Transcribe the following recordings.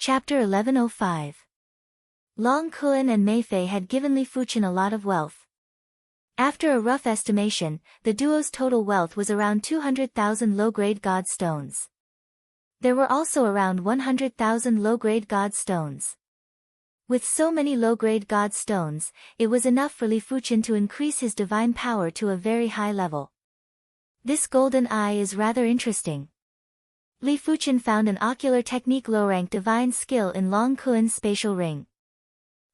Chapter 1105. Long Kuan and Meifei had given Li Fuchen a lot of wealth. After a rough estimation, the duo's total wealth was around 200,000 low-grade god stones. There were also around 100,000 low-grade god stones. With so many low-grade god stones, it was enough for Li Fuchen to increase his divine power to a very high level. This golden eye is rather interesting. Li Fuchen found an ocular technique low-rank divine skill in Long Kuan's spatial ring.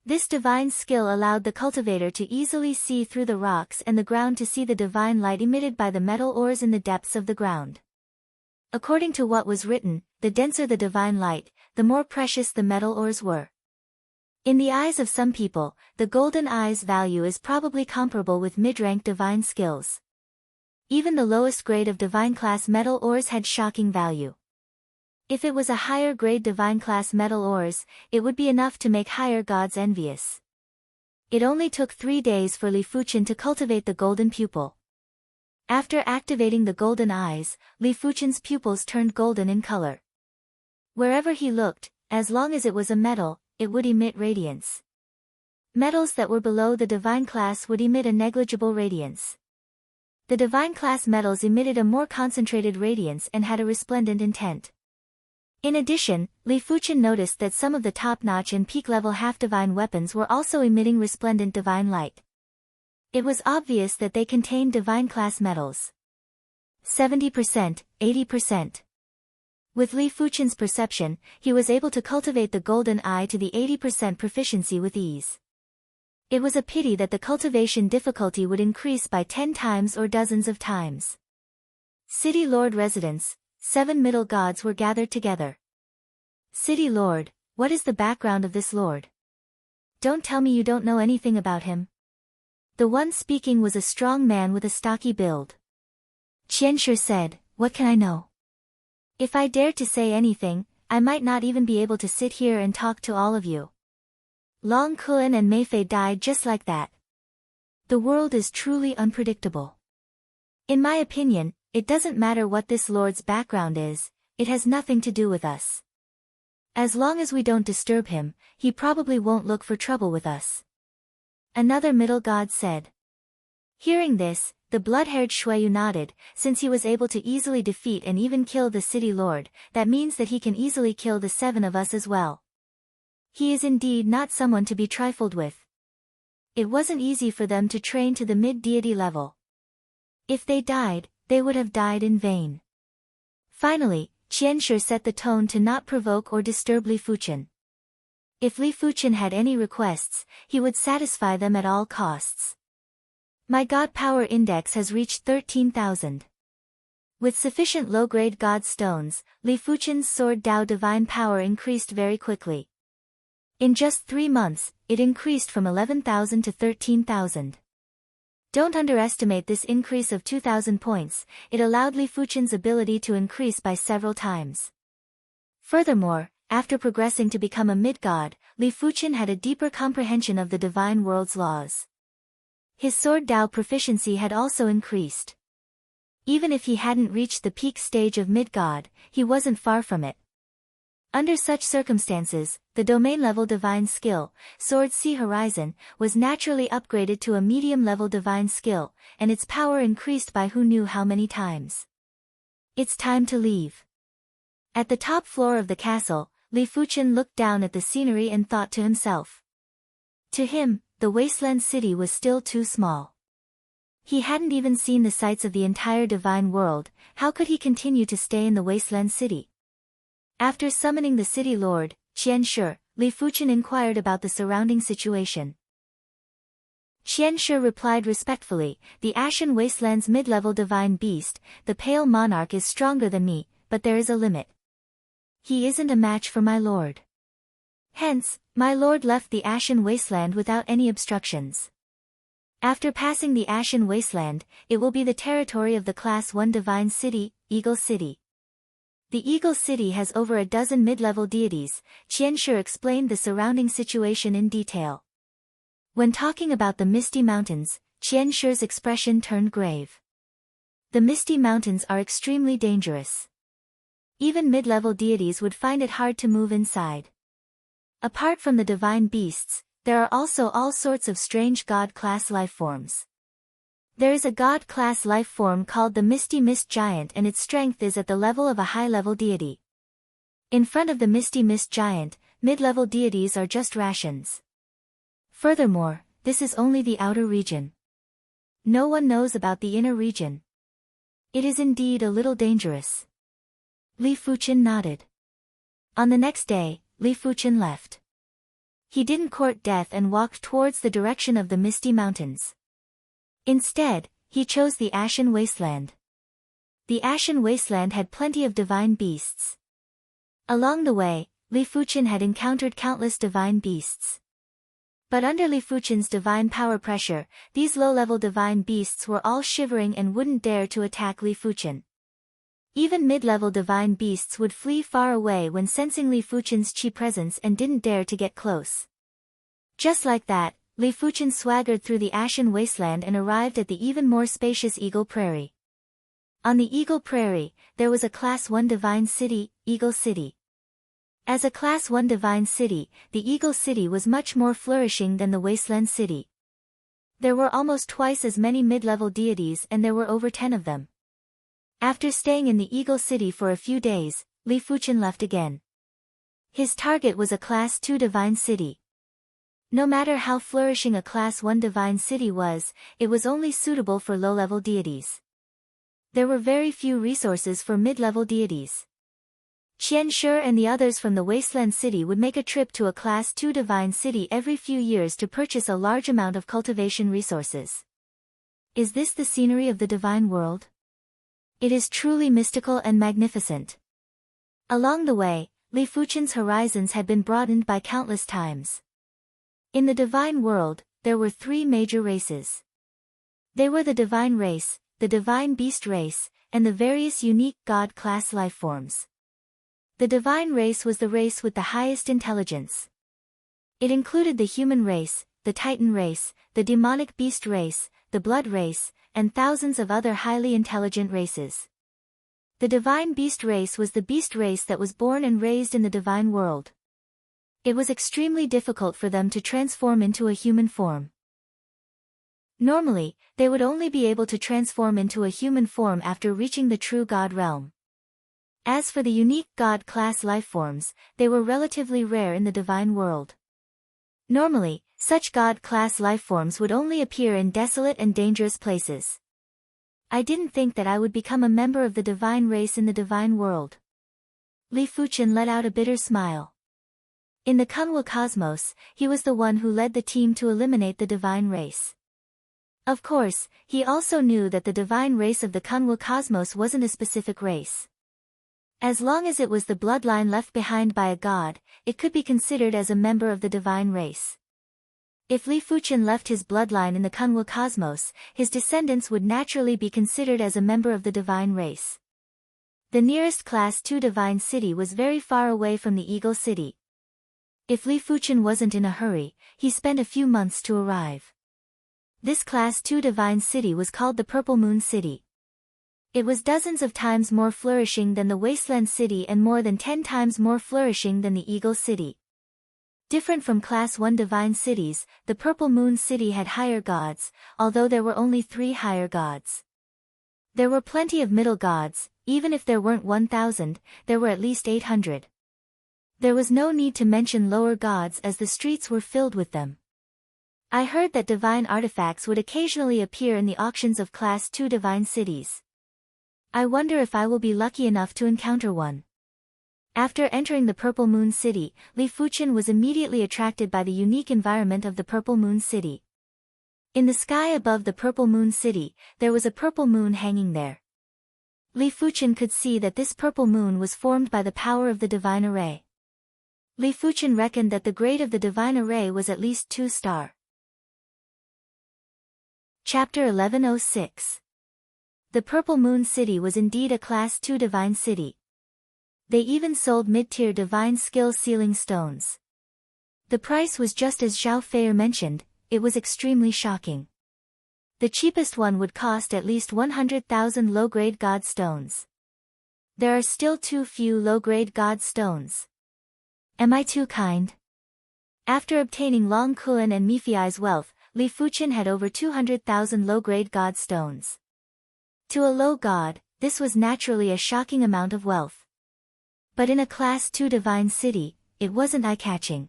This divine skill allowed the cultivator to easily see through the rocks and the ground to see the divine light emitted by the metal ores in the depths of the ground. According to what was written, the denser the divine light, the more precious the metal ores were. In the eyes of some people, the golden eye's value is probably comparable with mid-rank divine skills. Even the lowest grade of divine class metal ores had shocking value. If it was a higher grade divine class metal ores, it would be enough to make higher gods envious. It only took 3 days for Li Fuchen to cultivate the golden pupil. After activating the golden eyes, Li Fuchen's pupils turned golden in color. Wherever he looked, as long as it was a metal, it would emit radiance. Metals that were below the divine class would emit a negligible radiance. The divine class metals emitted a more concentrated radiance and had a resplendent intent. In addition, Li Fuchen noticed that some of the top-notch and peak-level half-divine weapons were also emitting resplendent divine light. It was obvious that they contained divine class metals. 70%, 80%. With Li Fuchen's perception, he was able to cultivate the golden eye to the 80% proficiency with ease. It was a pity that the cultivation difficulty would increase by 10 times or dozens of times. City Lord Residence. 7 middle gods were gathered together. City Lord, what is the background of this lord? Don't tell me you don't know anything about him. The one speaking was a strong man with a stocky build. Qianshi said, what can I know? If I dared to say anything, I might not even be able to sit here and talk to all of you. Long Kuan and Meifei died just like that. The world is truly unpredictable. In my opinion, it doesn't matter what this lord's background is, it has nothing to do with us. As long as we don't disturb him, he probably won't look for trouble with us. Another middle god said. Hearing this, the blood-haired Shuiyu nodded. Since he was able to easily defeat and even kill the city lord, that means that he can easily kill the 7 of us as well. He is indeed not someone to be trifled with. It wasn't easy for them to train to the mid-deity level. If they died, they would have died in vain. Finally, Qianshi set the tone to not provoke or disturb Li Fuchen. If Li Fuchen had any requests, he would satisfy them at all costs. My god power index has reached 13,000. With sufficient low-grade god stones, Li Fuchen's sword Dao divine power increased very quickly. In just 3 months, it increased from 11,000 to 13,000. Don't underestimate this increase of 2,000 points, it allowed Li Fuchen's ability to increase by several times. Furthermore, after progressing to become a mid-god, Li Fuchen had a deeper comprehension of the divine world's laws. His sword Dao proficiency had also increased. Even if he hadn't reached the peak stage of mid-god, he wasn't far from it. Under such circumstances, the domain-level divine skill, Sword Sea Horizon, was naturally upgraded to a medium-level divine skill, and its power increased by who knew how many times. It's time to leave. At the top floor of the castle, Li Fuchen looked down at the scenery and thought to himself. To him, the wasteland city was still too small. He hadn't even seen the sights of the entire divine world, how could he continue to stay in the wasteland city? After summoning the city lord, Qianshi, Li Fuchen inquired about the surrounding situation. Qianshi replied respectfully, the Ashen Wasteland's mid-level divine beast, the Pale Monarch is stronger than me, but there is a limit. He isn't a match for my lord. Hence, my lord left the Ashen Wasteland without any obstructions. After passing the Ashen Wasteland, it will be the territory of the Class 1 divine city, Eagle City. The Eagle City has over a dozen mid-level deities. Qianshi explained the surrounding situation in detail. When talking about the Misty Mountains, Qianshi's expression turned grave. The Misty Mountains are extremely dangerous. Even mid-level deities would find it hard to move inside. Apart from the divine beasts, there are also all sorts of strange god-class lifeforms. There is a god-class lifeform called the Misty Mist Giant, and its strength is at the level of a high-level deity. In front of the Misty Mist Giant, mid-level deities are just rations. Furthermore, this is only the outer region. No one knows about the inner region. It is indeed a little dangerous. Li Fuchen nodded. On the next day, Li Fuchen left. He didn't court death and walked towards the direction of the Misty Mountains. Instead, he chose the Ashen Wasteland. The Ashen Wasteland had plenty of divine beasts. Along the way, Li Fuchen had encountered countless divine beasts. But under Li Fuchen's divine power pressure, these low-level divine beasts were all shivering and wouldn't dare to attack Li Fuchen. Even mid-level divine beasts would flee far away when sensing Li Fuchen's chi presence and didn't dare to get close. Just like that, Li Fuchen swaggered through the Ashen Wasteland and arrived at the even more spacious Eagle Prairie. On the Eagle Prairie, there was a Class 1 divine city, Eagle City. As a Class 1 divine city, the Eagle City was much more flourishing than the Wasteland City. There were almost twice as many mid-level deities, and there were over 10 of them. After staying in the Eagle City for a few days, Li Fuchen left again. His target was a Class 2 divine city. No matter how flourishing a Class 1 divine city was, it was only suitable for low-level deities. There were very few resources for mid-level deities. Qian Shi and the others from the Wasteland City would make a trip to a Class 2 divine city every few years to purchase a large amount of cultivation resources. Is this the scenery of the divine world? It is truly mystical and magnificent. Along the way, Li Fuchen's horizons had been broadened by countless times. In the divine world, there were 3 major races. They were the divine race, the divine beast race, and the various unique god-class lifeforms. The divine race was the race with the highest intelligence. It included the human race, the titan race, the demonic beast race, the blood race, and thousands of other highly intelligent races. The divine beast race was the beast race that was born and raised in the divine world. It was extremely difficult for them to transform into a human form. Normally, they would only be able to transform into a human form after reaching the true God realm. As for the unique God-class lifeforms, they were relatively rare in the divine world. Normally, such God-class lifeforms would only appear in desolate and dangerous places. I didn't think that I would become a member of the divine race in the divine world. Li Fuchen let out a bitter smile. In the Kunwu cosmos, he was the one who led the team to eliminate the divine race. Of course, he also knew that the divine race of the Kunwu cosmos wasn't a specific race. As long as it was the bloodline left behind by a god, it could be considered as a member of the divine race. If Li Fuchen left his bloodline in the Kunwu cosmos, his descendants would naturally be considered as a member of the divine race. The nearest Class 2 divine city was very far away from the Eagle City. If Li Fuchen wasn't in a hurry, he spent a few months to arrive. This Class 2 divine city was called the Purple Moon City. It was dozens of times more flourishing than the Wasteland City and more than 10 times more flourishing than the Eagle City. Different from Class 1 divine cities, the Purple Moon City had higher gods, although there were only 3 higher gods. There were plenty of middle gods, even if there weren't 1,000, there were at least 800. There was no need to mention lower gods as the streets were filled with them. I heard that divine artifacts would occasionally appear in the auctions of Class 2 divine cities. I wonder if I will be lucky enough to encounter one. After entering the Purple Moon City, Li Fuchen was immediately attracted by the unique environment of the Purple Moon City. In the sky above the Purple Moon City, there was a purple moon hanging there. Li Fuchen could see that this purple moon was formed by the power of the divine array. Li Fuchen reckoned that the grade of the divine array was at least 2 star. Chapter 1106. The Purple Moon City was indeed a Class 2 divine city. They even sold mid-tier divine skill sealing stones. The price was just as Zhao Feier mentioned, it was extremely shocking. The cheapest one would cost at least 100,000 low-grade god stones. There are still too few low-grade god stones. Am I too kind? After obtaining Long Kuan and Mifei's wealth, Li Fuqian had over 200,000 low-grade god stones. To a low god, this was naturally a shocking amount of wealth. But in a Class 2 divine city, it wasn't eye-catching.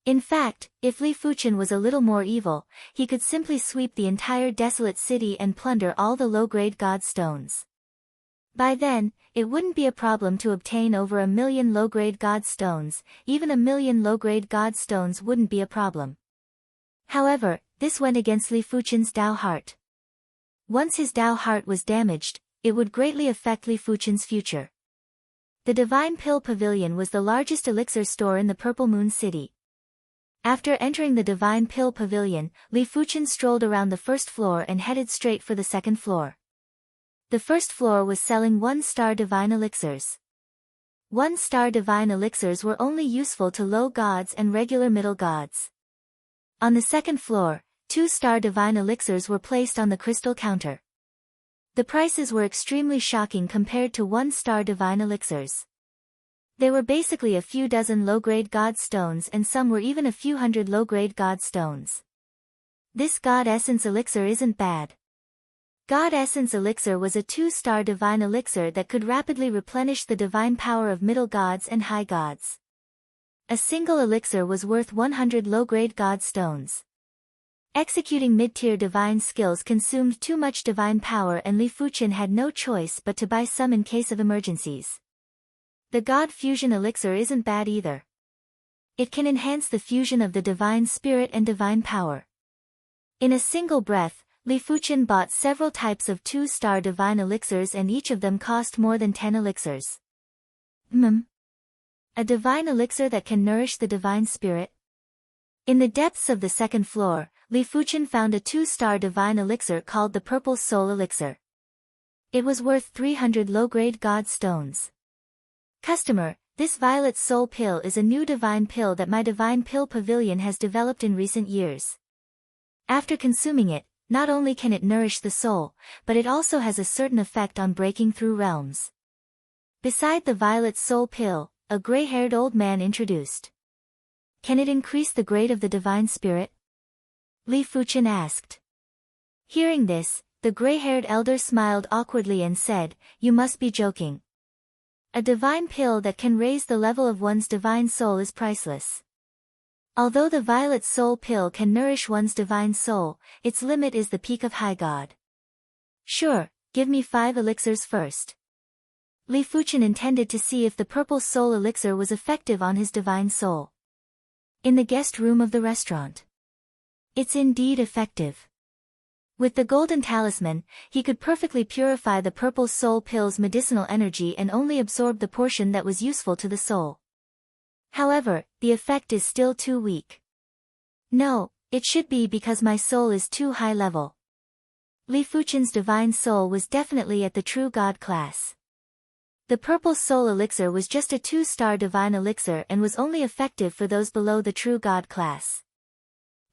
In fact, if Li Fuqian was a little more evil, he could simply sweep the entire desolate city and plunder all the low-grade god stones. By then, it wouldn't be a problem to obtain over 1 million low-grade god stones. Even 1 million low-grade god stones wouldn't be a problem. However, this went against Li Fuqian's Dao heart. Once his Dao heart was damaged, it would greatly affect Li Fuqian's future. The Divine Pill Pavilion was the largest elixir store in the Purple Moon City. After entering the Divine Pill Pavilion, Li Fuqian strolled around the first floor and headed straight for the second floor. The first floor was selling 1-star divine elixirs. 1-star divine elixirs were only useful to low gods and regular middle gods. On the second floor, 2-star divine elixirs were placed on the crystal counter. The prices were extremely shocking compared to 1-star divine elixirs. They were basically a few dozen low-grade god stones, and some were even a few hundred low-grade god stones. This God Essence elixir isn't bad. God Essence elixir was a 2-star divine elixir that could rapidly replenish the divine power of middle gods and high gods. A single elixir was worth 100 low-grade god stones. Executing mid-tier divine skills consumed too much divine power, and Li Fuqian had no choice but to buy some in case of emergencies. The God Fusion elixir isn't bad either. It can enhance the fusion of the divine spirit and divine power. In a single breath, Li Fuqian bought several types of 2-star divine elixirs, and each of them cost more than 10 elixirs. A divine elixir that can nourish the divine spirit? In the depths of the second floor, Li Fuqian found a 2-star divine elixir called the Purple Soul Elixir. It was worth 300 low-grade god stones. Customer, this Violet Soul Pill is a new divine pill that my Divine Pill Pavilion has developed in recent years. After consuming it, not only can it nourish the soul, but it also has a certain effect on breaking through realms. Beside the Violet Soul Pill, a gray-haired old man introduced. Can it increase the grade of the divine spirit? Li Fuqian asked. Hearing this, the gray-haired elder smiled awkwardly and said, "You must be joking. A divine pill that can raise the level of one's divine soul is priceless. Although the Violet Soul Pill can nourish one's divine soul, its limit is the peak of high god." Sure, give me 5 elixirs first. Li Fuqian intended to see if the Purple Soul Elixir was effective on his divine soul. In the guest room of the restaurant. It's indeed effective. With the golden talisman, he could perfectly purify the Purple Soul Pill's medicinal energy and only absorb the portion that was useful to the soul. However, the effect is still too weak. No, it should be because my soul is too high level. Li Fuqian's divine soul was definitely at the true god class. The Purple Soul Elixir was just a 2-star divine elixir and was only effective for those below the true god class.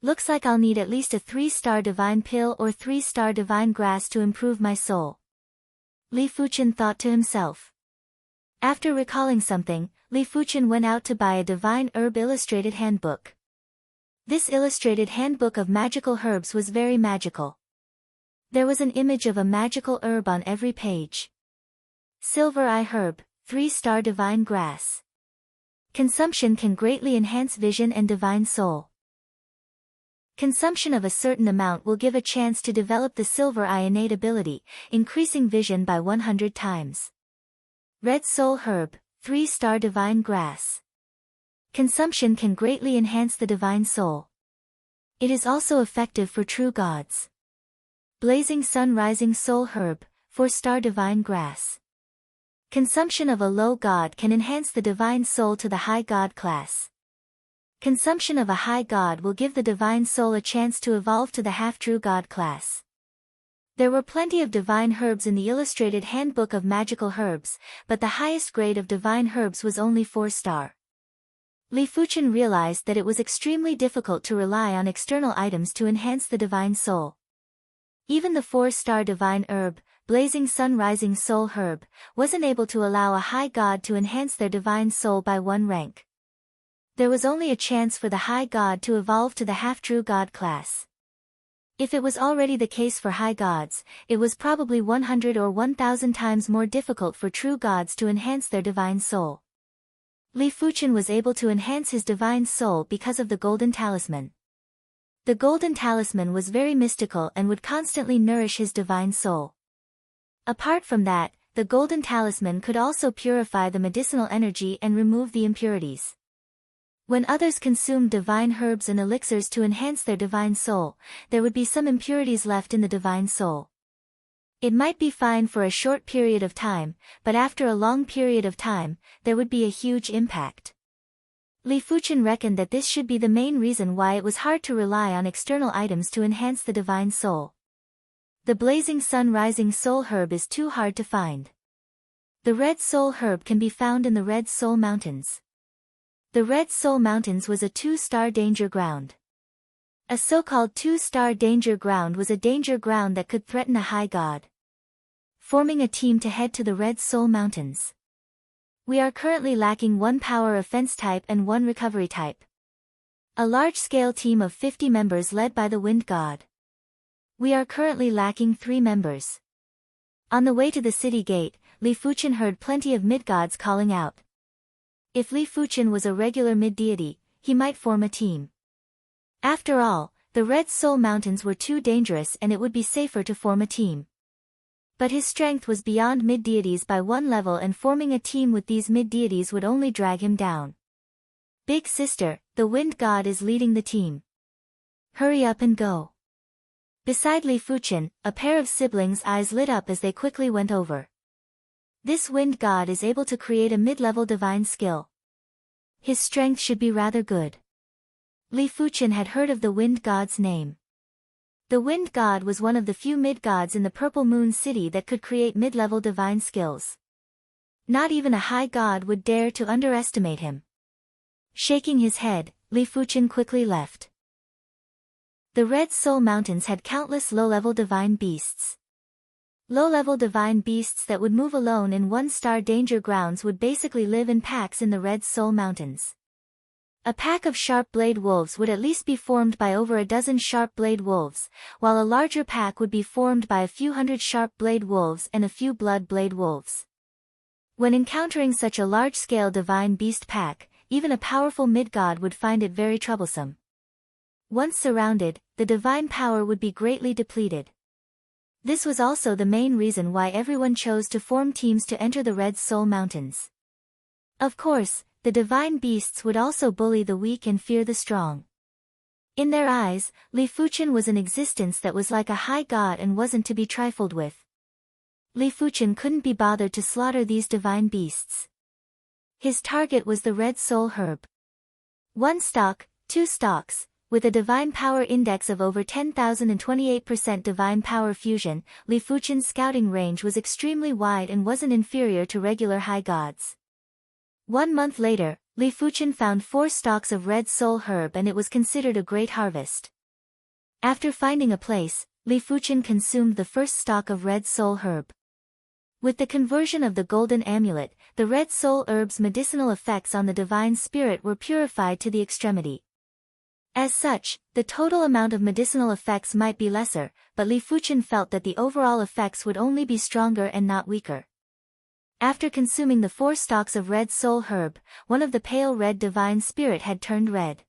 Looks like I'll need at least a 3-star divine pill or 3-star divine grass to improve my soul. Li Fuqian thought to himself. After recalling something, Li Fuqian went out to buy a divine herb illustrated handbook. This illustrated handbook of magical herbs was very magical. There was an image of a magical herb on every page. Silver Eye Herb, 3-star divine grass. Consumption can greatly enhance vision and divine soul. Consumption of a certain amount will give a chance to develop the Silver Eye innate ability, increasing vision by 100 times. Red Soul Herb, 3-star divine grass. Consumption can greatly enhance the divine soul. It is also effective for true gods. Blazing Sun Rising Soul Herb, 4-star divine grass. Consumption of a low god can enhance the divine soul to the high god class. Consumption of a high god will give the divine soul a chance to evolve to the half-true god class. There were plenty of divine herbs in the illustrated handbook of magical herbs, but the highest grade of divine herbs was only 4-star. Li Fuqian realized that it was extremely difficult to rely on external items to enhance the divine soul. Even the 4-star divine herb, Blazing Sun Rising Soul Herb, wasn't able to allow a high god to enhance their divine soul by 1 rank. There was only a chance for the High God to evolve to the half-true God class. If it was already the case for high gods, it was probably 100 or 1,000 times more difficult for true gods to enhance their divine soul. Li Fuchen was able to enhance his divine soul because of the golden talisman. The golden talisman was very mystical and would constantly nourish his divine soul. Apart from that, the golden talisman could also purify the medicinal energy and remove the impurities. When others consumed divine herbs and elixirs to enhance their divine soul, there would be some impurities left in the divine soul. It might be fine for a short period of time, but after a long period of time, there would be a huge impact. Li Fuchen reckoned that this should be the main reason why it was hard to rely on external items to enhance the divine soul. The blazing sun rising soul herb is too hard to find. The red soul herb can be found in the Red Soul Mountains. The Red Soul Mountains was a 2-star danger ground. A so-called 2-star danger ground was a danger ground that could threaten a high god. Forming a team to head to the Red Soul Mountains. We are currently lacking 1 power offense type and 1 recovery type. A large-scale team of 50 members led by the Wind God. We are currently lacking 3 members. On the way to the city gate, Li Fuchen heard plenty of mid-gods calling out. If Li Fuchen was a regular mid-deity, he might form a team. After all, the Red Soul Mountains were too dangerous and it would be safer to form a team. But his strength was beyond mid-deities by 1 level and forming a team with these mid-deities would only drag him down. Big sister, the Wind God is leading the team. Hurry up and go. Beside Li Fuchen, a pair of siblings' eyes lit up as they quickly went over. This Wind God is able to create a mid-level divine skill. His strength should be rather good. Li Fuchen had heard of the Wind God's name. The Wind God was one of the few mid-gods in the Purple Moon City that could create mid-level divine skills. Not even a high god would dare to underestimate him. Shaking his head, Li Fuchen quickly left. The Red Soul Mountains had countless low-level divine beasts. Low-level divine beasts that would move alone in 1-star danger grounds would basically live in packs in the Red Soul Mountains. A pack of sharp-blade wolves would at least be formed by over a dozen sharp-blade wolves, while a larger pack would be formed by a few hundred sharp-blade wolves and a few blood-blade wolves. When encountering such a large-scale divine beast pack, even a powerful mid-god would find it very troublesome. Once surrounded, the divine power would be greatly depleted. This was also the main reason why everyone chose to form teams to enter the Red Soul Mountains. Of course, the divine beasts would also bully the weak and fear the strong. In their eyes, Li Fuchen was an existence that was like a high god and wasn't to be trifled with. Li Fuchen couldn't be bothered to slaughter these divine beasts. His target was the Red Soul Herb. 1 stalk, 2 stalks. With a divine power index of over 10,000 and 28% divine power fusion, Li Fuchen's scouting range was extremely wide and wasn't inferior to regular high gods. 1 month later, Li Fuchen found 4 stalks of Red Soul Herb and it was considered a great harvest. After finding a place, Li Fuchen consumed the first stalk of Red Soul Herb. With the conversion of the Golden Amulet, the Red Soul Herb's medicinal effects on the divine spirit were purified to the extremity. As such, the total amount of medicinal effects might be lesser, but Li Fuchen felt that the overall effects would only be stronger and not weaker. After consuming the 4 stalks of Red Soul Herb, one of the pale red divine spirit had turned red.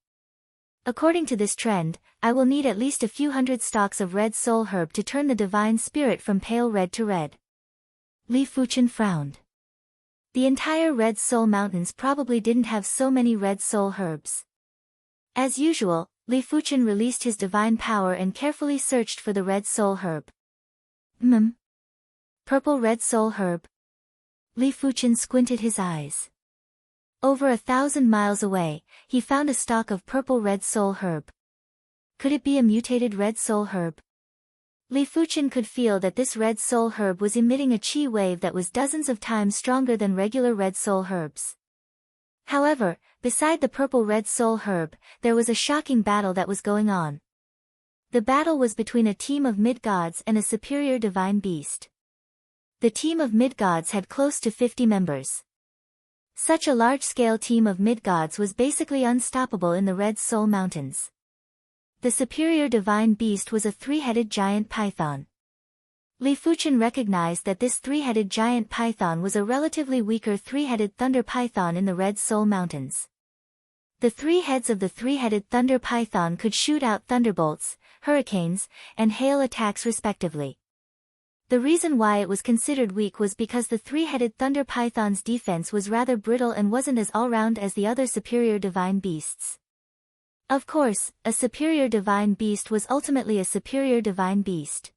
According to this trend, I will need at least a few hundred stalks of Red Soul Herb to turn the divine spirit from pale red to red. Li Fuchen frowned. The entire Red Soul Mountains probably didn't have so many Red Soul Herbs. As usual, Li Fuchen released his divine power and carefully searched for the Red Soul Herb. Purple Red Soul Herb. Li Fuchen squinted his eyes. Over 1,000 miles away, he found a stalk of purple Red Soul Herb. Could it be a mutated Red Soul Herb? Li Fuchen could feel that this Red Soul Herb was emitting a chi wave that was dozens of times stronger than regular Red Soul Herbs. However, beside the purple Red Soul Herb, there was a shocking battle that was going on. The battle was between a team of mid-gods and a superior divine beast. The team of mid-gods had close to 50 members. Such a large-scale team of mid-gods was basically unstoppable in the Red Soul Mountains. The superior divine beast was a three-headed giant python. Li Fuchen recognized that this three-headed giant python was a relatively weaker three-headed thunder python in the Red Soul Mountains. The three heads of the three-headed thunder python could shoot out thunderbolts, hurricanes, and hail attacks respectively. The reason why it was considered weak was because the three-headed thunder python's defense was rather brittle and wasn't as all-round as the other superior divine beasts. Of course, a superior divine beast was ultimately a superior divine beast.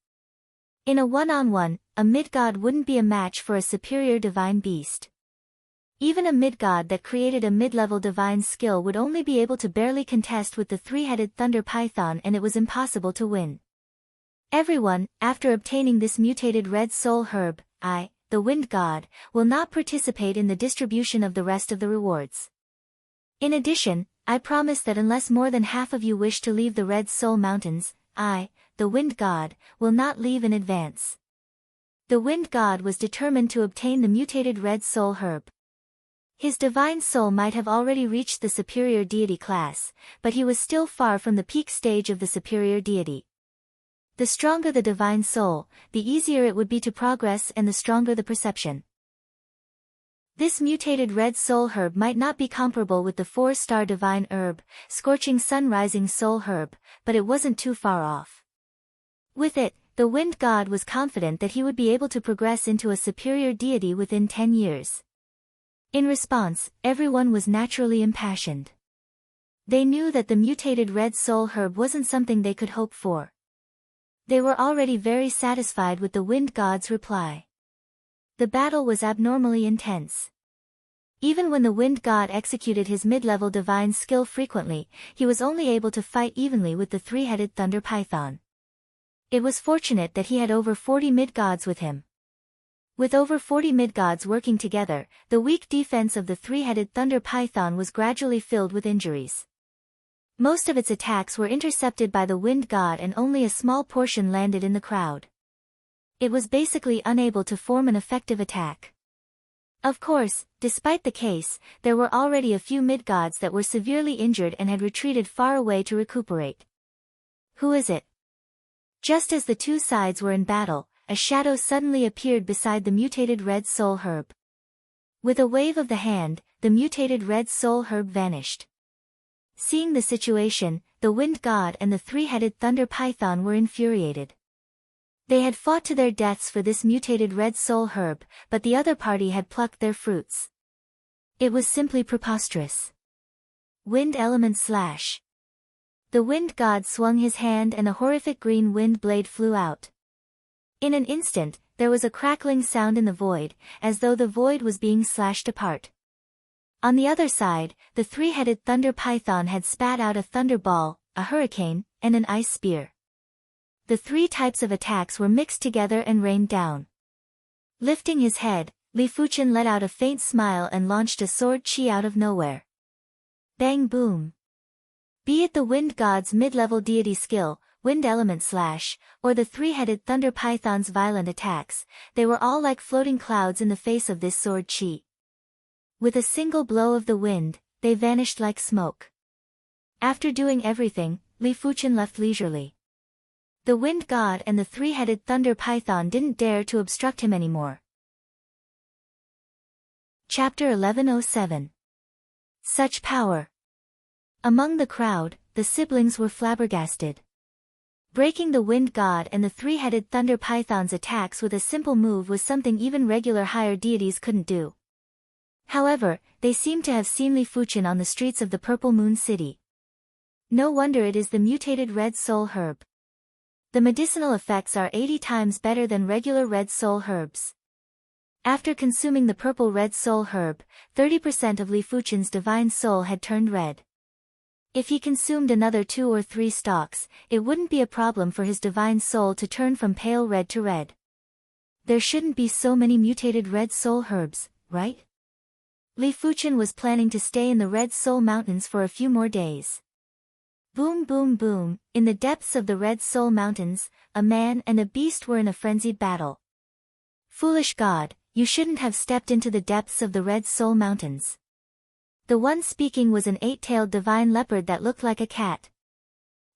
In a one-on-one, a mid-god wouldn't be a match for a superior divine beast. Even a mid-god that created a mid-level divine skill would only be able to barely contest with the three-headed thunder python, and it was impossible to win. Everyone, after obtaining this mutated red soul herb, the wind god, will not participate in the distribution of the rest of the rewards. In addition, I promise that unless more than half of you wish to leave the Red Soul Mountains, the wind god, will not leave in advance. The wind god was determined to obtain the mutated red soul herb. His divine soul might have already reached the superior deity class, but he was still far from the peak stage of the superior deity. The stronger the divine soul, the easier it would be to progress, and the stronger the perception. This mutated red soul herb might not be comparable with the 4-star divine herb, Scorching Sun Rising Soul Herb, but it wasn't too far off. With it, the wind god was confident that he would be able to progress into a superior deity within 10 years. In response, everyone was naturally impassioned. They knew that the mutated red soul herb wasn't something they could hope for. They were already very satisfied with the wind god's reply. The battle was abnormally intense. Even when the wind god executed his mid-level divine skill frequently, he was only able to fight evenly with the three-headed thunder python. It was fortunate that he had over 40 mid-gods with him. With over 40 mid-gods working together, the weak defense of the three-headed thunder python was gradually filled with injuries. Most of its attacks were intercepted by the wind god and only a small portion landed in the crowd. It was basically unable to form an effective attack. Of course, despite the case, there were already a few mid-gods that were severely injured and had retreated far away to recuperate. Who is it? Just as the two sides were in battle, a shadow suddenly appeared beside the mutated red soul herb. With a wave of the hand, the mutated red soul herb vanished. Seeing the situation, the wind god and the three-headed thunder python were infuriated. They had fought to their deaths for this mutated red soul herb, but the other party had plucked their fruits. It was simply preposterous. Wind element slash. The wind god swung his hand and a horrific green wind blade flew out. In an instant, there was a crackling sound in the void, as though the void was being slashed apart. On the other side, the three-headed thunder python had spat out a thunderball, a hurricane, and an ice spear. The three types of attacks were mixed together and rained down. Lifting his head, Li Fuchen let out a faint smile and launched a sword chi out of nowhere. Bang boom! Be it the wind god's mid-level deity skill, wind element slash, or the three-headed thunder python's violent attacks, they were all like floating clouds in the face of this sword chi. With a single blow of the wind, they vanished like smoke. After doing everything, Li Fuchen left leisurely. The wind god and the three-headed thunder python didn't dare to obstruct him anymore. Chapter 1107. Such power. Among the crowd, the siblings were flabbergasted. Breaking the wind god and the three-headed thunder python's attacks with a simple move was something even regular higher deities couldn't do. However, they seemed to have seen Li Fuchen on the streets of the Purple Moon City. No wonder it is the mutated red soul herb. The medicinal effects are 80 times better than regular red soul herbs. After consuming the purple red soul herb, 30% of Li Fuchen's divine soul had turned red. If he consumed another 2 or 3 stalks, it wouldn't be a problem for his divine soul to turn from pale red to red. There shouldn't be so many mutated red soul herbs, right? Li Fuchen was planning to stay in the Red Soul Mountains for a few more days. Boom boom boom, in the depths of the Red Soul Mountains, a man and a beast were in a frenzied battle. Foolish god, You shouldn't have stepped into the depths of the Red Soul Mountains. The one speaking was an 8-tailed divine leopard that looked like a cat.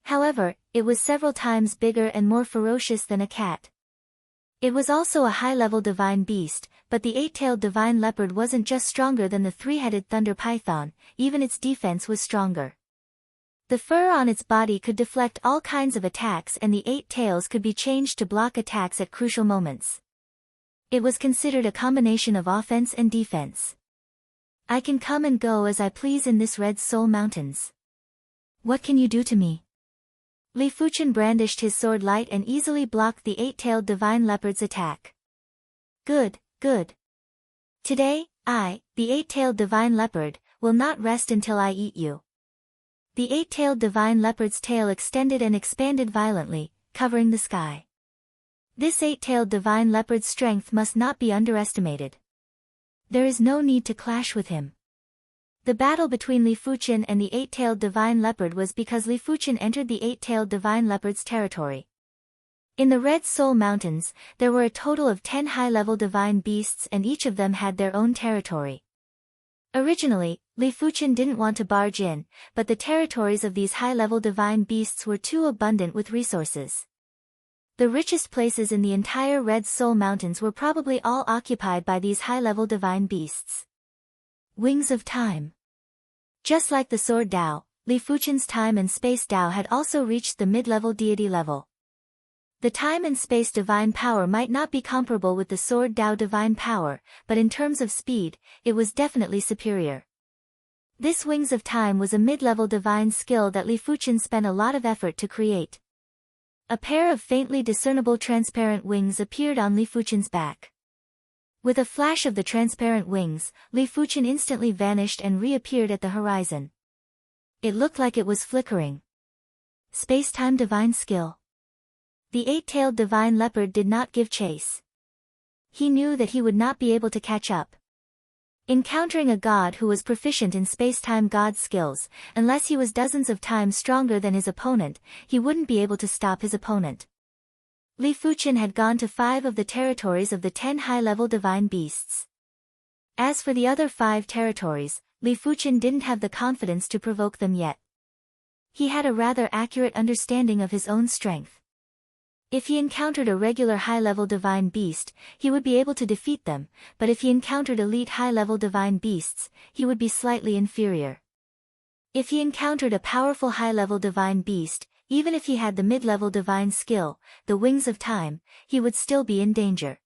However, it was several times bigger and more ferocious than a cat. It was also a high-level divine beast, but the 8-tailed divine leopard wasn't just stronger than the 3-headed thunder python, even its defense was stronger. The fur on its body could deflect all kinds of attacks, and the 8 tails could be changed to block attacks at crucial moments. It was considered a combination of offense and defense. I can come and go as I please in this Red Soul Mountains. What can you do to me? Li Fuchen brandished his sword light and easily blocked the 8-tailed divine leopard's attack. Good, good. Today, I, the 8-tailed divine leopard, will not rest until I eat you. The 8-tailed divine leopard's tail extended and expanded violently, covering the sky. This 8-tailed divine leopard's strength must not be underestimated. There is no need to clash with him. The battle between Li Fuchen and the 8-tailed divine leopard was because Li Fuchen entered the 8-tailed divine leopard's territory. In the Red Soul Mountains, there were a total of 10 high-level divine beasts, and each of them had their own territory. Originally, Li Fuchen didn't want to barge in, but the territories of these high-level divine beasts were too abundant with resources. The richest places in the entire Red Soul Mountains were probably all occupied by these high-level divine beasts. Wings of Time. Just like the Sword Dao, Li Fuchen's Time and Space Dao had also reached the mid-level deity level. The Time and Space divine power might not be comparable with the Sword Dao divine power, but in terms of speed, it was definitely superior. This Wings of Time was a mid-level divine skill that Li Fuchen spent a lot of effort to create. A pair of faintly discernible transparent wings appeared on Li Fuchen's back. With a flash of the transparent wings, Li Fuchen instantly vanished and reappeared at the horizon. It looked like it was flickering. Space-time divine skill. The 8-tailed divine leopard did not give chase. He knew that he would not be able to catch up. Encountering a god who was proficient in space-time god skills, unless he was dozens of times stronger than his opponent, he wouldn't be able to stop his opponent. Li Fuchen had gone to 5 of the territories of the 10 high-level divine beasts. As for the other 5 territories, Li Fuchen didn't have the confidence to provoke them yet. He had a rather accurate understanding of his own strength. If he encountered a regular high-level divine beast, he would be able to defeat them, but if he encountered elite high-level divine beasts, he would be slightly inferior. If he encountered a powerful high-level divine beast, even if he had the mid-level divine skill, the Wings of Time, he would still be in danger.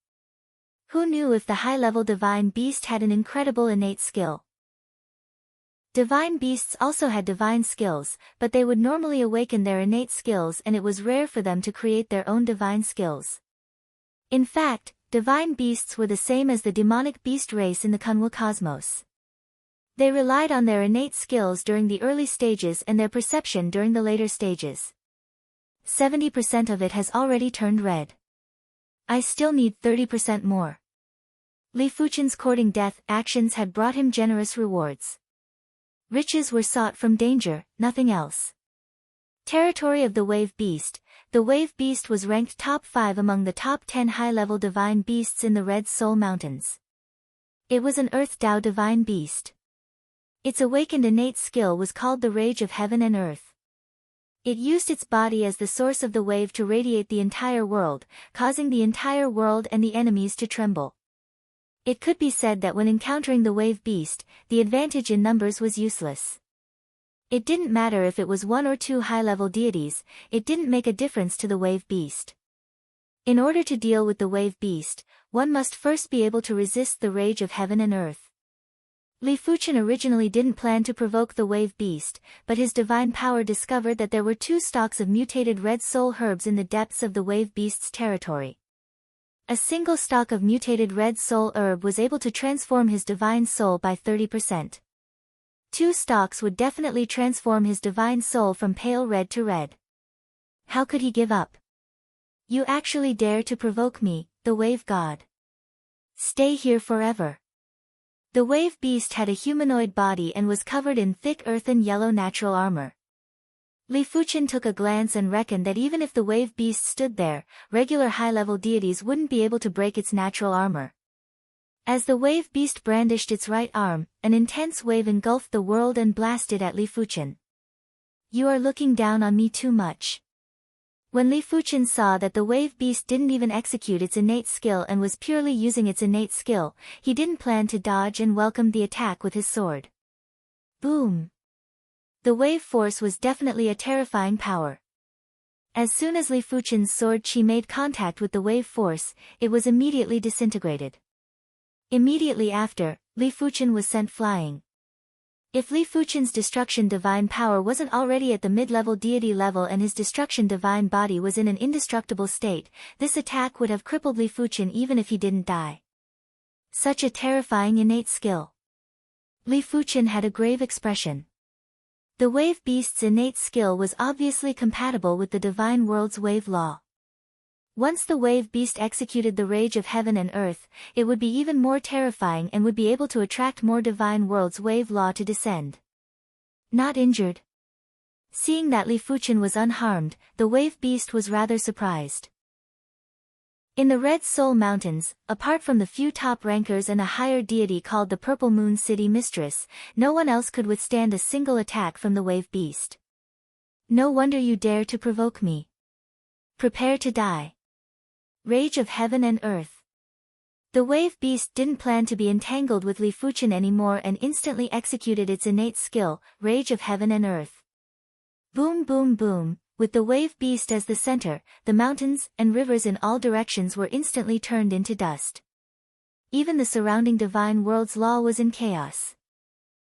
Who knew if the high-level divine beast had an incredible innate skill? Divine beasts also had divine skills, but they would normally awaken their innate skills, and it was rare for them to create their own divine skills. In fact, divine beasts were the same as the demonic beast race in the Kunwu cosmos. They relied on their innate skills during the early stages and their perception during the later stages. 70% of it has already turned red. I still need 30% more. Li Fuchen's courting death actions had brought him generous rewards. Riches were sought from danger, nothing else. Territory of the Wave Beast. The Wave Beast was ranked top 5 among the top 10 high-level divine beasts in the Red Soul Mountains. It was an Earth Dao divine beast. Its awakened innate skill was called the Rage of Heaven and Earth. It used its body as the source of the wave to radiate the entire world, causing the entire world and the enemies to tremble. It could be said that when encountering the Wave Beast, the advantage in numbers was useless. It didn't matter if it was 1 or 2 high-level deities, it didn't make a difference to the Wave Beast. In order to deal with the Wave Beast, one must first be able to resist the Rage of Heaven and Earth. Li Fuchen originally didn't plan to provoke the Wave Beast, but his divine power discovered that there were 2 stalks of mutated red soul herbs in the depths of the Wave Beast's territory. A single stalk of mutated red soul herb was able to transform his divine soul by 30%. 2 stalks would definitely transform his divine soul from pale red to red. How could he give up? You actually dare to provoke me, the Wave God. Stay here forever. The Wave Beast had a humanoid body and was covered in thick earthen yellow natural armor. Li Fuchen took a glance and reckoned that even if the Wave Beast stood there, regular high-level deities wouldn't be able to break its natural armor. As the wave beast brandished its right arm, an intense wave engulfed the world and blasted at Li Fuchen. You are looking down on me too much. When Li Fuchen saw that the wave beast didn't even execute its innate skill and was purely using its innate skill, he didn't plan to dodge and welcomed the attack with his sword. Boom! The wave force was definitely a terrifying power. As soon as Li Fuchen's sword chi made contact with the wave force, it was immediately disintegrated. Immediately after, Li Fuchen was sent flying. If Li Fuchen's destruction divine power wasn't already at the mid-level deity level and his destruction divine body was in an indestructible state, this attack would have crippled Li Fuchen even if he didn't die. Such a terrifying innate skill. Li Fuchen had a grave expression. The wave beast's innate skill was obviously compatible with the divine world's wave law. Once the wave beast executed the rage of heaven and earth, it would be even more terrifying and would be able to attract more divine world's wave law to descend. Not injured. Seeing that Li Fuchen was unharmed, the wave beast was rather surprised. In the Red Soul Mountains, apart from the few top rankers and a higher deity called the Purple Moon City Mistress, no one else could withstand a single attack from the wave beast. No wonder you dare to provoke me. Prepare to die. Rage of heaven and earth. The wave beast didn't plan to be entangled with Li Fuchen anymore and instantly executed its innate skill, Rage of heaven and earth. Boom boom boom, with the wave beast as the center, the mountains and rivers in all directions were instantly turned into dust. Even the surrounding divine world's law was in chaos.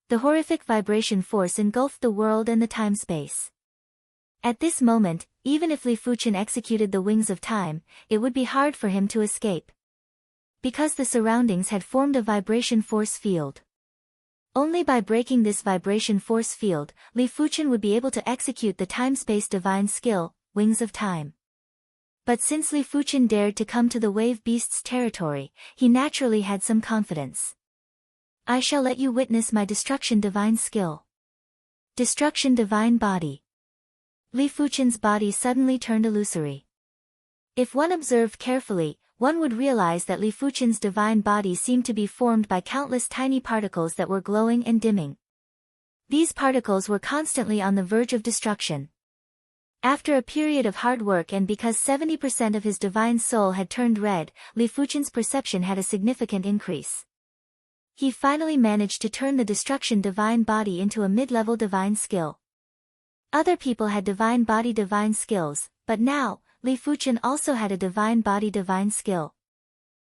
The horrific vibration force engulfed the world and the time-space. At this moment, even if Li Fuchen executed the wings of time, it would be hard for him to escape. Because the surroundings had formed a vibration force field. Only by breaking this vibration force field, Li Fuchen would be able to execute the time-space divine skill, Wings of Time. But since Li Fuchen dared to come to the wave beast's territory, he naturally had some confidence. I shall let you witness my destruction divine skill. Destruction divine body. Li Fuchen's body suddenly turned illusory. If one observed carefully, one would realize that Li Fuchen's divine body seemed to be formed by countless tiny particles that were glowing and dimming. These particles were constantly on the verge of destruction. After a period of hard work and because 70% of his divine soul had turned red, Li Fuchen's perception had a significant increase. He finally managed to turn the destruction divine body into a mid-level divine skill. Other people had divine body divine skills, but now, Li Fuchen also had a divine body divine skill.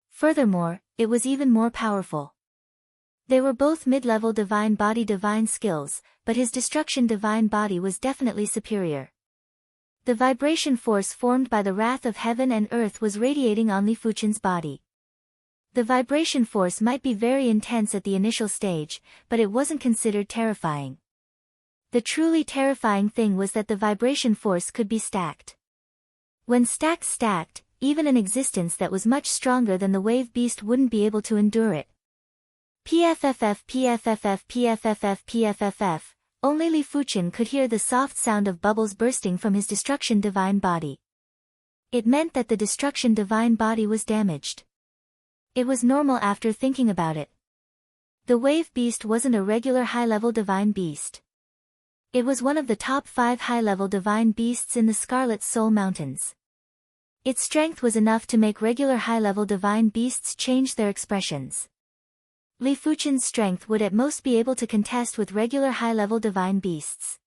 Furthermore, it was even more powerful. They were both mid-level divine body divine skills, but his destruction divine body was definitely superior. The vibration force formed by the wrath of heaven and earth was radiating on Li Fuchen's body. The vibration force might be very intense at the initial stage, but it wasn't considered terrifying. The truly terrifying thing was that the vibration force could be stacked. When stacked, even an existence that was much stronger than the wave beast wouldn't be able to endure it. PFFF PFFF PFFF PFFF, only Li Fuchen could hear the soft sound of bubbles bursting from his destruction divine body. It meant that the destruction divine body was damaged. It was normal after thinking about it. The wave beast wasn't a regular high-level divine beast. It was one of the top 5 high-level divine beasts in the Scarlet Soul Mountains. Its strength was enough to make regular high-level divine beasts change their expressions. Li Fuchen's strength would at most be able to contest with regular high-level divine beasts.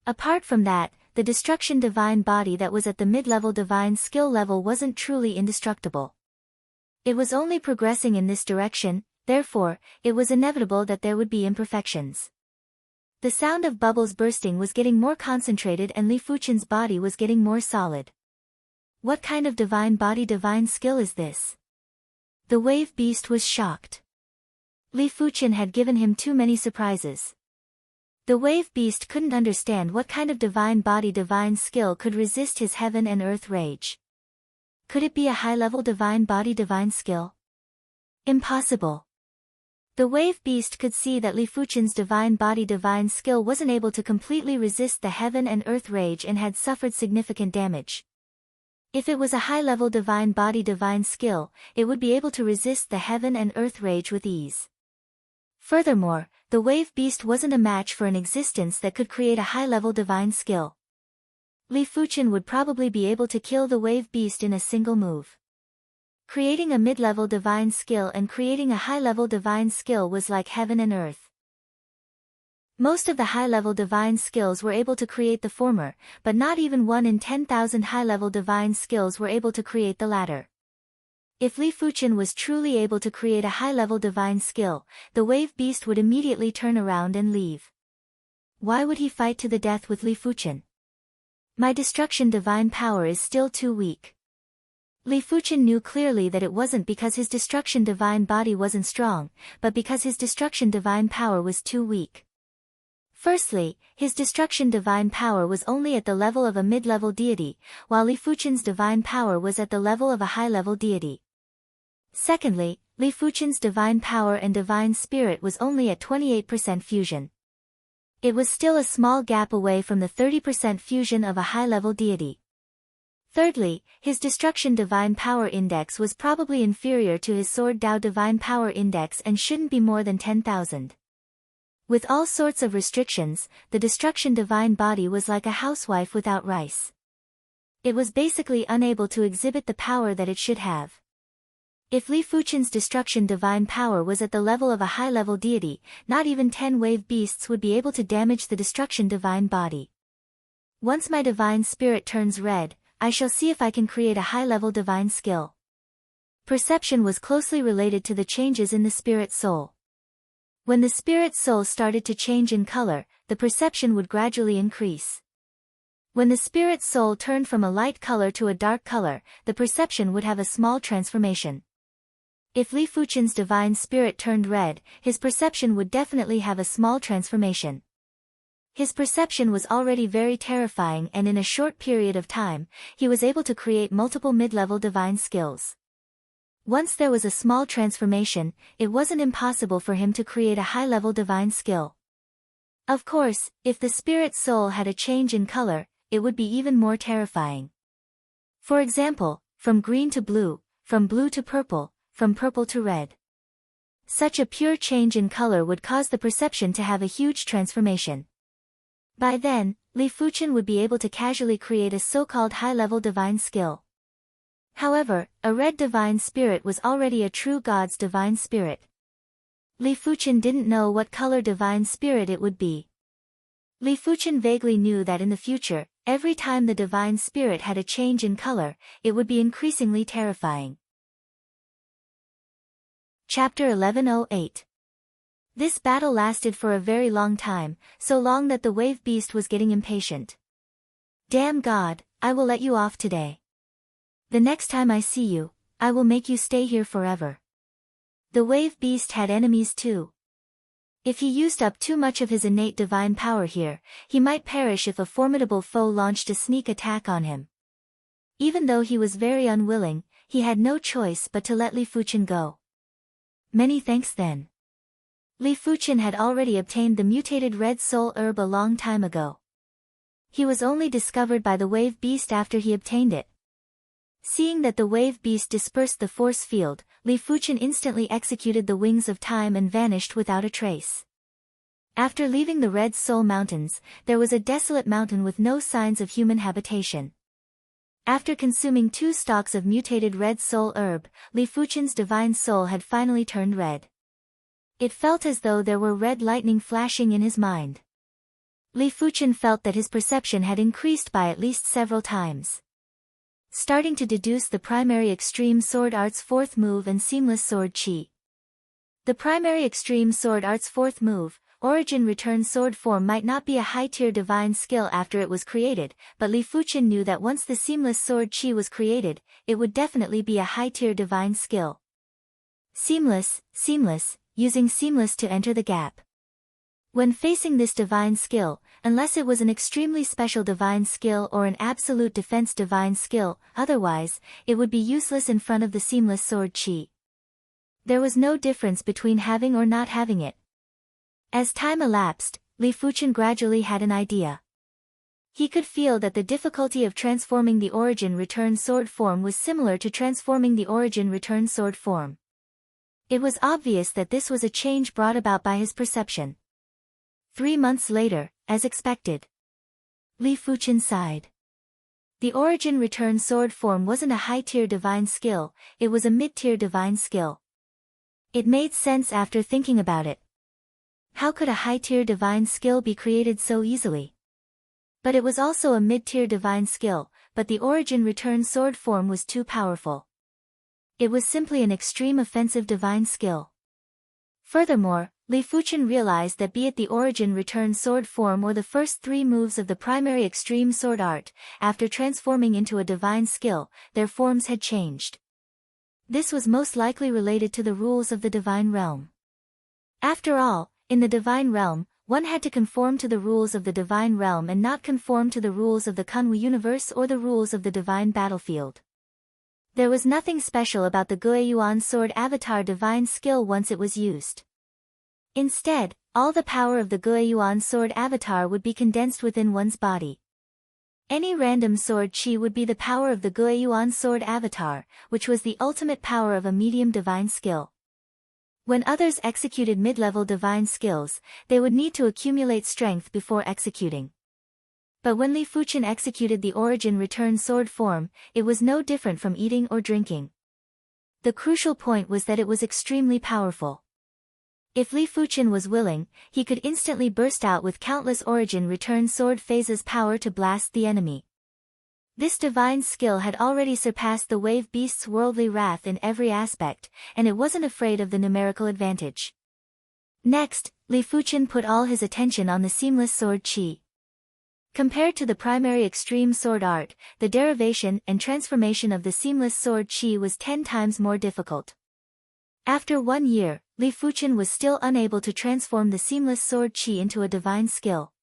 Apart from that, the destruction divine body that was at the mid-level divine skill level wasn't truly indestructible. It was only progressing in this direction, therefore, it was inevitable that there would be imperfections. The sound of bubbles bursting was getting more concentrated and Li Fuchen's body was getting more solid. What kind of divine body divine skill is this? The wave beast was shocked. Li Fuchen had given him too many surprises. The wave beast couldn't understand what kind of divine body divine skill could resist his heaven and earth rage. Could it be a high-level divine body divine skill? Impossible. The wave beast could see that Li Fuchen's divine body divine skill wasn't able to completely resist the heaven and earth rage and had suffered significant damage. If it was a high-level divine body divine skill, it would be able to resist the heaven and earth rage with ease. Furthermore, the wave beast wasn't a match for an existence that could create a high-level divine skill. Li Fuchen would probably be able to kill the wave beast in a single move. Creating a mid-level divine skill and creating a high-level divine skill was like heaven and earth. Most of the high-level divine skills were able to create the former, but not even 1 in 10,000 high-level divine skills were able to create the latter. If Li Fuchen was truly able to create a high-level divine skill, the wave beast would immediately turn around and leave. Why would he fight to the death with Li Fuchen? My destruction divine power is still too weak. Li Fuchen knew clearly that it wasn't because his destruction divine body wasn't strong, but because his destruction divine power was too weak. Firstly, his destruction divine power was only at the level of a mid-level deity, while Li Fuchen's divine power was at the level of a high-level deity. Secondly, Li Fuchen's divine power and divine spirit was only at 28% fusion. It was still a small gap away from the 30% fusion of a high-level deity. Thirdly, his destruction divine power index was probably inferior to his sword Dao divine power index and shouldn't be more than 10,000. With all sorts of restrictions, the destruction divine body was like a housewife without rice. It was basically unable to exhibit the power that it should have. If Li Fuchen's destruction divine power was at the level of a high-level deity, not even 10 wave beasts would be able to damage the destruction divine body. Once my divine spirit turns red, I shall see if I can create a high-level divine skill. Perception was closely related to the changes in the spirit soul. When the spirit soul started to change in color, the perception would gradually increase. When the spirit soul turned from a light color to a dark color, the perception would have a small transformation. If Li Fuchen's divine spirit turned red, his perception would definitely have a small transformation. His perception was already very terrifying, and in a short period of time, he was able to create multiple mid-level divine skills. Once there was a small transformation, it wasn't impossible for him to create a high-level divine skill. Of course, if the spirit soul had a change in color, it would be even more terrifying. For example, from green to blue, from blue to purple, from purple to red. Such a pure change in color would cause the perception to have a huge transformation. By then, Li Fuchen would be able to casually create a so-called high-level divine skill. However, a red divine spirit was already a true god's divine spirit. Li Fuchen didn't know what color divine spirit it would be. Li Fuchen vaguely knew that in the future, every time the divine spirit had a change in color, it would be increasingly terrifying. Chapter 1108. This battle lasted for a very long time, so long that the wave beast was getting impatient. Damn God, I will let you off today. The next time I see you, I will make you stay here forever. The wave beast had enemies too. If he used up too much of his innate divine power here, he might perish if a formidable foe launched a sneak attack on him. Even though he was very unwilling, he had no choice but to let Li Fuchen go. Many thanks then. Li Fuchen had already obtained the mutated red soul herb a long time ago. He was only discovered by the wave beast after he obtained it. Seeing that the wave beast dispersed the force field, Li Fuchen instantly executed the wings of time and vanished without a trace. After leaving the Red Soul Mountains, there was a desolate mountain with no signs of human habitation. After consuming 2 stalks of mutated red soul herb, Li Fuchen's divine soul had finally turned red. It felt as though there were red lightning flashing in his mind. Li Fuchen felt that his perception had increased by at least several times. Starting to deduce the primary extreme sword art's 4th move and seamless sword chi. The primary extreme sword art's 4th move, origin return sword form, might not be a high-tier divine skill after it was created, but Li Fuchen knew that once the seamless sword chi was created, it would definitely be a high-tier divine skill. Seamless, using seamless to enter the gap. When facing this divine skill, unless it was an extremely special divine skill or an absolute defense divine skill, otherwise, it would be useless in front of the seamless sword chi. There was no difference between having or not having it. As time elapsed, Li Fuchen gradually had an idea. He could feel that the difficulty of transforming the origin return sword form was similar to transforming the origin return sword form. It was obvious that this was a change brought about by his perception. 3 months later, as expected, Li Fuchen sighed. The origin return sword form wasn't a high-tier divine skill, it was a mid-tier divine skill. It made sense after thinking about it. How could a high-tier divine skill be created so easily? But it was also a mid-tier divine skill, but the origin return sword form was too powerful. It was simply an extreme offensive divine skill. Furthermore, Li Fuchen realized that be it the origin return sword form or the first 3 moves of the primary extreme sword art, after transforming into a divine skill, their forms had changed. This was most likely related to the rules of the divine realm. After all, in the divine realm, one had to conform to the rules of the divine realm and not conform to the rules of the Kunwu universe or the rules of the divine battlefield. There was nothing special about the Gueyuan sword avatar divine skill once it was used. Instead, all the power of the Gueyuan sword avatar would be condensed within one's body. Any random sword chi would be the power of the Gueyuan sword avatar, which was the ultimate power of a medium divine skill. When others executed mid-level divine skills, they would need to accumulate strength before executing. But when Li Fuchen executed the origin return sword form, it was no different from eating or drinking. The crucial point was that it was extremely powerful. If Li Fuchen was willing, he could instantly burst out with countless origin return sword phases power to blast the enemy. This divine skill had already surpassed the wave beast's worldly wrath in every aspect, and it wasn't afraid of the numerical advantage. Next, Li Fuchen put all his attention on the seamless sword chi. Compared to the primary extreme sword art, the derivation and transformation of the seamless sword chi was 10 times more difficult. After 1 year, Li Fuchen was still unable to transform the seamless sword chi into a divine skill.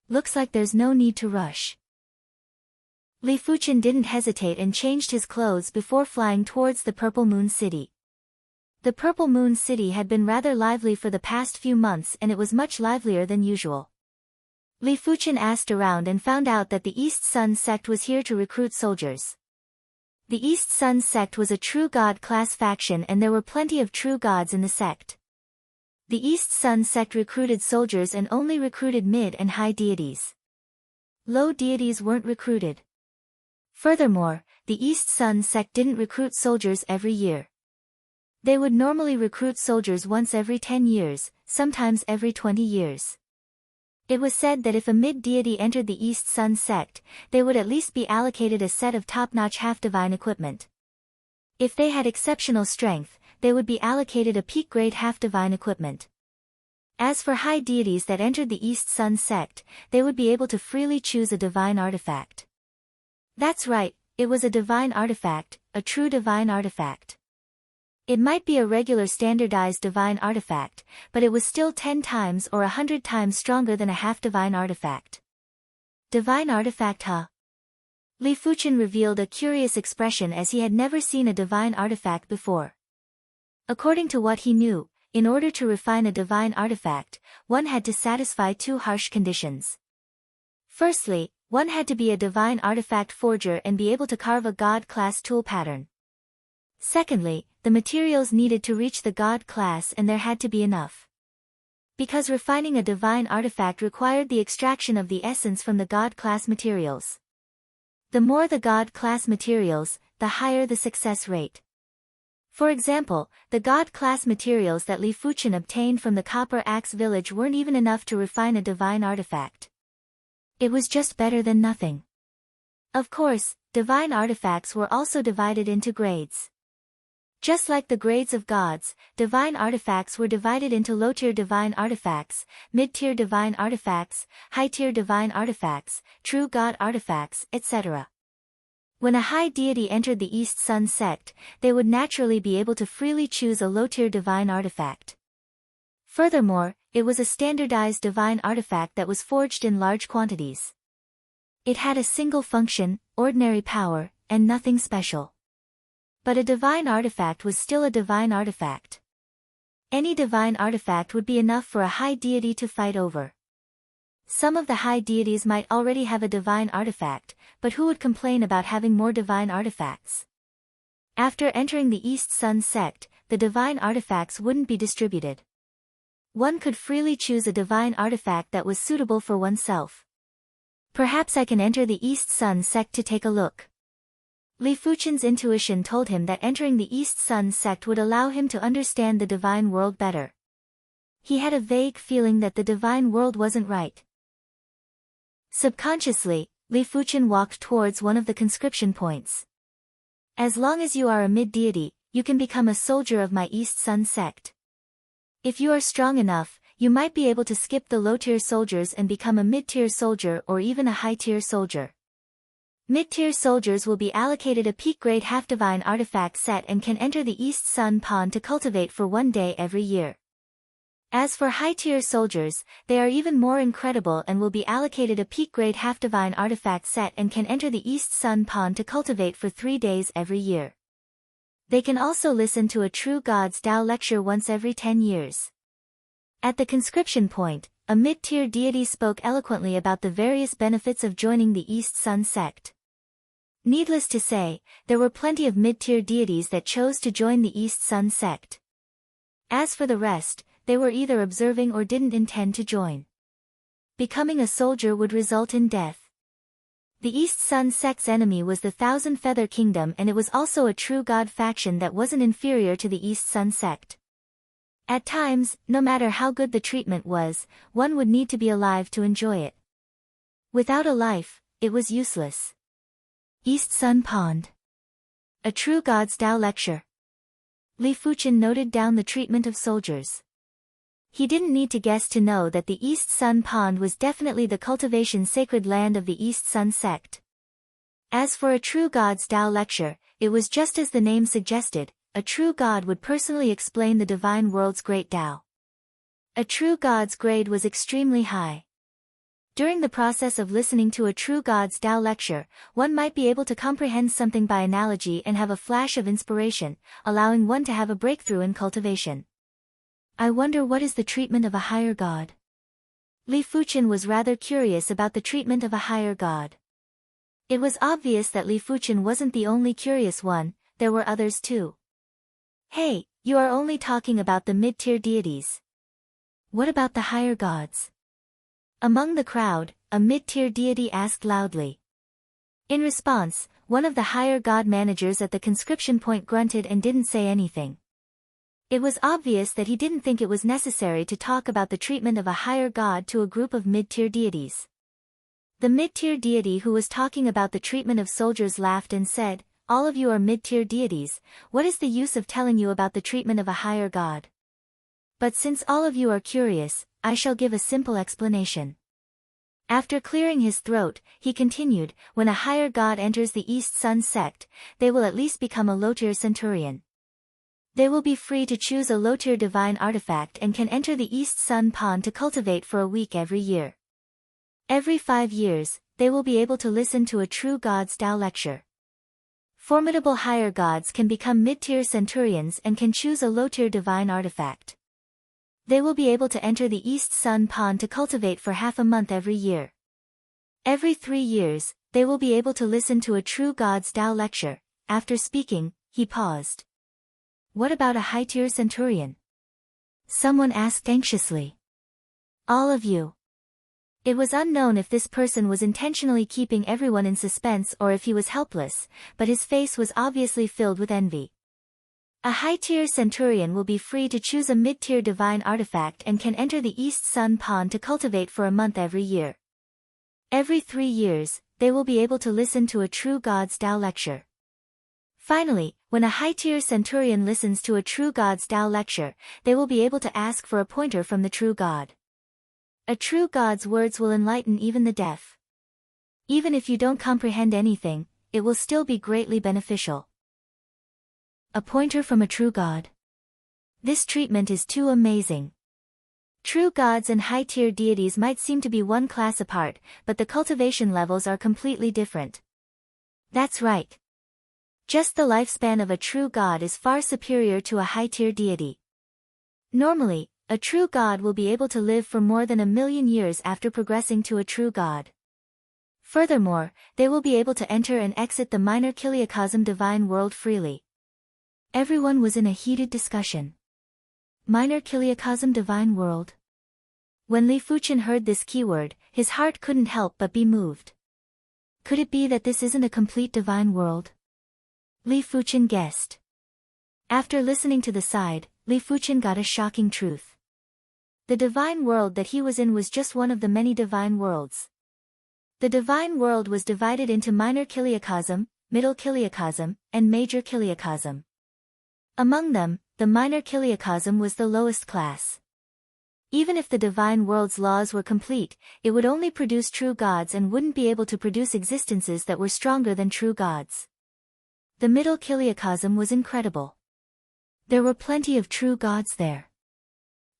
Looks like there's no need to rush. Li Fuchen didn't hesitate and changed his clothes before flying towards the Purple Moon City. The Purple Moon City had been rather lively for the past few months and it was much livelier than usual. Li Fuchen asked around and found out that the East Sun sect was here to recruit soldiers. The East Sun sect was a true god class faction and there were plenty of true gods in the sect. The East Sun sect recruited soldiers and only recruited mid and high deities. Low deities weren't recruited. Furthermore, the East Sun sect didn't recruit soldiers every year. They would normally recruit soldiers once every 10 years, sometimes every 20 years. It was said that if a mid-deity entered the East Sun sect, they would at least be allocated a set of top-notch half-divine equipment. If they had exceptional strength, they would be allocated a peak-grade half-divine equipment. As for high deities that entered the East Sun sect, they would be able to freely choose a divine artifact. That's right, it was a divine artifact, a true divine artifact. It might be a regular standardized divine artifact, but it was still 10 times or 100 times stronger than a half-divine artifact. Divine artifact, huh? Li Fuchen revealed a curious expression as he had never seen a divine artifact before. According to what he knew, in order to refine a divine artifact, one had to satisfy 2 harsh conditions. Firstly, one had to be a divine artifact forger and be able to carve a god-class tool pattern. Secondly, the materials needed to reach the god class and there had to be enough. Because refining a divine artifact required the extraction of the essence from the god class materials. The more the god class materials, the higher the success rate. For example, the god class materials that Li Fuchen obtained from the Copper Axe village weren't even enough to refine a divine artifact. It was just better than nothing. Of course, divine artifacts were also divided into grades. Just like the grades of gods, divine artifacts were divided into low-tier divine artifacts, mid-tier divine artifacts, high-tier divine artifacts, true god artifacts, etc. When a high deity entered the East Sun sect, they would naturally be able to freely choose a low-tier divine artifact. Furthermore, it was a standardized divine artifact that was forged in large quantities. It had a single function, ordinary power, and nothing special. But a divine artifact was still a divine artifact. Any divine artifact would be enough for a high deity to fight over. Some of the high deities might already have a divine artifact, but who would complain about having more divine artifacts? After entering the East Sun sect, the divine artifacts wouldn't be distributed. One could freely choose a divine artifact that was suitable for oneself. Perhaps I can enter the East Sun sect to take a look. Li Fuchen's intuition told him that entering the East Sun sect would allow him to understand the divine world better. He had a vague feeling that the divine world wasn't right. Subconsciously, Li Fuchen walked towards one of the conscription points. As long as you are a mid-deity, you can become a soldier of my East Sun sect. If you are strong enough, you might be able to skip the low-tier soldiers and become a mid-tier soldier or even a high-tier soldier. Mid-tier soldiers will be allocated a peak-grade half-divine artifact set and can enter the East Sun Pond to cultivate for 1 day every year. As for high-tier soldiers, they are even more incredible and will be allocated a peak-grade half-divine artifact set and can enter the East Sun Pond to cultivate for 3 days every year. They can also listen to a True God's Tao lecture once every 10 years. At the conscription point, a mid-tier deity spoke eloquently about the various benefits of joining the East Sun sect. Needless to say, there were plenty of mid-tier deities that chose to join the East Sun sect. As for the rest, they were either observing or didn't intend to join. Becoming a soldier would result in death. The East Sun sect's enemy was the Thousand Feather Kingdom, and it was also a true god faction that wasn't inferior to the East Sun sect. At times, no matter how good the treatment was, one would need to be alive to enjoy it. Without a life, it was useless. East Sun Pond. A True God's Tao lecture. Li Fuchen noted down the treatment of soldiers. He didn't need to guess to know that the East Sun Pond was definitely the cultivation sacred land of the East Sun sect. As for a True God's Tao lecture, it was just as the name suggested, a true god would personally explain the divine world's great Tao. A true god's grade was extremely high. During the process of listening to a True God's Tao lecture, one might be able to comprehend something by analogy and have a flash of inspiration, allowing one to have a breakthrough in cultivation. I wonder what is the treatment of a higher god? Li Fuchen was rather curious about the treatment of a higher god. It was obvious that Li Fuchen wasn't the only curious one, there were others too. Hey, you are only talking about the mid-tier deities. What about the higher gods? Among the crowd, a mid-tier deity asked loudly. In response, one of the higher god managers at the conscription point grunted and didn't say anything. It was obvious that he didn't think it was necessary to talk about the treatment of a higher god to a group of mid-tier deities. The mid-tier deity who was talking about the treatment of soldiers laughed and said, "All of you are mid-tier deities, what is the use of telling you about the treatment of a higher god? But since all of you are curious, I shall give a simple explanation." After clearing his throat, he continued, when a higher god enters the East Sun sect, they will at least become a low-tier centurion. They will be free to choose a low-tier divine artifact and can enter the East Sun Pond to cultivate for a week every year. Every 5 years, they will be able to listen to a True God's Tao lecture. Formidable higher gods can become mid-tier centurions and can choose a low-tier divine artifact. They will be able to enter the East Sun Pond to cultivate for half a month every year. Every 3 years, they will be able to listen to a True God's Tao lecture. After speaking, he paused. What about a high-tier centurion? Someone asked anxiously. All of you. It was unknown if this person was intentionally keeping everyone in suspense or if he was helpless, but his face was obviously filled with envy. A high-tier centurion will be free to choose a mid-tier divine artifact and can enter the East Sun Pond to cultivate for a month every year. Every 3 years, they will be able to listen to a True God's Tao lecture. Finally, when a high-tier centurion listens to a True God's Tao lecture, they will be able to ask for a pointer from the True God. A True God's words will enlighten even the deaf. Even if you don't comprehend anything, it will still be greatly beneficial. A pointer from a True God. This treatment is too amazing. True gods and high-tier deities might seem to be one class apart, but the cultivation levels are completely different. That's right. Just the lifespan of a true god is far superior to a high-tier deity. Normally, a true god will be able to live for more than 1,000,000 years after progressing to a true god. Furthermore, they will be able to enter and exit the minor kiliacosm divine world freely. Everyone was in a heated discussion. Minor kiliacosm divine world? When Li Fuchen heard this keyword, his heart couldn't help but be moved. Could it be that this isn't a complete divine world? Li Fuchen guessed. After listening to the side, Li Fuchen got a shocking truth. The divine world that he was in was just one of the many divine worlds. The divine world was divided into minor kiliacosm, middle kiliacosm, and major kiliacosm. Among them, the minor kiliacosm was the lowest class. Even if the divine world's laws were complete, it would only produce true gods and wouldn't be able to produce existences that were stronger than true gods. The middle kiliacosm was incredible. There were plenty of true gods there.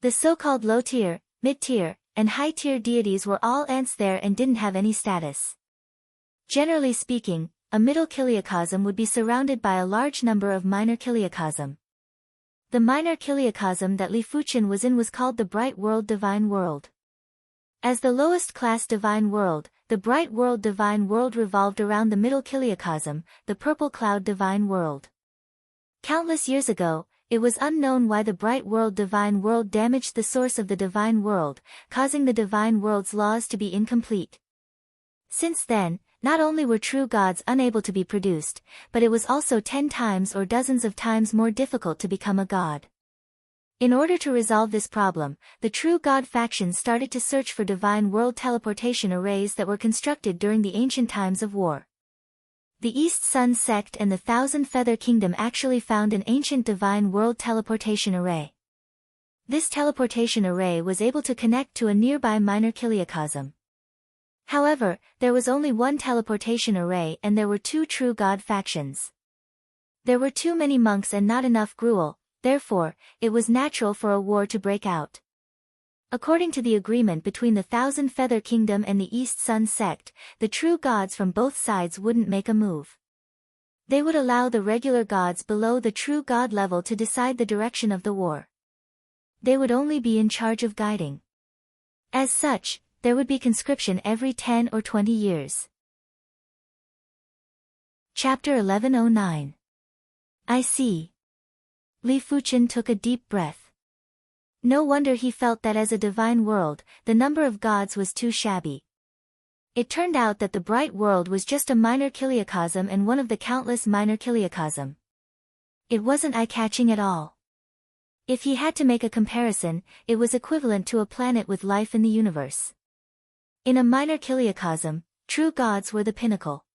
The so-called low-tier, mid-tier, and high-tier deities were all ants there and didn't have any status. Generally speaking, a middle kiliacosm would be surrounded by a large number of minor kiliacosm. The minor kiliacosm that Li Fuchen was in was called the Bright World Divine World. As the lowest class divine world, the Bright World Divine World revolved around the middle kiliacosm, the Purple Cloud Divine World. Countless years ago, it was unknown why the Bright World Divine World damaged the source of the divine world, causing the divine world's laws to be incomplete. Since then, not only were true gods unable to be produced, but it was also 10 times or dozens of times more difficult to become a god. In order to resolve this problem, the true god faction started to search for divine world teleportation arrays that were constructed during the ancient times of war. The East Sun sect and the Thousand Feather Kingdom actually found an ancient divine world teleportation array. This teleportation array was able to connect to a nearby minor kiliacosm. However, there was only one teleportation array and there were 2 true god factions. There were too many monks and not enough gruel, therefore, it was natural for a war to break out. According to the agreement between the Thousand Feather Kingdom and the East Sun sect, the true gods from both sides wouldn't make a move. They would allow the regular gods below the true god level to decide the direction of the war. They would only be in charge of guiding. As such, there would be conscription every 10 or 20 years. Chapter 1109. I see. Li Fuchen took a deep breath. No wonder he felt that as a divine world, the number of gods was too shabby. It turned out that the bright world was just a minor kiliacosm and one of the countless minor kiliacosm. It wasn't eye-catching at all. If he had to make a comparison, it was equivalent to a planet with life in the universe. In a minor kiliacosm, true gods were the pinnacle.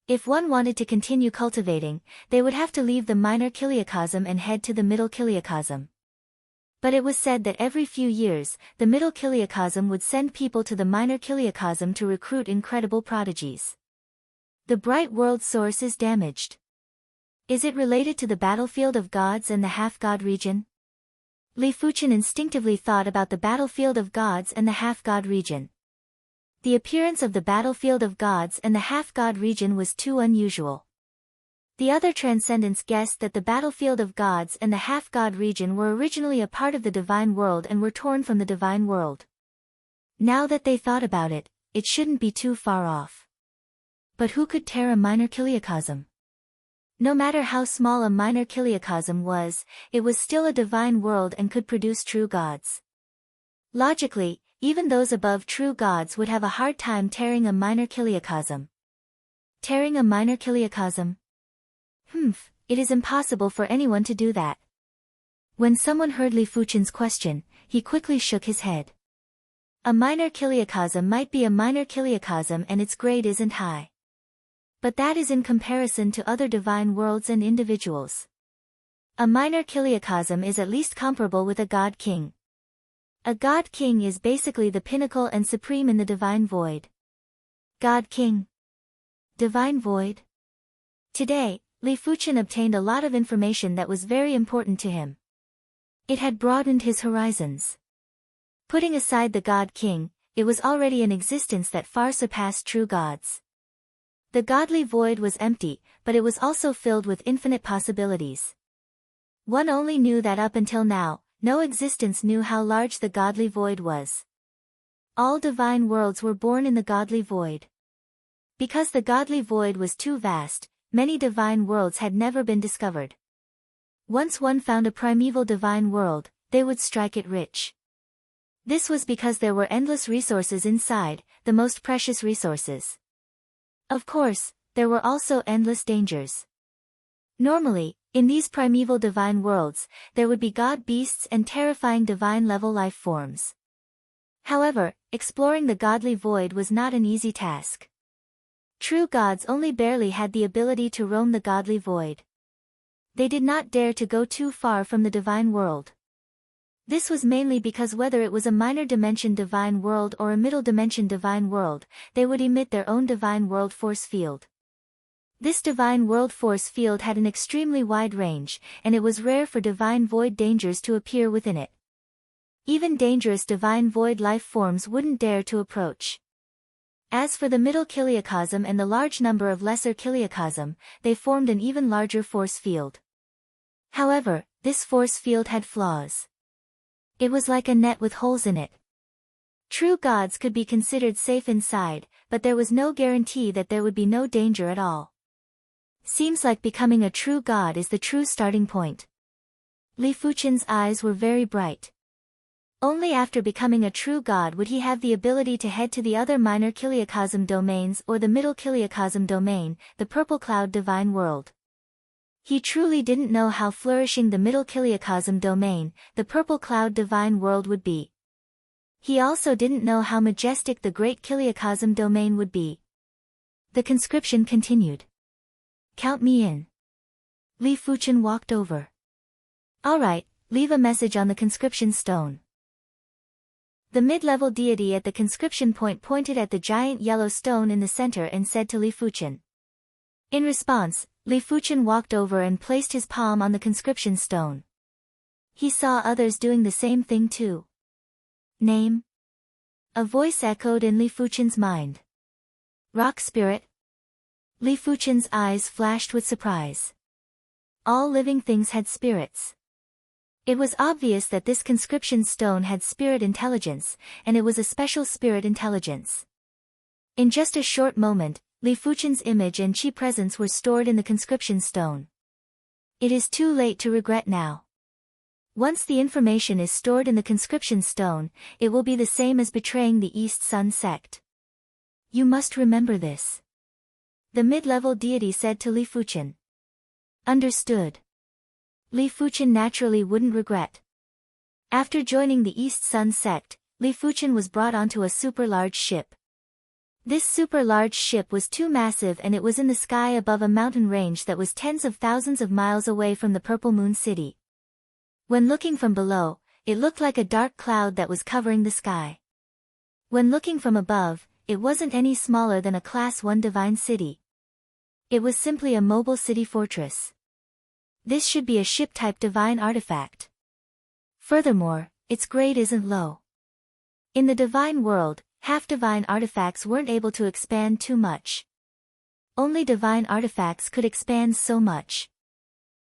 If one wanted to continue cultivating, they would have to leave the minor kiliacosm and head to the middle kiliacosm. But it was said that every few years, the middle kiliacosm would send people to the minor kiliacosm to recruit incredible prodigies. The bright world source is damaged. Is it related to the battlefield of gods and the half-god region? Li Fuchen instinctively thought about the battlefield of gods and the half-god region. The appearance of the battlefield of gods and the half-god region was too unusual. The other transcendents guessed that the battlefield of gods and the half-god region were originally a part of the divine world and were torn from the divine world. Now that they thought about it, it shouldn't be too far off. But who could tear a minor kiliacosm? No matter how small a minor kiliacosm was, it was still a divine world and could produce true gods. Logically, even those above true gods would have a hard time tearing a minor kiliacosm. Tearing a minor kiliacosm? It is impossible for anyone to do that. When someone heard Li Fuchen's question, he quickly shook his head. A minor kiliacosm might be a minor kiliacosm and its grade isn't high. But that is in comparison to other divine worlds and individuals. A minor kiliacosm is at least comparable with a god king. A god king is basically the pinnacle and supreme in the divine void. God king. Divine void. Today, Li Fuchen obtained a lot of information that was very important to him. It had broadened his horizons. Putting aside the god king, it was already an existence that far surpassed true gods. The godly void was empty, but it was also filled with infinite possibilities. One only knew that up until now, no existence knew how large the godly void was. All divine worlds were born in the godly void. Because the godly void was too vast, many divine worlds had never been discovered. Once one found a primeval divine world, they would strike it rich. This was because there were endless resources inside, the most precious resources. Of course, there were also endless dangers. Normally, in these primeval divine worlds, there would be god beasts and terrifying divine-level life forms. However, exploring the godly void was not an easy task. True gods only barely had the ability to roam the godly void. They did not dare to go too far from the divine world. This was mainly because whether it was a minor dimension divine world or a middle dimension divine world, they would emit their own divine world force field. This divine world force field had an extremely wide range, and it was rare for divine void dangers to appear within it. Even dangerous divine void life forms wouldn't dare to approach. As for the middle kiliacosm and the large number of lesser kiliacosm, they formed an even larger force field. However, this force field had flaws. It was like a net with holes in it. True gods could be considered safe inside, but there was no guarantee that there would be no danger at all. Seems like becoming a true god is the true starting point. Li Fuchen's eyes were very bright. Only after becoming a true god would he have the ability to head to the other minor kiliacosm domains or the middle kiliacosm domain, the purple cloud divine world. He truly didn't know how flourishing the middle kiliacosm domain, the purple cloud divine world would be. He also didn't know how majestic the great kiliacosm domain would be. The conscription continued. Count me in. Li Fuchen walked over. Alright, leave a message on the conscription stone. The mid-level deity at the conscription point pointed at the giant yellow stone in the center and said to Li Fuchen. In response, Li Fuchen walked over and placed his palm on the conscription stone. He saw others doing the same thing too. Name? A voice echoed in Li Fuchen's mind. Rock spirit? Li Fuchen's eyes flashed with surprise. All living things had spirits. It was obvious that this conscription stone had spirit intelligence, and it was a special spirit intelligence. In just a short moment, Li Fuchen's image and chi presence were stored in the conscription stone. It is too late to regret now. Once the information is stored in the conscription stone, it will be the same as betraying the East Sun sect. You must remember this. The mid-level deity said to Li Fuchen. Understood. Li Fuchen naturally wouldn't regret. After joining the East Sun sect, Li Fuchen was brought onto a super-large ship. This super-large ship was too massive and it was in the sky above a mountain range that was tens of thousands of miles away from the Purple Moon City. When looking from below, it looked like a dark cloud that was covering the sky. When looking from above, it wasn't any smaller than a Class 1 divine city. It was simply a mobile city fortress. This should be a ship-type divine artifact. Furthermore, its grade isn't low. In the divine world, half-divine artifacts weren't able to expand too much. Only divine artifacts could expand so much.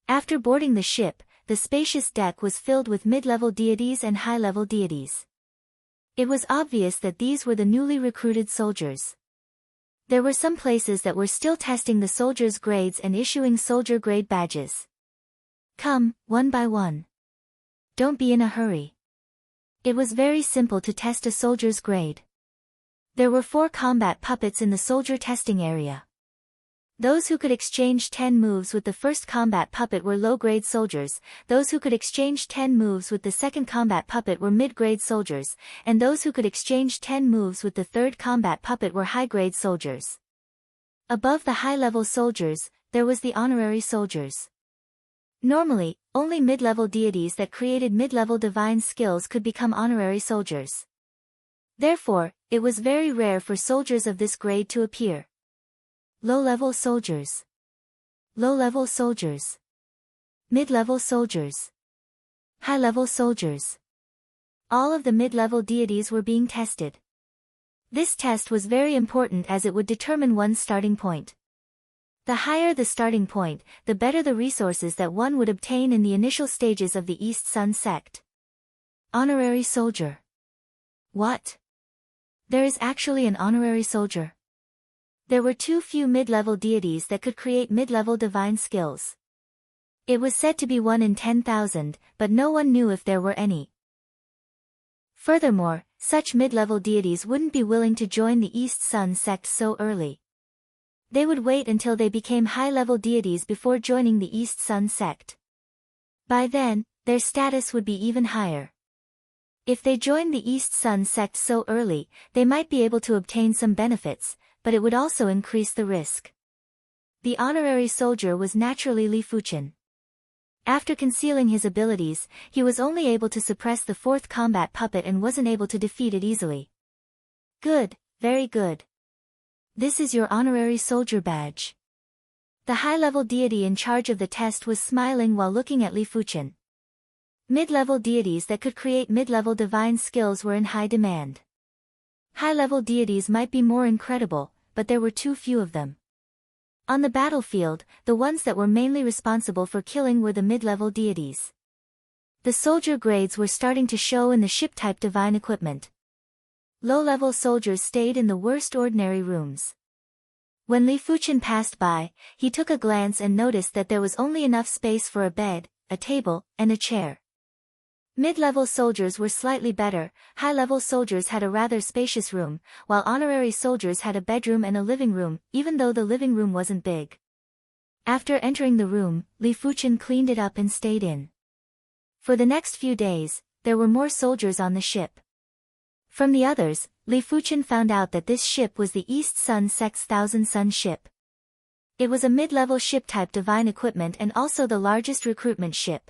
After boarding the ship, the spacious deck was filled with mid-level deities and high-level deities. It was obvious that these were the newly recruited soldiers. There were some places that were still testing the soldiers' grades and issuing soldier grade badges. Come, one by one. Don't be in a hurry. It was very simple to test a soldier's grade. There were 4 combat puppets in the soldier testing area. Those who could exchange 10 moves with the first combat puppet were low-grade soldiers, those who could exchange 10 moves with the second combat puppet were mid-grade soldiers, and those who could exchange 10 moves with the third combat puppet were high-grade soldiers. Above the high-level soldiers, there was the honorary soldiers. Normally, only mid-level deities that created mid-level divine skills could become honorary soldiers. Therefore, it was very rare for soldiers of this grade to appear. Low-level soldiers. Low-level soldiers. Mid-level soldiers. High-level soldiers. All of the mid-level deities were being tested. This test was very important as it would determine one's starting point. The higher the starting point, the better the resources that one would obtain in the initial stages of the East Sun sect. Honorary soldier. What? There is actually an honorary soldier. There were too few mid-level deities that could create mid-level divine skills. It was said to be 1 in 10,000, but no one knew if there were any. Furthermore, such mid-level deities wouldn't be willing to join the East Sun sect so early. They would wait until they became high-level deities before joining the East Sun sect. By then, their status would be even higher. If they joined the East Sun sect so early, they might be able to obtain some benefits, but it would also increase the risk. The honorary soldier was naturally Li Fuchen. After concealing his abilities, he was only able to suppress the fourth combat puppet and wasn't able to defeat it easily. Good, very good. This is your honorary soldier badge. The high-level deity in charge of the test was smiling while looking at Li Fuchen. Mid-level deities that could create mid-level divine skills were in high demand. High-level deities might be more incredible, but there were too few of them. On the battlefield, the ones that were mainly responsible for killing were the mid-level deities. The soldier grades were starting to show in the ship-type divine equipment. Low-level soldiers stayed in the worst ordinary rooms. When Li Fuchen passed by, he took a glance and noticed that there was only enough space for a bed, a table, and a chair. Mid-level soldiers were slightly better, high-level soldiers had a rather spacious room, while honorary soldiers had a bedroom and a living room, even though the living room wasn't big. After entering the room, Li Fuchen cleaned it up and stayed in. For the next few days, there were more soldiers on the ship. From the others, Li Fuchen found out that this ship was the East Sun sect's Thousand Sun ship. It was a mid-level ship-type divine equipment and also the largest recruitment ship.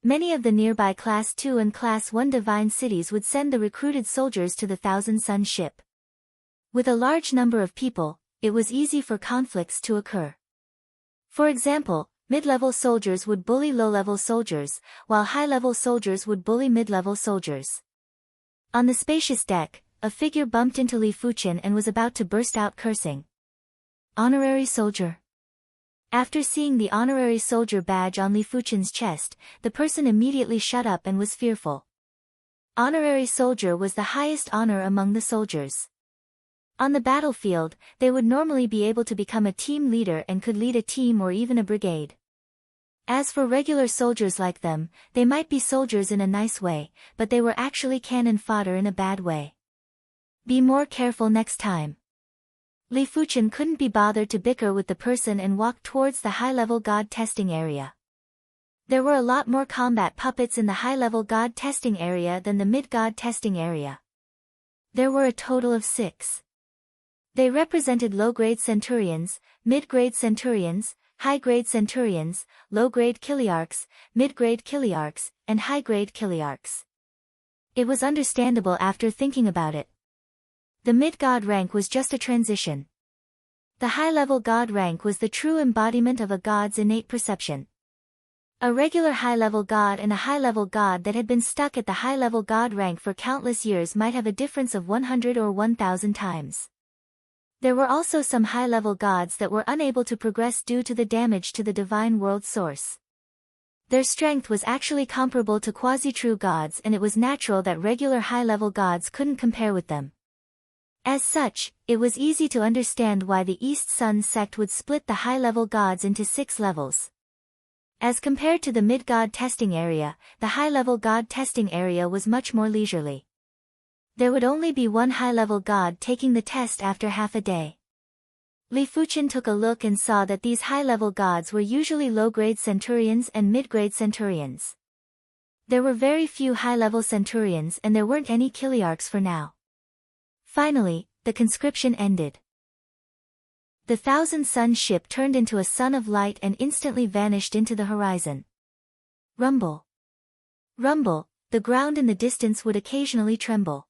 Many of the nearby Class 2 and Class 1 divine cities would send the recruited soldiers to the Thousand Sun ship. With a large number of people, it was easy for conflicts to occur. For example, mid-level soldiers would bully low-level soldiers, while high-level soldiers would bully mid-level soldiers. On the spacious deck, a figure bumped into Li Fuchen and was about to burst out cursing. Honorary soldier. After seeing the honorary soldier badge on Li Fuchen's chest, the person immediately shut up and was fearful. Honorary soldier was the highest honor among the soldiers. On the battlefield, they would normally be able to become a team leader and could lead a team or even a brigade. As for regular soldiers like them, they might be soldiers in a nice way, but they were actually cannon fodder in a bad way. Be more careful next time. Li Fuchen couldn't be bothered to bicker with the person and walked towards the high-level god testing area. There were a lot more combat puppets in the high-level god testing area than the mid-god testing area. There were a total of 6. They represented low-grade centurions, mid-grade centurions, high-grade centurions, low-grade kiliarchs, mid-grade kiliarchs, and high-grade kiliarchs. It was understandable after thinking about it. The mid-god rank was just a transition. The high-level god rank was the true embodiment of a god's innate perception. A regular high-level god and a high-level god that had been stuck at the high-level god rank for countless years might have a difference of 100 or 1,000 times. There were also some high-level gods that were unable to progress due to the damage to the divine world source. Their strength was actually comparable to quasi-true gods, and it was natural that regular high-level gods couldn't compare with them. As such, it was easy to understand why the East Sun sect would split the high-level gods into 6 levels. As compared to the mid-god testing area, the high-level god testing area was much more leisurely. There would only be one high-level god taking the test after half a day. Li Fuchen took a look and saw that these high-level gods were usually low-grade centurions and mid-grade centurions. There were very few high-level centurions and there weren't any kiliarchs for now. Finally, the conscription ended. The Thousand Sun ship turned into a sun of light and instantly vanished into the horizon. Rumble. Rumble, the ground in the distance would occasionally tremble.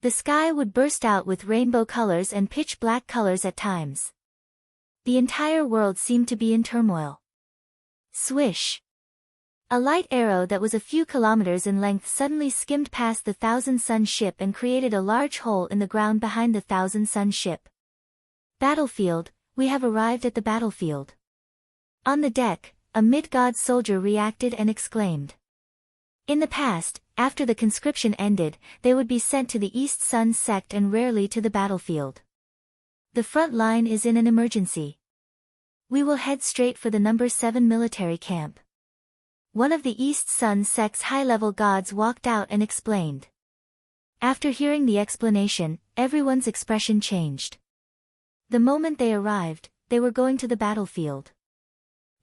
The sky would burst out with rainbow colors and pitch black colors at times. The entire world seemed to be in turmoil. Swish. A light arrow that was a few kilometers in length suddenly skimmed past the Thousand Sun ship and created a large hole in the ground behind the Thousand Sun ship. Battlefield, we have arrived at the battlefield. On the deck, a mid-god soldier reacted and exclaimed. In the past, After the conscription ended, they would be sent to the East Sun sect and rarely to the battlefield. The front line is in an emergency. We will head straight for the number 7 military camp. One of the East Sun sect's high-level gods walked out and explained. After hearing the explanation, everyone's expression changed. The moment they arrived, they were going to the battlefield.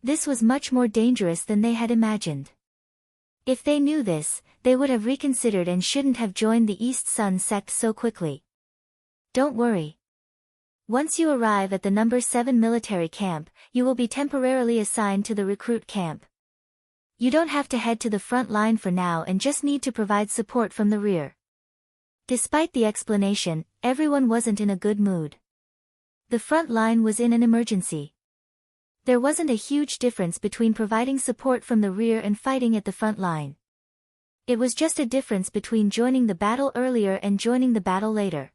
This was much more dangerous than they had imagined. If they knew this, they would have reconsidered and shouldn't have joined the East Sun sect so quickly. Don't worry. Once you arrive at the number 7 military camp, you will be temporarily assigned to the recruit camp. You don't have to head to the front line for now and just need to provide support from the rear. Despite the explanation, everyone wasn't in a good mood. The front line was in an emergency. There wasn't a huge difference between providing support from the rear and fighting at the front line. It was just a difference between joining the battle earlier and joining the battle later.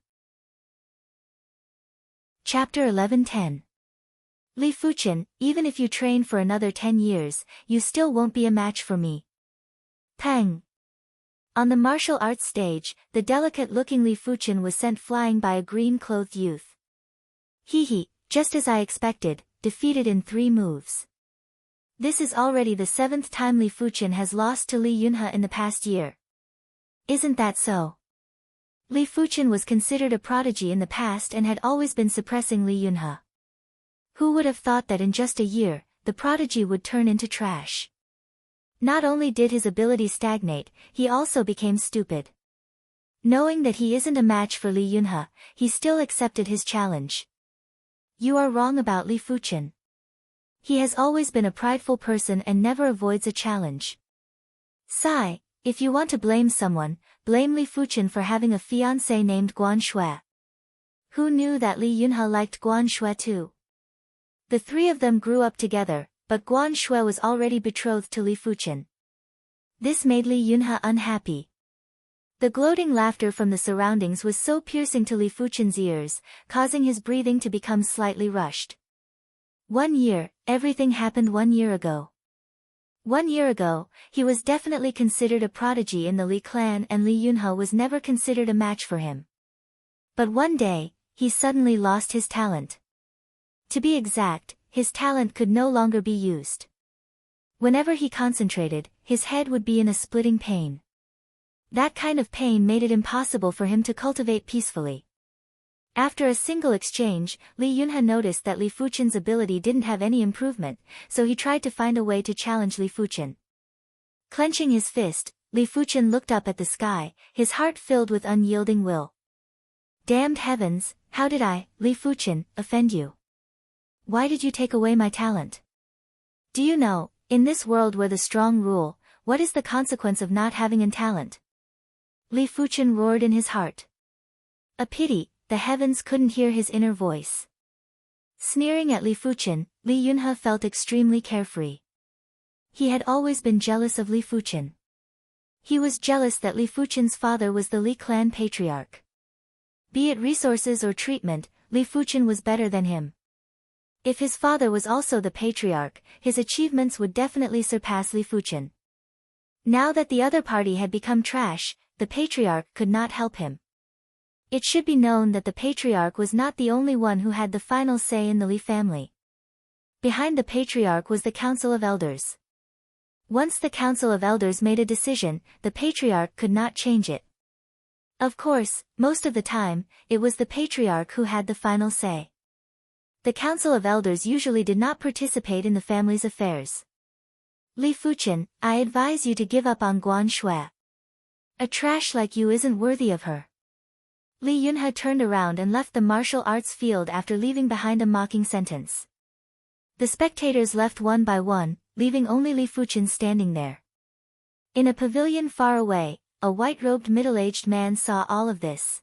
Chapter 11:10. Li Fuchen, even if you train for another 10 years, you still won't be a match for me. Pang. On the martial arts stage, the delicate-looking Li Fuchen was sent flying by a green-clothed youth. He, just as I expected, defeated in 3 moves. This is already the 7th time Li Fuchen has lost to Li Yunhe in the past year. Isn't that so? Li Fuchen was considered a prodigy in the past and had always been suppressing Li Yunhe. Who would have thought that in just a year, the prodigy would turn into trash? Not only did his ability stagnate, he also became stupid. Knowing that he isn't a match for Li Yunhe, he still accepted his challenge. You are wrong about Li Fuchen. He has always been a prideful person and never avoids a challenge. Sigh, if you want to blame someone, blame Li Fuchen for having a fiancé named Guan Shui. Who knew that Li Yunhe liked Guan Shui too? The 3 of them grew up together, but Guan Shui was already betrothed to Li Fuchen. This made Li Yunhe unhappy. The gloating laughter from the surroundings was so piercing to Li Fuchen's ears, causing his breathing to become slightly rushed. 1 year, everything happened 1 year ago. 1 year ago, he was definitely considered a prodigy in the Li clan and Li Yunhe was never considered a match for him. But one day, he suddenly lost his talent. To be exact, his talent could no longer be used. Whenever he concentrated, his head would be in a splitting pain. That kind of pain made it impossible for him to cultivate peacefully. After a single exchange, Li Yunhe noticed that Li Fuchen's ability didn't have any improvement, so he tried to find a way to challenge Li Fuchen. Clenching his fist, Li Fuchen looked up at the sky, his heart filled with unyielding will. Damned heavens, how did I, Li Fuchen, offend you? Why did you take away my talent? Do you know, in this world where the strong rule, what is the consequence of not having a talent? Li Fuchen roared in his heart. A pity, the heavens couldn't hear his inner voice. Sneering at Li Fuchen, Li Yunhe felt extremely carefree. He had always been jealous of Li Fuchen. He was jealous that Li Fuchen's father was the Li clan patriarch. Be it resources or treatment, Li Fuchen was better than him. If his father was also the patriarch, his achievements would definitely surpass Li Fuchen. Now that the other party had become trash, the patriarch could not help him. It should be known that the patriarch was not the only one who had the final say in the Li family. Behind the patriarch was the Council of Elders. Once the Council of Elders made a decision, the patriarch could not change it. Of course, most of the time, it was the patriarch who had the final say. The Council of Elders usually did not participate in the family's affairs. Li Fuchen, I advise you to give up on Guan Shui. A trash like you isn't worthy of her. Li Yunhe turned around and left the martial arts field after leaving behind a mocking sentence. The spectators left one by one, leaving only Li Fuchen standing there. In a pavilion far away, a white-robed middle-aged man saw all of this.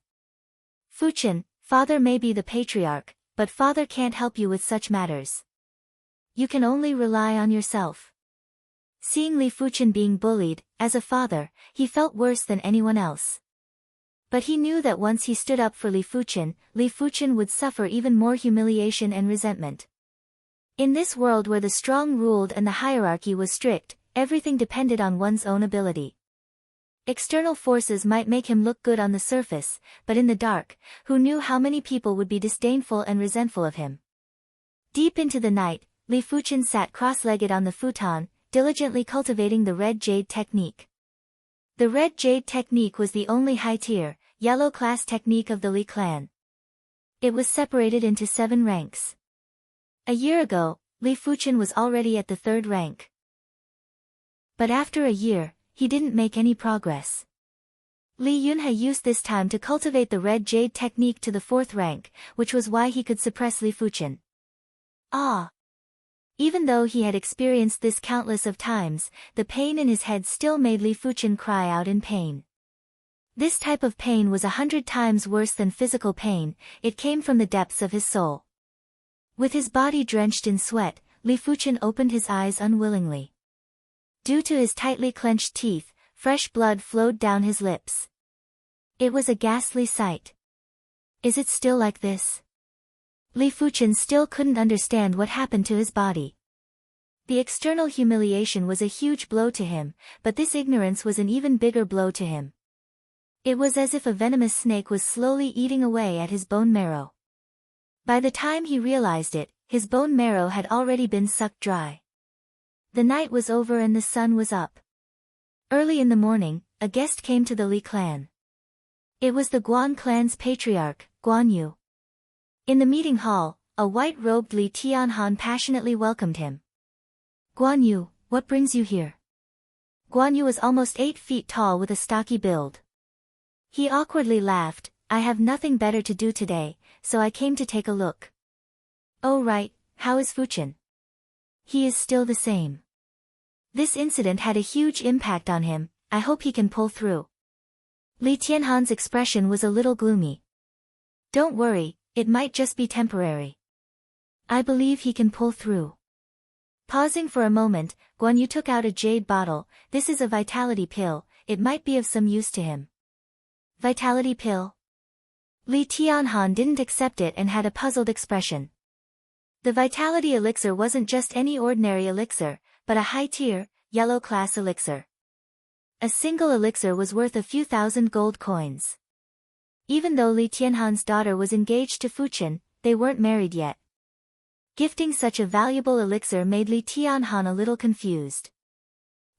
Fuchen, father may be the patriarch, but father can't help you with such matters. You can only rely on yourself. Seeing Li Fuchen being bullied, as a father, he felt worse than anyone else. But he knew that once he stood up for Li Fuchen would suffer even more humiliation and resentment. In this world where the strong ruled and the hierarchy was strict, everything depended on one's own ability. External forces might make him look good on the surface, but in the dark, who knew how many people would be disdainful and resentful of him. Deep into the night, Li Fuchen sat cross-legged on the futon, diligently cultivating the red jade technique. The red jade technique was the only high-tier, yellow-class technique of the Li clan. It was separated into 7 ranks. A year ago, Li Fuchen was already at the 3rd rank. But after a year, he didn't make any progress. Li Yunhe used this time to cultivate the red jade technique to the 4th rank, which was why he could suppress Li Fuchen. Ah! Even though he had experienced this countless of times, the pain in his head still made Li Fuchen cry out in pain. This type of pain was 100 times worse than physical pain, it came from the depths of his soul. With his body drenched in sweat, Li Fuchen opened his eyes unwillingly. Due to his tightly clenched teeth, fresh blood flowed down his lips. It was a ghastly sight. Is it still like this? Li Fuchen still couldn't understand what happened to his body. The external humiliation was a huge blow to him, but this ignorance was an even bigger blow to him. It was as if a venomous snake was slowly eating away at his bone marrow. By the time he realized it, his bone marrow had already been sucked dry. The night was over and the sun was up. Early in the morning, a guest came to the Li clan. It was the Guan clan's patriarch, Guan Yu. In the meeting hall, a white-robed Li Tianhan passionately welcomed him. Guan Yu, what brings you here? Guan Yu was almost 8 feet tall with a stocky build. He awkwardly laughed, I have nothing better to do today, so I came to take a look. Oh right, how is Fuchen? He is still the same. This incident had a huge impact on him, I hope he can pull through. Li Tianhan's expression was a little gloomy. Don't worry, it might just be temporary. I believe he can pull through. Pausing for a moment, Guan Yu took out a jade bottle, this is a vitality pill, it might be of some use to him. Vitality pill? Li Tianhan didn't accept it and had a puzzled expression. The vitality elixir wasn't just any ordinary elixir, but a high-tier, yellow-class elixir. A single elixir was worth a few thousand gold coins. Even though Li Tianhan's daughter was engaged to Fuchen, they weren't married yet. Gifting such a valuable elixir made Li Tianhan a little confused.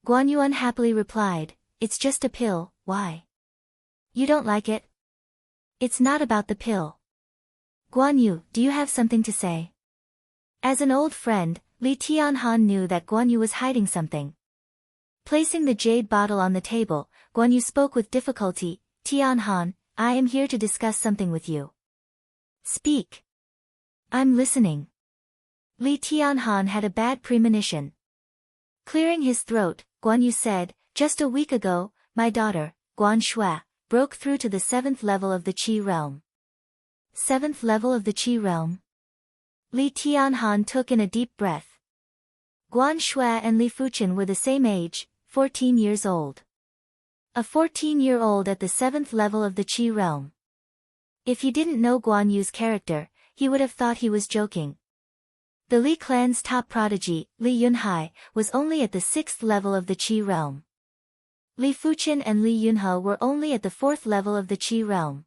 Guan Yu unhappily replied, it's just a pill, why? You don't like it? It's not about the pill. Guan Yu, do you have something to say? As an old friend, Li Tianhan knew that Guan Yu was hiding something. Placing the jade bottle on the table, Guan Yu spoke with difficulty, Tianhan, I am here to discuss something with you. Speak. I'm listening. Li Tianhan had a bad premonition. Clearing his throat, Guan Yu said, just a week ago, my daughter, Guan Shui, broke through to the 7th level of the Qi realm. 7th level of the Qi realm? Li Tianhan took in a deep breath. Guan Shui and Li Fuchen were the same age, 14 years old. A 14-year-old at the 7th level of the Qi realm. If he didn't know Guan Yu's character, he would have thought he was joking. The Li clan's top prodigy, Li Yunhai, was only at the 6th level of the Qi realm. Li Fuchen and Li Yunhe were only at the 4th level of the Qi realm.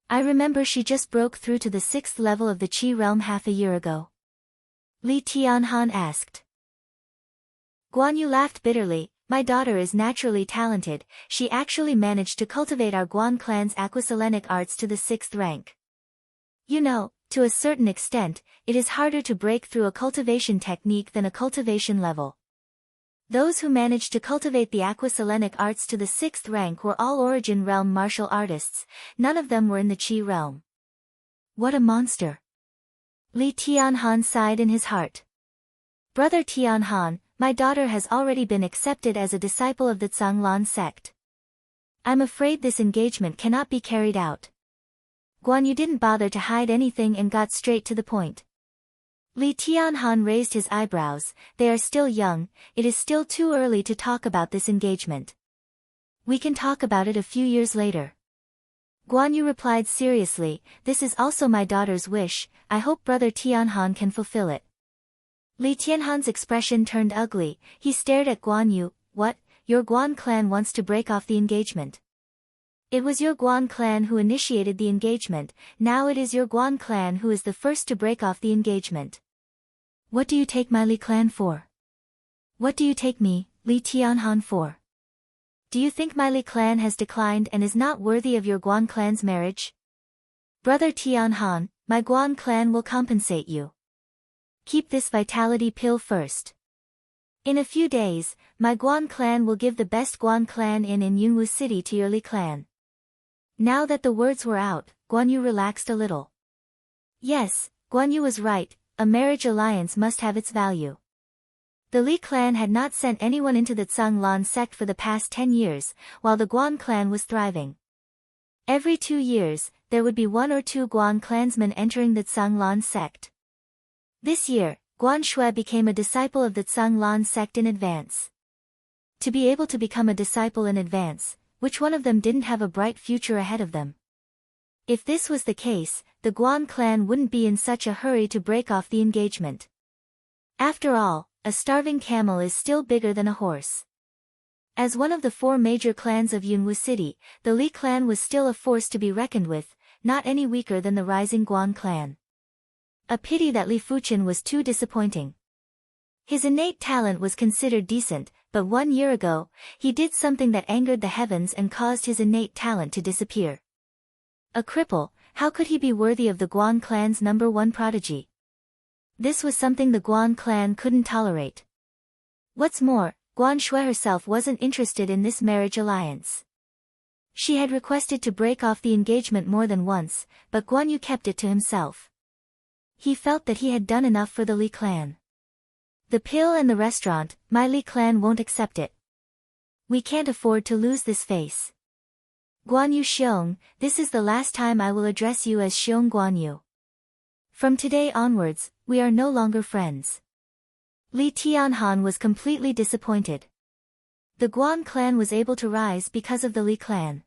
I remember she just broke through to the 6th level of the Qi realm half a year ago. Li Tianhan asked. Guan Yu laughed bitterly, my daughter is naturally talented, she actually managed to cultivate our Guan clan's aquaselenic arts to the 6th rank. You know, to a certain extent, it is harder to break through a cultivation technique than a cultivation level. Those who managed to cultivate the aquaselenic arts to the 6th rank were all origin realm martial artists, none of them were in the Qi realm. What a monster! Li Tianhan sighed in his heart. Brother Tianhan, my daughter has already been accepted as a disciple of the Zhanglan sect. I'm afraid this engagement cannot be carried out. Guan Yu didn't bother to hide anything and got straight to the point. Li Tianhan raised his eyebrows, they are still young, it is still too early to talk about this engagement. We can talk about it a few years later. Guan Yu replied seriously, this is also my daughter's wish, I hope brother Tianhan can fulfill it. Li Tianhan's expression turned ugly, he stared at Guan Yu, what, your Guan clan wants to break off the engagement. It was your Guan clan who initiated the engagement, now it is your Guan clan who is the first to break off the engagement. What do you take my Li clan for? What do you take me, Li Tianhan, for? Do you think my Li clan has declined and is not worthy of your Guan clan's marriage? Brother Tianhan, my Guan clan will compensate you. Keep this vitality pill first. In a few days, my Guan clan will give the best Guan clan in Yunwu City to your Li clan. Now that the words were out, Guan Yu relaxed a little. Yes, Guan Yu was right, a marriage alliance must have its value. The Li clan had not sent anyone into the Tsang Lan sect for the past 10 years, while the Guan clan was thriving. Every 2 years, there would be 1 or 2 Guan clansmen entering the Tsang Lan sect. This year, Guan Shui became a disciple of the Tsang Lan sect in advance. To be able to become a disciple in advance, which one of them didn't have a bright future ahead of them? If this was the case, the Guan clan wouldn't be in such a hurry to break off the engagement. After all, a starving camel is still bigger than a horse. As one of the 4 major clans of Yunwu City, the Li clan was still a force to be reckoned with, not any weaker than the rising Guan clan. A pity that Li Fuchen was too disappointing. His innate talent was considered decent, but 1 year ago, he did something that angered the heavens and caused his innate talent to disappear. A cripple, how could he be worthy of the Guan clan's #1 prodigy? This was something the Guan clan couldn't tolerate. What's more, Guan Shui herself wasn't interested in this marriage alliance. She had requested to break off the engagement more than once, but Guan Yu kept it to himself. He felt that he had done enough for the Li clan. The pill and the restaurant, my Li clan won't accept it. We can't afford to lose this face. Guan Yu Xiong, this is the last time I will address you as Xiong Guan Yu. From today onwards, we are no longer friends. Li Tianhan was completely disappointed. The Guan clan was able to rise because of the Li clan.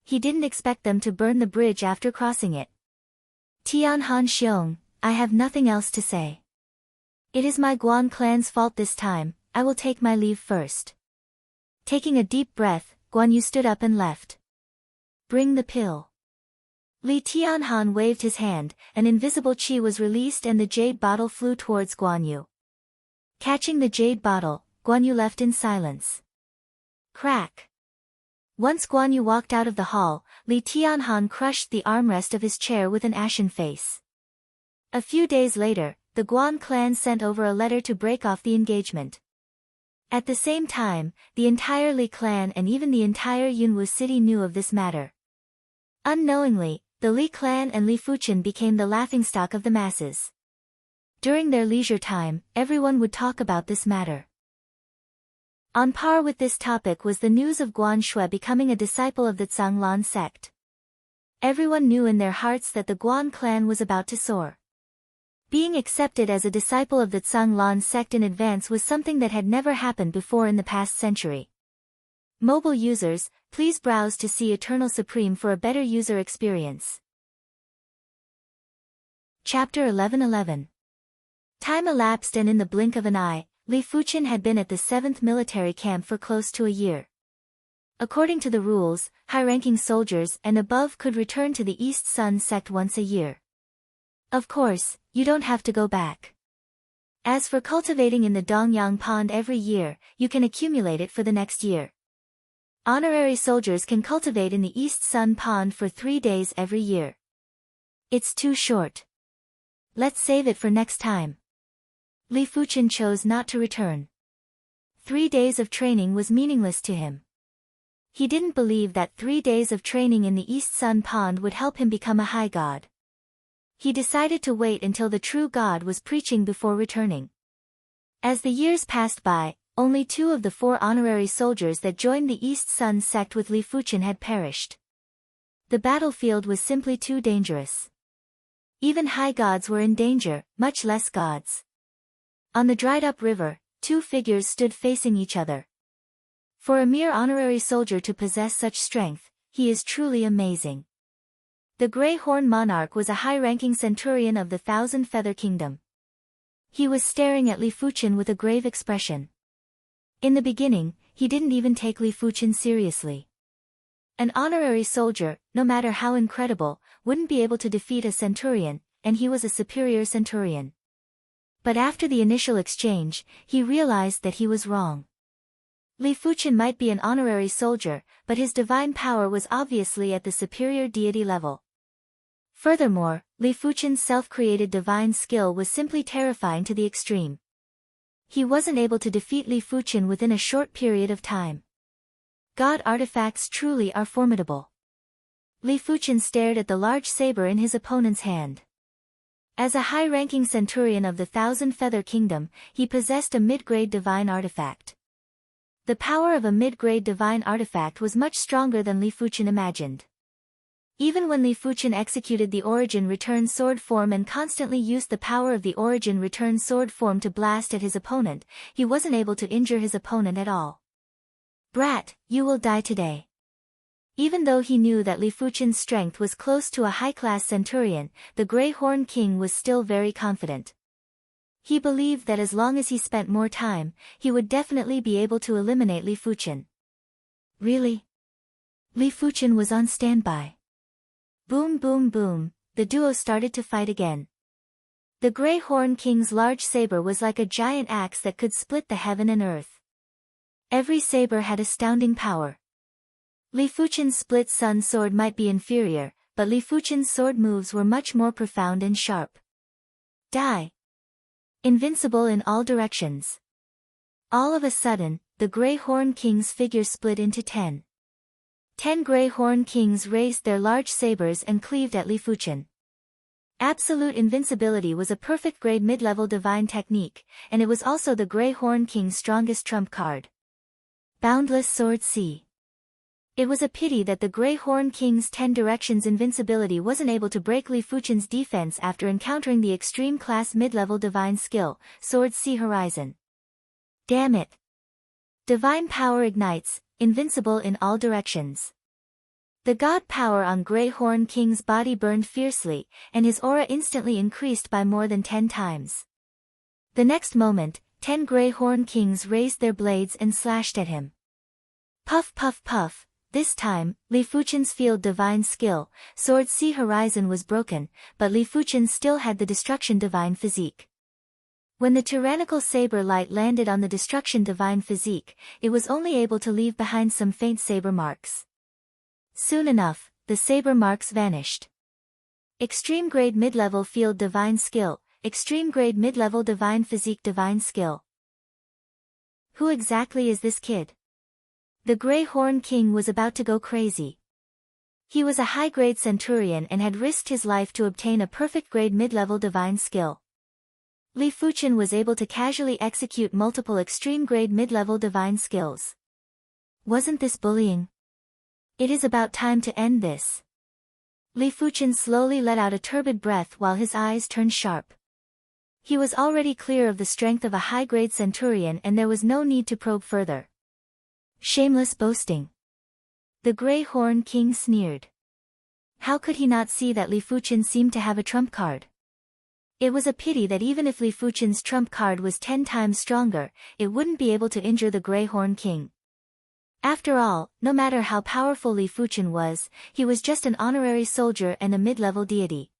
He didn't expect them to burn the bridge after crossing it. Tianhan Xiong, I have nothing else to say. It is my Guan clan's fault this time, I will take my leave first. Taking a deep breath, Guan Yu stood up and left. Bring the pill. Li Tianhan waved his hand, an invisible qi was released and the jade bottle flew towards Guan Yu. Catching the jade bottle, Guan Yu left in silence. Crack. Once Guan Yu walked out of the hall, Li Tianhan crushed the armrest of his chair with an ashen face. A few days later, the Guan clan sent over a letter to break off the engagement. At the same time, the entire Li clan and even the entire Yunwu city knew of this matter. Unknowingly, the Li clan and Li Fuchen became the laughingstock of the masses. During their leisure time, everyone would talk about this matter. On par with this topic was the news of Guan Shui becoming a disciple of the Tsang Lan sect. Everyone knew in their hearts that the Guan clan was about to soar. Being accepted as a disciple of the Tsang Lan sect in advance was something that had never happened before in the past century. Mobile users, please browse to see Eternal Supreme for a better user experience. Chapter 11:11. Time elapsed and in the blink of an eye, Li Fuchen had been at the 7th military camp for close to a year. According to the rules, high-ranking soldiers and above could return to the East Sun sect once a year. Of course, you don't have to go back. As for cultivating in the Dongyang Pond every year, you can accumulate it for the next year. Honorary soldiers can cultivate in the East Sun Pond for 3 days every year. It's too short. Let's save it for next time. Li Fuchen chose not to return. 3 days of training was meaningless to him. He didn't believe that 3 days of training in the East Sun Pond would help him become a high god. He decided to wait until the true god was preaching before returning. As the years passed by, only 2 of the 4 honorary soldiers that joined the East Sun sect with Li Fuchen had perished. The battlefield was simply too dangerous. Even high gods were in danger, much less gods. On the dried-up river, 2 figures stood facing each other. For a mere honorary soldier to possess such strength, he is truly amazing. The Grey Horn Monarch was a high-ranking centurion of the Thousand Feather Kingdom. He was staring at Li Fuchen with a grave expression. In the beginning, he didn't even take Li Fuchen seriously. An honorary soldier, no matter how incredible, wouldn't be able to defeat a centurion, and he was a superior centurion. But after the initial exchange, he realized that he was wrong. Li Fuchen might be an honorary soldier, but his divine power was obviously at the superior deity level. Furthermore, Li Fuchen's self-created divine skill was simply terrifying to the extreme. He wasn't able to defeat Li Fuchen within a short period of time. God artifacts truly are formidable. Li Fuchen stared at the large saber in his opponent's hand. As a high-ranking centurion of the Thousand Feather Kingdom, he possessed a mid-grade divine artifact. The power of a mid-grade divine artifact was much stronger than Li Fuchen imagined. Even when Li Fuchen executed the Origin Return Sword form and constantly used the power of the Origin Return Sword form to blast at his opponent, he wasn't able to injure his opponent at all. "Brat, you will die today." Even though he knew that Li Fuchen's strength was close to a high-class centurion, the Grey Horn King was still very confident. He believed that as long as he spent more time, he would definitely be able to eliminate Li Fuchen. Really? Li Fuchen was on standby. Boom boom boom, the duo started to fight again. The Grey Horn King's large saber was like a giant axe that could split the heaven and earth. Every saber had astounding power. Li Fuchen's split sun sword might be inferior, but Li Fuchen's sword moves were much more profound and sharp. Die. Invincible in all directions. All of a sudden, the Grey Horn King's figure split into 10. 10 Grey Horn Kings raised their large sabers and cleaved at Li Fuchen. Absolute invincibility was a perfect grade mid-level divine technique, and it was also the Grey Horn King's strongest trump card. Boundless Sword C. It was a pity that the Grey Horn King's 10 Directions invincibility wasn't able to break Li Fuchen's defense after encountering the extreme class mid-level divine skill, Sword C Horizon. Damn it. Divine power ignites, invincible in all directions. The god power on Grey Horn King's body burned fiercely, and his aura instantly increased by more than 10 times. The next moment, 10 Grey Horn Kings raised their blades and slashed at him. Puff puff puff, this time, Li Fuchen's field divine skill, Sword C Horizon was broken, but Li Fuchen still had the Destruction Divine Physique. When the tyrannical saber light landed on the Destruction Divine Physique, it was only able to leave behind some faint saber marks. Soon enough, the saber marks vanished. Extreme Grade Mid-Level Field Divine Skill, Extreme Grade Mid-Level Divine Physique Divine Skill. Who exactly is this kid? The Grey Horn King was about to go crazy. He was a high-grade centurion and had risked his life to obtain a perfect grade mid-level divine skill. Li Fuchen was able to casually execute multiple extreme grade mid-level divine skills. Wasn't this bullying? It is about time to end this. Li Fuchen slowly let out a turbid breath while his eyes turned sharp. He was already clear of the strength of a high-grade centurion and there was no need to probe further. Shameless boasting. The Grey Horn King sneered. How could he not see that Li Fuchen seemed to have a trump card? It was a pity that even if Li Fuchen's trump card was 10 times stronger, it wouldn't be able to injure the Grey Horn King. After all, no matter how powerful Li Fuchen was, he was just an honorary soldier and a mid-level deity.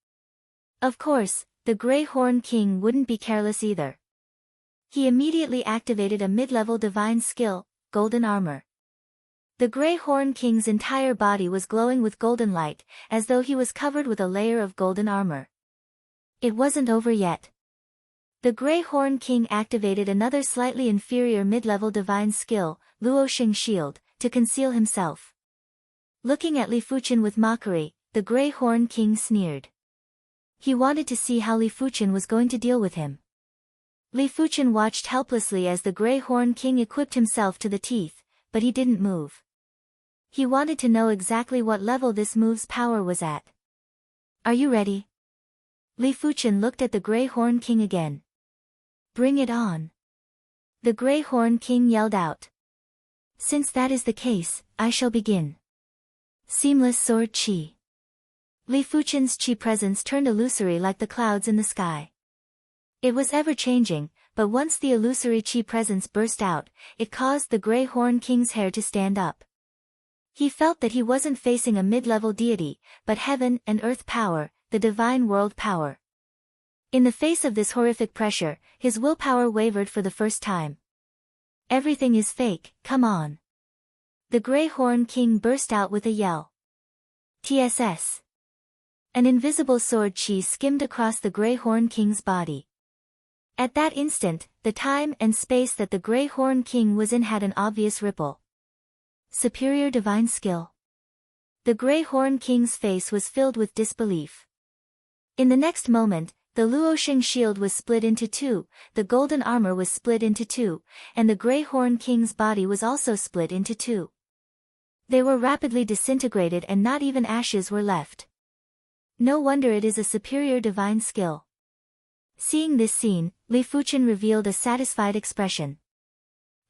Of course, the Grey Horn King wouldn't be careless either. He immediately activated a mid-level divine skill, Golden Armor. The Grey Horn King's entire body was glowing with golden light, as though he was covered with a layer of golden armor. It wasn't over yet. The Grey Horn King activated another slightly inferior mid-level divine skill, Luoxing Shield, to conceal himself. Looking at Li Fuchen with mockery, the Grey Horn King sneered. He wanted to see how Li Fuchen was going to deal with him. Li Fuchen watched helplessly as the Grey Horn King equipped himself to the teeth, but he didn't move. He wanted to know exactly what level this move's power was at. Are you ready? Li Fuchen looked at the Grey Horn King again. Bring it on. The Grey Horn King yelled out. Since that is the case, I shall begin. Seamless Sword Chi. Li Fuchen's Chi presence turned illusory like the clouds in the sky. It was ever-changing, but once the illusory chi presence burst out, it caused the Grey Horn King's hair to stand up. He felt that he wasn't facing a mid-level deity, but heaven and earth power, the divine world power. In the face of this horrific pressure, his willpower wavered for the first time. Everything is fake, come on. The Grey Horn King burst out with a yell. TSS. An invisible sword chi skimmed across the Grey Horn King's body. At that instant, the time and space that the Grey Horn King was in had an obvious ripple. Superior divine skill. The Grey Horn King's face was filled with disbelief. In the next moment, the Luoxing shield was split into two, the golden armor was split into two, and the Grey Horn King's body was also split into two. They were rapidly disintegrated and not even ashes were left. No wonder it is a superior divine skill. Seeing this scene, Li Fuchen revealed a satisfied expression.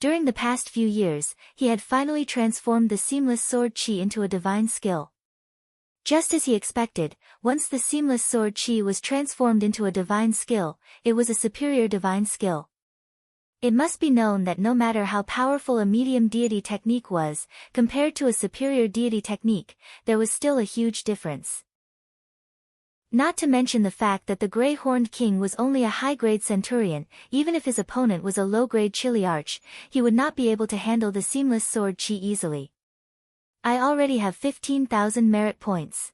During the past few years, he had finally transformed the seamless sword chi into a divine skill. Just as he expected, once the seamless sword chi was transformed into a divine skill, it was a superior divine skill. It must be known that no matter how powerful a medium deity technique was, compared to a superior deity technique, there was still a huge difference. Not to mention the fact that the Grey-Horned King was only a high-grade centurion, even if his opponent was a low-grade chiliarch, he would not be able to handle the seamless sword chi easily. I already have 15,000 merit points.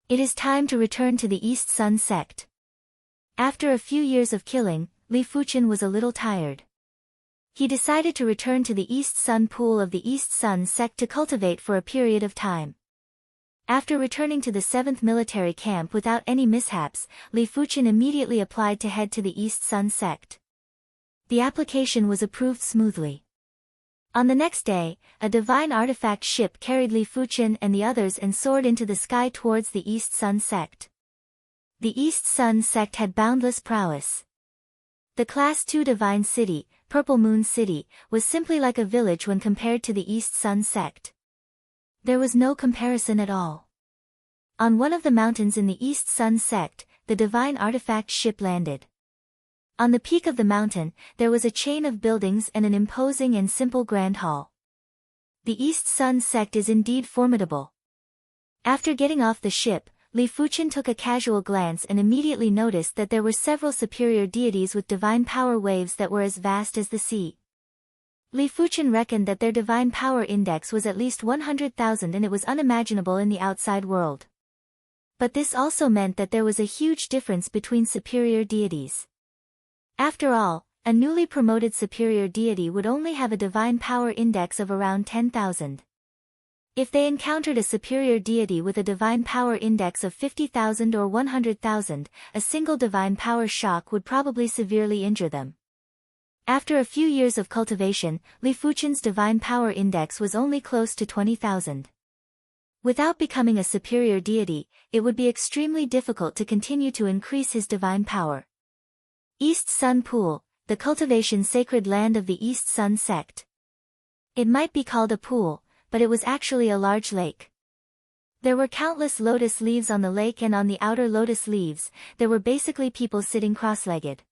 It is time to return to the East Sun sect. After a few years of killing, Li Fuchen was a little tired. He decided to return to the East Sun pool of the East Sun sect to cultivate for a period of time. After returning to the 7th military camp without any mishaps, Li Fuchen immediately applied to head to the East Sun sect. The application was approved smoothly. On the next day, a divine artifact ship carried Li Fuchen and the others and soared into the sky towards the East Sun sect. The East Sun sect had boundless prowess. The Class 2 Divine City, Purple Moon City, was simply like a village when compared to the East Sun sect. There was no comparison at all. On one of the mountains in the East Sun sect, the divine artifact ship landed. On the peak of the mountain, there was a chain of buildings and an imposing and simple grand hall. The East Sun sect is indeed formidable. After getting off the ship, Li Fuchen took a casual glance and immediately noticed that there were several superior deities with divine power waves that were as vast as the sea. Li Fuchen reckoned that their divine power index was at least 100,000 and it was unimaginable in the outside world. But this also meant that there was a huge difference between superior deities. After all, a newly promoted superior deity would only have a divine power index of around 10,000. If they encountered a superior deity with a divine power index of 50,000 or 100,000, a single divine power shock would probably severely injure them. After a few years of cultivation, Li Fuchen's divine power index was only close to 20,000. Without becoming a superior deity, it would be extremely difficult to continue to increase his divine power. East Sun Pool, the cultivation sacred land of the East Sun sect. It might be called a pool, but it was actually a large lake. There were countless lotus leaves on the lake, and on the outer lotus leaves, there were basically people sitting cross-legged.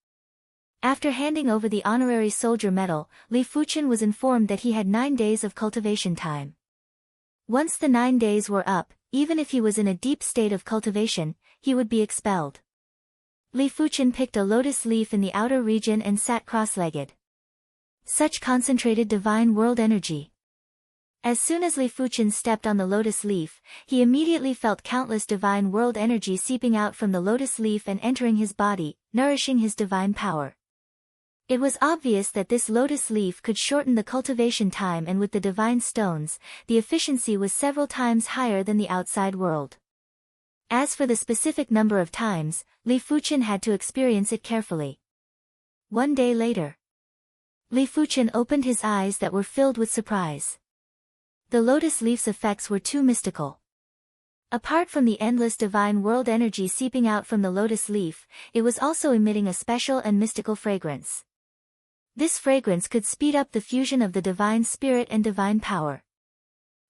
After handing over the honorary soldier medal, Li Fuchen was informed that he had 9 days of cultivation time. Once the 9 days were up, even if he was in a deep state of cultivation, he would be expelled. Li Fuchen picked a lotus leaf in the outer region and sat cross-legged. Such concentrated divine world energy. As soon as Li Fuchen stepped on the lotus leaf, he immediately felt countless divine world energy seeping out from the lotus leaf and entering his body, nourishing his divine power. It was obvious that this lotus leaf could shorten the cultivation time, and with the divine stones, the efficiency was several times higher than the outside world. As for the specific number of times, Li Fuchen had to experience it carefully. 1 day later, Li Fuchen opened his eyes that were filled with surprise. The lotus leaf's effects were too mystical. Apart from the endless divine world energy seeping out from the lotus leaf, it was also emitting a special and mystical fragrance. This fragrance could speed up the fusion of the divine spirit and divine power.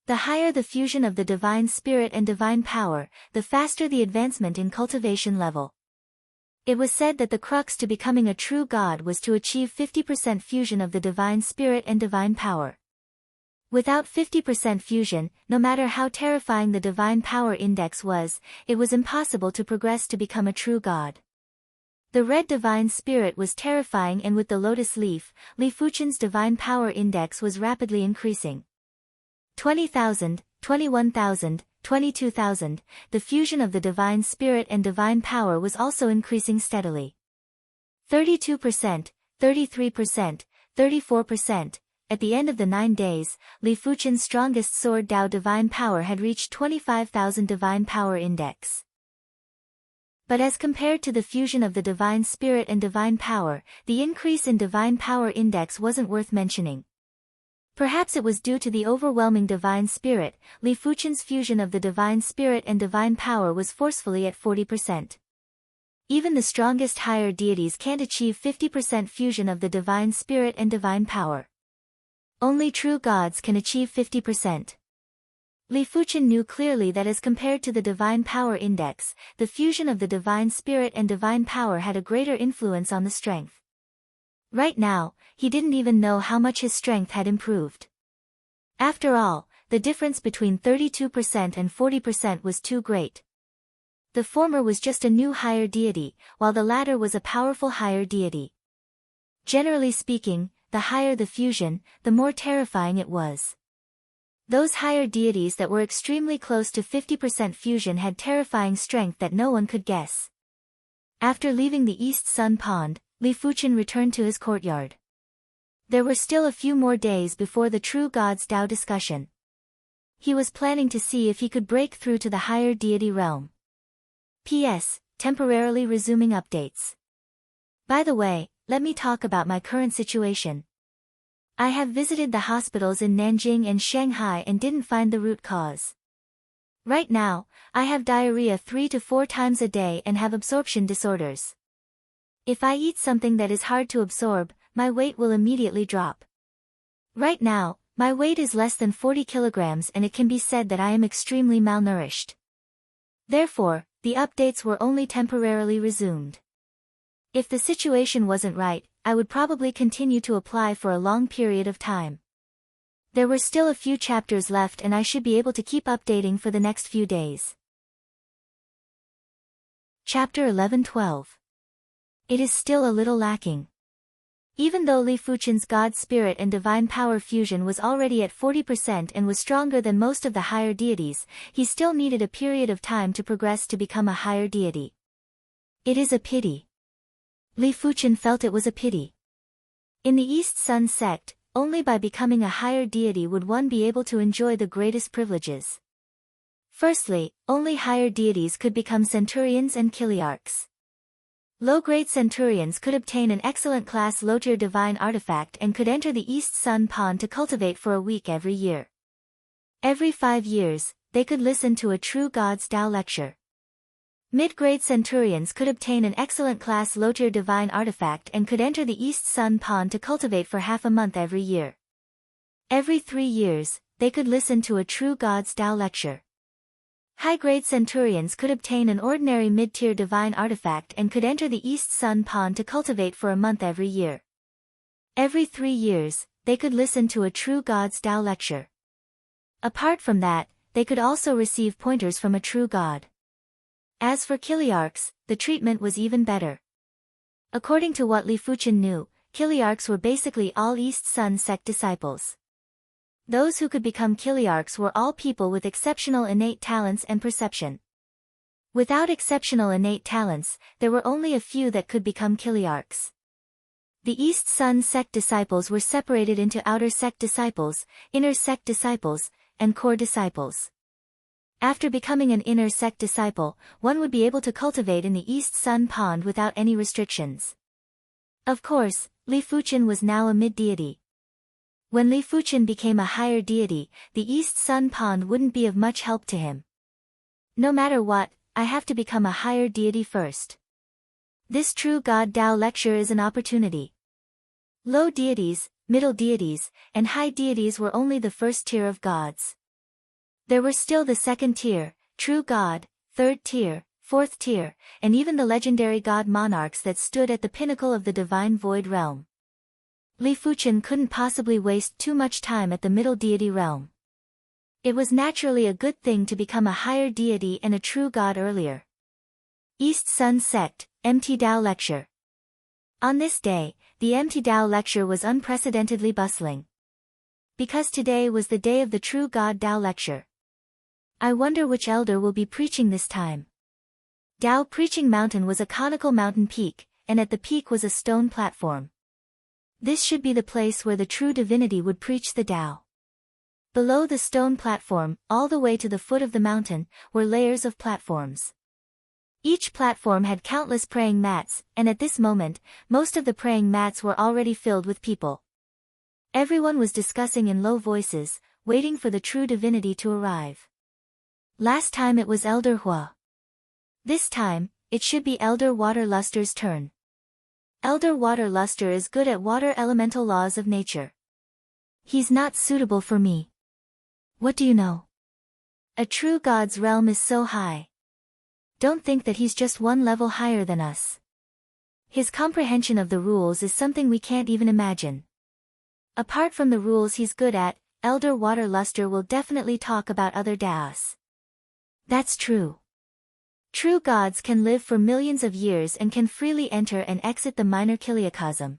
The higher the fusion of the divine spirit and divine power, the faster the advancement in cultivation level. It was said that the crux to becoming a true god was to achieve 50% fusion of the divine spirit and divine power. Without 50% fusion, no matter how terrifying the divine power index was, it was impossible to progress to become a true god. The red divine spirit was terrifying, and with the lotus leaf, Li Fuchen's divine power index was rapidly increasing. 20,000, 21,000, 22,000, the fusion of the divine spirit and divine power was also increasing steadily. 32%, 33%, 34%, at the end of the 9 days, Li Fuchen's strongest sword Dao divine power had reached 25,000 divine power index. But as compared to the fusion of the divine spirit and divine power, the increase in divine power index wasn't worth mentioning. Perhaps it was due to the overwhelming divine spirit. Li Fuchen's fusion of the divine spirit and divine power was forcefully at 40%. Even the strongest higher deities can't achieve 50% fusion of the divine spirit and divine power. Only true gods can achieve 50%. Li Fuchen knew clearly that as compared to the divine power index, the fusion of the divine spirit and divine power had a greater influence on the strength. Right now, he didn't even know how much his strength had improved. After all, the difference between 32% and 40% was too great. The former was just a new higher deity, while the latter was a powerful higher deity. Generally speaking, the higher the fusion, the more terrifying it was. Those higher deities that were extremely close to 50% fusion had terrifying strength that no one could guess. After leaving the East Sun Pond, Li Fuchen returned to his courtyard. There were still a few more days before the True Gods Tao discussion. He was planning to see if he could break through to the higher deity realm. P.S. Temporarily resuming updates. By the way, let me talk about my current situation. I have visited the hospitals in Nanjing and Shanghai and didn't find the root cause. Right now, I have diarrhea 3 to 4 times a day and have absorption disorders. If I eat something that is hard to absorb, my weight will immediately drop. Right now, my weight is less than 40 kilograms and it can be said that I am extremely malnourished. Therefore, the updates were only temporarily resumed. If the situation wasn't right, I would probably continue to apply for a long period of time. There were still a few chapters left and I should be able to keep updating for the next few days. Chapter 11-12. It is still a little lacking. Even though Li Fuchen's God Spirit and Divine Power fusion was already at 40% and was stronger than most of the higher deities, he still needed a period of time to progress to become a higher deity. It is a pity. Li Fuchen felt it was a pity. In the East Sun sect, only by becoming a higher deity would one be able to enjoy the greatest privileges. Firstly, only higher deities could become centurions and chiliarchs. Low-grade centurions could obtain an excellent class low-tier divine artifact and could enter the East Sun Pond to cultivate for a week every year. Every 5 years, they could listen to a true God's Tao lecture. Mid-grade centurions could obtain an excellent class low-tier divine artifact and could enter the East Sun Pond to cultivate for half a month every year. Every 3 years, they could listen to a true God's Tao lecture. High-grade centurions could obtain an ordinary mid-tier divine artifact and could enter the East Sun Pond to cultivate for a month every year. Every 3 years, they could listen to a true God's Tao lecture. Apart from that, they could also receive pointers from a true God. As for chiliarchs, the treatment was even better. According to what Li Fuchen knew, chiliarchs were basically all East Sun sect disciples. Those who could become chiliarchs were all people with exceptional innate talents and perception. Without exceptional innate talents, there were only a few that could become chiliarchs. The East Sun sect disciples were separated into outer sect disciples, inner sect disciples, and core disciples. After becoming an inner sect disciple, one would be able to cultivate in the East Sun Pond without any restrictions. Of course, Li Fuchen was now a mid-deity. When Li Fuchen became a higher deity, the East Sun Pond wouldn't be of much help to him. No matter what, I have to become a higher deity first. This true God Tao lecture is an opportunity. Low deities, middle deities, and high deities were only the first tier of gods. There were still the second tier, true God, third tier, fourth tier, and even the legendary god monarchs that stood at the pinnacle of the divine void realm. Li Fuchen couldn't possibly waste too much time at the middle deity realm. It was naturally a good thing to become a higher deity and a true god earlier. East Sun Sect, Empty Dao Lecture. On this day, the Empty Dao Lecture was unprecedentedly bustling. Because today was the day of the True God Dao Lecture. I wonder which elder will be preaching this time. Dao Preaching Mountain was a conical mountain peak, and at the peak was a stone platform. This should be the place where the true divinity would preach the Dao. Below the stone platform, all the way to the foot of the mountain, were layers of platforms. Each platform had countless praying mats, and at this moment, most of the praying mats were already filled with people. Everyone was discussing in low voices, waiting for the true divinity to arrive. Last time it was Elder Hua. This time, it should be Elder Water Luster's turn. Elder Water Luster is good at water elemental laws of nature. He's not suitable for me. What do you know? A true god's realm is so high. Don't think that he's just one level higher than us. His comprehension of the rules is something we can't even imagine. Apart from the rules he's good at, Elder Water Luster will definitely talk about other Daos. That's true. True gods can live for millions of years and can freely enter and exit the minor kiliacosm.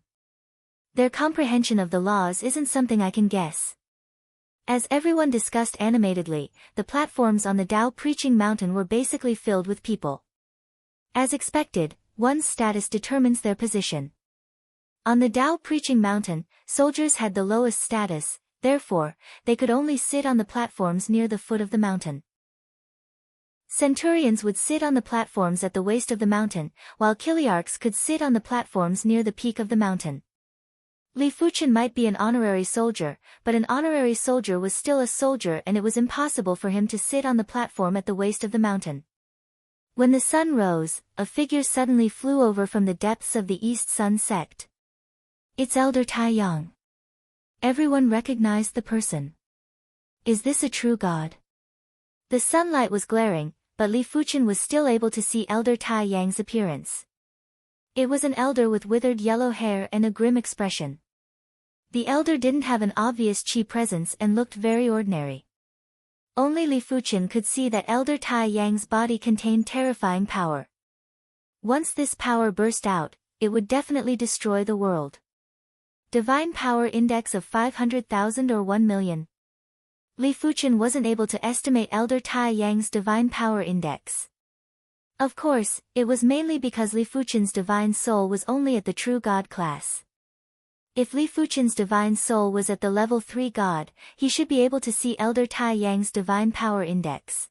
Their comprehension of the laws isn't something I can guess. As everyone discussed animatedly, the platforms on the Dao Preaching Mountain were basically filled with people. As expected, one's status determines their position. On the Dao Preaching Mountain, soldiers had the lowest status, therefore, they could only sit on the platforms near the foot of the mountain. Centurions would sit on the platforms at the waist of the mountain, while Kiliarchs could sit on the platforms near the peak of the mountain. Li Fuchen might be an honorary soldier, but an honorary soldier was still a soldier and it was impossible for him to sit on the platform at the waist of the mountain. When the sun rose, a figure suddenly flew over from the depths of the East Sun Sect. It's Elder Tai Yang. Everyone recognized the person. Is this a true god? The sunlight was glaring, but Li Fuchen was still able to see Elder Tai Yang's appearance. It was an elder with withered yellow hair and a grim expression. The elder didn't have an obvious chi presence and looked very ordinary. Only Li Fuchen could see that Elder Tai Yang's body contained terrifying power. Once this power burst out, it would definitely destroy the world. Divine Power Index of 500,000 or 1 million. Li Fuchen wasn't able to estimate Elder Tai Yang's Divine Power Index. Of course, it was mainly because Li Fuchen's Divine Soul was only at the True God class. If Li Fuchen's Divine Soul was at the level 3 God, he should be able to see Elder Tai Yang's Divine Power Index.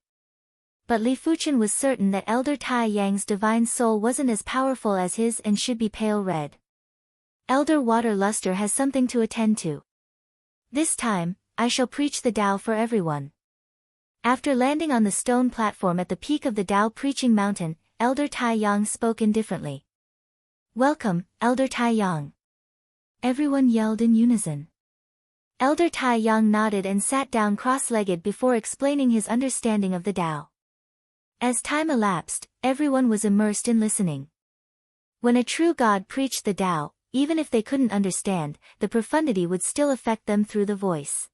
But Li Fuchen was certain that Elder Tai Yang's Divine Soul wasn't as powerful as his and should be pale red. Elder Water Luster has something to attend to. This time, I shall preach the Tao for everyone. After landing on the stone platform at the peak of the Dao Preaching Mountain, Elder Tai Yang spoke indifferently. Welcome, Elder Tai Yang. Everyone yelled in unison. Elder Tai Yang nodded and sat down cross-legged before explaining his understanding of the Tao. As time elapsed, everyone was immersed in listening. When a true god preached the Tao, even if they couldn't understand, the profundity would still affect them through the voice.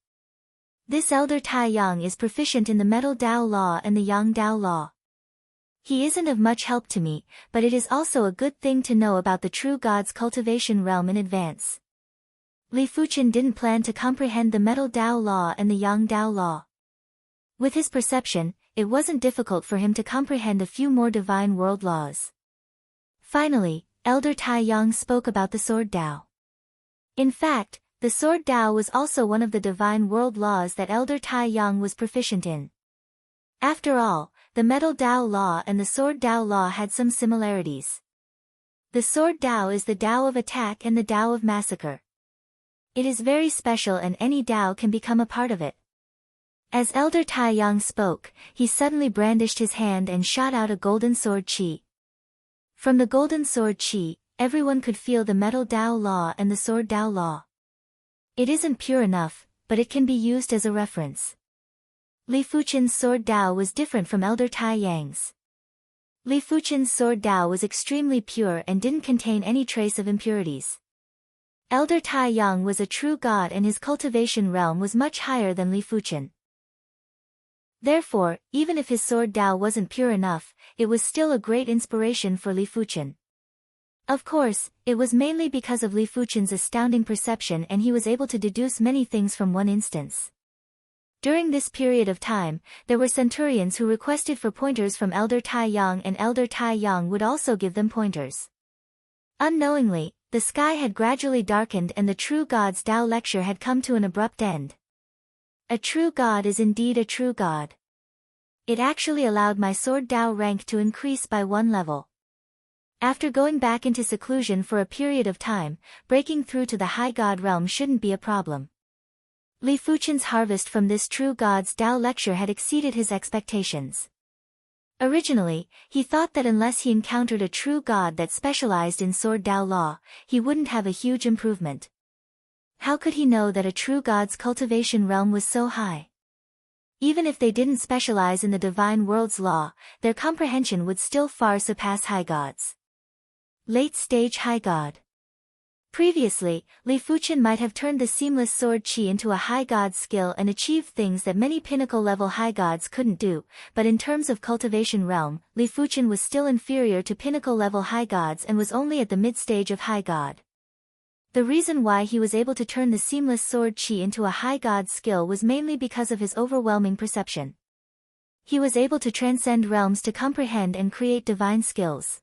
This Elder Tai Yang is proficient in the Metal Dao Law and the Yang Dao Law. He isn't of much help to me, but it is also a good thing to know about the true God's cultivation realm in advance. Li Fuchen didn't plan to comprehend the Metal Dao Law and the Yang Dao Law. With his perception, it wasn't difficult for him to comprehend a few more divine world laws. Finally, Elder Tai Yang spoke about the Sword Dao. In fact, the Sword Dao was also one of the divine world laws that Elder Tai Yang was proficient in. After all, the Metal Dao Law and the Sword Dao Law had some similarities. The Sword Dao is the Dao of attack and the Dao of massacre. It is very special and any Dao can become a part of it. As Elder Tai Yang spoke, he suddenly brandished his hand and shot out a golden sword chi. From the golden sword chi, everyone could feel the Metal Dao Law and the Sword Dao Law. It isn't pure enough, but it can be used as a reference. Li Fuchen's Sword Dao was different from Elder Tai Yang's. Li Fuchen's sword Dao was extremely pure and didn't contain any trace of impurities. Elder Tai Yang was a true god and his cultivation realm was much higher than Li Fuchen. Therefore, even if his sword Dao wasn't pure enough, it was still a great inspiration for Li Fuchen. Of course, it was mainly because of Li Fuchen's astounding perception and he was able to deduce many things from one instance. During this period of time, there were centurions who requested for pointers from Elder Tai Yang and Elder Tai Yang would also give them pointers. Unknowingly, the sky had gradually darkened and the true god's Tao lecture had come to an abrupt end. A true god is indeed a true god. It actually allowed my sword Tao rank to increase by 1 level. After going back into seclusion for a period of time, breaking through to the high god realm shouldn't be a problem. Li Fuchen's harvest from this true god's Tao lecture had exceeded his expectations. Originally, he thought that unless he encountered a true god that specialized in sword Tao law, he wouldn't have a huge improvement. How could he know that a true god's cultivation realm was so high? Even if they didn't specialize in the divine world's law, their comprehension would still far surpass high gods. Late stage high god. Previously, Li Fuchen might have turned the seamless sword chi into a high god skill and achieved things that many pinnacle-level high gods couldn't do, but in terms of cultivation realm, Li Fuchen was still inferior to pinnacle-level high gods and was only at the mid-stage of high god. The reason why he was able to turn the seamless sword chi into a high god skill was mainly because of his overwhelming perception. He was able to transcend realms to comprehend and create divine skills.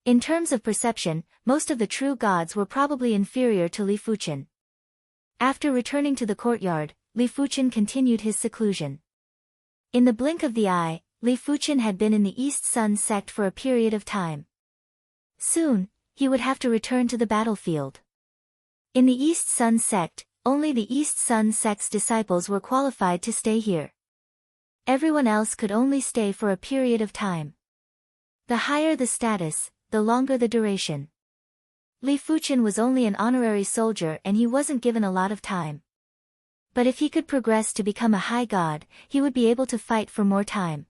In terms of perception, most of the true gods were probably inferior to Li Fuchen. After returning to the courtyard, Li Fuchen continued his seclusion. In the blink of the eye, Li Fuchen had been in the East Sun sect for a period of time. Soon, he would have to return to the battlefield. In the East Sun sect, only the East Sun sect's disciples were qualified to stay here. Everyone else could only stay for a period of time. The higher the status, the longer the duration. Li Fuchen was only an honorary soldier and he wasn't given a lot of time. But if he could progress to become a high god, he would be able to fight for more time.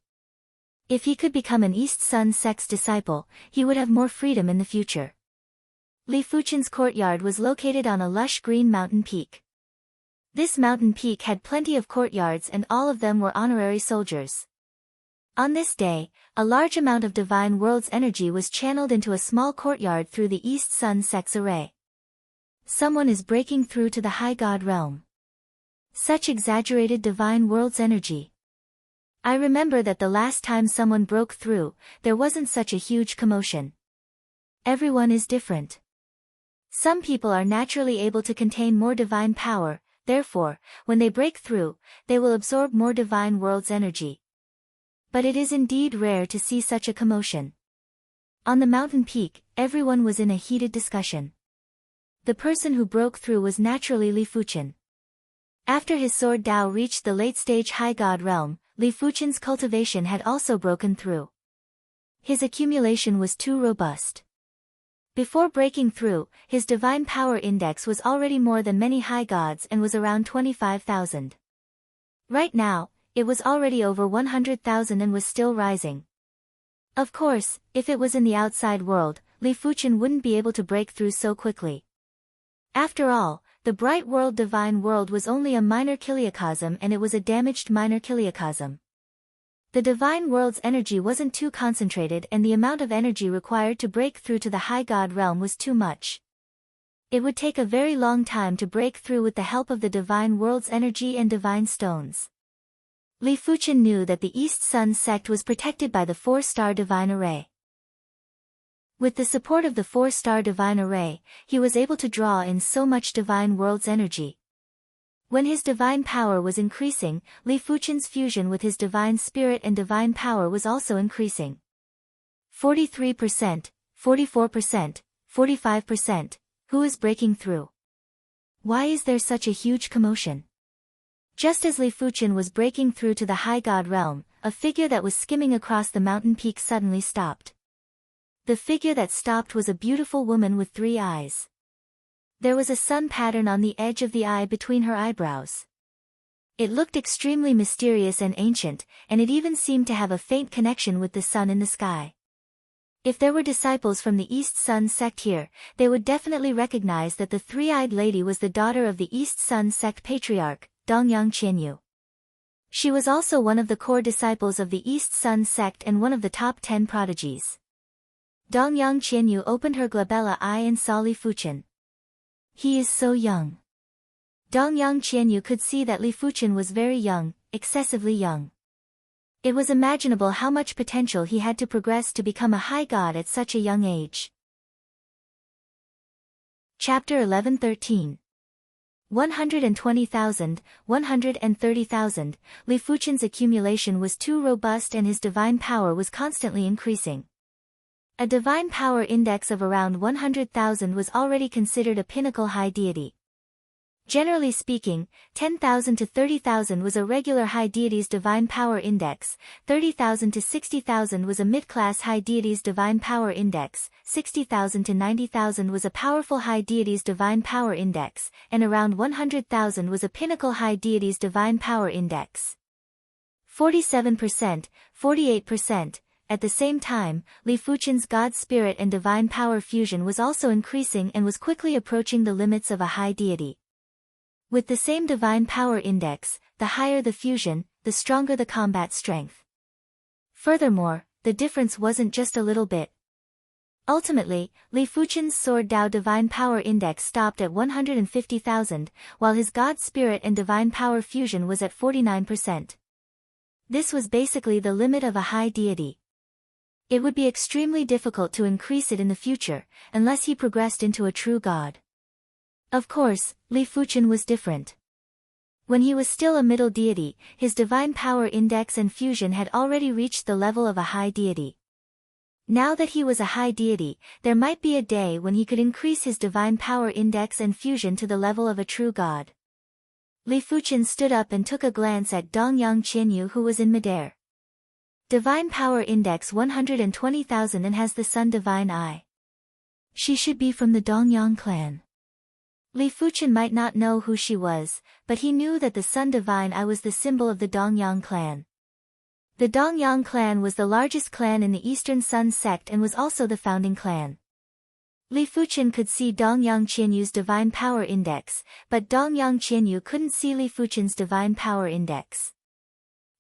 If he could become an East Sun sect's disciple, he would have more freedom in the future. Li Fuchen's courtyard was located on a lush green mountain peak. This mountain peak had plenty of courtyards and all of them were honorary soldiers. On this day, a large amount of divine world's energy was channeled into a small courtyard through the East Sun sect's array. Someone is breaking through to the high god realm. Such exaggerated divine world's energy. I remember that the last time someone broke through, there wasn't such a huge commotion. Everyone is different. Some people are naturally able to contain more divine power, therefore, when they break through, they will absorb more divine world's energy. But it is indeed rare to see such a commotion. On the mountain peak, everyone was in a heated discussion. The person who broke through was naturally Li Fuchen. After his sword Dao reached the late-stage high god realm, Li Fuchen's cultivation had also broken through. His accumulation was too robust. Before breaking through, his divine power index was already more than many high gods and was around 25,000. Right now, it was already over 100,000 and was still rising. Of course, if it was in the outside world, Li Fuchen wouldn't be able to break through so quickly. After all, the bright world divine world was only a minor kiliacosm and it was a damaged minor kiliacosm. The divine world's energy wasn't too concentrated and the amount of energy required to break through to the high god realm was too much. It would take a very long time to break through with the help of the divine world's energy and divine stones. Li Fuchen knew that the East Sun sect was protected by the 4-star divine array. With the support of the 4-star divine array, he was able to draw in so much divine world's energy. When his divine power was increasing, Li Fuchen's fusion with his divine spirit and divine power was also increasing. 43%, 44%, 45%, who is breaking through? Why is there such a huge commotion? Just as Li Fuchen was breaking through to the high god realm, a figure that was skimming across the mountain peak suddenly stopped. The figure that stopped was a beautiful woman with 3 eyes. There was a sun pattern on the edge of the eye between her eyebrows. It looked extremely mysterious and ancient, and it even seemed to have a faint connection with the sun in the sky. If there were disciples from the East Sun sect here, they would definitely recognize that the three-eyed lady was the daughter of the East Sun sect patriarch, Dongyang Qianyu. She was also one of the core disciples of the East Sun sect and one of the top 10 prodigies. Dongyang Qianyu opened her glabella eye and saw Li Fuchen. He is so young. Dongyang Qianyu could see that Li Fuchen was very young, excessively young. It was imaginable how much potential he had to progress to become a high god at such a young age. Chapter 11-13 120,000, 130,000, Li Fuchen's accumulation was too robust and his divine power was constantly increasing. A divine power index of around 100,000 was already considered a pinnacle high deity. Generally speaking, 10,000 to 30,000 was a regular high deity's divine power index, 30,000 to 60,000 was a mid-class high deity's divine power index, 60,000 to 90,000 was a powerful high deity's divine power index, and around 100,000 was a pinnacle high deity's divine power index. 47%, 48%. At the same time, Li Fuchen's God spirit and divine power fusion was also increasing and was quickly approaching the limits of a high deity. With the same divine power index, the higher the fusion, the stronger the combat strength. Furthermore, the difference wasn't just a little bit. Ultimately, Li Fuchen's Sword Dao divine power index stopped at 150,000, while his God spirit and divine power fusion was at 49%. This was basically the limit of a high deity. It would be extremely difficult to increase it in the future, unless he progressed into a true god. Of course, Li Fuchen was different. When he was still a middle deity, his divine power index and fusion had already reached the level of a high deity. Now that he was a high deity, there might be a day when he could increase his divine power index and fusion to the level of a true god. Li Fuchen stood up and took a glance at Dongyang Qianyu who was in midair. Divine power index 120,000 and has the sun divine eye. She should be from the Dongyang clan. Li Fuchen might not know who she was, but he knew that the Sun Divine Eye was the symbol of the Dongyang clan. The Dongyang clan was the largest clan in the Eastern Sun sect and was also the founding clan. Li Fuchen could see Dongyang Qianyu's divine power index, but Dongyang Qianyu couldn't see Li Fuchen's divine power index.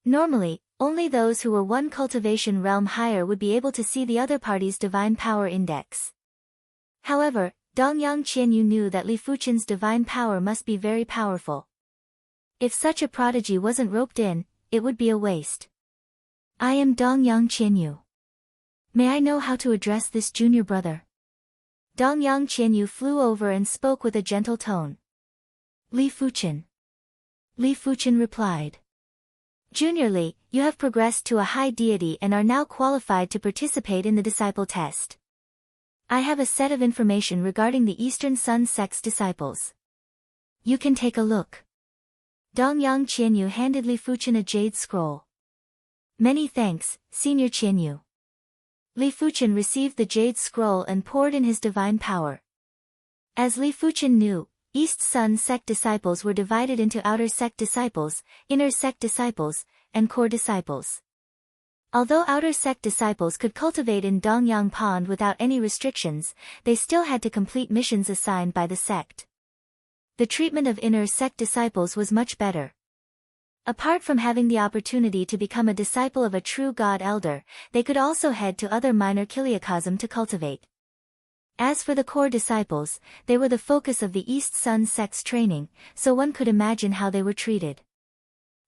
Normally, only those who were one cultivation realm higher would be able to see the other party's divine power index. However, Dongyang Qianyu knew that Li Fuchen's divine power must be very powerful. If such a prodigy wasn't roped in, it would be a waste. I am Dongyang Qianyu. May I know how to address this junior brother? Dongyang Qianyu flew over and spoke with a gentle tone. Li Fuchen. Li Fuchen replied. Junior Li, you have progressed to a high deity and are now qualified to participate in the disciple test. I have a set of information regarding the Eastern Sun sect's disciples. You can take a look. Dongyang Qianyu handed Li Fuchen a jade scroll. Many thanks, Senior Qianyu. Li Fuchen received the jade scroll and poured in his divine power. As Li Fuchen knew, East Sun sect disciples were divided into outer sect disciples, inner sect disciples, and core disciples. Although outer sect disciples could cultivate in Dongyang Pond without any restrictions, they still had to complete missions assigned by the sect. The treatment of inner sect disciples was much better. Apart from having the opportunity to become a disciple of a true god elder, they could also head to other minor kiliacosm to cultivate. As for the core disciples, they were the focus of the East Sun sect's training, so one could imagine how they were treated.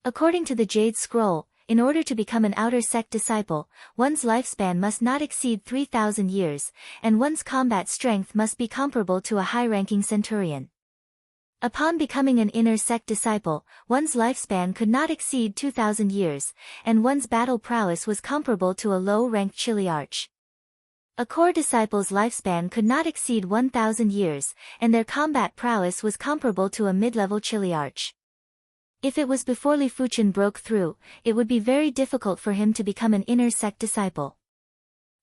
According to the Jade Scroll, in order to become an outer sect disciple, one's lifespan must not exceed 3,000 years, and one's combat strength must be comparable to a high-ranking centurion. Upon becoming an inner sect disciple, one's lifespan could not exceed 2,000 years, and one's battle prowess was comparable to a low-ranked chiliarch. A core disciple's lifespan could not exceed 1,000 years, and their combat prowess was comparable to a mid-level chiliarch. If it was before Li Fuchen broke through, it would be very difficult for him to become an inner sect disciple.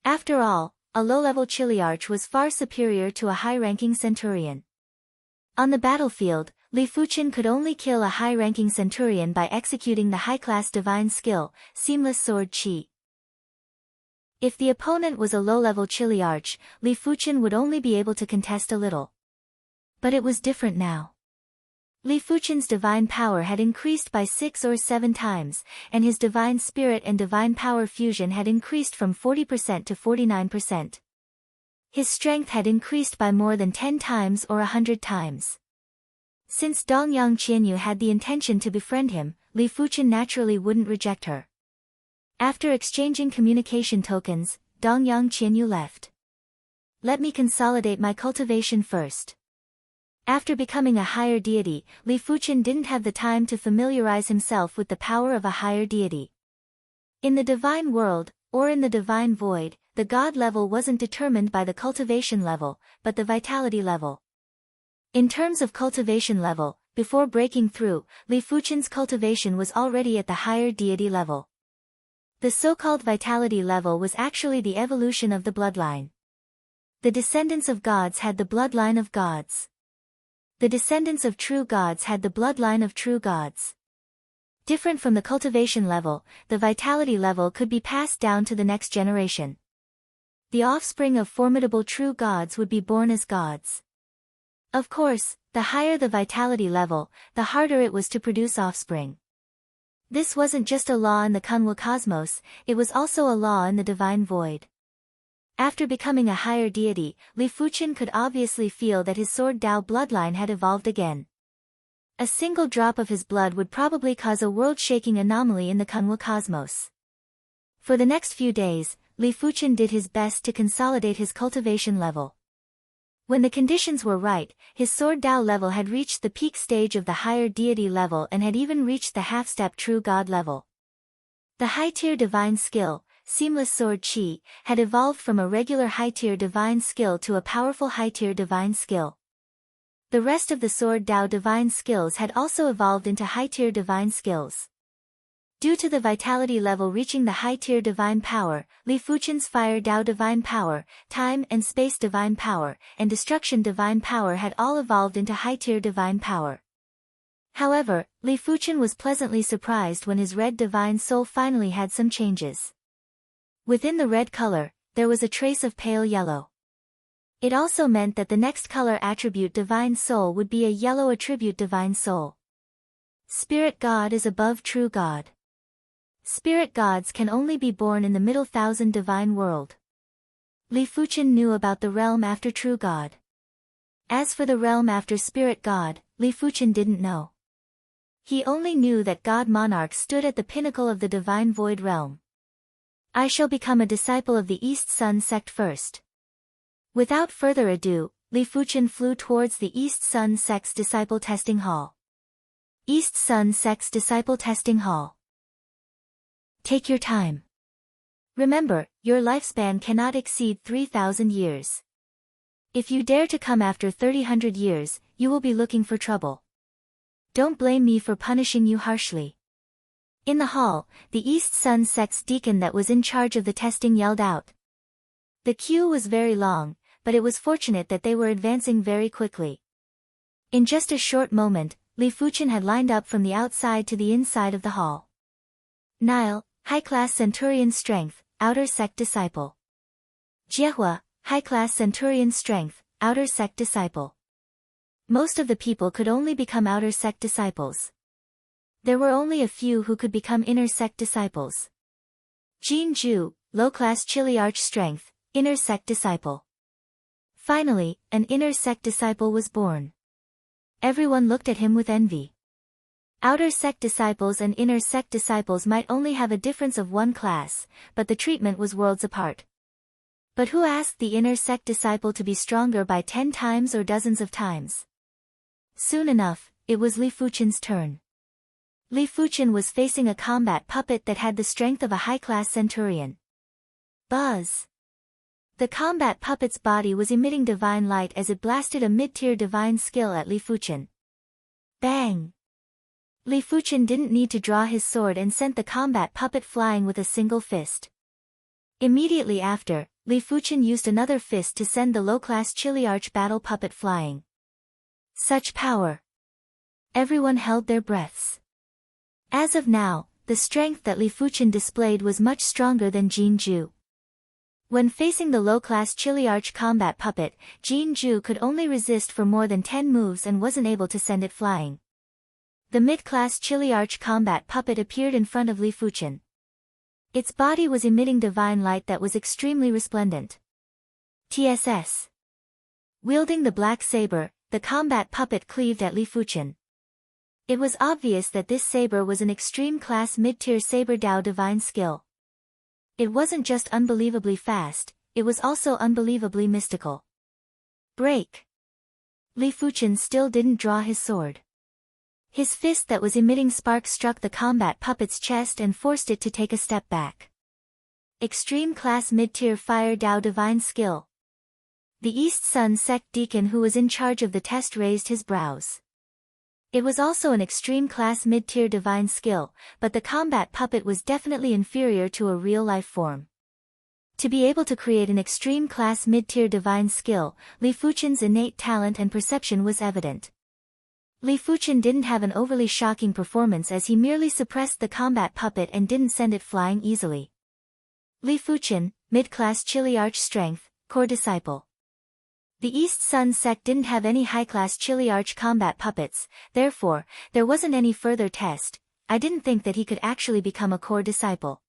After all, a low-level chiliarch was far superior to a high-ranking centurion. On the battlefield, Li Fuchen could only kill a high-ranking centurion by executing the high-class divine skill, Seamless Sword Chi. If the opponent was a low-level Chiliarch, Li Fuchen would only be able to contest a little. But it was different now. Li Fuchen's divine power had increased by 6 or 7 times, and his divine spirit and divine power fusion had increased from 40% to 49%. His strength had increased by more than 10 times or 100 times. Since Dongyang Qianyu had the intention to befriend him, Li Fuchen naturally wouldn't reject her. After exchanging communication tokens, Dongyang Qianyu left. Let me consolidate my cultivation first. After becoming a higher deity, Li Fuchen didn't have the time to familiarize himself with the power of a higher deity. In the divine world, or in the divine void, the god level wasn't determined by the cultivation level, but the vitality level. In terms of cultivation level, before breaking through, Li Fuchen's cultivation was already at the higher deity level. The so-called vitality level was actually the evolution of the bloodline. The descendants of gods had the bloodline of gods. The descendants of true gods had the bloodline of true gods. Different from the cultivation level, the vitality level could be passed down to the next generation. The offspring of formidable true gods would be born as gods. Of course, the higher the vitality level, the harder it was to produce offspring. This wasn't just a law in the Kunwa cosmos, it was also a law in the divine void. After becoming a higher deity, Li Fuchen could obviously feel that his Sword Dao bloodline had evolved again. A single drop of his blood would probably cause a world-shaking anomaly in the Kunwa cosmos. For the next few days, Li Fuchen did his best to consolidate his cultivation level. When the conditions were right, his Sword Dao level had reached the peak stage of the higher deity level and had even reached the half-step true god level. The high-tier divine skill, Seamless Sword Qi, had evolved from a regular high-tier divine skill to a powerful high-tier divine skill. The rest of the Sword Dao divine skills had also evolved into high-tier divine skills. Due to the vitality level reaching the high-tier divine power, Li Fuchen's Fire Dao divine power, Time and Space divine power, and Destruction divine power had all evolved into high-tier divine power. However, Li Fuchen was pleasantly surprised when his red divine soul finally had some changes. Within the red color, there was a trace of pale yellow. It also meant that the next color attribute divine soul would be a yellow attribute divine soul. Spirit God is above true God. Spirit gods can only be born in the middle thousand divine world. Li Fuchen knew about the realm after true God. As for the realm after spirit god, Li Fuchen didn't know. He only knew that God Monarch stood at the pinnacle of the divine void realm. I shall become a disciple of the East Sun sect first. Without further ado, Li Fuchen flew towards the East Sun sect's disciple testing hall. East Sun sect's disciple testing hall. Take your time. Remember, your lifespan cannot exceed 3,000 years. If you dare to come after 3,000 years, you will be looking for trouble. Don't blame me for punishing you harshly. In the hall, the East Sun sect's deacon that was in charge of the testing yelled out. The queue was very long, but it was fortunate that they were advancing very quickly. In just a short moment, Li Fuchen had lined up from the outside to the inside of the hall. Nile, high-class Centurion Strength, Outer Sect Disciple. Jiehua, high-class Centurion Strength, Outer Sect Disciple. Most of the people could only become Outer Sect Disciples. There were only a few who could become Inner Sect Disciples. Jin Ju, low-class Chiliarch Strength, Inner Sect Disciple. Finally, an Inner Sect Disciple was born. Everyone looked at him with envy. Outer Sect Disciples and Inner Sect Disciples might only have a difference of one class, but the treatment was worlds apart. But who asked the Inner Sect Disciple to be stronger by 10 times or dozens of times? Soon enough, it was Li Fuchen's turn. Li Fuchen was facing a combat puppet that had the strength of a high-class centurion. Buzz! The combat puppet's body was emitting divine light as it blasted a mid-tier divine skill at Li Fuchen. Bang! Li Fuchen didn't need to draw his sword and sent the combat puppet flying with a single fist. Immediately after, Li Fuchen used another fist to send the low-class Chiliarch battle puppet flying. Such power! Everyone held their breaths. As of now, the strength that Li Fuchen displayed was much stronger than Jin Ju. When facing the low-class Chiliarch combat puppet, Jin Ju could only resist for more than 10 moves and wasn't able to send it flying. The mid-class Chiliarch combat puppet appeared in front of Li Fuchen. Its body was emitting divine light that was extremely resplendent. TSS. Wielding the black saber, the combat puppet cleaved at Li Fuchen. It was obvious that this saber was an extreme-class mid-tier saber Dao divine skill. It wasn't just unbelievably fast, it was also unbelievably mystical. Break. Li Fuchen still didn't draw his sword. His fist that was emitting sparks struck the combat puppet's chest and forced it to take a step back. Extreme-class mid-tier fire Dao divine skill. The East Sun sect deacon who was in charge of the test raised his brows. It was also an extreme-class mid-tier divine skill, but the combat puppet was definitely inferior to a real-life form. To be able to create an extreme-class mid-tier divine skill, Li Fuchen's innate talent and perception was evident. Li Fuchen didn't have an overly shocking performance as he merely suppressed the combat puppet and didn't send it flying easily. Li Fuchen, mid-class Chiliarch strength, core disciple. The East Sun sect didn't have any high-class Chiliarch combat puppets, therefore, there wasn't any further test. I didn't think that he could actually become a core disciple.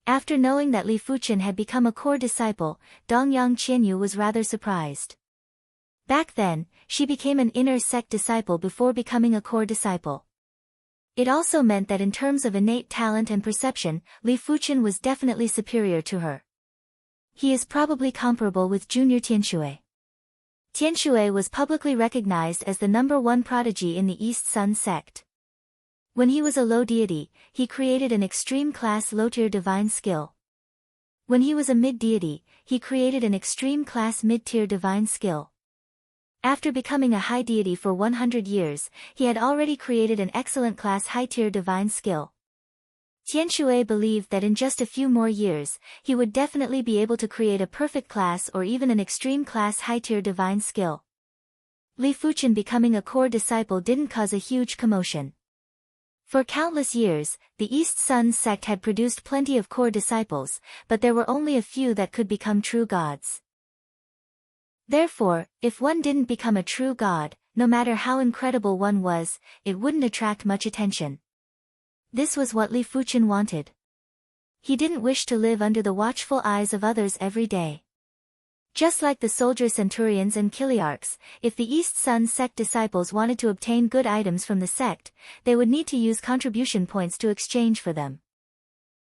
After knowing that Li Fuchen had become a core disciple, Dongyang Qianyu was rather surprised. Back then, she became an inner sect disciple before becoming a core disciple. It also meant that in terms of innate talent and perception, Li Fuchen was definitely superior to her. He is probably comparable with Junior Tianxue. Tianxue was publicly recognized as the #1 prodigy in the East Sun sect. When he was a low deity, he created an extreme-class low-tier divine skill. When he was a mid-deity, he created an extreme-class mid-tier divine skill. After becoming a high deity for 100 years, he had already created an excellent-class high-tier divine skill. Tianxue believed that in just a few more years, he would definitely be able to create a perfect class or even an extreme-class high-tier divine skill. Li Fuchen becoming a core disciple didn't cause a huge commotion. For countless years, the East Sun sect had produced plenty of core disciples, but there were only a few that could become true gods. Therefore, if one didn't become a true god, no matter how incredible one was, it wouldn't attract much attention. This was what Li Fuchen wanted. He didn't wish to live under the watchful eyes of others every day. Just like the soldier centurions and Chiliarchs, if the East Sun sect disciples wanted to obtain good items from the sect, they would need to use contribution points to exchange for them.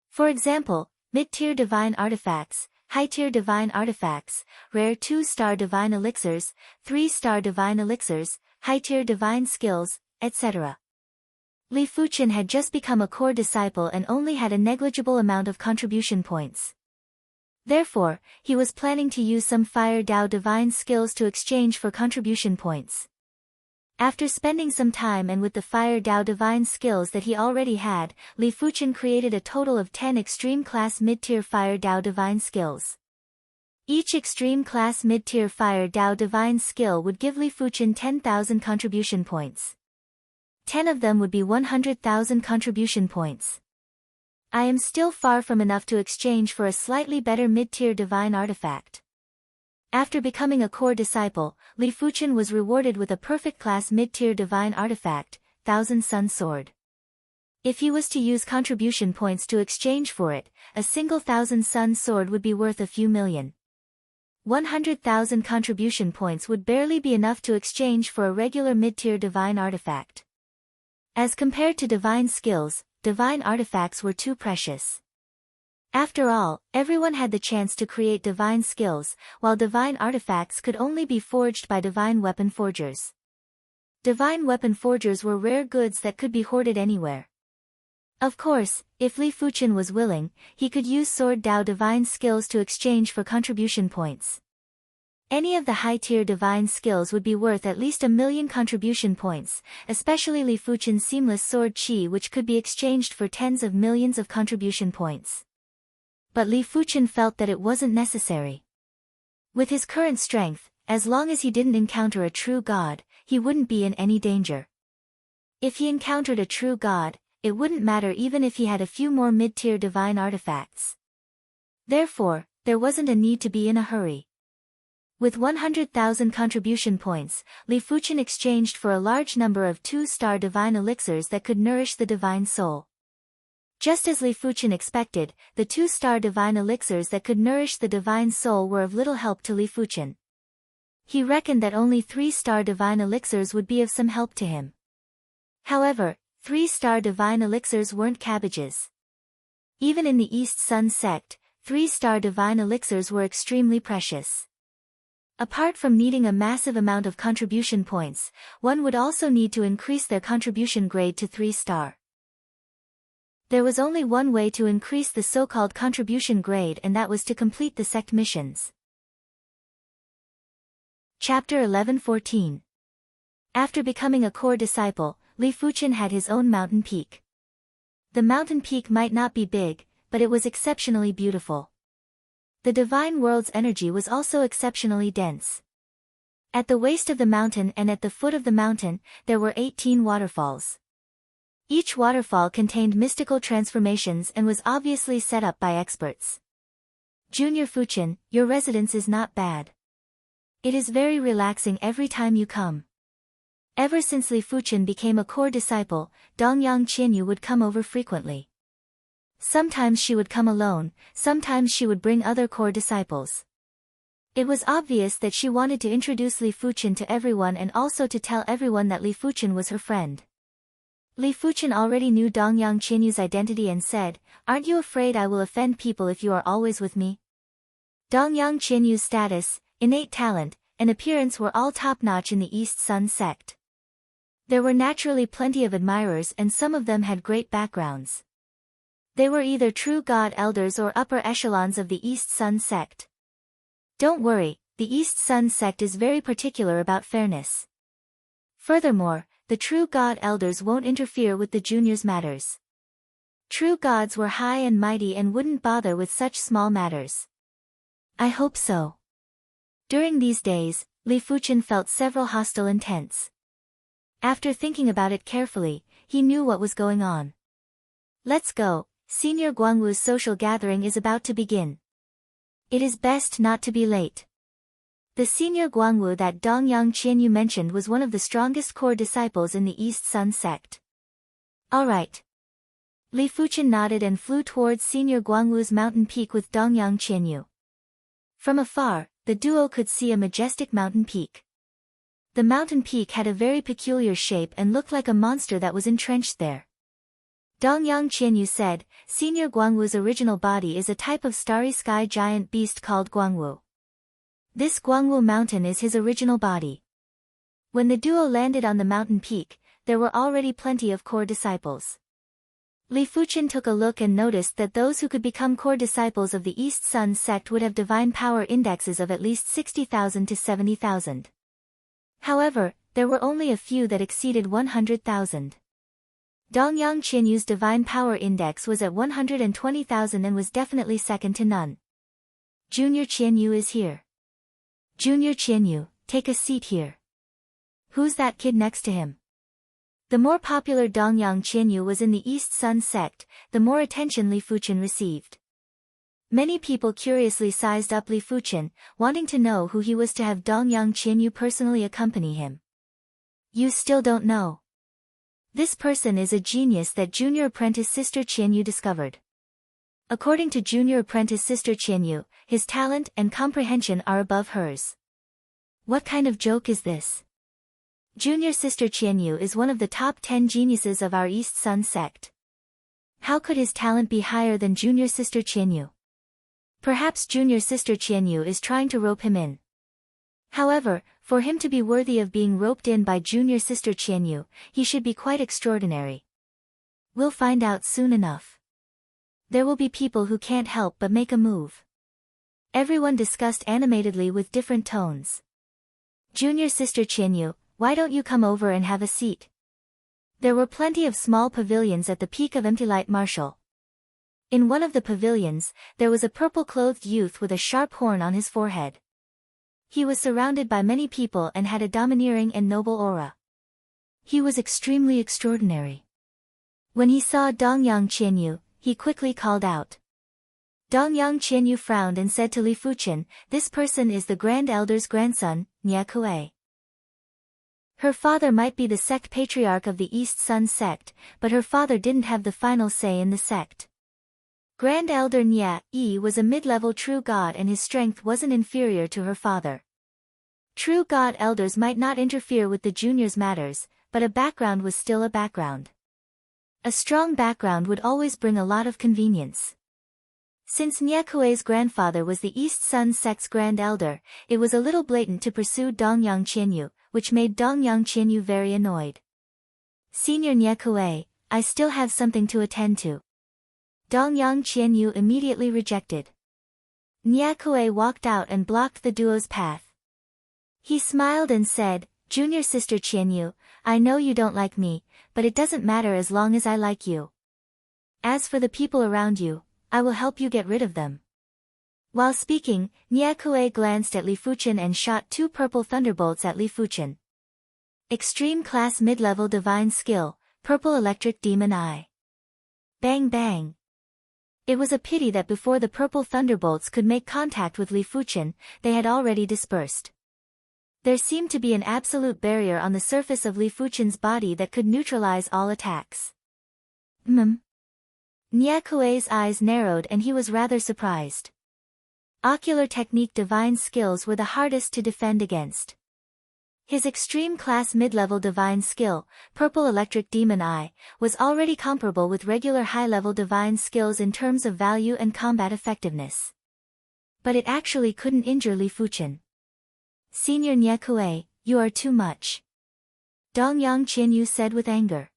For example, mid-tier divine artifacts, high-tier divine artifacts, rare 2-star divine elixirs, 3-star divine elixirs, high-tier divine skills, etc. Li Fuchen had just become a core disciple and only had a negligible amount of contribution points. Therefore, he was planning to use some Fire Dao divine skills to exchange for contribution points. After spending some time and with the Fire Dao divine skills that he already had, Li Fuchen created a total of 10 extreme-class mid-tier Fire Dao divine skills. Each extreme-class mid-tier Fire Dao divine skill would give Li Fuchen 10,000 contribution points. 10 of them would be 100,000 contribution points. I am still far from enough to exchange for a slightly better mid-tier divine artifact. After becoming a core disciple, Li Fuchen was rewarded with a perfect class mid-tier divine artifact, Thousand Sun Sword. If he was to use contribution points to exchange for it, a single Thousand Sun Sword would be worth a few million. 100,000 contribution points would barely be enough to exchange for a regular mid-tier divine artifact. As compared to divine skills, divine artifacts were too precious. After all, everyone had the chance to create divine skills, while divine artifacts could only be forged by divine weapon forgers. Divine weapon forgers were rare goods that could be hoarded anywhere. Of course, if Li Fuchen was willing, he could use Sword Dao divine skills to exchange for contribution points. Any of the high-tier divine skills would be worth at least 1,000,000 contribution points, especially Li Fuchen's Seamless Sword Qi, which could be exchanged for tens of millions of contribution points. But Li Fuchen felt that it wasn't necessary. With his current strength, as long as he didn't encounter a true god, he wouldn't be in any danger. If he encountered a true god, it wouldn't matter even if he had a few more mid-tier divine artifacts. Therefore, there wasn't a need to be in a hurry. With 100,000 contribution points, Li Fuchen exchanged for a large number of 2-star divine elixirs that could nourish the divine soul. Just as Li Fuchen expected, the 2-star divine elixirs that could nourish the divine soul were of little help to Li Fuchen. He reckoned that only 3-star divine elixirs would be of some help to him. However, 3-star divine elixirs weren't cabbages. Even in the East Sun sect, 3-star divine elixirs were extremely precious. Apart from needing a massive amount of contribution points, one would also need to increase their contribution grade to 3-star. There was only one way to increase the so-called contribution grade, and that was to complete the sect missions. Chapter 11:14. After becoming a core disciple, Li Fuchen had his own mountain peak. The mountain peak might not be big, but it was exceptionally beautiful. The divine world's energy was also exceptionally dense. At the waist of the mountain and at the foot of the mountain, there were 18 waterfalls. Each waterfall contained mystical transformations and was obviously set up by experts. Junior Fuchen, your residence is not bad. It is very relaxing every time you come. Ever since Li Fuchen became a core disciple, Dongyang Qianyu would come over frequently. Sometimes she would come alone, sometimes she would bring other core disciples. It was obvious that she wanted to introduce Li Fuchen to everyone and also to tell everyone that Li Fuchen was her friend. Li Fuchen already knew Dongyang Qianyu's identity and said, "Aren't you afraid I will offend people if you are always with me?" Dongyang Qianyu's status, innate talent, and appearance were all top-notch in the East Sun sect. There were naturally plenty of admirers and some of them had great backgrounds. They were either true God elders or upper echelons of the East Sun sect. Don't worry, the East Sun sect is very particular about fairness. Furthermore, the true God elders won't interfere with the juniors' matters. True gods were high and mighty and wouldn't bother with such small matters. I hope so. During these days, Li Fuchen felt several hostile intents. After thinking about it carefully, he knew what was going on. Let's go. Senior Guangwu's social gathering is about to begin. It is best not to be late. The senior Guangwu that Dongyang Qianyu mentioned was one of the strongest core disciples in the East Sun sect. Alright. Li Fuchen nodded and flew towards senior Guangwu's mountain peak with Dongyang Qianyu. From afar, the duo could see a majestic mountain peak. The mountain peak had a very peculiar shape and looked like a monster that was entrenched there. Dongyang Qianyu said, Senior Guangwu's original body is a type of starry sky giant beast called Guangwu. This Guangwu mountain is his original body. When the duo landed on the mountain peak, there were already plenty of core disciples. Li Fuchen took a look and noticed that those who could become core disciples of the East Sun sect would have divine power indexes of at least 60,000 to 70,000. However, there were only a few that exceeded 100,000. Dongyang Qianyu's divine power index was at 120,000 and was definitely second to none. Junior Qianyu is here. Junior Qianyu, take a seat here. Who's that kid next to him? The more popular Dongyang Qianyu was in the East Sun sect, the more attention Li Fuchen received. Many people curiously sized up Li Fuchen, wanting to know who he was to have Dongyang Qianyu personally accompany him. You still don't know. This person is a genius that junior apprentice sister Qianyu discovered. According to junior apprentice sister Qianyu, his talent and comprehension are above hers. What kind of joke is this? Junior sister Qianyu is one of the top 10 geniuses of our East Sun sect. How could his talent be higher than junior sister Qianyu? Perhaps junior sister Qianyu is trying to rope him in. However, for him to be worthy of being roped in by junior sister Qianyu, he should be quite extraordinary. We'll find out soon enough. There will be people who can't help but make a move. Everyone discussed animatedly with different tones. Junior sister Qianyu, why don't you come over and have a seat? There were plenty of small pavilions at the peak of Empty Light Marshal. In one of the pavilions, there was a purple-clothed youth with a sharp horn on his forehead. He was surrounded by many people and had a domineering and noble aura. He was extremely extraordinary. When he saw Dongyang Qianyu, he quickly called out. Dongyang Qianyu frowned and said to Li Fuchen, "This person is the Grand Elder's grandson, Nie Kuei. Her father might be the sect patriarch of the East Sun sect, but her father didn't have the final say in the sect. Grand Elder Nie Yi was a mid-level true god and his strength wasn't inferior to her father. True god elders might not interfere with the juniors' matters, but a background was still a background. A strong background would always bring a lot of convenience. Since Nie Kuei's grandfather was the East Sun sect's grand elder, it was a little blatant to pursue Dongyang Qianyu, which made Dongyang Qianyu very annoyed. "Senior Nie Kuei, I still have something to attend to." Dongyang Qianyu immediately rejected. Nie Kuei walked out and blocked the duo's path. He smiled and said, "Junior sister Qianyu, I know you don't like me, but it doesn't matter as long as I like you. As for the people around you, I will help you get rid of them." While speaking, Nie Kuei glanced at Li Fuchen and shot 2 purple thunderbolts at Li Fuchen. Extreme class mid-level divine skill, Purple Electric Demon Eye. Bang bang. It was a pity that before the purple thunderbolts could make contact with Li Fuchen, they had already dispersed. There seemed to be an absolute barrier on the surface of Li Fuchen's body that could neutralize all attacks. Nie Kuei's eyes narrowed and he was rather surprised. Ocular technique divine skills were the hardest to defend against. His extreme class mid-level divine skill, Purple Electric Demon Eye, was already comparable with regular high-level divine skills in terms of value and combat effectiveness. But it actually couldn't injure Li Fuchen. "Senior Nie Kuei, you are too much," Dongyang Qianyu said with anger.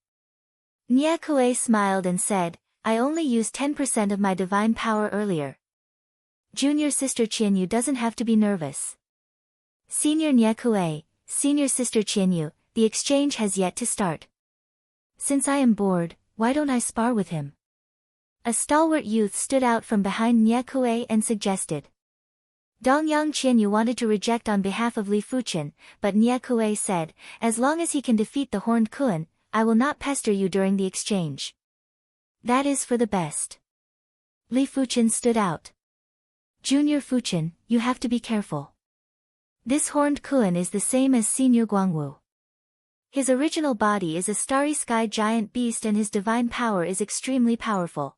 Nie Kuei smiled and said, "I only used 10% of my divine power earlier. Junior sister Qianyu doesn't have to be nervous." "Senior Nie Kuei, Senior sister Qianyu, the exchange has yet to start. Since I am bored, why don't I spar with him?" A stalwart youth stood out from behind Nie Kuei and suggested. Dongyang Qianyu wanted to reject on behalf of Li Fuchen, but Nie Kuei said, "As long as he can defeat the Horned Kun, I will not pester you during the exchange." "That is for the best." Li Fuchen stood out. "Junior Fuchen, you have to be careful. This Horned Kun is the same as Senior Guangwu. His original body is a starry sky giant beast and his divine power is extremely powerful.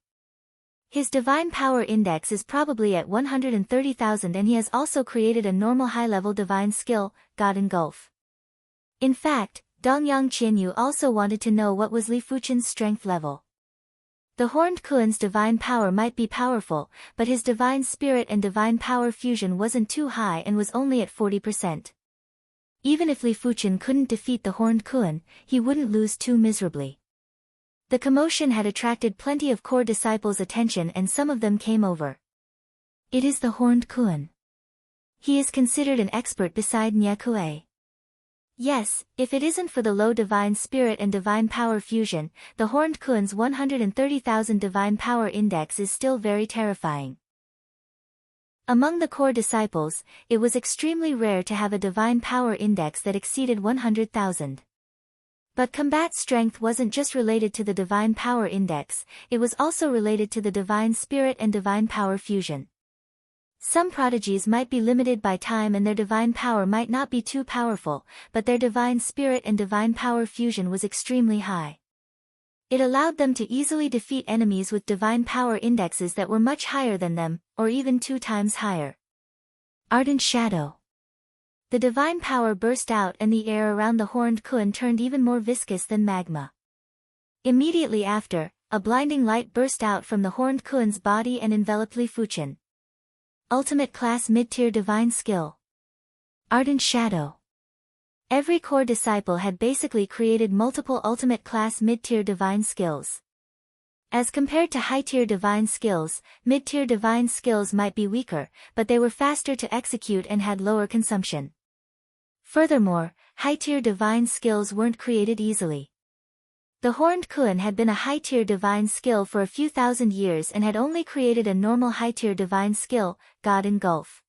His divine power index is probably at 130,000 and he has also created a normal high-level divine skill, God Engulf." In fact, Dongyang Qianyu also wanted to know what was Li Fuchen's strength level. The Horned Kun's divine power might be powerful, but his divine spirit and divine power fusion wasn't too high and was only at 40%. Even if Li Fuchen couldn't defeat the Horned Kun, he wouldn't lose too miserably. The commotion had attracted plenty of core disciples' attention and some of them came over. "It is the Horned Kun. He is considered an expert beside Nie Kuei." Yes, if it isn't for the low divine spirit and divine power fusion, the Horned Kun's 130,000 divine power index is still very terrifying. Among the core disciples, it was extremely rare to have a divine power index that exceeded 100,000. But combat strength wasn't just related to the divine power index, it was also related to the divine spirit and divine power fusion. Some prodigies might be limited by time and their divine power might not be too powerful, but their divine spirit and divine power fusion was extremely high. It allowed them to easily defeat enemies with divine power indexes that were much higher than them, or even 2 times higher. Ardent Shadow. The divine power burst out and the air around the Horned Kun turned even more viscous than magma. Immediately after, a blinding light burst out from the Horned Kun's body and enveloped Li Fuchen. Ultimate Class Mid-Tier Divine Skill. Ardent Shadow. Every core disciple had basically created multiple Ultimate Class Mid-Tier Divine Skills. As compared to high-tier divine skills, mid-tier divine skills might be weaker, but they were faster to execute and had lower consumption. Furthermore, high-tier divine skills weren't created easily. The Horned Kun had been a high-tier divine skill for a few thousand years and had only created a normal high-tier divine skill, God Engulf.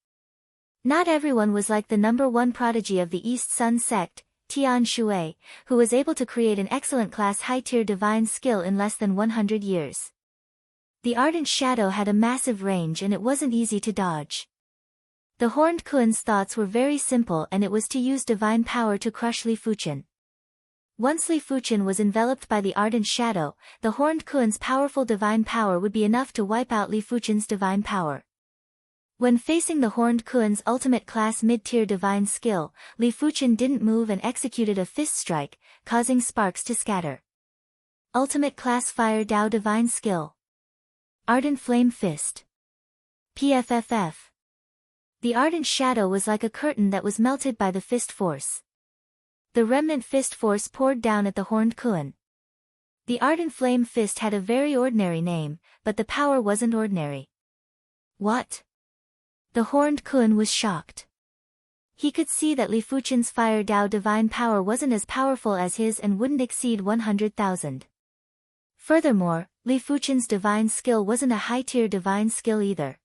Not everyone was like the #1 prodigy of the East Sun sect, Tian Shui, who was able to create an excellent class high-tier divine skill in less than 100 years. The ardent shadow had a massive range and it wasn't easy to dodge. The Horned Kuan's thoughts were very simple and it was to use divine power to crush Li Fuqian. Once Li Fuqian was enveloped by the ardent shadow, the Horned Kuan's powerful divine power would be enough to wipe out Li Fuqian's divine power. When facing the Horned Kuan's ultimate class mid-tier divine skill, Li Fuqian didn't move and executed a fist strike, causing sparks to scatter. Ultimate class Fire Dao divine skill. Ardent Flame Fist. PFFF. The ardent shadow was like a curtain that was melted by the fist force. The remnant fist force poured down at the Horned Kuan. The ardent flame fist had a very ordinary name, but the power wasn't ordinary. What? The Horned Kuan was shocked. He could see that Li Fuqian's Fire Dao divine power wasn't as powerful as his and wouldn't exceed 100,000. Furthermore, Li Fuqian's divine skill wasn't a high-tier divine skill either.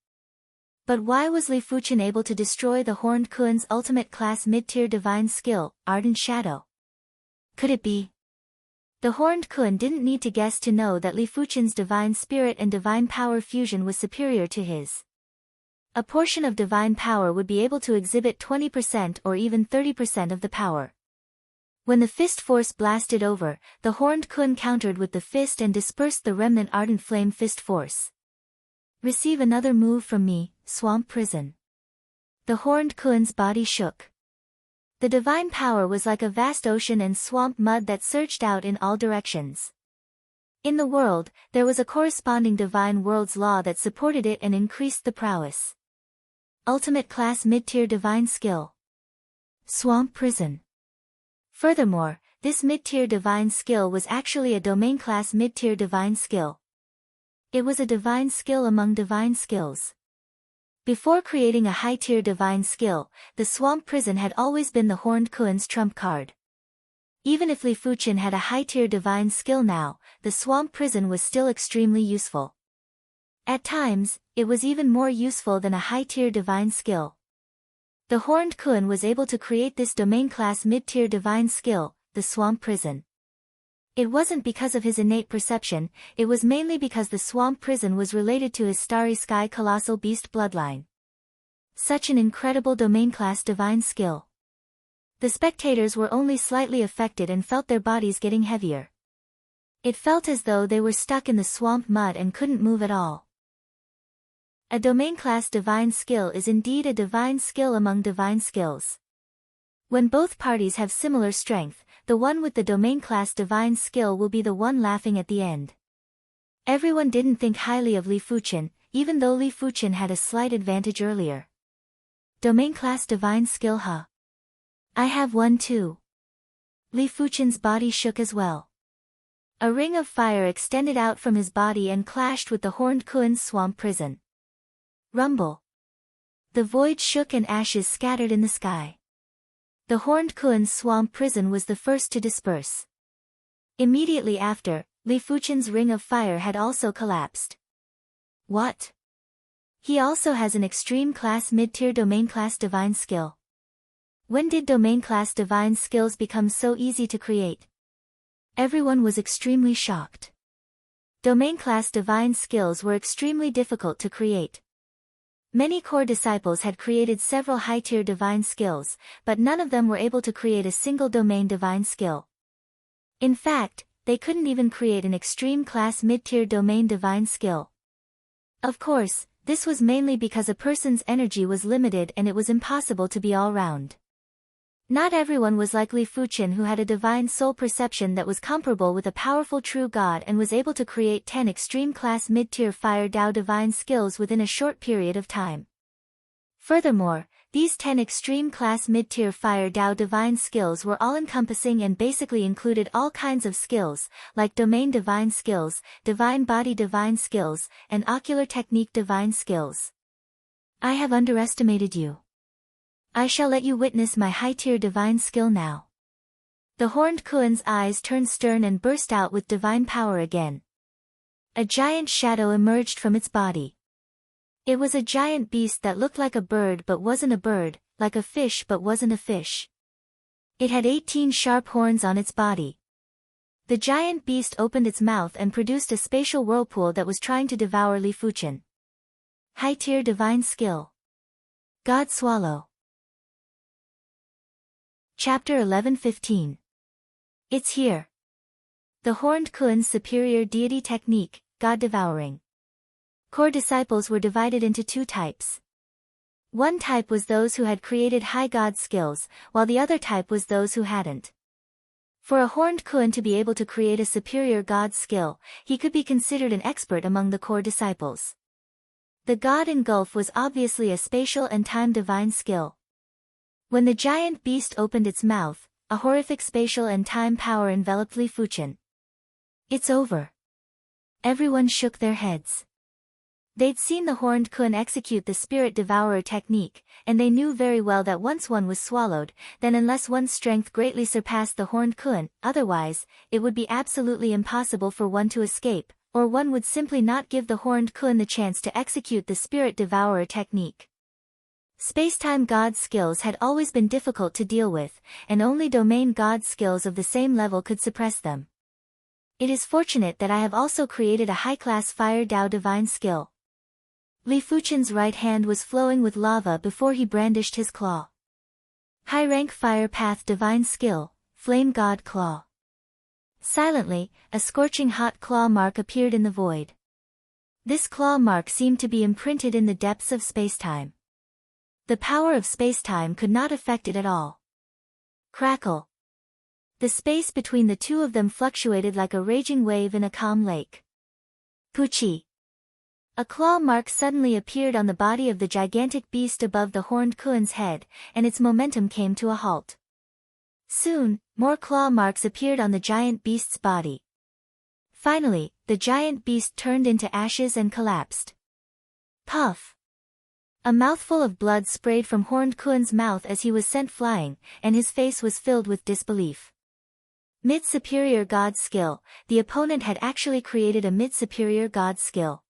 But why was Li Fuqian able to destroy the Horned Kuan's ultimate class mid-tier divine skill, Ardent Shadow? Could it be? The Horned Kuan didn't need to guess to know that Li Fuqian's divine spirit and divine power fusion was superior to his. A portion of divine power would be able to exhibit 20% or even 30% of the power. When the fist force blasted over, the Horned Kuan countered with the fist and dispersed the remnant ardent flame fist force. Receive another move from me, Swamp Prison. The Horned Kuan's body shook. The divine power was like a vast ocean and swamp mud that surged out in all directions. In the world, there was a corresponding divine world's law that supported it and increased the prowess. Ultimate class mid-tier divine skill. Swamp Prison. Furthermore, this mid-tier divine skill was actually a domain class mid-tier divine skill. It was a divine skill among divine skills. Before creating a high-tier divine skill, the Swamp Prison had always been the Horned Kuan's trump card. Even if Li Fuqian had a high-tier divine skill now, the Swamp Prison was still extremely useful. At times, it was even more useful than a high-tier divine skill. The Horned Kuan was able to create this domain class mid-tier divine skill, the Swamp Prison. It wasn't because of his innate perception, it was mainly because the Swamp Prison was related to his Starry Sky Colossal Beast bloodline. Such an incredible domain class divine skill. The spectators were only slightly affected and felt their bodies getting heavier. It felt as though they were stuck in the swamp mud and couldn't move at all. A domain class divine skill is indeed a divine skill among divine skills. When both parties have similar strength, the one with the domain class divine skill will be the one laughing at the end. Everyone didn't think highly of Li Fuqian, even though Li Fuqian had a slight advantage earlier. Domain class divine skill, huh? I have one too. Li Fuqian's body shook as well. A ring of fire extended out from his body and clashed with the Horned Kuan's Swamp Prison. Rumble. The void shook and ashes scattered in the sky. The Horned Kuan's Swamp Prison was the first to disperse. Immediately after, Li Fuqian's ring of fire had also collapsed. What? He also has an extreme class mid-tier domain class divine skill. When did domain class divine skills become so easy to create? Everyone was extremely shocked. Domain class divine skills were extremely difficult to create. Many core disciples had created several high-tier divine skills, but none of them were able to create a single domain divine skill. In fact, they couldn't even create an extreme class mid-tier domain divine skill. Of course, this was mainly because a person's energy was limited and it was impossible to be all-round. Not everyone was like Li Fuqian, who had a divine soul perception that was comparable with a powerful true god and was able to create 10 extreme class mid-tier Fire Dao divine skills within a short period of time. Furthermore, these 10 extreme class mid-tier Fire Dao divine skills were all-encompassing and basically included all kinds of skills, like domain divine skills, divine body divine skills, and ocular technique divine skills. I have underestimated you. I shall let you witness my high-tier divine skill now. The Horned Kuan's eyes turned stern and burst out with divine power again. A giant shadow emerged from its body. It was a giant beast that looked like a bird but wasn't a bird, like a fish but wasn't a fish. It had 18 sharp horns on its body. The giant beast opened its mouth and produced a spatial whirlpool that was trying to devour Li Fuchen. High-tier divine skill. God Swallow. Chapter 11:15. It's here. The Horned Kun's superior deity technique, God Devouring. Core disciples were divided into two types. One type was those who had created high god skills, while the other type was those who hadn't. For a Horned Kun to be able to create a superior god skill, he could be considered an expert among the core disciples. The God Engulf was obviously a spatial and time divine skill. When the giant beast opened its mouth, a horrific spatial and time power enveloped Li Fuchen. It's over. Everyone shook their heads. They'd seen the Horned Kun execute the Spirit Devourer technique, and they knew very well that once one was swallowed, then unless one's strength greatly surpassed the Horned Kun, otherwise, it would be absolutely impossible for one to escape, or one would simply not give the Horned Kun the chance to execute the Spirit Devourer technique. Spacetime god skills had always been difficult to deal with, and only domain god skills of the same level could suppress them. It is fortunate that I have also created a high-class Fire Dao divine skill. Li Fuchen's right hand was flowing with lava before he brandished his claw. High-rank Fire Path divine skill, Flame God Claw. Silently, a scorching hot claw mark appeared in the void. This claw mark seemed to be imprinted in the depths of spacetime. The power of spacetime could not affect it at all. Crackle. The space between the two of them fluctuated like a raging wave in a calm lake. Puchi. A claw mark suddenly appeared on the body of the gigantic beast above the Horned Kun's head, and its momentum came to a halt. Soon, more claw marks appeared on the giant beast's body. Finally, the giant beast turned into ashes and collapsed. Puff! A mouthful of blood sprayed from Horned Kun's mouth as he was sent flying, and his face was filled with disbelief. Mid-superior god skill, the opponent had actually created a mid-superior god skill.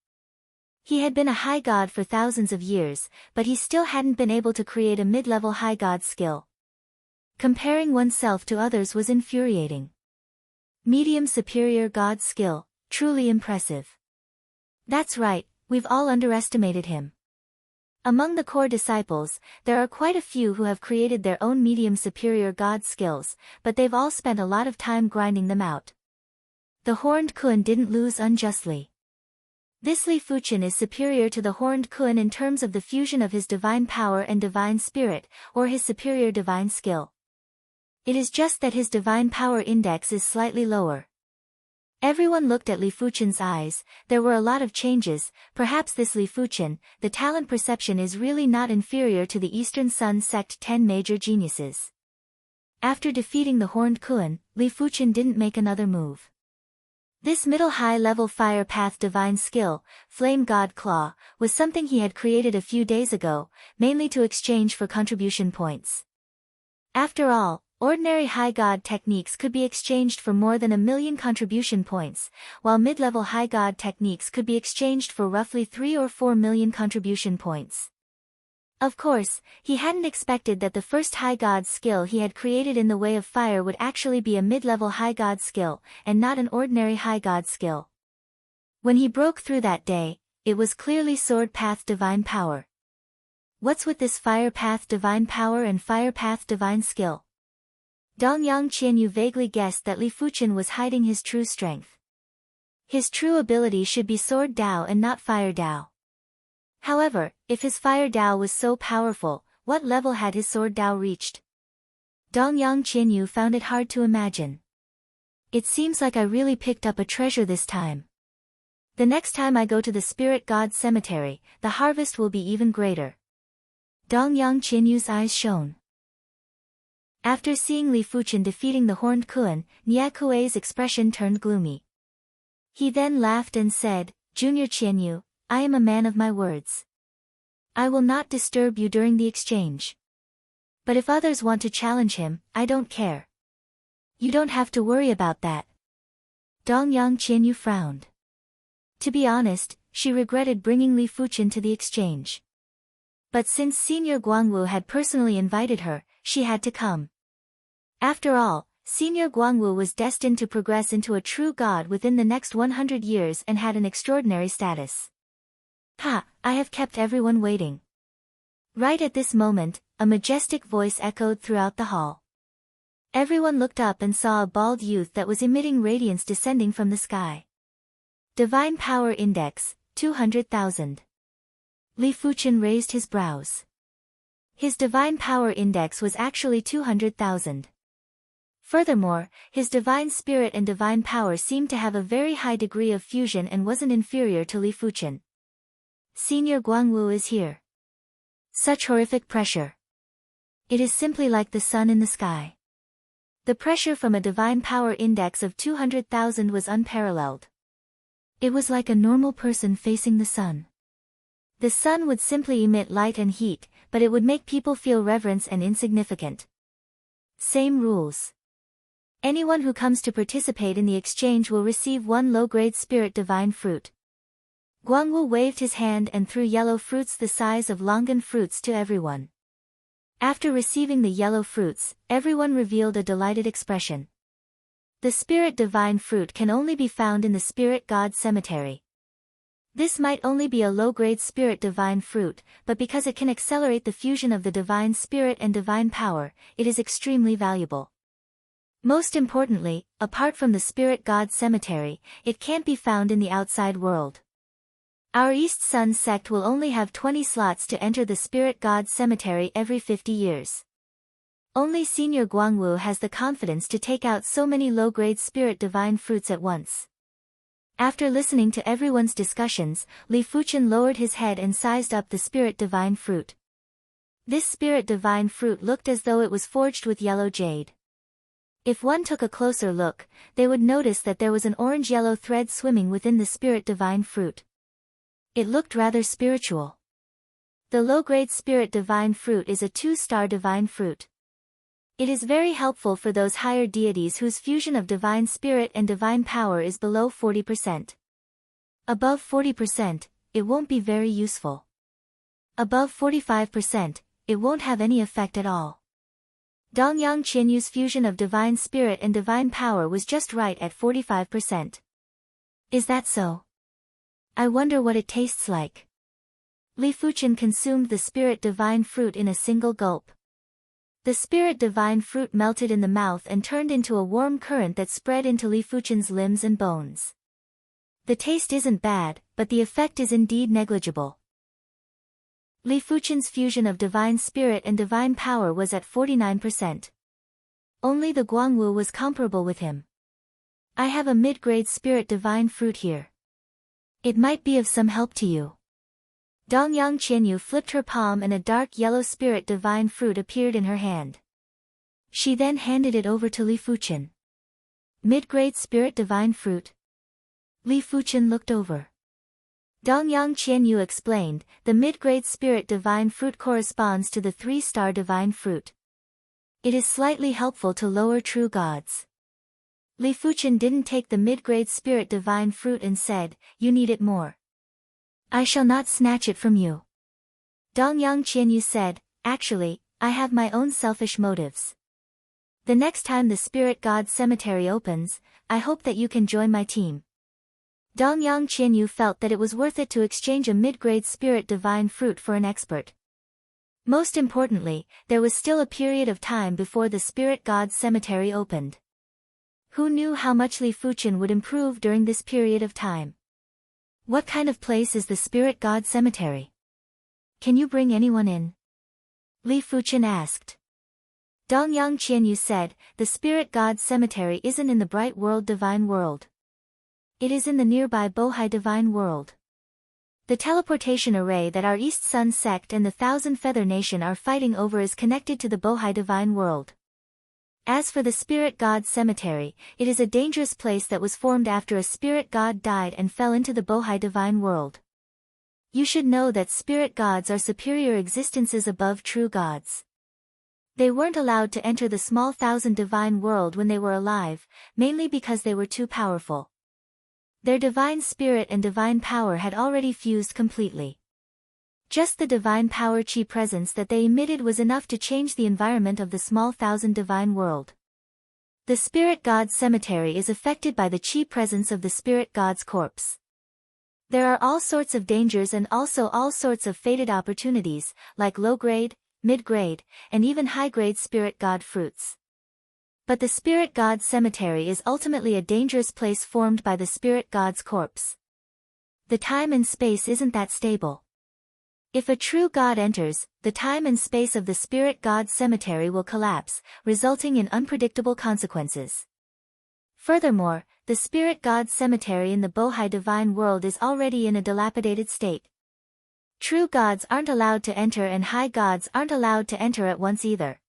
He had been a high god for thousands of years, but he still hadn't been able to create a mid-level high god skill. Comparing oneself to others was infuriating. Medium superior god skill, truly impressive. That's right, we've all underestimated him. Among the core disciples, there are quite a few who have created their own medium superior god skills, but they've all spent a lot of time grinding them out. The Horned Kun didn't lose unjustly. This Li Fuchen is superior to the Horned Kun in terms of the fusion of his divine power and divine spirit, or his superior divine skill. It is just that his divine power index is slightly lower. Everyone looked at Li Fuchen's eyes. There were a lot of changes. Perhaps this Li Fuchen, the talent perception is really not inferior to the Eastern Sun Sect 10 major geniuses. After defeating the Horned Kun, Li Fuchen didn't make another move. This middle high-level Fire Path divine skill, Flame God Claw, was something he had created a few days ago, mainly to exchange for contribution points. After all, ordinary high god techniques could be exchanged for more than 1 million contribution points, while mid-level high god techniques could be exchanged for roughly 3 or 4 million contribution points. Of course, he hadn't expected that the first high god skill he had created in the way of fire would actually be a mid-level high god skill, and not an ordinary high god skill. When he broke through that day, it was clearly Sword Path Divine Power. What's with this Fire Path Divine Power and Fire Path Divine Skill? Dongyang Qianyu vaguely guessed that Li Fuchen was hiding his true strength. His true ability should be Sword Dao and not Fire Dao. However, if his Fire Dao was so powerful, what level had his Sword Dao reached? Dongyang Qianyu found it hard to imagine. It seems like I really picked up a treasure this time. The next time I go to the Spirit God Cemetery, the harvest will be even greater. Dongyang Qianyu's eyes shone. After seeing Li Fuchen defeating the Horned Kun, Niakue's expression turned gloomy. He then laughed and said, "Junior Qianyu, I am a man of my words. I will not disturb you during the exchange. But if others want to challenge him, I don't care. You don't have to worry about that." Dongyang Qianyu frowned. To be honest, she regretted bringing Li Fuchen to the exchange. But since Senior Guangwu had personally invited her, she had to come. After all, Senior Guangwu was destined to progress into a true god within the next 100 years and had an extraordinary status. Ha! I have kept everyone waiting. Right at this moment, a majestic voice echoed throughout the hall. Everyone looked up and saw a bald youth that was emitting radiance descending from the sky. Divine Power Index, 200,000. Li Fuchen raised his brows. His Divine Power Index was actually 200,000. Furthermore, his divine spirit and divine power seemed to have a very high degree of fusion and wasn't inferior to Li Fuchen. Senior Guangwu is here. Such horrific pressure. It is simply like the sun in the sky. The pressure from a divine power index of 200,000 was unparalleled. It was like a normal person facing the sun. The sun would simply emit light and heat, but it would make people feel reverence and insignificant. Same rules. Anyone who comes to participate in the exchange will receive one low-grade spirit divine fruit. Guangwu waved his hand and threw yellow fruits the size of longan fruits to everyone. After receiving the yellow fruits, everyone revealed a delighted expression. The spirit divine fruit can only be found in the spirit god cemetery. This might only be a low-grade spirit divine fruit, but because it can accelerate the fusion of the divine spirit and divine power, it is extremely valuable. Most importantly, apart from the spirit god cemetery, it can't be found in the outside world. Our East Sun sect will only have 20 slots to enter the spirit god cemetery every 50 years. Only Senior Guangwu has the confidence to take out so many low-grade spirit divine fruits at once. After listening to everyone's discussions, Li Fuchen lowered his head and sized up the spirit divine fruit. This spirit divine fruit looked as though it was forged with yellow jade. If one took a closer look, they would notice that there was an orange-yellow thread swimming within the spirit divine fruit. It looked rather spiritual. The low-grade spirit divine fruit is a 2-star divine fruit. It is very helpful for those higher deities whose fusion of divine spirit and divine power is below 40%. Above 40%, it won't be very useful. Above 45%, it won't have any effect at all. Dongyang Qianyu's fusion of divine spirit and divine power was just right at 45%. Is that so? I wonder what it tastes like. Li Fuchen consumed the spirit divine fruit in a single gulp. The spirit divine fruit melted in the mouth and turned into a warm current that spread into Li Fuchen's limbs and bones. The taste isn't bad, but the effect is indeed negligible. Li Fuchen's fusion of divine spirit and divine power was at 49%. Only the Guangwu was comparable with him. I have a mid-grade spirit divine fruit here. It might be of some help to you. Dongyang Qianyu flipped her palm and a dark yellow spirit divine fruit appeared in her hand. She then handed it over to Li Fuchen. Mid-grade spirit divine fruit. Li Fuchen looked over. Dongyang Qianyu explained, the mid-grade spirit divine fruit corresponds to the 3-star divine fruit. It is slightly helpful to lower true gods. Li Fuchen didn't take the mid-grade spirit divine fruit and said, you need it more. I shall not snatch it from you. Dongyang Qianyu said, actually, I have my own selfish motives. The next time the spirit god cemetery opens, I hope that you can join my team. Dongyang Qianyu felt that it was worth it to exchange a mid-grade spirit divine fruit for an expert. Most importantly, there was still a period of time before the spirit god cemetery opened. Who knew how much Li Fuchen would improve during this period of time? What kind of place is the spirit god cemetery? Can you bring anyone in? Li Fuchen asked. Dongyang Qianyu said, the spirit god cemetery isn't in the bright world divine world. It is in the nearby Bohai divine world. The teleportation array that our East Sun sect and the Thousand Feather Nation are fighting over is connected to the Bohai divine world. As for the spirit god cemetery, it is a dangerous place that was formed after a spirit god died and fell into the Bohai divine world. You should know that spirit gods are superior existences above true gods. They weren't allowed to enter the small thousand divine world when they were alive, mainly because they were too powerful. Their divine spirit and divine power had already fused completely. Just the divine power chi presence that they emitted was enough to change the environment of the small thousand divine world. The spirit god's cemetery is affected by the chi presence of the spirit god's corpse. There are all sorts of dangers and also all sorts of fated opportunities, like low-grade, mid-grade, and even high-grade spirit god fruits. But the spirit god's cemetery is ultimately a dangerous place formed by the spirit god's corpse. The time and space isn't that stable. If a true god enters, the time and space of the spirit god's cemetery will collapse, resulting in unpredictable consequences. Furthermore, the spirit god's cemetery in the Bohai divine world is already in a dilapidated state. True gods aren't allowed to enter and high gods aren't allowed to enter at once either.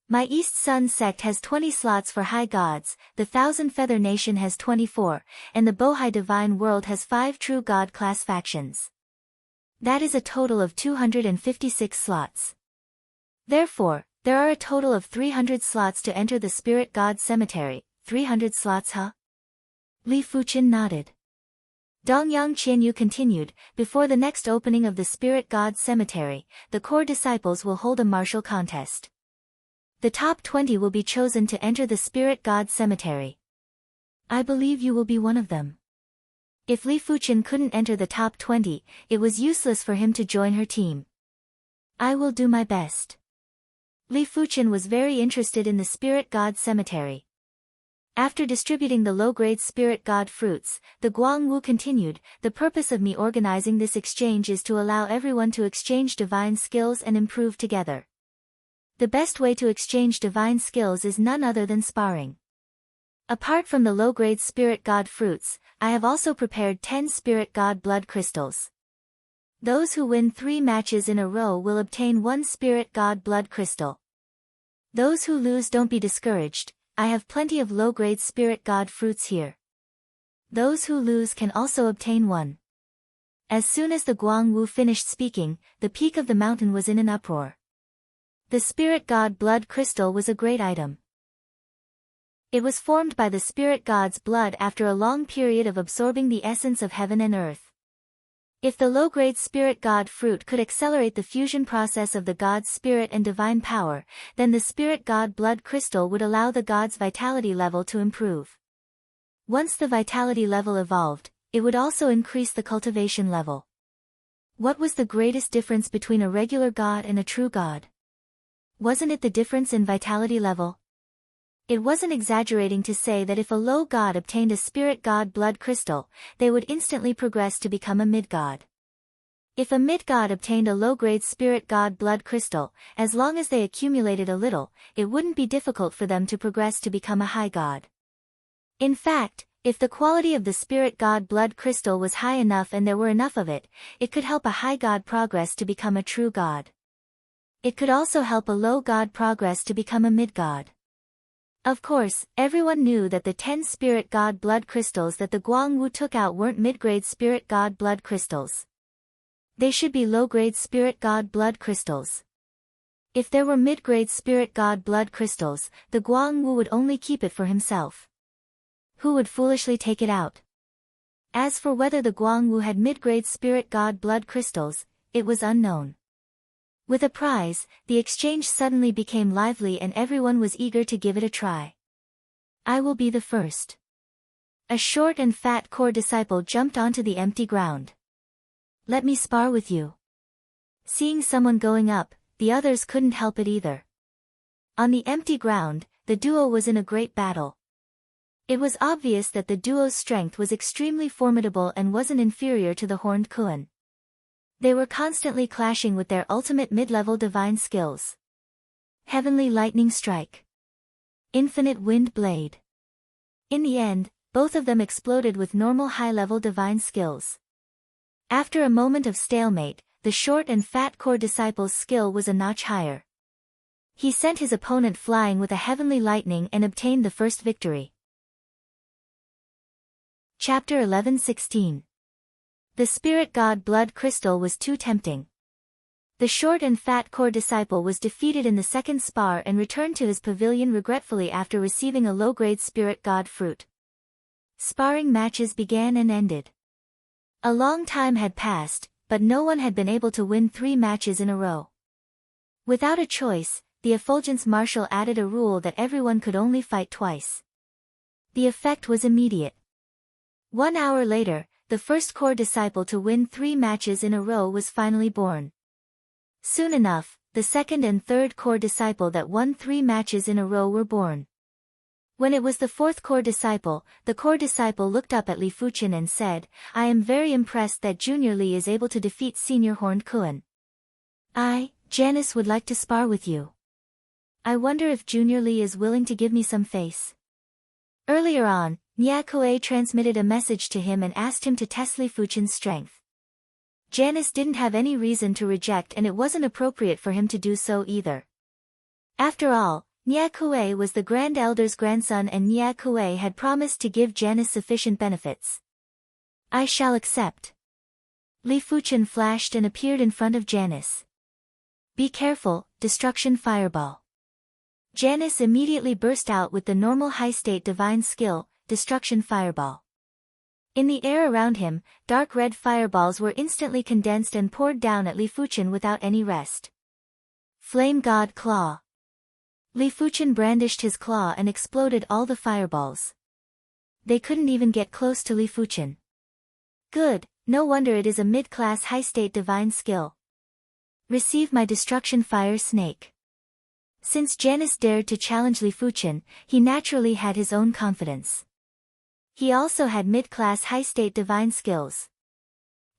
My East Sun sect has 20 slots for high gods, the Thousand Feather Nation has 24, and the Bohai divine world has 5 true god class factions. That is a total of 256 slots. Therefore, there are a total of 300 slots to enter the spirit god cemetery. 300 slots, huh? Li Fuqin nodded. Dongyang Qianyu continued, before the next opening of the spirit god cemetery, the core disciples will hold a martial contest. The top 20 will be chosen to enter the spirit god cemetery. I believe you will be one of them. If Li Fuqin couldn't enter the top 20, it was useless for him to join her team. I will do my best. Li Fuqin was very interested in the spirit god cemetery. After distributing the low-grade spirit god fruits, the Guangwu continued, the purpose of me organizing this exchange is to allow everyone to exchange divine skills and improve together. The best way to exchange divine skills is none other than sparring. Apart from the low-grade spirit god fruits, I have also prepared 10 spirit god blood crystals. Those who win 3 matches in a row will obtain 1 spirit god blood crystal. Those who lose, don't be discouraged. I have plenty of low-grade spirit god fruits here. Those who lose can also obtain 1. As soon as the Guangwu finished speaking, the peak of the mountain was in an uproar. The spirit god blood crystal was a great item. It was formed by the spirit god's blood after a long period of absorbing the essence of heaven and earth. If the low-grade spirit god fruit could accelerate the fusion process of the god's spirit and divine power, then the spirit god blood crystal would allow the god's vitality level to improve. Once the vitality level evolved, it would also increase the cultivation level. What was the greatest difference between a regular god and a true god? Wasn't it the difference in vitality level? It wasn't exaggerating to say that if a low god obtained a spirit god blood crystal, they would instantly progress to become a mid-god. If a mid-god obtained a low-grade spirit god blood crystal, as long as they accumulated a little, it wouldn't be difficult for them to progress to become a high god. In fact, if the quality of the spirit god blood crystal was high enough and there were enough of it, it could help a high god progress to become a true god. It could also help a low god progress to become a mid-god. Of course, everyone knew that the 10 spirit god blood crystals that the Guangwu took out weren't mid-grade spirit god blood crystals. They should be low-grade spirit god blood crystals. If there were mid-grade spirit god blood crystals, the Guangwu would only keep it for himself. Who would foolishly take it out? As for whether the Guangwu had mid-grade spirit god blood crystals, it was unknown. With a prize, the exchange suddenly became lively and everyone was eager to give it a try. I will be the first. A short and fat core disciple jumped onto the empty ground. Let me spar with you. Seeing someone going up, the others couldn't help it either. On the empty ground, the duo was in a great battle. It was obvious that the duo's strength was extremely formidable and wasn't inferior to the Horned Kuan. They were constantly clashing with their ultimate mid-level divine skills. Heavenly Lightning Strike. Infinite Wind Blade. In the end, both of them exploded with normal high-level divine skills. After a moment of stalemate, the short and fat core disciple's skill was a notch higher. He sent his opponent flying with a heavenly lightning and obtained the first victory. Chapter 11:16. The spirit god blood crystal was too tempting. The short and fat core disciple was defeated in the second spar and returned to his pavilion regretfully after receiving a low-grade spirit god fruit. Sparring matches began and ended. A long time had passed, but no one had been able to win 3 matches in a row. Without a choice, the effulgence marshal added a rule that everyone could only fight twice. The effect was immediate. 1 hour later, the first core disciple to win 3 matches in a row was finally born. Soon enough, the second and third core disciple that won 3 matches in a row were born. When it was the 4th core disciple, the core disciple looked up at Li Fuqian and said, "I am very impressed that Junior Li is able to defeat Senior Horned Kuan. Janice would like to spar with you. I wonder if Junior Li is willing to give me some face." Earlier on, Niakue transmitted a message to him and asked him to test Li Fuqian's strength. Janice didn't have any reason to reject, and it wasn't appropriate for him to do so either. After all, Niakue was the Grand Elder's grandson, and Niakue had promised to give Janice sufficient benefits. "I shall accept." Li Fuqian flashed and appeared in front of Janice. "Be careful, destruction fireball." Janice immediately burst out with the normal high-state divine skill, destruction fireball. In the air around him, dark red fireballs were instantly condensed and poured down at Li Fuqian without any rest. Flame God Claw. Li Fuqian brandished his claw and exploded all the fireballs. They couldn't even get close to Li Fuqian. Good, no wonder it is a mid-class high-state divine skill. Receive my destruction fire snake. Since Janice dared to challenge Li Fuqian, he naturally had his own confidence. He also had mid-class high-state divine skills.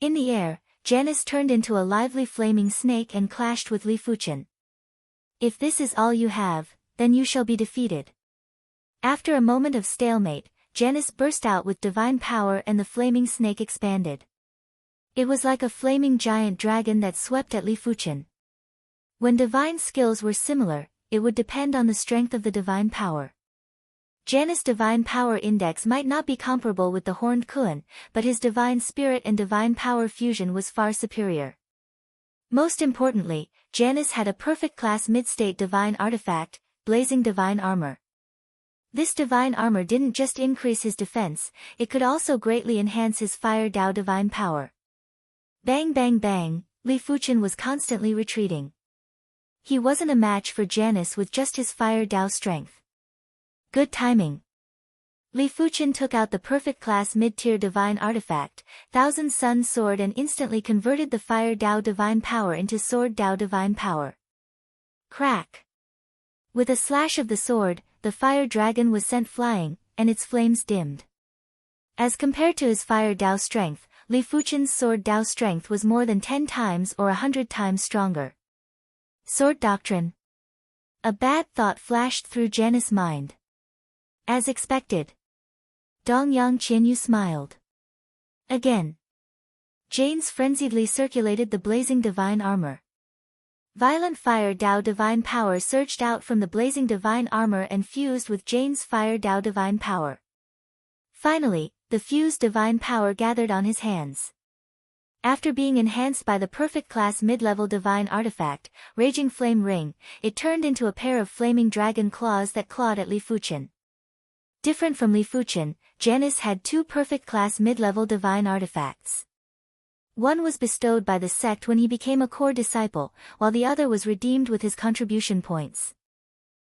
In the air, Janice turned into a lively flaming snake and clashed with Li Fuqian. "If this is all you have, then you shall be defeated." After a moment of stalemate, Janice burst out with divine power and the flaming snake expanded. It was like a flaming giant dragon that swept at Li Fuqian. When divine skills were similar, it would depend on the strength of the divine power. Janice's divine power index might not be comparable with the Horned Kuan, but his divine spirit and divine power fusion was far superior. Most importantly, Janice had a perfect class mid-state divine artifact, blazing divine armor. This divine armor didn't just increase his defense, it could also greatly enhance his fire Dao divine power. Bang bang bang, Li Fuqian was constantly retreating. He wasn't a match for Janice with just his fire Dao strength. Good timing. Li Fuqian took out the perfect class mid-tier divine artifact, Thousand Sun Sword, and instantly converted the fire Dao divine power into sword Dao divine power. Crack! With a slash of the sword, the fire dragon was sent flying, and its flames dimmed. As compared to his fire Dao strength, Li Fuqian's sword Dao strength was more than 10 times or 100 times stronger. Sword doctrine. A bad thought flashed through Janice's mind. As expected. Dongyang Qianyu smiled. Again. Jane's frenziedly circulated the blazing divine armor. Violent fire Dao divine power surged out from the blazing divine armor and fused with Jane's fire Dao divine power. Finally, the fused divine power gathered on his hands. After being enhanced by the perfect class mid-level divine artifact, Raging Flame Ring, it turned into a pair of flaming dragon claws that clawed at Li Fuqian. Different from Li Fuqian, Janice had 2 perfect class mid-level divine artifacts. One was bestowed by the sect when he became a core disciple, while the other was redeemed with his contribution points.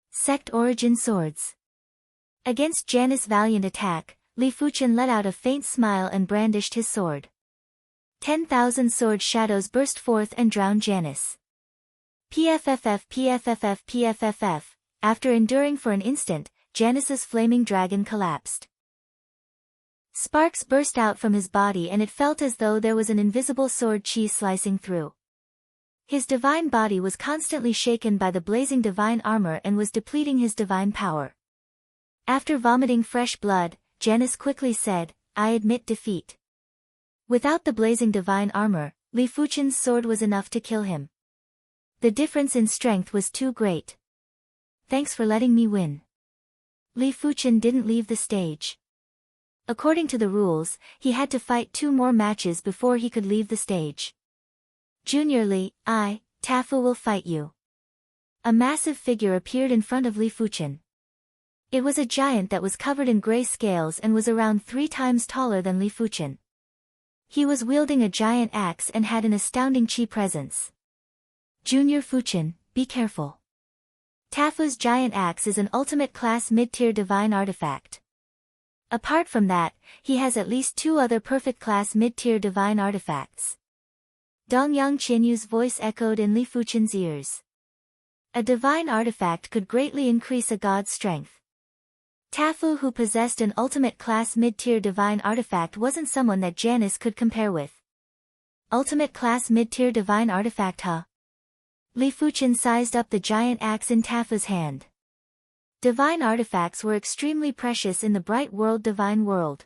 Sect Origin Swords. Against Janice's valiant attack, Li Fuqian let out a faint smile and brandished his sword. 10,000 sword shadows burst forth and drowned Janice. PFFF PFFF PFFF. After enduring for an instant, Janice's flaming dragon collapsed. Sparks burst out from his body and it felt as though there was an invisible sword chi slicing through. His divine body was constantly shaken by the blazing divine armor and was depleting his divine power. After vomiting fresh blood, Janice quickly said, "I admit defeat." Without the blazing divine armor, Li Fuqian's sword was enough to kill him. The difference in strength was too great. "Thanks for letting me win." Li Fuqian didn't leave the stage. According to the rules, he had to fight 2 more matches before he could leave the stage. "Junior Li, Tafu will fight you." A massive figure appeared in front of Li Fuqian. It was a giant that was covered in gray scales and was around 3 times taller than Li Fuqian. He was wielding a giant axe and had an astounding chi presence. "Junior Fuqian, be careful." Tafu's giant axe is an ultimate-class mid-tier divine artifact. Apart from that, he has at least 2 other perfect-class mid-tier divine artifacts. Dongyang Qianyu's voice echoed in Li Fuchen's ears. A divine artifact could greatly increase a god's strength. Tafu, who possessed an ultimate-class mid-tier divine artifact, wasn't someone that Janice could compare with. Ultimate-class mid-tier divine artifact, huh? Li Fuchen sized up the giant axe in Tafu's hand. Divine artifacts were extremely precious in the bright world divine world.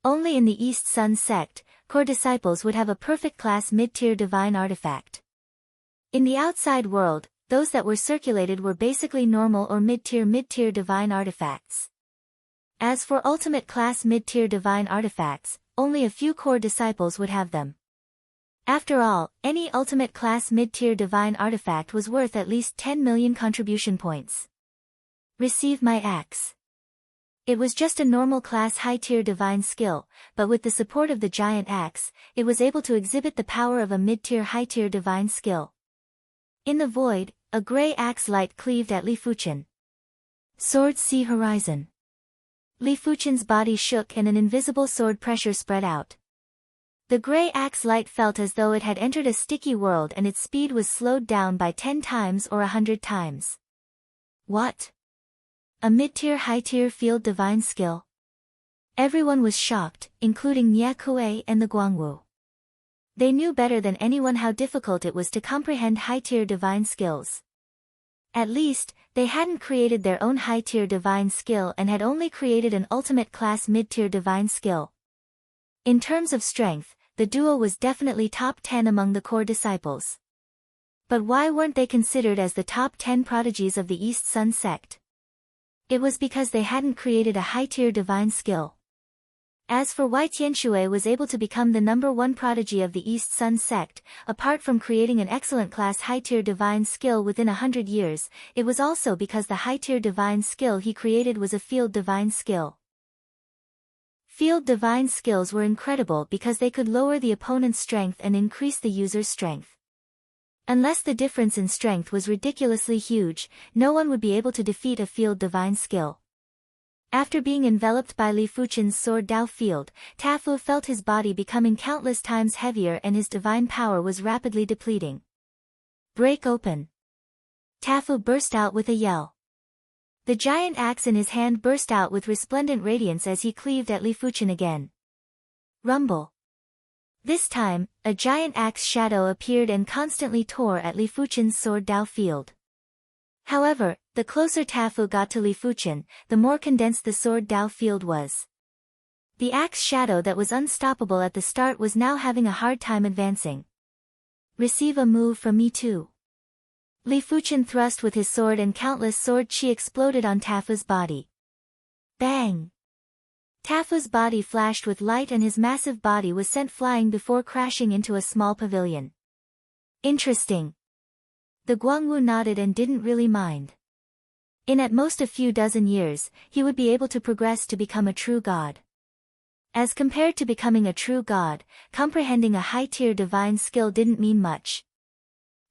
Only in the East Sun sect, core disciples would have a perfect-class mid-tier divine artifact. In the outside world, those that were circulated were basically normal or mid-tier divine artifacts. As for ultimate-class mid-tier divine artifacts, only a few core disciples would have them. After all, any ultimate-class mid-tier divine artifact was worth at least 10 million contribution points. Receive my axe. It was just a normal class high-tier divine skill, but with the support of the giant axe, it was able to exhibit the power of a mid-tier high-tier divine skill. In the void, a gray axe light cleaved at Li Fuchen. Sword see horizon. Li Fuchen's body shook and an invisible sword pressure spread out. The gray axe light felt as though it had entered a sticky world and its speed was slowed down by 10 times or 100 times. What? A mid-tier high-tier field divine skill? Everyone was shocked, including Nye Kue and the Guangwu. They knew better than anyone how difficult it was to comprehend high-tier divine skills. At least, they hadn't created their own high-tier divine skill and had only created an ultimate-class mid-tier divine skill. In terms of strength, the duo was definitely top 10 among the core disciples. But why weren't they considered as the top 10 prodigies of the East Sun sect? It was because they hadn't created a high-tier divine skill. As for why Tianxue was able to become the #1 prodigy of the East Sun sect, apart from creating an excellent class high-tier divine skill within 100 years, it was also because the high-tier divine skill he created was a field divine skill. Field divine skills were incredible because they could lower the opponent's strength and increase the user's strength. Unless the difference in strength was ridiculously huge, no one would be able to defeat a field divine skill. After being enveloped by Li Fuchen's sword Dao field, Tafu felt his body becoming countless times heavier and his divine power was rapidly depleting. Break open. Tafu burst out with a yell. The giant axe in his hand burst out with resplendent radiance as he cleaved at Li Fuchen again. Rumble. This time, a giant axe shadow appeared and constantly tore at Li Fuchen's sword Dao field. However, the closer Tafu got to Li Fuchen, the more condensed the sword Dao field was. The axe shadow that was unstoppable at the start was now having a hard time advancing. Receive a move from me too. Li Fuchen thrust with his sword and countless sword chi exploded on Tafu's body. Bang! Tafu's body flashed with light and his massive body was sent flying before crashing into a small pavilion. Interesting. The Guangwu nodded and didn't really mind. In at most a few dozen years, he would be able to progress to become a true god. As compared to becoming a true god, comprehending a high-tier divine skill didn't mean much.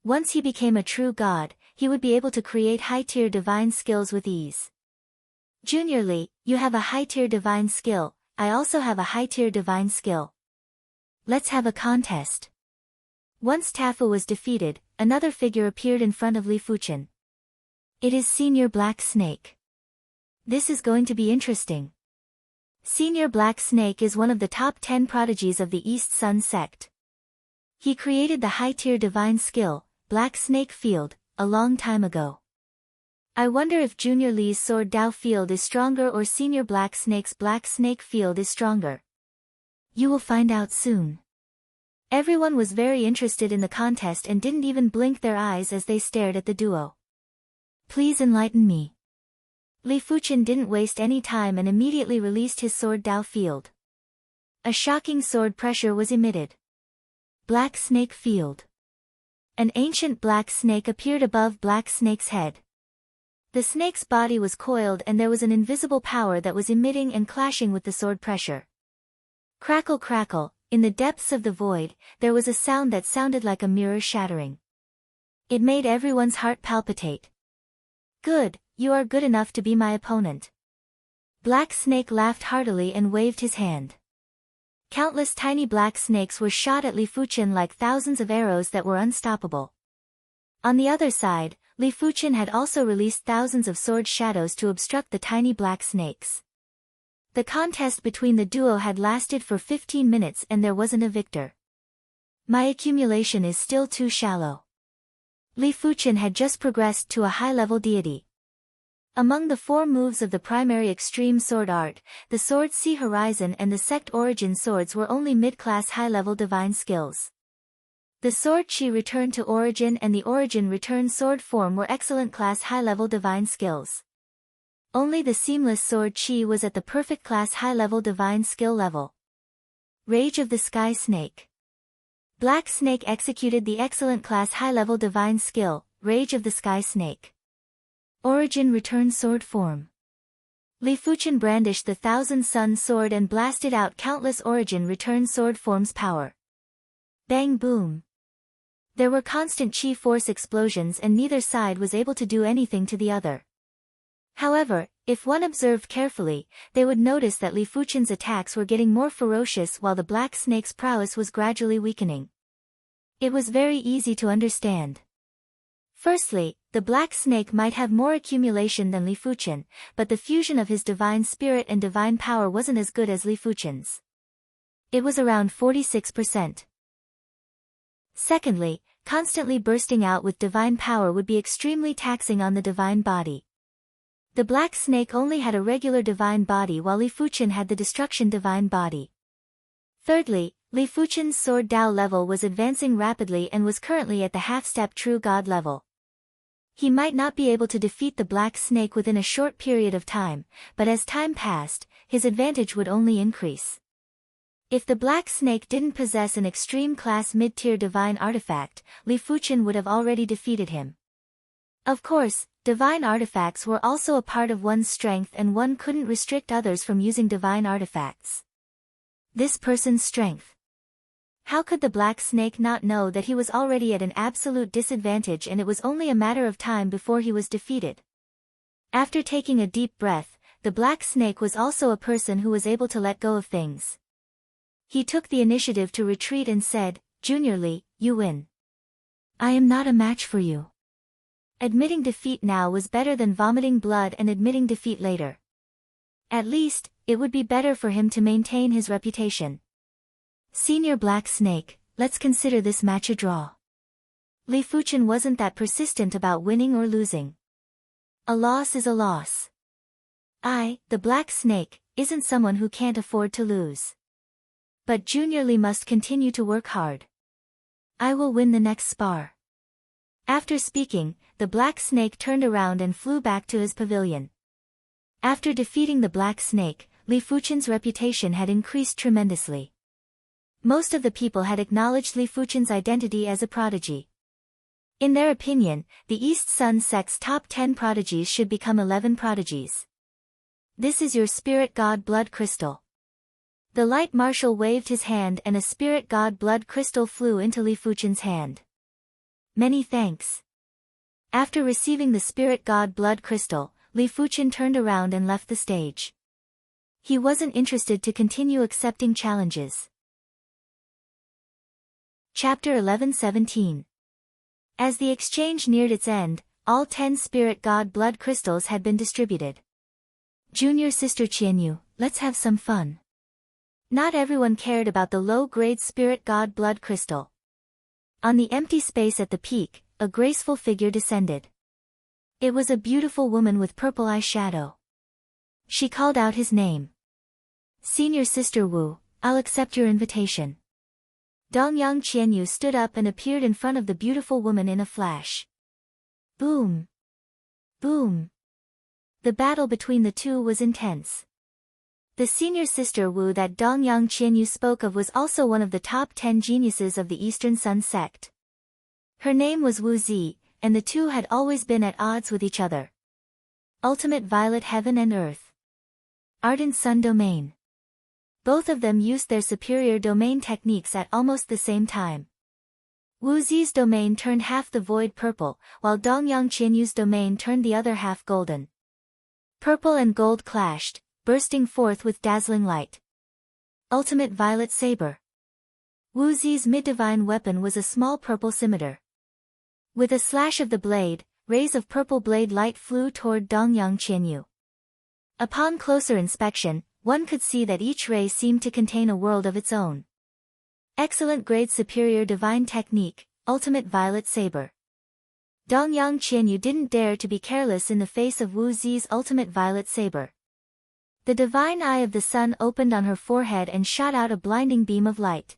Once he became a true god, he would be able to create high-tier divine skills with ease. Junior Li, you have a high-tier divine skill, I also have a high-tier divine skill. Let's have a contest. Once Tafu was defeated, another figure appeared in front of Li Fuchen. It is Senior Black Snake. This is going to be interesting. Senior Black Snake is one of the top 10 prodigies of the East Sun sect. He created the high-tier divine skill, Black Snake Field, a long time ago. I wonder if Junior Li's sword Dao field is stronger or Senior Black Snake's Black Snake field is stronger. You will find out soon. Everyone was very interested in the contest and didn't even blink their eyes as they stared at the duo. Please enlighten me. Li Fuchen didn't waste any time and immediately released his sword Dao field. A shocking sword pressure was emitted. Black Snake Field. An ancient black snake appeared above Black Snake's head. The snake's body was coiled and there was an invisible power that was emitting and clashing with the sword pressure. Crackle crackle, in the depths of the void, there was a sound that sounded like a mirror shattering. It made everyone's heart palpitate. Good, you are good enough to be my opponent. Black Snake laughed heartily and waved his hand. Countless tiny black snakes were shot at Li Fuchen like thousands of arrows that were unstoppable. On the other side, Li Fuchen had also released thousands of sword shadows to obstruct the tiny black snakes. The contest between the duo had lasted for 15 minutes and there wasn't a victor. My accumulation is still too shallow. Li Fuchen had just progressed to a high-level deity. Among the 4 moves of the primary extreme sword art, the Sword Sea Horizon and the Sect Origin swords were only mid-class high-level divine skills. The Sword Chi Return to Origin and the Origin Return Sword Form were excellent class high-level divine skills. Only the Seamless Sword Chi was at the perfect class high-level divine skill level. Rage of the Sky Snake. Black Snake executed the excellent class high-level divine skill, Rage of the Sky Snake. Origin Return Sword Form. Li Fuchen brandished the Thousand Sun Sword and blasted out countless Origin Return Sword Forms power. Bang boom. There were constant chi force explosions and neither side was able to do anything to the other. However, if one observed carefully, they would notice that Li Fuchen's attacks were getting more ferocious while the Black Snake's prowess was gradually weakening. It was very easy to understand. Firstly, the Black Snake might have more accumulation than Li Fuchen, but the fusion of his divine spirit and divine power wasn't as good as Li Fuchen's. It was around 46%. Secondly, constantly bursting out with divine power would be extremely taxing on the divine body. The Black Snake only had a regular divine body while Li Fuchen had the destruction divine body. Thirdly, Li Fuchen's sword Dao level was advancing rapidly and was currently at the half-step true god level. He might not be able to defeat the Black Snake within a short period of time, but as time passed, his advantage would only increase. If the Black Snake didn't possess an extreme class mid-tier divine artifact, Li Fuchen would have already defeated him. Of course, divine artifacts were also a part of one's strength and one couldn't restrict others from using divine artifacts. This person's strength. How could the Black Snake not know that he was already at an absolute disadvantage and it was only a matter of time before he was defeated? After taking a deep breath, the Black Snake was also a person who was able to let go of things. He took the initiative to retreat and said, "Junior Li, you win. I am not a match for you." Admitting defeat now was better than vomiting blood and admitting defeat later. At least, it would be better for him to maintain his reputation. Senior Black Snake, let's consider this match a draw. Li Fuchen wasn't that persistent about winning or losing. A loss is a loss. I, the Black Snake, isn't someone who can't afford to lose. But Junior Li must continue to work hard. I will win the next spar. After speaking, the Black Snake turned around and flew back to his pavilion. After defeating the Black Snake, Li Fuchen's reputation had increased tremendously. Most of the people had acknowledged Li Fuchen's identity as a prodigy. In their opinion, the East Sun sect's top 10 prodigies should become 11 prodigies. This is your spirit god blood crystal. The light marshal waved his hand and a spirit god blood crystal flew into Li Fuchen's hand. Many thanks. After receiving the spirit god blood crystal, Li Fuchen turned around and left the stage. He wasn't interested to continue accepting challenges. Chapter 11:17. As the exchange neared its end, all 10 spirit god blood crystals had been distributed. Junior sister Qianyu, let's have some fun. Not everyone cared about the low-grade spirit god blood crystal. On the empty space at the peak, a graceful figure descended. It was a beautiful woman with purple eyeshadow. She called out his name. Senior sister Wu, I'll accept your invitation. Dongyang Qianyu stood up and appeared in front of the beautiful woman in a flash. Boom! Boom! The battle between the two was intense. The senior sister Wu that Dongyang Qianyu spoke of was also one of the top 10 geniuses of the Eastern Sun sect. Her name was Wu Zi, and the two had always been at odds with each other. Ultimate Violet Heaven and Earth. Ardent Sun Domain. Both of them used their superior domain techniques at almost the same time. Wu Zi's domain turned half the void purple, while Dongyang Qianyu's domain turned the other half golden. Purple and gold clashed, bursting forth with dazzling light. Ultimate Violet Saber. Wu Zi's mid-divine weapon was a small purple scimitar. With a slash of the blade, rays of purple blade light flew toward Dongyang Qianyu. Upon closer inspection, one could see that each ray seemed to contain a world of its own. Excellent grade superior divine technique, ultimate violet saber. Dongyang Qianyu didn't dare to be careless in the face of Wu Zi's ultimate violet saber. The divine eye of the sun opened on her forehead and shot out a blinding beam of light.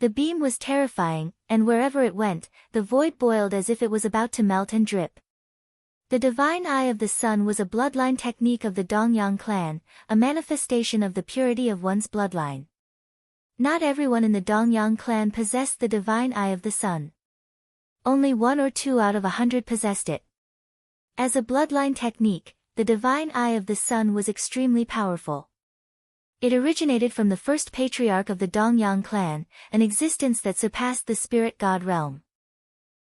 The beam was terrifying, and wherever it went, the void boiled as if it was about to melt and drip. The divine eye of the sun was a bloodline technique of the Dongyang clan, a manifestation of the purity of one's bloodline. Not everyone in the Dongyang clan possessed the divine eye of the sun. Only 1 or 2 out of 100 possessed it. As a bloodline technique, the divine eye of the sun was extremely powerful. It originated from the first patriarch of the Dongyang clan, an existence that surpassed the spirit god realm.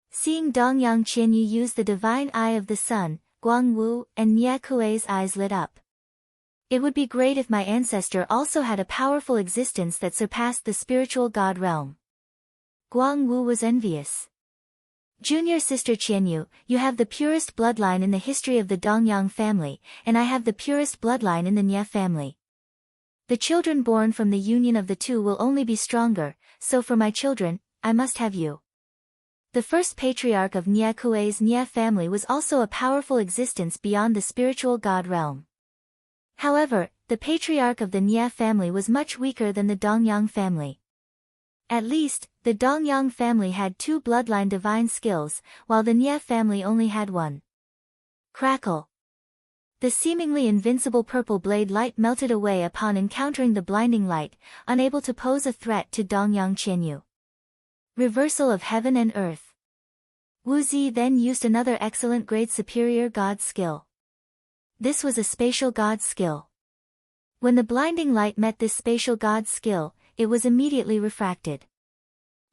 Seeing Dongyang Qianyu use the divine eye of the sun, Guangwu and Nie Kuei's eyes lit up. It would be great if my ancestor also had a powerful existence that surpassed the spiritual god realm. Guangwu was envious. Junior sister Qianyu, you have the purest bloodline in the history of the Dongyang family, and I have the purest bloodline in the Nie family. The children born from the union of the two will only be stronger, so for my children, I must have you. The first patriarch of Nie Kuei's Nie family was also a powerful existence beyond the spiritual god realm. However, the patriarch of the Nie family was much weaker than the Dongyang family. At least, the Dongyang family had 2 bloodline divine skills, while the Nie family only had 1. Crackle. The seemingly invincible purple blade light melted away upon encountering the blinding light, unable to pose a threat to Dongyang Qianyu. Reversal of heaven and earth. Wu Zi then used another excellent grade superior god skill. This was a spatial god skill. When the blinding light met this spatial god skill, it was immediately refracted.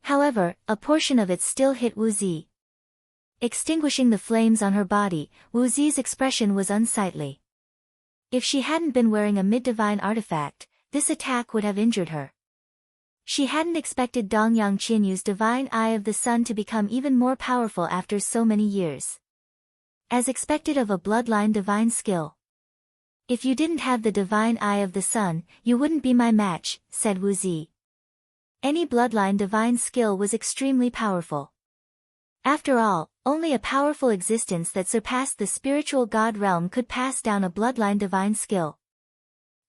However, a portion of it still hit Wu Zi. Extinguishing the flames on her body, Wu Zi's expression was unsightly. If she hadn't been wearing a mid-divine artifact, this attack would have injured her. She hadn't expected Dongyang Qianyu's divine eye of the sun to become even more powerful after so many years. As expected of a bloodline divine skill. If you didn't have the divine eye of the sun, you wouldn't be my match, said Wu Zi. Any bloodline divine skill was extremely powerful. After all, only a powerful existence that surpassed the spiritual god realm could pass down a bloodline divine skill.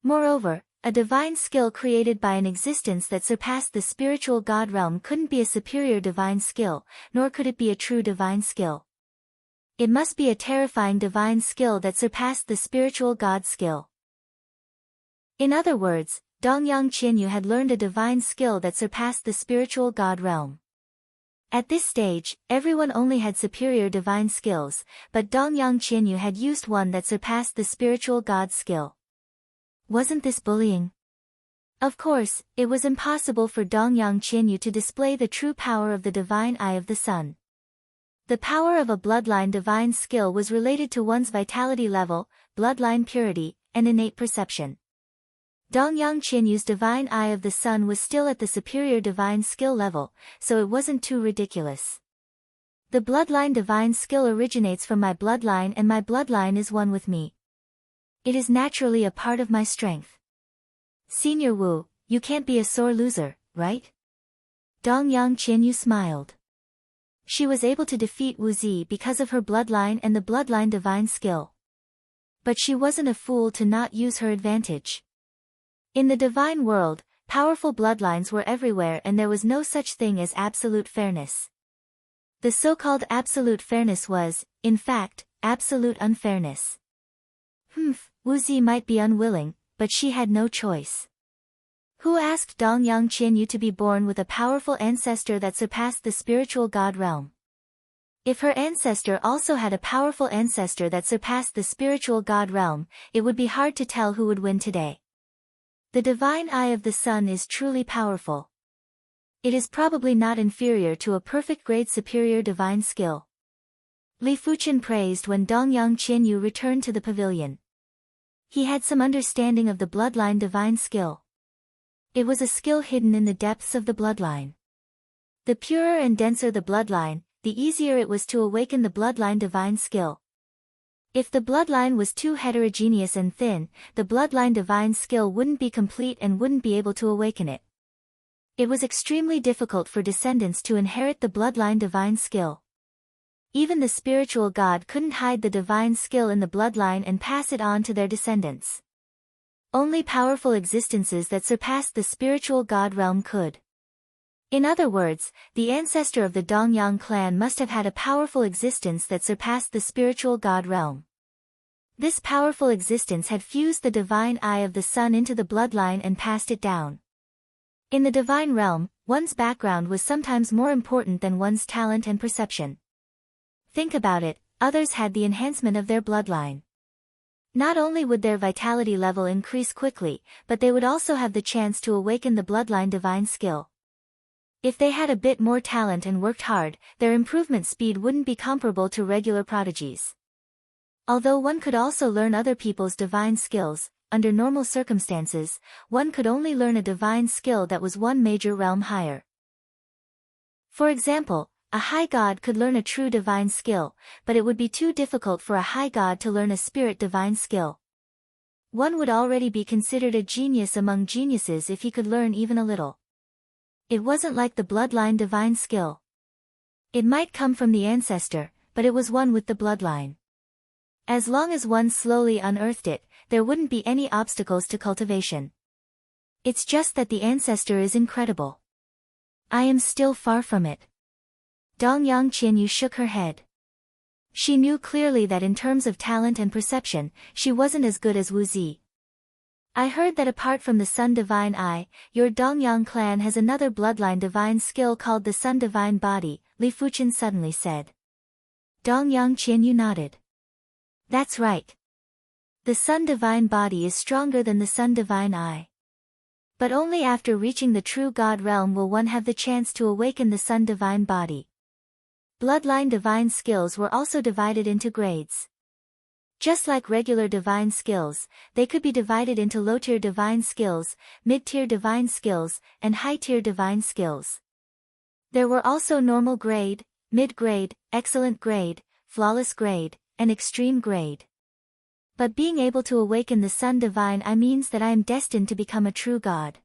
Moreover, a divine skill created by an existence that surpassed the spiritual god realm couldn't be a superior divine skill, nor could it be a true divine skill. It must be a terrifying divine skill that surpassed the spiritual god skill. In other words, Dongyang Qianyu had learned a divine skill that surpassed the spiritual god realm. At this stage, everyone only had superior divine skills, but Dongyang Qianyu had used one that surpassed the spiritual god skill. Wasn't this bullying? Of course, it was impossible for Dongyang Qianyu to display the true power of the divine eye of the sun. The power of a bloodline divine skill was related to one's vitality level, bloodline purity, and innate perception. Dongyang Qianyu's divine eye of the sun was still at the superior divine skill level, so it wasn't too ridiculous. The bloodline divine skill originates from my bloodline and my bloodline is one with me. It is naturally a part of my strength. Senior Wu, you can't be a sore loser, right? Dongyang Qianyu smiled. She was able to defeat Wu Zi because of her bloodline and the bloodline divine skill. But she wasn't a fool to not use her advantage. In the divine world, powerful bloodlines were everywhere and there was no such thing as absolute fairness. The so-called absolute fairness was, in fact, absolute unfairness. Wu Zi might be unwilling, but she had no choice. Who asked Dongyang Qianyu to be born with a powerful ancestor that surpassed the spiritual god realm? If her ancestor also had a powerful ancestor that surpassed the spiritual god realm, it would be hard to tell who would win today. The divine eye of the sun is truly powerful. It is probably not inferior to a perfect grade superior divine skill. Li Fuchen praised when Dongyang Qianyu returned to the pavilion. He had some understanding of the bloodline divine skill. It was a skill hidden in the depths of the bloodline. The purer and denser the bloodline, the easier it was to awaken the bloodline divine skill. If the bloodline was too heterogeneous and thin, the bloodline divine skill wouldn't be complete and wouldn't be able to awaken it. It was extremely difficult for descendants to inherit the bloodline divine skill. Even the spiritual god couldn't hide the divine skill in the bloodline and pass it on to their descendants. Only powerful existences that surpassed the spiritual god realm could. In other words, the ancestor of the Dongyang clan must have had a powerful existence that surpassed the spiritual god realm. This powerful existence had fused the divine eye of the sun into the bloodline and passed it down. In the divine realm, one's background was sometimes more important than one's talent and perception. Think about it, others had the enhancement of their bloodline. Not only would their vitality level increase quickly, but they would also have the chance to awaken the bloodline divine skill. If they had a bit more talent and worked hard, their improvement speed wouldn't be comparable to regular prodigies. Although one could also learn other people's divine skills, under normal circumstances, one could only learn a divine skill that was one major realm higher. For example, a high god could learn a true divine skill, but it would be too difficult for a high god to learn a spirit divine skill. One would already be considered a genius among geniuses if he could learn even a little. It wasn't like the bloodline divine skill. It might come from the ancestor, but it was one with the bloodline. As long as one slowly unearthed it, there wouldn't be any obstacles to cultivation. It's just that the ancestor is incredible. I am still far from it. Dongyang Qianyu shook her head. She knew clearly that in terms of talent and perception, she wasn't as good as Wu Zi. I heard that apart from the Sun Divine Eye, your Dongyang clan has another bloodline divine skill called the Sun Divine Body, Li Fuchen suddenly said. Dongyang Qianyu nodded. That's right. The Sun Divine Body is stronger than the Sun Divine Eye. But only after reaching the true God realm will one have the chance to awaken the Sun Divine Body. Bloodline divine skills were also divided into grades. Just like regular divine skills, they could be divided into low-tier divine skills, mid-tier divine skills, and high-tier divine skills. There were also normal grade, mid-grade, excellent grade, flawless grade, and extreme grade. But being able to awaken the Sun Divine Eye means that I am destined to become a true god.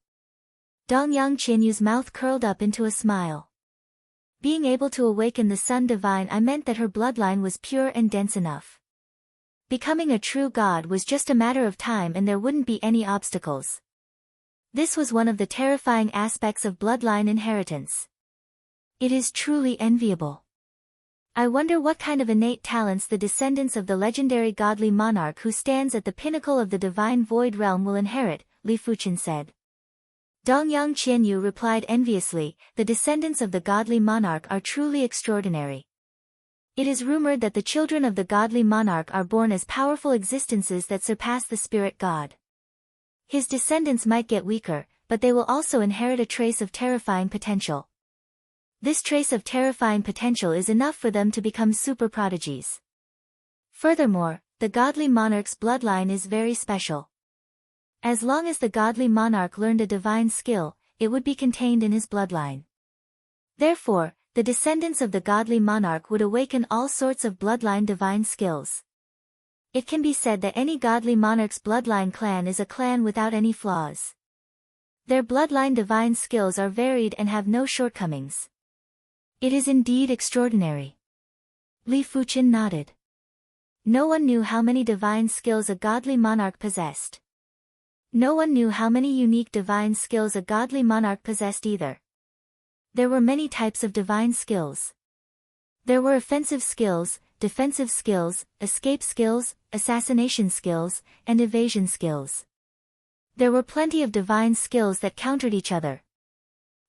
Dongyang Qianyu's mouth curled up into a smile. Being able to awaken the Sun Divine Eye meant that her bloodline was pure and dense enough. Becoming a true god was just a matter of time and there wouldn't be any obstacles. This was one of the terrifying aspects of bloodline inheritance. It is truly enviable. I wonder what kind of innate talents the descendants of the legendary godly monarch who stands at the pinnacle of the divine void realm will inherit, Li Fuchen said. Dongyang Qianyu replied enviously, the descendants of the godly monarch are truly extraordinary. It is rumored that the children of the godly monarch are born as powerful existences that surpass the spirit god. His descendants might get weaker, but they will also inherit a trace of terrifying potential. This trace of terrifying potential is enough for them to become super prodigies. Furthermore, the godly monarch's bloodline is very special. As long as the godly monarch learned a divine skill, it would be contained in his bloodline. Therefore, the descendants of the godly monarch would awaken all sorts of bloodline divine skills. It can be said that any godly monarch's bloodline clan is a clan without any flaws. Their bloodline divine skills are varied and have no shortcomings. It is indeed extraordinary. Li Fuchen nodded. No one knew how many divine skills a godly monarch possessed. No one knew how many unique divine skills a godly monarch possessed either. There were many types of divine skills. There were offensive skills, defensive skills, escape skills, assassination skills, and evasion skills. There were plenty of divine skills that countered each other.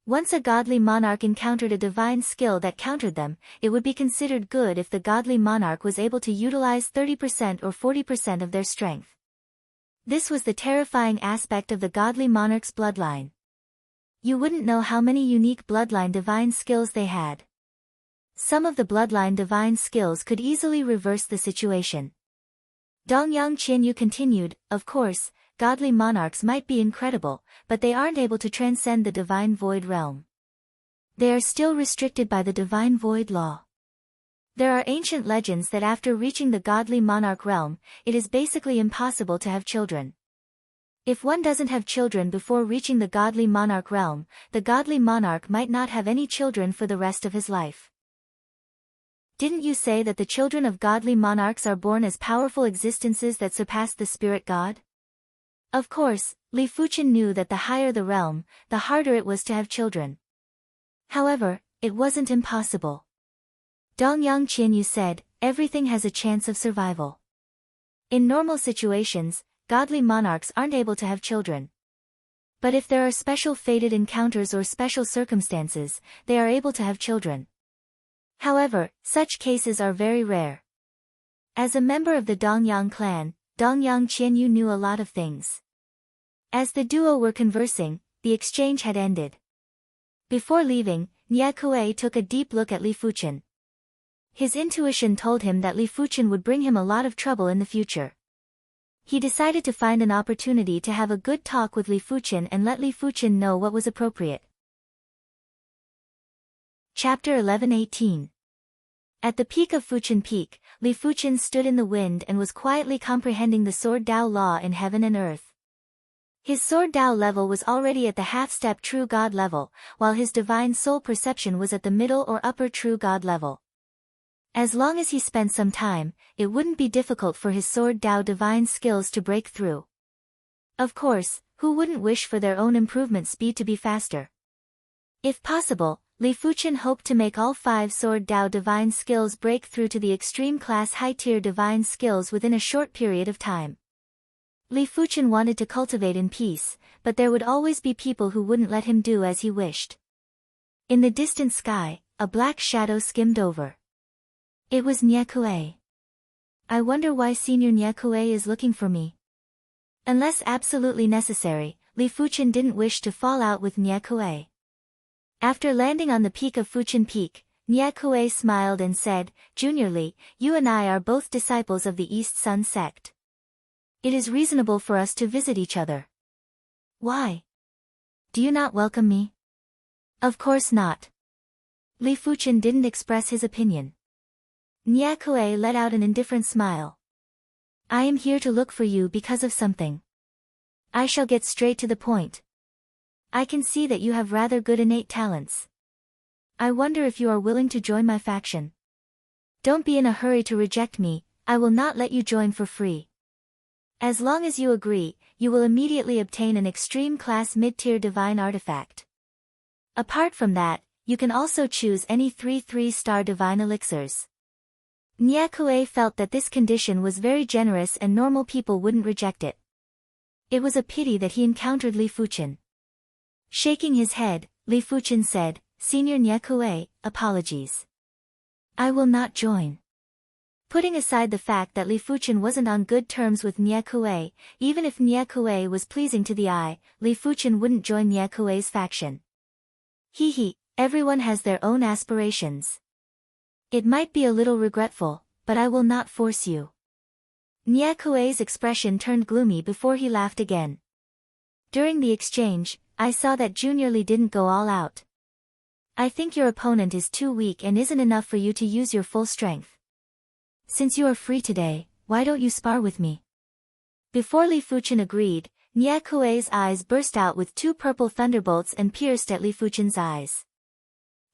Once a godly monarch encountered a divine skill that countered them, it would be considered good if the godly monarch was able to utilize 30% or 40% of their strength. This was the terrifying aspect of the godly monarch's bloodline. You wouldn't know how many unique bloodline divine skills they had. Some of the bloodline divine skills could easily reverse the situation. Dongyang Qianyu continued, of course, godly monarchs might be incredible, but they aren't able to transcend the divine void realm. They are still restricted by the divine void law. There are ancient legends that after reaching the godly monarch realm, it is basically impossible to have children. If one doesn't have children before reaching the godly monarch realm, the godly monarch might not have any children for the rest of his life. Didn't you say that the children of godly monarchs are born as powerful existences that surpass the spirit god? Of course, Li Fuqian knew that the higher the realm, the harder it was to have children. However, it wasn't impossible. Dongyang Qianyu said, everything has a chance of survival. In normal situations, godly monarchs aren't able to have children. But if there are special fated encounters or special circumstances, they are able to have children. However, such cases are very rare. As a member of the Dongyang clan, Dongyang Qianyu knew a lot of things. As the duo were conversing, the exchange had ended. Before leaving, Nie Kuei took a deep look at Li Fuqian. His intuition told him that Li Fuqian would bring him a lot of trouble in the future. He decided to find an opportunity to have a good talk with Li Fuqian and let Li Fuqian know what was appropriate. Chapter 11:18. At the peak of Fuqian Peak, Li Fuqian stood in the wind and was quietly comprehending the Sword Dao law in heaven and earth. His Sword Dao level was already at the half-step True God level, while his Divine Soul Perception was at the middle or upper True God level. As long as he spent some time, it wouldn't be difficult for his Sword Dao divine skills to break through. Of course, who wouldn't wish for their own improvement speed to be faster? If possible, Li Fuqian hoped to make all 5 Sword Dao divine skills break through to the extreme class high-tier divine skills within a short period of time. Li Fuqian wanted to cultivate in peace, but there would always be people who wouldn't let him do as he wished. In the distant sky, a black shadow skimmed over. It was Nie Kuei. I wonder why Senior Nie Kuei is looking for me. Unless absolutely necessary, Li Fuqian didn't wish to fall out with Nie Kuei. After landing on the peak of Fuqian Peak, Nie Kuei smiled and said, Junior Li, you and I are both disciples of the East Sun sect. It is reasonable for us to visit each other. Why? Do you not welcome me? Of course not. Li Fuqian didn't express his opinion. Nie Kuei let out an indifferent smile. I am here to look for you because of something. I shall get straight to the point. I can see that you have rather good innate talents. I wonder if you are willing to join my faction. Don't be in a hurry to reject me, I will not let you join for free. As long as you agree, you will immediately obtain an extreme class mid-tier divine artifact. Apart from that, you can also choose any 3 3-star divine elixirs. Nie Kuei felt that this condition was very generous and normal people wouldn't reject it. It was a pity that he encountered Li Fuqian. Shaking his head, Li Fuqian said, Senior Nie Kuei, apologies. I will not join. Putting aside the fact that Li Fuqian wasn't on good terms with Nie Kuei, even if Nie Kuei was pleasing to the eye, Li Fuqian wouldn't join Nie Kuei's faction. Everyone has their own aspirations. It might be a little regretful, but I will not force you. Nie Kuei's expression turned gloomy before he laughed again. During the exchange, I saw that Junior Li didn't go all out. I think your opponent is too weak and isn't enough for you to use your full strength. Since you are free today, why don't you spar with me? Before Li Fuqian agreed, Nie Kuei's eyes burst out with 2 purple thunderbolts and pierced at Li Fuqian's eyes.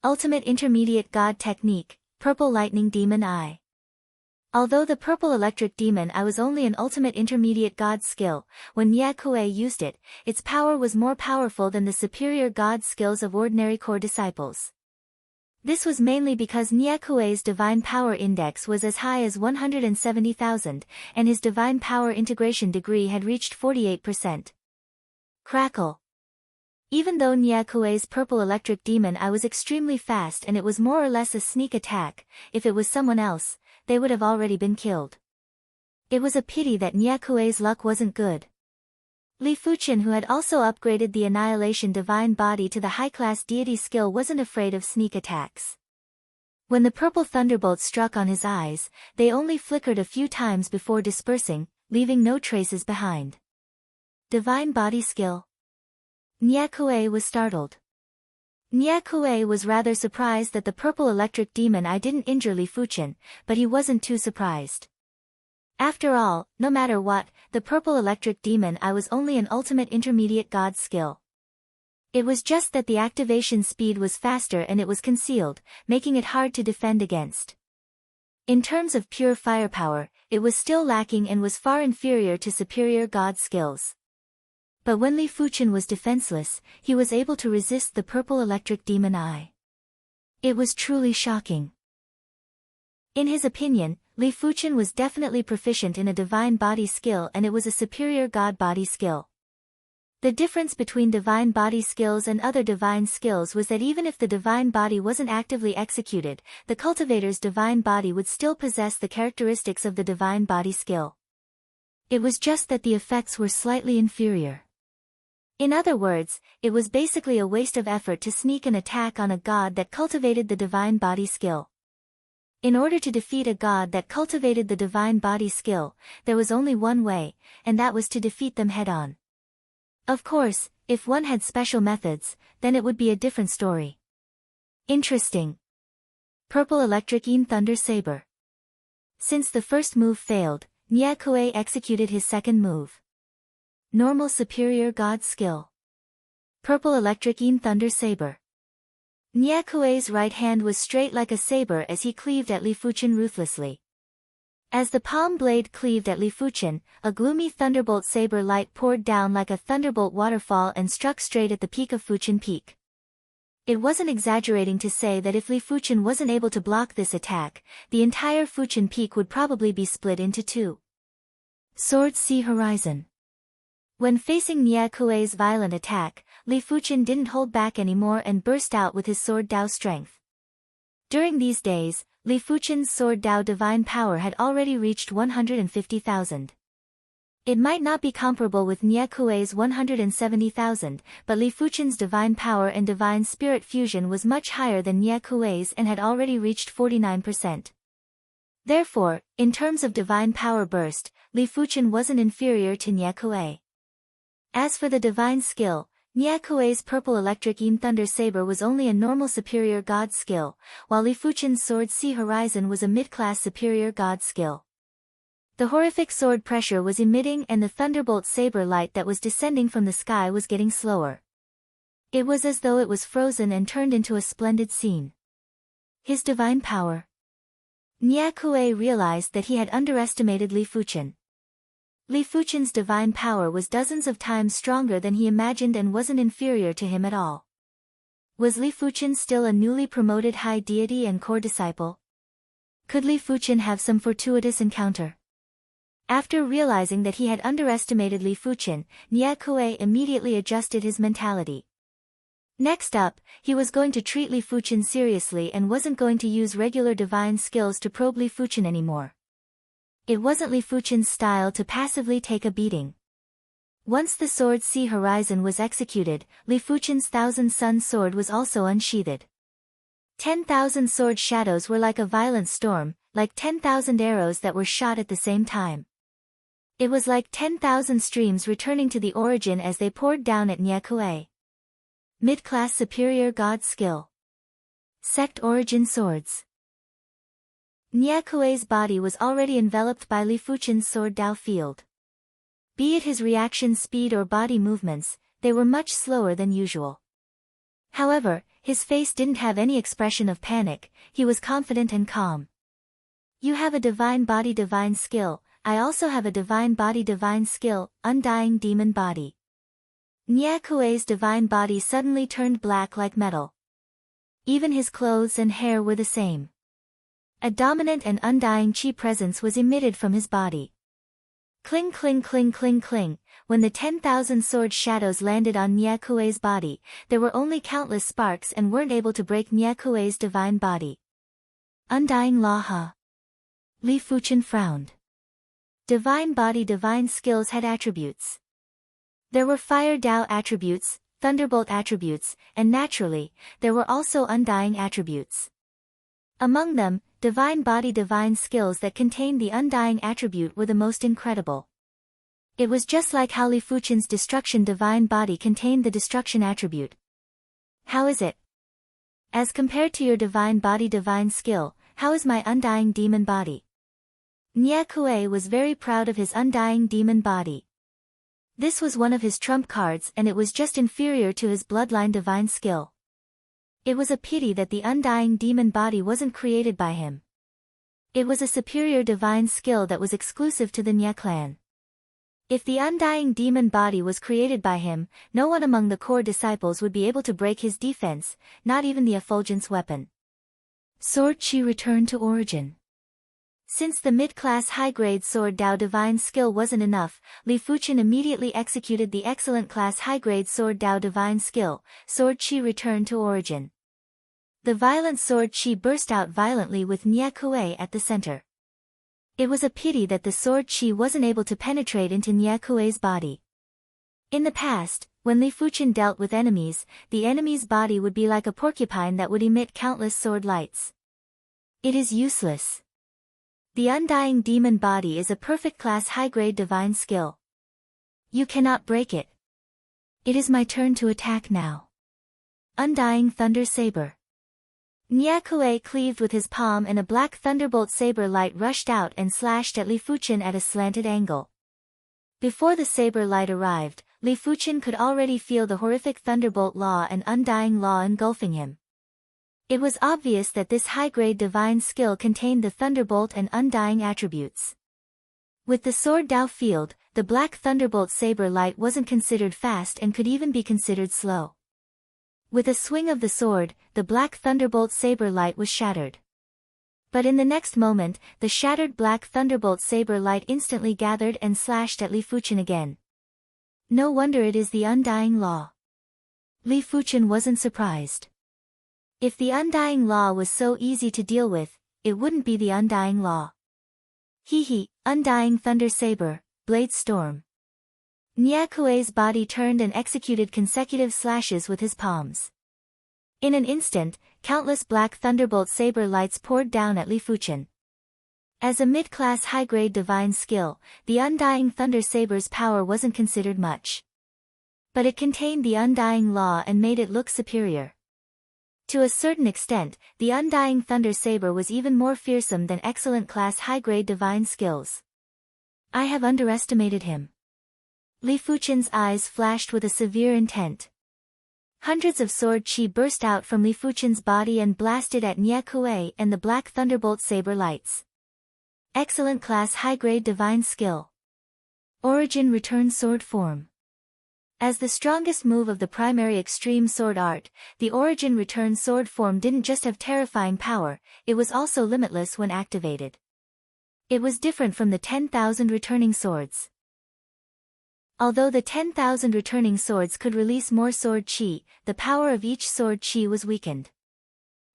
Ultimate Intermediate God Technique, Purple Lightning Demon Eye. Although the Purple Electric Demon Eye was only an Ultimate Intermediate God skill, when Nie Kuei used it, its power was more powerful than the superior God skills of ordinary core disciples. This was mainly because Nie Kuei's Divine Power Index was as high as 170,000, and his Divine Power Integration degree had reached 48%. Crackle. Even though Nie Kuei's Purple Electric Demon Eye was extremely fast and it was more or less a sneak attack, if it was someone else, they would have already been killed. It was a pity that Nie Kuei's luck wasn't good. Li Fuchen, who had also upgraded the Annihilation Divine Body to the high-class deity skill, wasn't afraid of sneak attacks. When the purple thunderbolt struck on his eyes, they only flickered a few times before dispersing, leaving no traces behind. Divine Body Skill. Nyakue was startled. Nyakue was rather surprised that the purple electric demon eye didn't injure Li Fuchen, but he wasn't too surprised. After all, no matter what, the purple electric demon eye was only an ultimate intermediate god skill. It was just that the activation speed was faster and it was concealed, making it hard to defend against. In terms of pure firepower, it was still lacking and was far inferior to superior god skills. But when Li Fuchen was defenseless, he was able to resist the purple electric demon eye. It was truly shocking. In his opinion, Li Fuchen was definitely proficient in a divine body skill, and it was a superior god body skill. The difference between divine body skills and other divine skills was that even if the divine body wasn't actively executed, the cultivator's divine body would still possess the characteristics of the divine body skill. It was just that the effects were slightly inferior. In other words, it was basically a waste of effort to sneak an attack on a god that cultivated the divine body skill. In order to defeat a god that cultivated the divine body skill, there was only one way, and that was to defeat them head-on. Of course, if one had special methods, then it would be a different story. Interesting. Purple Electric Een Thunder Saber. Since the first move failed, Nyakue executed his second move. Normal Superior God Skill. Purple Electric Een Thunder Saber. Nyakue's right hand was straight like a saber as he cleaved at Li Fuchen ruthlessly. As the palm blade cleaved at Li Fuchen, a gloomy thunderbolt saber light poured down like a thunderbolt waterfall and struck straight at the peak of Fuchen Peak. It wasn't exaggerating to say that if Li Fuchen wasn't able to block this attack, the entire Fuchen Peak would probably be split into two. Sword Sea Horizon. When facing Nyakue's violent attack, Li Fuchen didn't hold back anymore and burst out with his sword Dao strength. During these days, Li Fuchen's sword Dao divine power had already reached 150,000. It might not be comparable with Nyakue's 170,000, but Li Fuchen's divine power and divine spirit fusion was much higher than Nyakue's and had already reached 49%. Therefore, in terms of divine power burst, Li Fuchen wasn't inferior to Nyakue. As for the divine skill, Nyakue's purple electric Een Thunder Saber was only a normal superior god skill, while Li Fuchen's sword Sea Horizon was a mid-class superior god skill. The horrific sword pressure was emitting and the thunderbolt saber light that was descending from the sky was getting slower. It was as though it was frozen and turned into a splendid scene. His divine power. Nyakue realized that he had underestimated Li Fuchen. Li Fuchen's divine power was dozens of times stronger than he imagined and wasn't inferior to him at all. Was Li Fuchen still a newly promoted high deity and core disciple? Could Li Fuchen have some fortuitous encounter? After realizing that he had underestimated Li Fuchen, Nyakue immediately adjusted his mentality. Next up, he was going to treat Li Fuchen seriously and wasn't going to use regular divine skills to probe Li Fuchen anymore. It wasn't Li Fuchen's style to passively take a beating. Once the sword Sea Horizon was executed, Li Fuchen's Thousand Sun sword was also unsheathed. 10,000 sword shadows were like a violent storm, like 10,000 arrows that were shot at the same time. It was like 10,000 streams returning to the origin as they poured down at Nyakue. Mid-class superior god skill. Sect origin swords. Nyakue's body was already enveloped by Li Fuchen's sword Dao field. Be it his reaction speed or body movements, they were much slower than usual. However, his face didn't have any expression of panic, he was confident and calm. You have a divine body divine skill, I also have a divine body divine skill, undying demon body. Nyakue's divine body suddenly turned black like metal. Even his clothes and hair were the same. A dominant and undying chi presence was emitted from his body. Cling cling cling cling cling, when the 10,000 sword shadows landed on Nyakue's body, there were only countless sparks and weren't able to break Nyakue's divine body. Undying Law Ha. Li Fuchen frowned. Divine body divine skills had attributes. There were Fire Dao attributes, Thunderbolt attributes, and naturally, there were also Undying attributes. Among them, Divine Body divine skills that contained the Undying attribute were the most incredible. It was just like how Li Fuchen's Destruction Divine Body contained the Destruction attribute. How is it? As compared to your Divine Body divine skill, how is my Undying Demon Body? Nye Kue was very proud of his Undying Demon Body. This was one of his trump cards and it was just inferior to his Bloodline divine skill. It was a pity that the Undying Demon Body wasn't created by him. It was a superior divine skill that was exclusive to the Nye clan. If the Undying Demon Body was created by him, no one among the core disciples would be able to break his defense, not even the effulgence weapon. Sword Chi returned to origin. Since the mid-class high-grade Sword Dao divine skill wasn't enough, Li Fuchen immediately executed the excellent class high-grade Sword Dao divine skill, Sword Chi returned to origin. The violent Sword Chi burst out violently with Nye Kue at the center. It was a pity that the Sword Chi wasn't able to penetrate into Nye Kue's body. In the past, when Li Fuchen dealt with enemies, the enemy's body would be like a porcupine that would emit countless sword lights. It is useless. The Undying Demon Body is a perfect class high-grade divine skill. You cannot break it. It is my turn to attack now. Undying Thunder Saber. Nye Kue cleaved with his palm and a black thunderbolt saber light rushed out and slashed at Li Fuchen at a slanted angle. Before the saber light arrived, Li Fuchen could already feel the horrific thunderbolt law and undying law engulfing him. It was obvious that this high-grade divine skill contained the thunderbolt and undying attributes. With the Sword Dao field, the black thunderbolt saber light wasn't considered fast and could even be considered slow. With a swing of the sword, the black thunderbolt saber light was shattered. But in the next moment, the shattered black thunderbolt saber light instantly gathered and slashed at Li Fuchen again. No wonder it is the undying law. Li Fuchen wasn't surprised. If the undying law was so easy to deal with, it wouldn't be the undying law. Undying Thunder Saber, Blade Storm. Nye Kue's body turned and executed consecutive slashes with his palms. In an instant, countless black thunderbolt saber lights poured down at Li Fuchen. As a mid-class high-grade divine skill, the Undying Thunder Saber's power wasn't considered much. But it contained the undying law and made it look superior. To a certain extent, the Undying Thunder Saber was even more fearsome than excellent class high-grade divine skills. I have underestimated him. Li Fuchen's eyes flashed with a severe intent. Hundreds of sword chi burst out from Li Fuchen's body and blasted at Nye Kue and the black thunderbolt saber lights. Excellent class high-grade divine skill. Origin Return Sword Form. As the strongest move of the primary extreme sword art, the Origin Return Sword Form didn't just have terrifying power, it was also limitless when activated. It was different from the 10,000 returning swords. Although the 10,000 returning swords could release more sword chi, the power of each sword chi was weakened.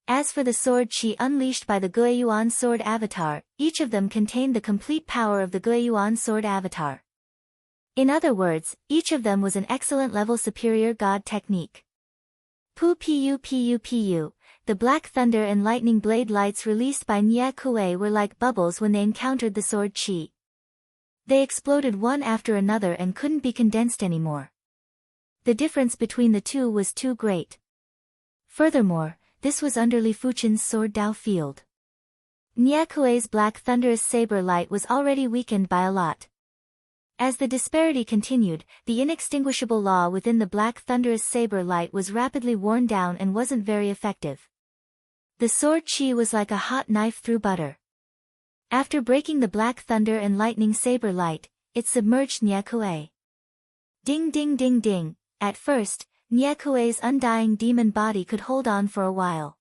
As for the sword chi unleashed by the Guiyuan sword avatar, each of them contained the complete power of the Guiyuan sword avatar. In other words, each of them was an excellent level superior god technique. Pu, the black thunder and lightning blade lights released by Nye Kue were like bubbles when they encountered the sword chi. They exploded one after another and couldn't be condensed anymore. The difference between the two was too great. Furthermore, this was under Li Fuchen's Sword Dao field. Nye Kue's black thunderous saber light was already weakened by a lot. As the disparity continued, the inextinguishable law within the black thunderous saber light was rapidly worn down and wasn't very effective. The sword chi was like a hot knife through butter. After breaking the black thunder and lightning saber light, it submerged Nye Kue. Ding ding ding ding. At first, Nye Kue's undying demon body could hold on for a while.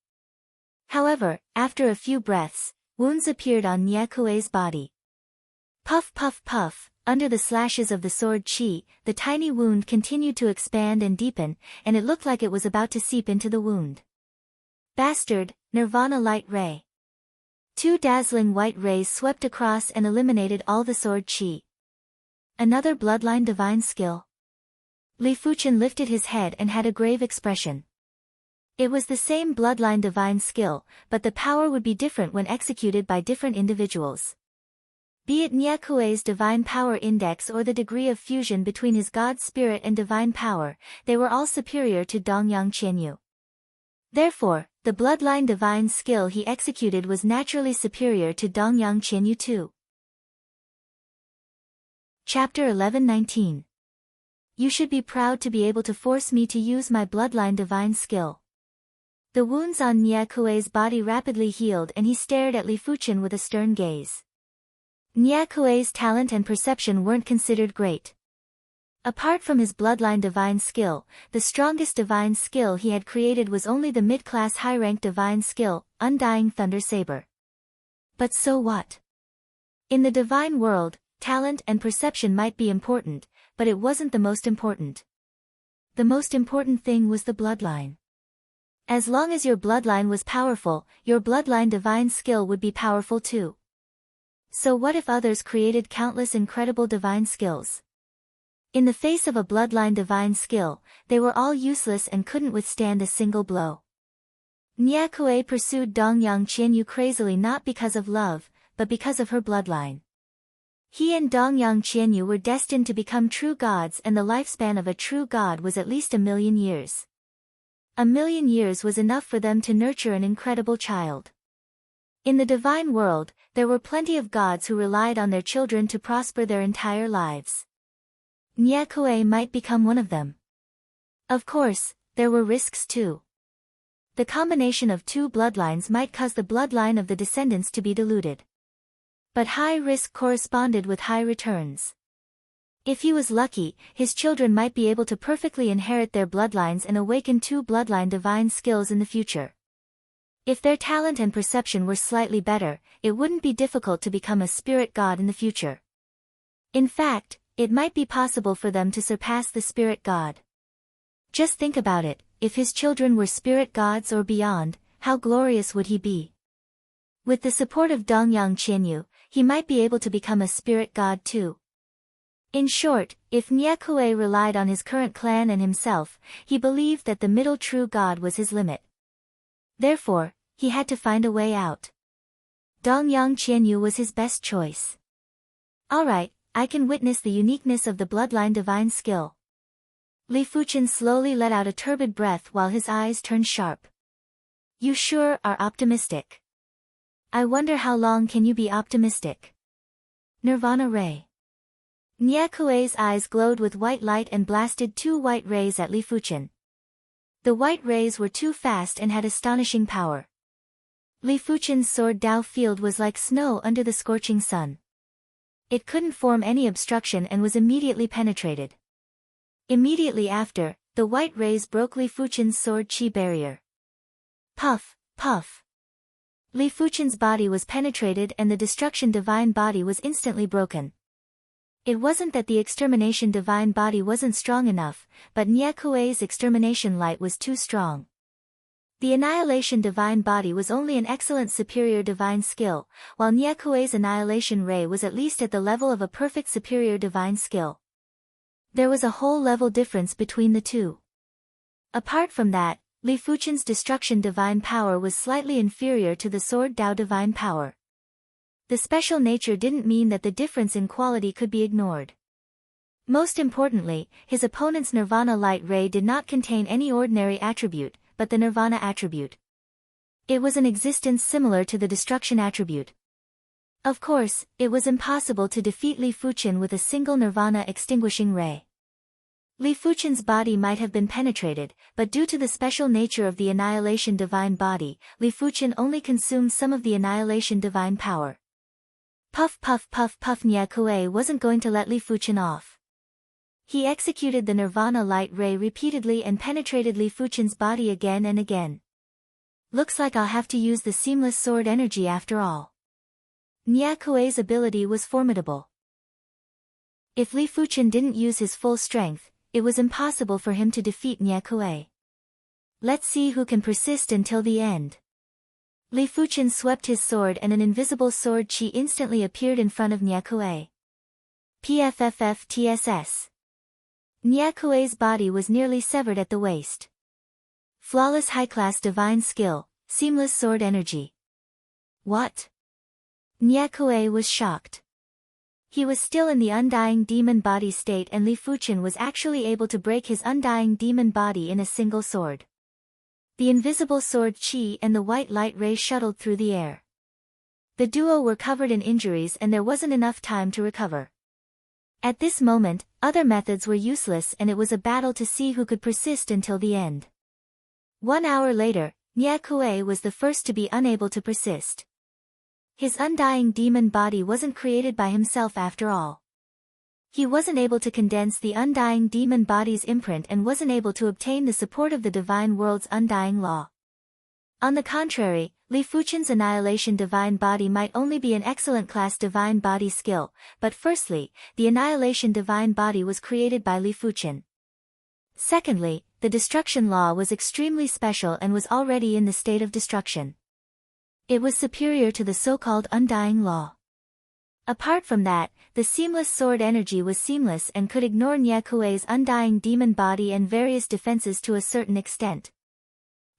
However, after a few breaths, wounds appeared on Nye Kue's body. Puff puff puff. Under the slashes of the sword chi, the tiny wound continued to expand and deepen, and it looked like it was about to seep into the wound. Bastard, Nirvana Light Ray. Two dazzling white rays swept across and eliminated all the sword chi. Another bloodline divine skill. Li Fuchen lifted his head and had a grave expression. It was the same bloodline divine skill, but the power would be different when executed by different individuals. Be it Nie Kuei's divine power index or the degree of fusion between his god spirit and divine power, they were all superior to Dongyang Qianyu. Therefore, the bloodline divine skill he executed was naturally superior to Dongyang Qianyu too. Chapter 11-19. You should be proud to be able to force me to use my bloodline divine skill. The wounds on Nie Kuei's body rapidly healed and he stared at Li Fuchen with a stern gaze. Nie Kuei's talent and perception weren't considered great. Apart from his bloodline divine skill, the strongest divine skill he had created was only the mid-class high-rank divine skill, Undying Thunder Saber. But so what? In the divine world, talent and perception might be important, but it wasn't the most important. The most important thing was the bloodline. As long as your bloodline was powerful, your bloodline divine skill would be powerful too. So what if others created countless incredible divine skills? In the face of a bloodline divine skill, they were all useless and couldn't withstand a single blow. Nie Kuei pursued Dongyang Qianyu crazily not because of love, but because of her bloodline. He and Dongyang Qianyu were destined to become true gods and the lifespan of a true god was at least 1,000,000 years. 1,000,000 years was enough for them to nurture an incredible child. In the divine world, there were plenty of gods who relied on their children to prosper their entire lives. Nie Kuei might become one of them. Of course, there were risks too. The combination of two bloodlines might cause the bloodline of the descendants to be diluted. But high risk corresponded with high returns. If he was lucky, his children might be able to perfectly inherit their bloodlines and awaken two bloodline divine skills in the future. If their talent and perception were slightly better, it wouldn't be difficult to become a spirit god in the future. In fact, it might be possible for them to surpass the spirit god. Just think about it, if his children were spirit gods or beyond, how glorious would he be? With the support of Dongyang Qianyu, he might be able to become a spirit god too. In short, if Nie Kuei relied on his current clan and himself, he believed that the middle true god was his limit. Therefore, he had to find a way out. Dongyang Qianyu was his best choice. Alright, I can witness the uniqueness of the bloodline divine skill. Li Fuchen slowly let out a turbid breath while his eyes turned sharp. You sure are optimistic. I wonder how long can you be optimistic? Nirvana Ray. Nie Kuei's eyes glowed with white light and blasted 2 white rays at Li Fuchen. The white rays were too fast and had astonishing power. Li Fuchen's sword Dao field was like snow under the scorching sun. It couldn't form any obstruction and was immediately penetrated. Immediately after, the white rays broke Li Fuchen's sword chi barrier. Puff, puff. Li Fuchen's body was penetrated and the destruction divine body was instantly broken. It wasn't that the extermination divine body wasn't strong enough, but Nie Kuei's extermination light was too strong. The annihilation divine body was only an excellent superior divine skill, while Nie Kuei's annihilation ray was at least at the level of a perfect superior divine skill. There was a whole level difference between the two. Apart from that, Li Fuchen's destruction divine power was slightly inferior to the sword Dao divine power. The special nature didn't mean that the difference in quality could be ignored. Most importantly, his opponent's Nirvana light ray did not contain any ordinary attribute, but the Nirvana attribute. It was an existence similar to the destruction attribute. Of course, it was impossible to defeat Li Fuchen with a single Nirvana extinguishing ray. Li Fuchen's body might have been penetrated, but due to the special nature of the annihilation divine body, Li Fuchen only consumed some of the annihilation divine power. Puff puff puff puff. Nie Kuei wasn't going to let Li Fuchen off. He executed the Nirvana light ray repeatedly and penetrated Li Fuchen's body again and again. Looks like I'll have to use the seamless sword energy after all. Nie Kuei's ability was formidable. If Li Fuchen didn't use his full strength, it was impossible for him to defeat Nie Kuei. Let's see who can persist until the end. Li Fuchen swept his sword and an invisible sword chi instantly appeared in front of Nie Kuei. PFFF TSS. Nyakue's body was nearly severed at the waist. Flawless high-class divine skill, seamless sword energy. What? Nyakue was shocked. He was still in the undying demon body state, and Li Fuchen was actually able to break his undying demon body in a single sword. The invisible sword Qi and the white light ray shuttled through the air. The duo were covered in injuries and there wasn't enough time to recover. At this moment, other methods were useless and it was a battle to see who could persist until the end. 1 hour later, Nyakue was the first to be unable to persist. His undying demon body wasn't created by himself after all. He wasn't able to condense the undying demon body's imprint and wasn't able to obtain the support of the divine world's undying law. On the contrary, Li Fuchen's annihilation divine body might only be an excellent class divine body skill, but firstly, the annihilation divine body was created by Li Fuchen. Secondly, the destruction law was extremely special and was already in the state of destruction. It was superior to the so-called undying law. Apart from that, the seamless sword energy was seamless and could ignore Nyakue's undying demon body and various defenses to a certain extent.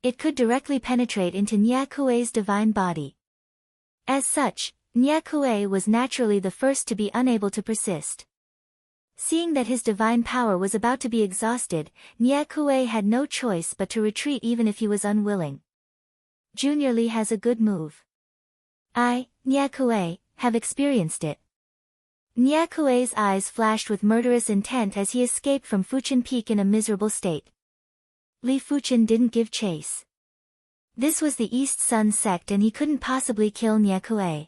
It could directly penetrate into Nyakue's divine body. As such, Nyakue was naturally the first to be unable to persist. Seeing that his divine power was about to be exhausted, Nyakue had no choice but to retreat even if he was unwilling. Junior Li has a good move. I, Nyakue, have experienced it. Nyakue's eyes flashed with murderous intent as he escaped from Fuchen Peak in a miserable state. Li Fuchen didn't give chase. This was the East Sun sect and he couldn't possibly kill Nyakue.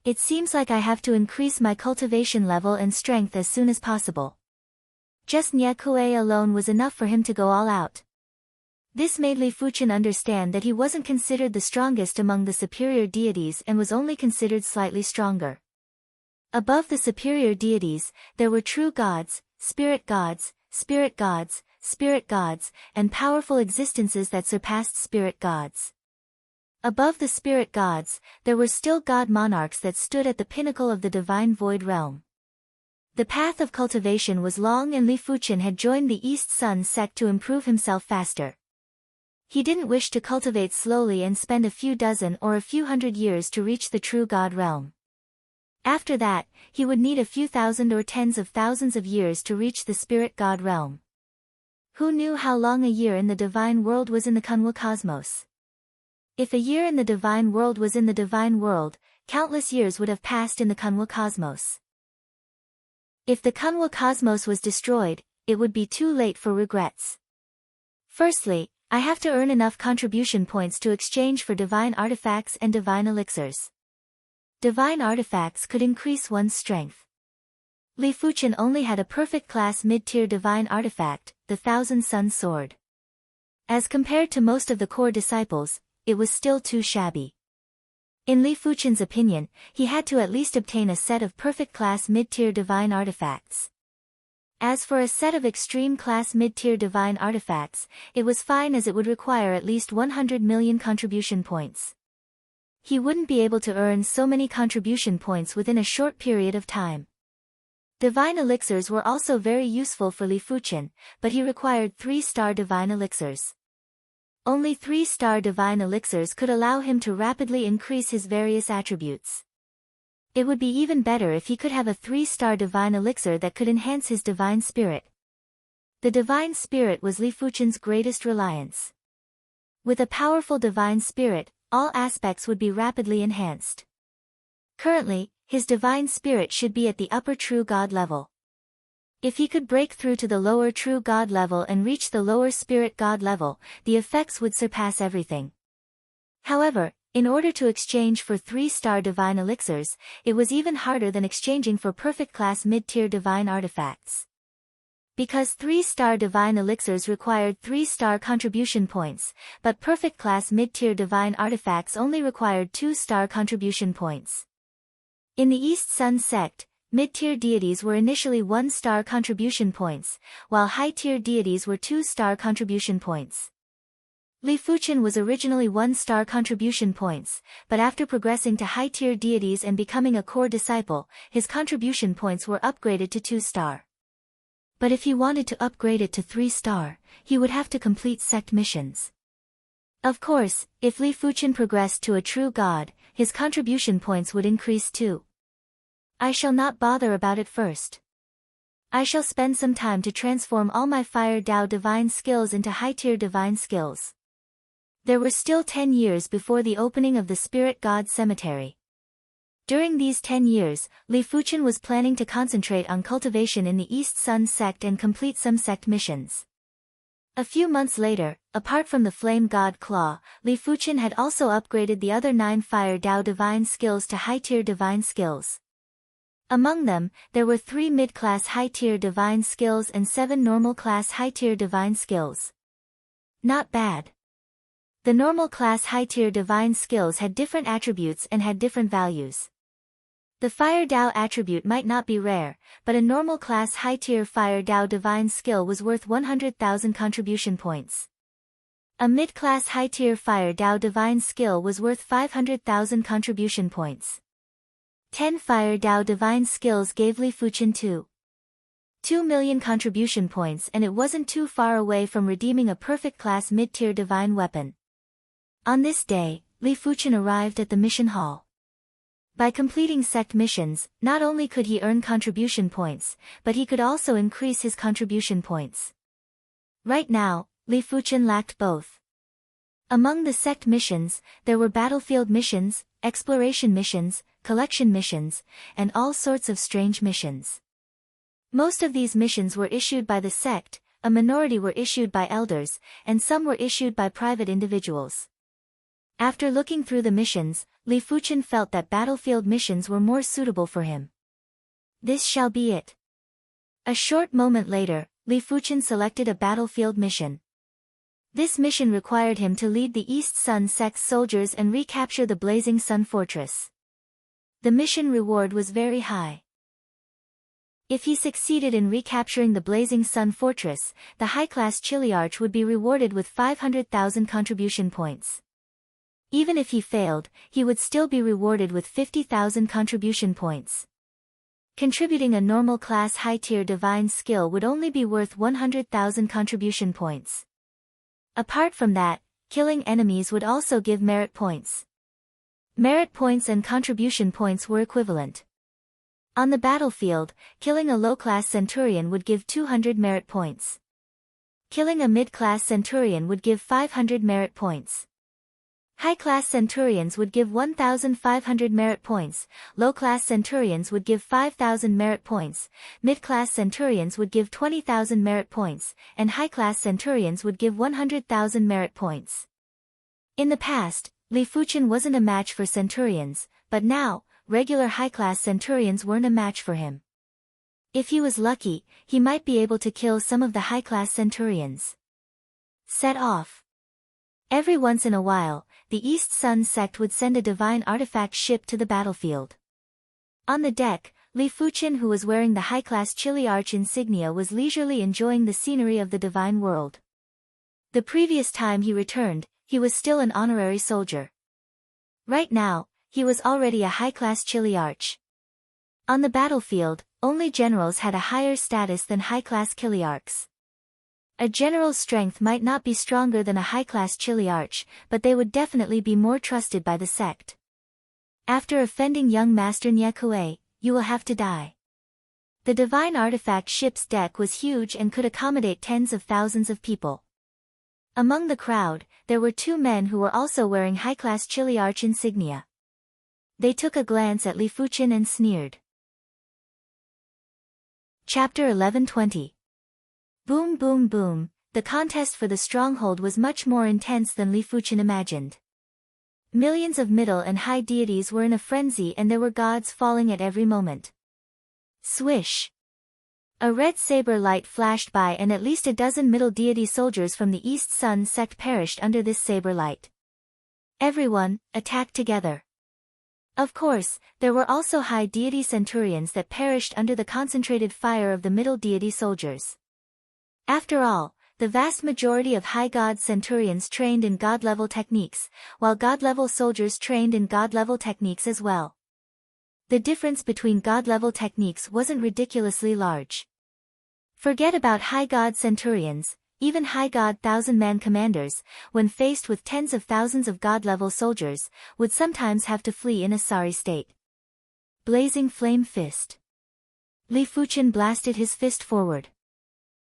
It seems like I have to increase my cultivation level and strength as soon as possible. Just Nyakue alone was enough for him to go all out. This made Li Fuchen understand that he wasn't considered the strongest among the superior deities and was only considered slightly stronger. Above the superior deities, there were true gods, spirit gods, spirit gods, spirit gods, and powerful existences that surpassed spirit gods. Above the spirit gods, there were still god monarchs that stood at the pinnacle of the divine void realm. The path of cultivation was long and Li Fuchen had joined the East Sun sect to improve himself faster. He didn't wish to cultivate slowly and spend a few dozen or a few hundred years to reach the true god realm. After that, he would need a few thousand or tens of thousands of years to reach the spirit god realm. Who knew how long a year in the divine world was in the Kunwa cosmos? If a year in the divine world was in the divine world, countless years would have passed in the Kunwa cosmos. If the Kunwa cosmos was destroyed, it would be too late for regrets. Firstly, I have to earn enough contribution points to exchange for divine artifacts and divine elixirs. Divine artifacts could increase one's strength. Li Fuchen only had a perfect class mid-tier divine artifact, the Thousand Sun Sword. As compared to most of the core disciples, it was still too shabby. In Li Fuchen's opinion, he had to at least obtain a set of perfect class mid-tier divine artifacts. As for a set of extreme class mid-tier divine artifacts, it was fine as it would require at least 100 million contribution points. He wouldn't be able to earn so many contribution points within a short period of time. Divine elixirs were also very useful for Li Fuchen, but he required 3-star divine elixirs. Only 3-star divine elixirs could allow him to rapidly increase his various attributes. It would be even better if he could have a 3-star divine elixir that could enhance his divine spirit. The divine spirit was Li Fuchen's greatest reliance. With a powerful divine spirit, all aspects would be rapidly enhanced. Currently, his divine spirit should be at the upper true god level. If he could break through to the lower true god level and reach the lower spirit god level, the effects would surpass everything. However, in order to exchange for 3-star divine elixirs, it was even harder than exchanging for perfect class mid-tier divine artifacts. Because 3-star divine elixirs required 3-star contribution points, but perfect class mid-tier divine artifacts only required 2-star contribution points. In the East Sun sect, mid-tier deities were initially 1-star contribution points, while high-tier deities were 2-star contribution points. Li Fuchen was originally 1-star contribution points, but after progressing to high-tier deities and becoming a core disciple, his contribution points were upgraded to 2-star. But if he wanted to upgrade it to 3-star, he would have to complete sect missions. Of course, if Li Fuchen progressed to a true god, his contribution points would increase too. I shall not bother about it first. I shall spend some time to transform all my Fire Dao divine skills into high-tier divine skills. There were still 10 years before the opening of the Spirit God Cemetery. During these 10 years, Li Fuchen was planning to concentrate on cultivation in the East Sun sect and complete some sect missions. A few months later, apart from the Flame God Claw, Li Fuchen had also upgraded the other 9 Fire Dao divine skills to high-tier divine skills. Among them, there were 3 mid-class high-tier divine skills and 7 normal-class high-tier divine skills. Not bad. The normal-class high-tier divine skills had different attributes and had different values. The Fire Dao attribute might not be rare, but a normal-class high-tier Fire Dao divine skill was worth 100,000 contribution points. A mid-class high-tier Fire Dao divine skill was worth 500,000 contribution points. 10 Fire Dao divine skills gave Li Fuchen 2 million contribution points, and it wasn't too far away from redeeming a perfect class mid-tier divine weapon. On this day, Li Fuchen arrived at the mission hall. By completing sect missions, not only could he earn contribution points, but he could also increase his contribution points. Right now, Li Fuchen lacked both. Among the sect missions, there were battlefield missions, exploration missions, collection missions, and all sorts of strange missions. Most of these missions were issued by the sect, a minority were issued by elders, and some were issued by private individuals. After looking through the missions, Li Fuchen felt that battlefield missions were more suitable for him. This shall be it. A short moment later, Li Fuchen selected a battlefield mission. This mission required him to lead the East Sun sect's soldiers and recapture the Blazing Sun Fortress. The mission reward was very high. If he succeeded in recapturing the Blazing Sun Fortress, the high-class Chiliarch would be rewarded with 500,000 contribution points. Even if he failed, he would still be rewarded with 50,000 contribution points. Contributing a normal class high-tier divine skill would only be worth 100,000 contribution points. Apart from that, killing enemies would also give merit points. Merit points and contribution points were equivalent. On the battlefield, killing a low-class centurion would give 200 merit points. Killing a mid-class centurion would give 500 merit points. High-class centurions would give 1,500 merit points, low-class centurions would give 5,000 merit points, mid-class centurions would give 20,000 merit points, and high-class centurions would give 100,000 merit points. In the past, Li Fuchen wasn't a match for centurions, but now, regular high-class centurions weren't a match for him. If he was lucky, he might be able to kill some of the high-class centurions. Set off. Every once in a while, the East Sun sect would send a divine artifact ship to the battlefield. On the deck, Li Fuchen, who was wearing the high-class Chiliarch insignia, was leisurely enjoying the scenery of the divine world. The previous time he returned, he was still an honorary soldier. Right now, he was already a high-class Chiliarch. On the battlefield, only generals had a higher status than high-class Chiliarchs. A general's strength might not be stronger than a high-class Chiliarch, but they would definitely be more trusted by the sect. After offending young Master Nyekue, you will have to die. The divine artifact ship's deck was huge and could accommodate tens of thousands of people. Among the crowd, there were 2 men who were also wearing high-class Chiliarch insignia. They took a glance at Li Fuchen and sneered. Chapter 11:20. Boom boom boom, the contest for the stronghold was much more intense than Li Fuchen imagined. Millions of middle and high deities were in a frenzy and there were gods falling at every moment. Swish! A red saber light flashed by and at least a dozen middle deity soldiers from the East Sun sect perished under this saber light. Everyone, attack together. Of course, there were also high deity centurions that perished under the concentrated fire of the middle deity soldiers. After all, the vast majority of high god centurions trained in god-level techniques, while god-level soldiers trained in god-level techniques as well. The difference between god-level techniques wasn't ridiculously large. Forget about high god centurions, even high god thousand-man commanders, when faced with tens of thousands of god-level soldiers, would sometimes have to flee in a sorry state. Blazing Flame Fist. Li Fuqian blasted his fist forward.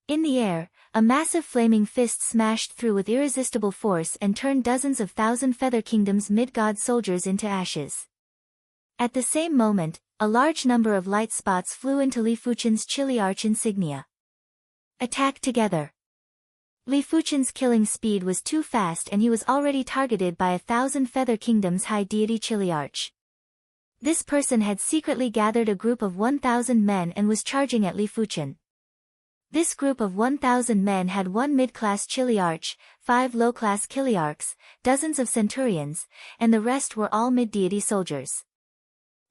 In the air, a massive flaming fist smashed through with irresistible force and turned dozens of thousand Feather Kingdom's mid-god soldiers into ashes. At the same moment, a large number of light spots flew into Li Fuqian's chilly arch insignia. Attack together. Li Fuqian's killing speed was too fast and he was already targeted by 1,000 Feather Kingdom's high deity chilly arch. This person had secretly gathered a group of 1,000 men and was charging at Li Fuqian. This group of 1,000 men had 1 mid-class chiliarch, 5 low-class chiliarchs, dozens of centurions, and the rest were all mid-deity soldiers.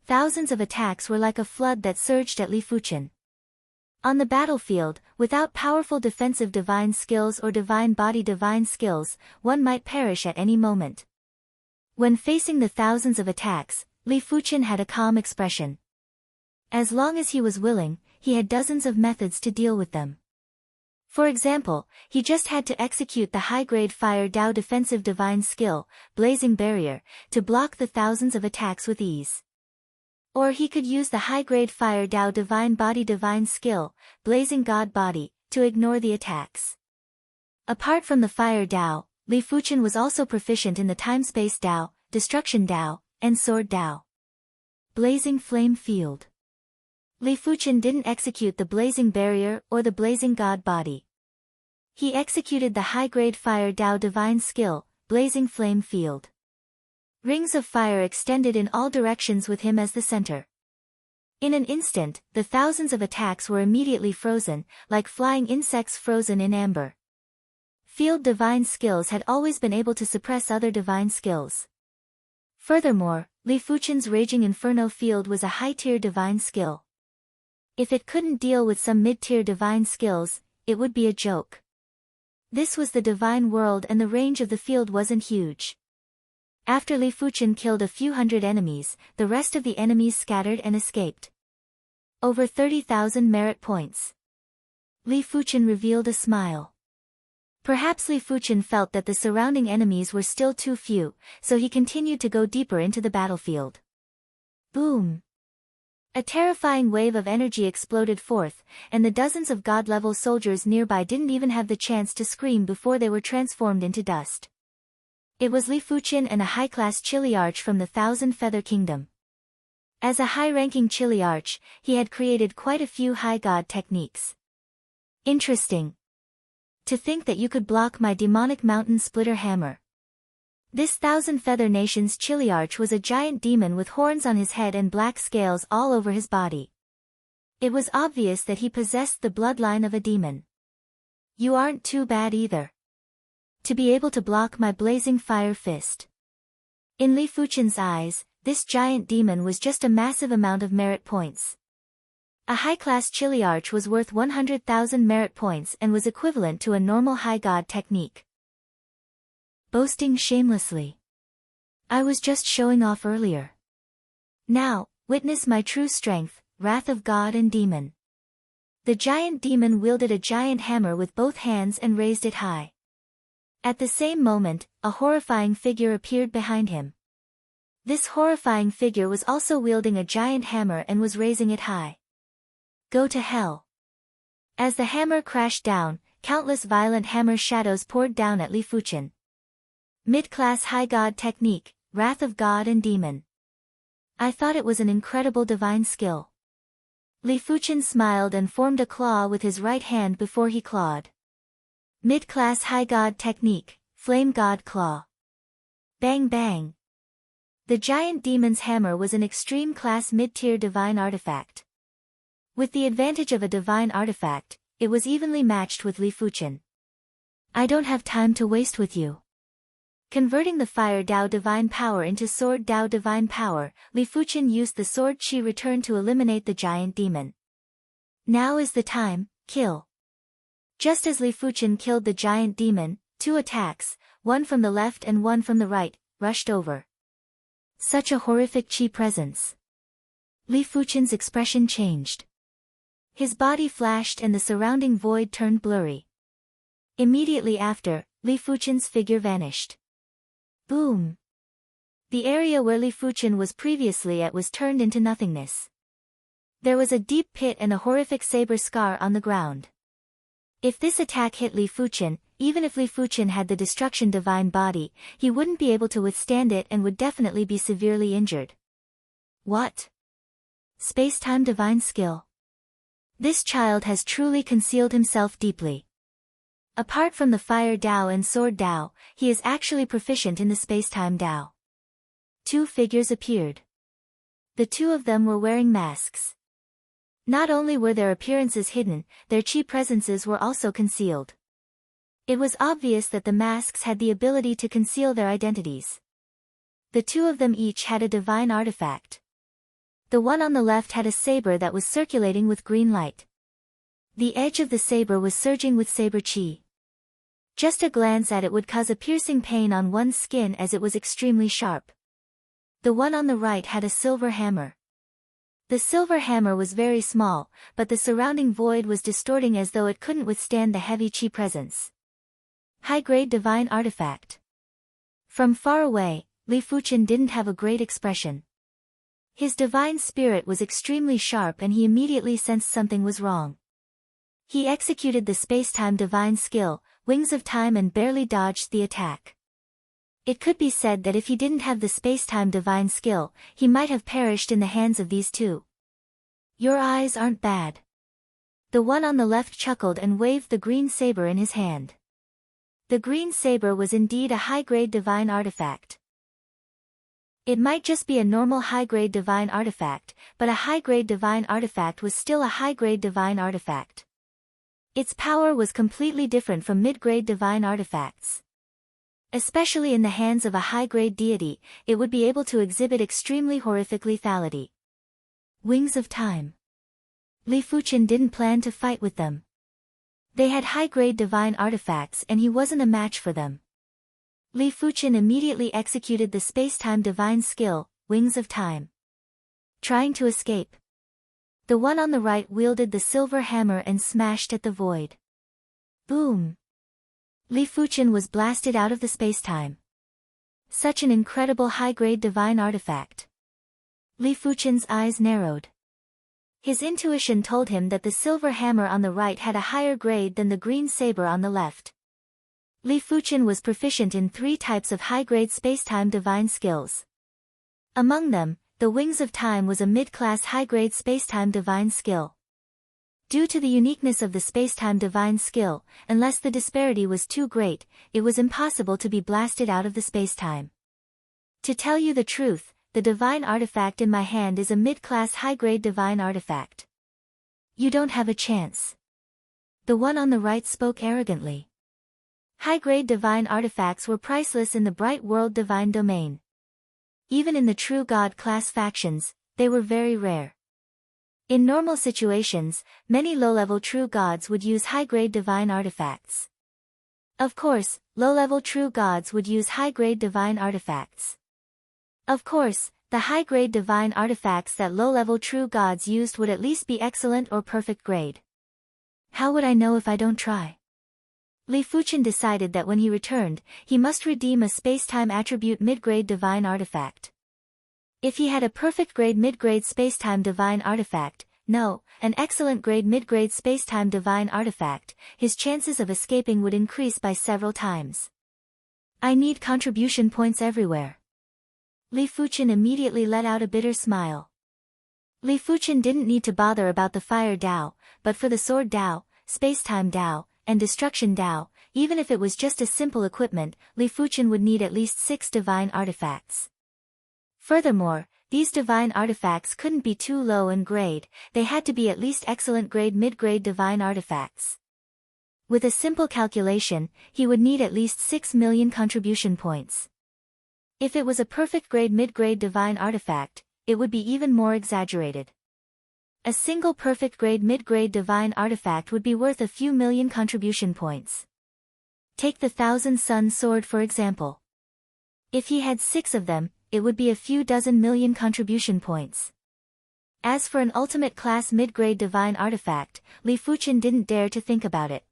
Thousands of attacks were like a flood that surged at Li Fuqian. On the battlefield, without powerful defensive divine skills or divine body divine skills, one might perish at any moment. When facing the thousands of attacks, Li Fuqian had a calm expression. As long as he was willing, he had dozens of methods to deal with them. For example, he just had to execute the high-grade Fire Dao defensive divine skill, Blazing Barrier, to block the thousands of attacks with ease. Or he could use the high-grade Fire Dao divine body divine skill, Blazing God Body, to ignore the attacks. Apart from the Fire Dao, Li Fuqian was also proficient in the Time-Space Dao, Destruction Dao, and Sword Dao. Blazing Flame Field. Li Fuqian didn't execute the Blazing Barrier or the Blazing God Body. He executed the high-grade Fire Dao divine skill, Blazing Flame Field. Rings of fire extended in all directions with him as the center. In an instant, the thousands of attacks were immediately frozen, like flying insects frozen in amber. Field divine skills had always been able to suppress other divine skills. Furthermore, Li Fuqian's Raging Inferno Field was a high-tier divine skill. If it couldn't deal with some mid-tier divine skills, it would be a joke. This was the divine world and the range of the field wasn't huge. After Li Fuqian killed a few hundred enemies, the rest of the enemies scattered and escaped. Over 30,000 merit points. Li Fuqian revealed a smile. Perhaps Li Fuqian felt that the surrounding enemies were still too few, so he continued to go deeper into the battlefield. Boom! A terrifying wave of energy exploded forth, and the dozens of god-level soldiers nearby didn't even have the chance to scream before they were transformed into dust. It was Li Fuqian and a high-class chiliarch from the Thousand Feather Kingdom. As a high-ranking chiliarch, he had created quite a few high god techniques. Interesting. To think that you could block my demonic mountain splitter hammer. This Thousand Feather Nation's chiliarch was a giant demon with horns on his head and black scales all over his body. It was obvious that he possessed the bloodline of a demon. You aren't too bad either. To be able to block my blazing fire fist. In Li Fuqian's eyes, this giant demon was just a massive amount of merit points. A high-class chiliarch was worth 100,000 merit points and was equivalent to a normal high god technique. Boasting shamelessly. I was just showing off earlier. Now, witness my true strength, wrath of god and demon. The giant demon wielded a giant hammer with both hands and raised it high. At the same moment, a horrifying figure appeared behind him. This horrifying figure was also wielding a giant hammer and was raising it high. Go to hell. As the hammer crashed down, countless violent hammer shadows poured down at Li Fuqian. Mid-class high god technique, wrath of god and demon. I thought it was an incredible divine skill. Li Fuqian smiled and formed a claw with his right hand before he clawed. Mid-class high god technique, flame god claw. Bang bang. The giant demon's hammer was an extreme class mid-tier divine artifact. With the advantage of a divine artifact, it was evenly matched with Li Fuqian. I don't have time to waste with you. Converting the Fire Dao divine power into Sword Dao divine power, Li Fuqian used the sword chi return to eliminate the giant demon. Now is the time, kill. Just as Li Fuqian killed the giant demon, 2 attacks, one from the left and one from the right, rushed over. Such a horrific chi presence. Li Fuqian's expression changed. His body flashed and the surrounding void turned blurry. Immediately after, Li Fuchen's figure vanished. Boom! The area where Li Fuchen was previously at was turned into nothingness. There was a deep pit and a horrific saber scar on the ground. If this attack hit Li Fuchen, even if Li Fuchen had the destruction divine body, he wouldn't be able to withstand it and would definitely be severely injured. What? Space-time divine skill. This child has truly concealed himself deeply. Apart from the Fire Dao and Sword Dao, he is actually proficient in the Space-Time Dao. Two figures appeared. The two of them were wearing masks. Not only were their appearances hidden, their chi presences were also concealed. It was obvious that the masks had the ability to conceal their identities. The two of them each had a divine artifact. The one on the left had a saber that was circulating with green light. The edge of the saber was surging with saber chi. Just a glance at it would cause a piercing pain on one's skin as it was extremely sharp. The one on the right had a silver hammer. The silver hammer was very small, but the surrounding void was distorting as though it couldn't withstand the heavy chi presence. High-grade divine artifact. From far away, Li Fuchen didn't have a great expression. His divine spirit was extremely sharp and he immediately sensed something was wrong. He executed the space-time divine skill, Wings of Time, and barely dodged the attack. It could be said that if he didn't have the space-time divine skill, he might have perished in the hands of these two. Your eyes aren't bad. The one on the left chuckled and waved the green saber in his hand. The green saber was indeed a high-grade divine artifact. It might just be a normal high-grade divine artifact, but a high-grade divine artifact was still a high-grade divine artifact. Its power was completely different from mid-grade divine artifacts. Especially in the hands of a high-grade deity, it would be able to exhibit extremely horrific lethality. Wings of Time. Li Fuchen didn't plan to fight with them. They had high-grade divine artifacts and he wasn't a match for them. Li Fuchen immediately executed the space-time divine skill, Wings of Time. Trying to escape. The one on the right wielded the silver hammer and smashed at the void. Boom! Li Fuchen was blasted out of the space-time. Such an incredible high-grade divine artifact. Li Fuchen's eyes narrowed. His intuition told him that the silver hammer on the right had a higher grade than the green saber on the left. Li Fuchen was proficient in 3 types of high-grade space-time divine skills. Among them, the Wings of Time was a mid-class high-grade space-time divine skill. Due to the uniqueness of the space-time divine skill, unless the disparity was too great, it was impossible to be blasted out of the space-time. To tell you the truth, the divine artifact in my hand is a mid-class high-grade divine artifact. You don't have a chance. The one on the right spoke arrogantly. High-grade divine artifacts were priceless in the bright world divine domain. Even in the true god class factions, they were very rare. In normal situations, many low-level true gods would use high-grade divine artifacts. Of course, low-level true gods would use high-grade divine artifacts. Of course, the high-grade divine artifacts that low-level true gods used would at least be excellent or perfect grade. How would I know if I don't try? Li Fuchen decided that when he returned, he must redeem a space-time attribute mid-grade divine artifact. If he had a perfect grade mid-grade space-time divine artifact, no, an excellent grade mid-grade space-time divine artifact, his chances of escaping would increase by several times. I need contribution points everywhere. Li Fuchen immediately let out a bitter smile. Li Fuchen didn't need to bother about the Fire Dao, but for the Sword Dao, Space-Time Dao, and Destruction Dao, even if it was just a simple equipment, Li Fuchen would need at least 6 divine artifacts. Furthermore, these divine artifacts couldn't be too low in grade, they had to be at least excellent grade mid-grade divine artifacts. With a simple calculation, he would need at least 6 million contribution points. If it was a perfect grade mid-grade divine artifact, it would be even more exaggerated. A single perfect grade mid-grade divine artifact would be worth a few million contribution points. Take the Thousand Sun Sword for example. If he had 6 of them, it would be a few dozen million contribution points. As for an ultimate-class mid-grade divine artifact, Li Fuchen didn't dare to think about it.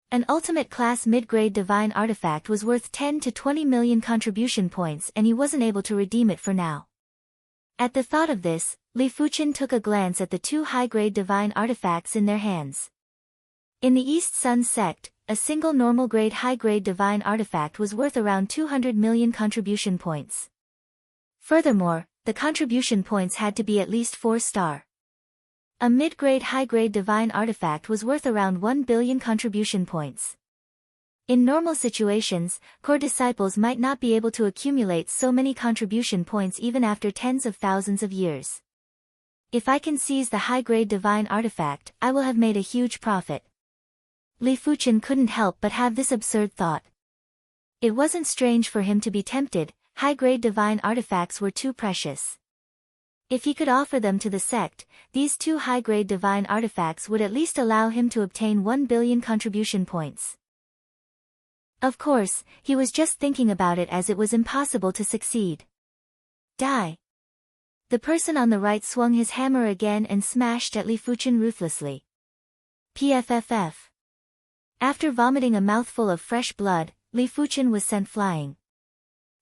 An ultimate-class mid-grade divine artifact was worth 10 to 20 million contribution points and he wasn't able to redeem it for now. At the thought of this, Li Fuchen took a glance at the two high-grade divine artifacts in their hands. In the East Sun sect, a single normal-grade high-grade divine artifact was worth around 200 million contribution points. Furthermore, the contribution points had to be at least 4-star. A mid-grade high-grade divine artifact was worth around 1 billion contribution points. In normal situations, core disciples might not be able to accumulate so many contribution points even after tens of thousands of years. If I can seize the high-grade divine artifact, I will have made a huge profit. Li Fuchen couldn't help but have this absurd thought. It wasn't strange for him to be tempted, high-grade divine artifacts were too precious. If he could offer them to the sect, these two high-grade divine artifacts would at least allow him to obtain 1 billion contribution points. Of course, he was just thinking about it as it was impossible to succeed. Die! The person on the right swung his hammer again and smashed at Li Fuchen ruthlessly. PFFF. After vomiting a mouthful of fresh blood, Li Fuchen was sent flying.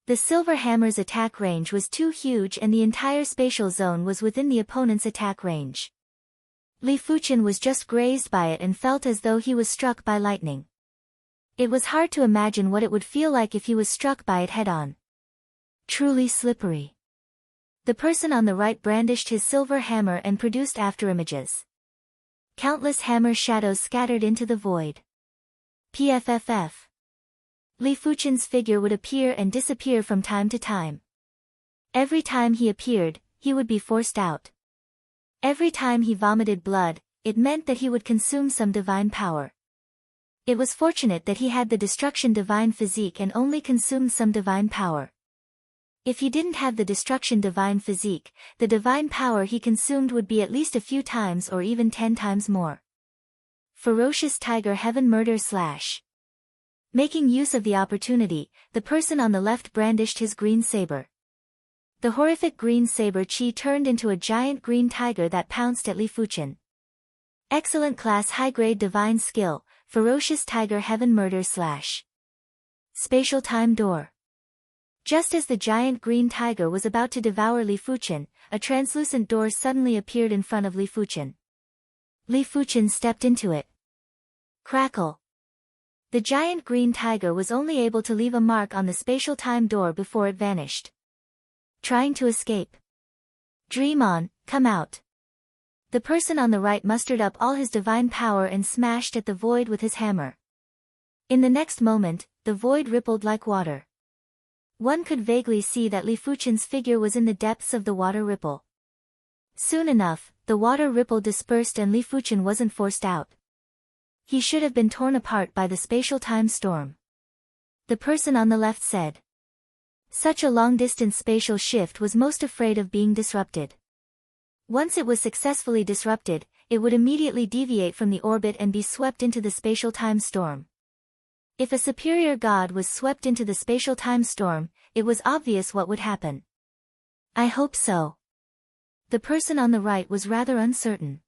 The silver hammer's attack range was too huge and the entire spatial zone was within the opponent's attack range. Li Fuchen was just grazed by it and felt as though he was struck by lightning. It was hard to imagine what it would feel like if he was struck by it head-on. Truly slippery. The person on the right brandished his silver hammer and produced afterimages. Countless hammer shadows scattered into the void. PFFF. Li Fuchen's figure would appear and disappear from time to time. Every time he appeared, he would be forced out. Every time he vomited blood, it meant that he would consume some divine power. It was fortunate that he had the destruction divine physique and only consumed some divine power. If he didn't have the destruction divine physique, the divine power he consumed would be at least a few times or even 10 times more. Ferocious Tiger Heaven Murder / Making use of the opportunity, the person on the left brandished his green saber. The horrific green saber chi turned into a giant green tiger that pounced at Li Fuchen. Excellent class high-grade divine skill, Ferocious Tiger Heaven Murder / Spatial Time Door. Just as the giant green tiger was about to devour Li Fuchen, a translucent door suddenly appeared in front of Li Fuchen. Li Fuchen stepped into it. Crackle. The giant green tiger was only able to leave a mark on the spatial time door before it vanished. Trying to escape. Dream on, come out. The person on the right mustered up all his divine power and smashed at the void with his hammer. In the next moment, the void rippled like water. One could vaguely see that Li Fuchen's figure was in the depths of the water ripple. Soon enough, the water ripple dispersed and Li Fuchen wasn't forced out. He should have been torn apart by the spatial time storm. The person on the left said. Such a long-distance spatial shift was most afraid of being disrupted. Once it was successfully disrupted, it would immediately deviate from the orbit and be swept into the spatial time storm. If a superior god was swept into the spatial time storm, it was obvious what would happen. I hope so. The person on the right was rather uncertain.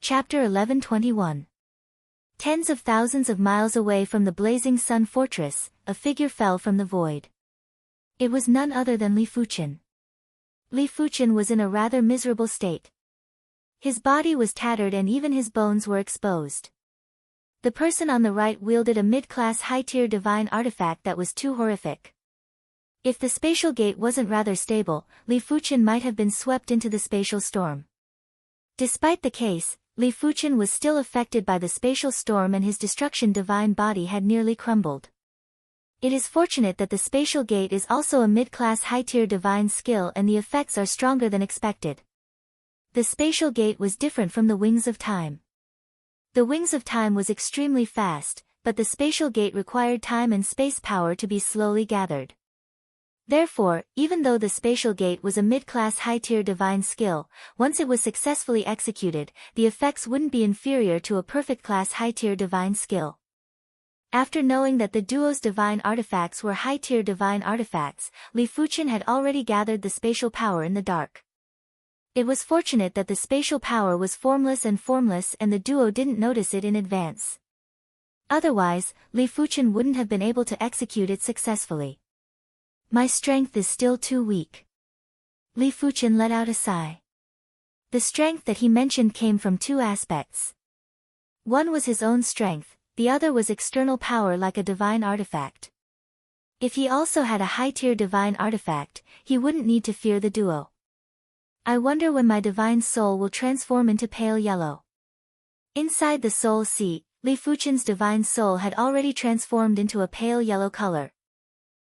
Chapter 1121. Tens of thousands of miles away from the blazing sun fortress, a figure fell from the void. It was none other than Li Fuchen. Li Fuchen was in a rather miserable state. His body was tattered and even his bones were exposed. The person on the right wielded a mid-class high-tier divine artifact that was too horrific. If the spatial gate wasn't rather stable, Li Fuchen might have been swept into the spatial storm. Despite the case, Li Fuchen was still affected by the spatial storm and his destruction divine body had nearly crumbled. It is fortunate that the spatial gate is also a mid-class high-tier divine skill and the effects are stronger than expected. The spatial gate was different from the Wings of Time. The Wings of Time was extremely fast, but the spatial gate required time and space power to be slowly gathered. Therefore, even though the spatial gate was a mid-class high-tier divine skill, once it was successfully executed, the effects wouldn't be inferior to a perfect class high-tier divine skill. After knowing that the duo's divine artifacts were high-tier divine artifacts, Li Fuchen had already gathered the spatial power in the dark. It was fortunate that the spatial power was formless and the duo didn't notice it in advance. Otherwise, Li Fuchen wouldn't have been able to execute it successfully. My strength is still too weak. Li Fuchen let out a sigh. The strength that he mentioned came from two aspects. One was his own strength, the other was external power like a divine artifact. If he also had a high-tier divine artifact, he wouldn't need to fear the duo. I wonder when my divine soul will transform into pale yellow. Inside the soul seat, Li Fuchen's divine soul had already transformed into a pale yellow color.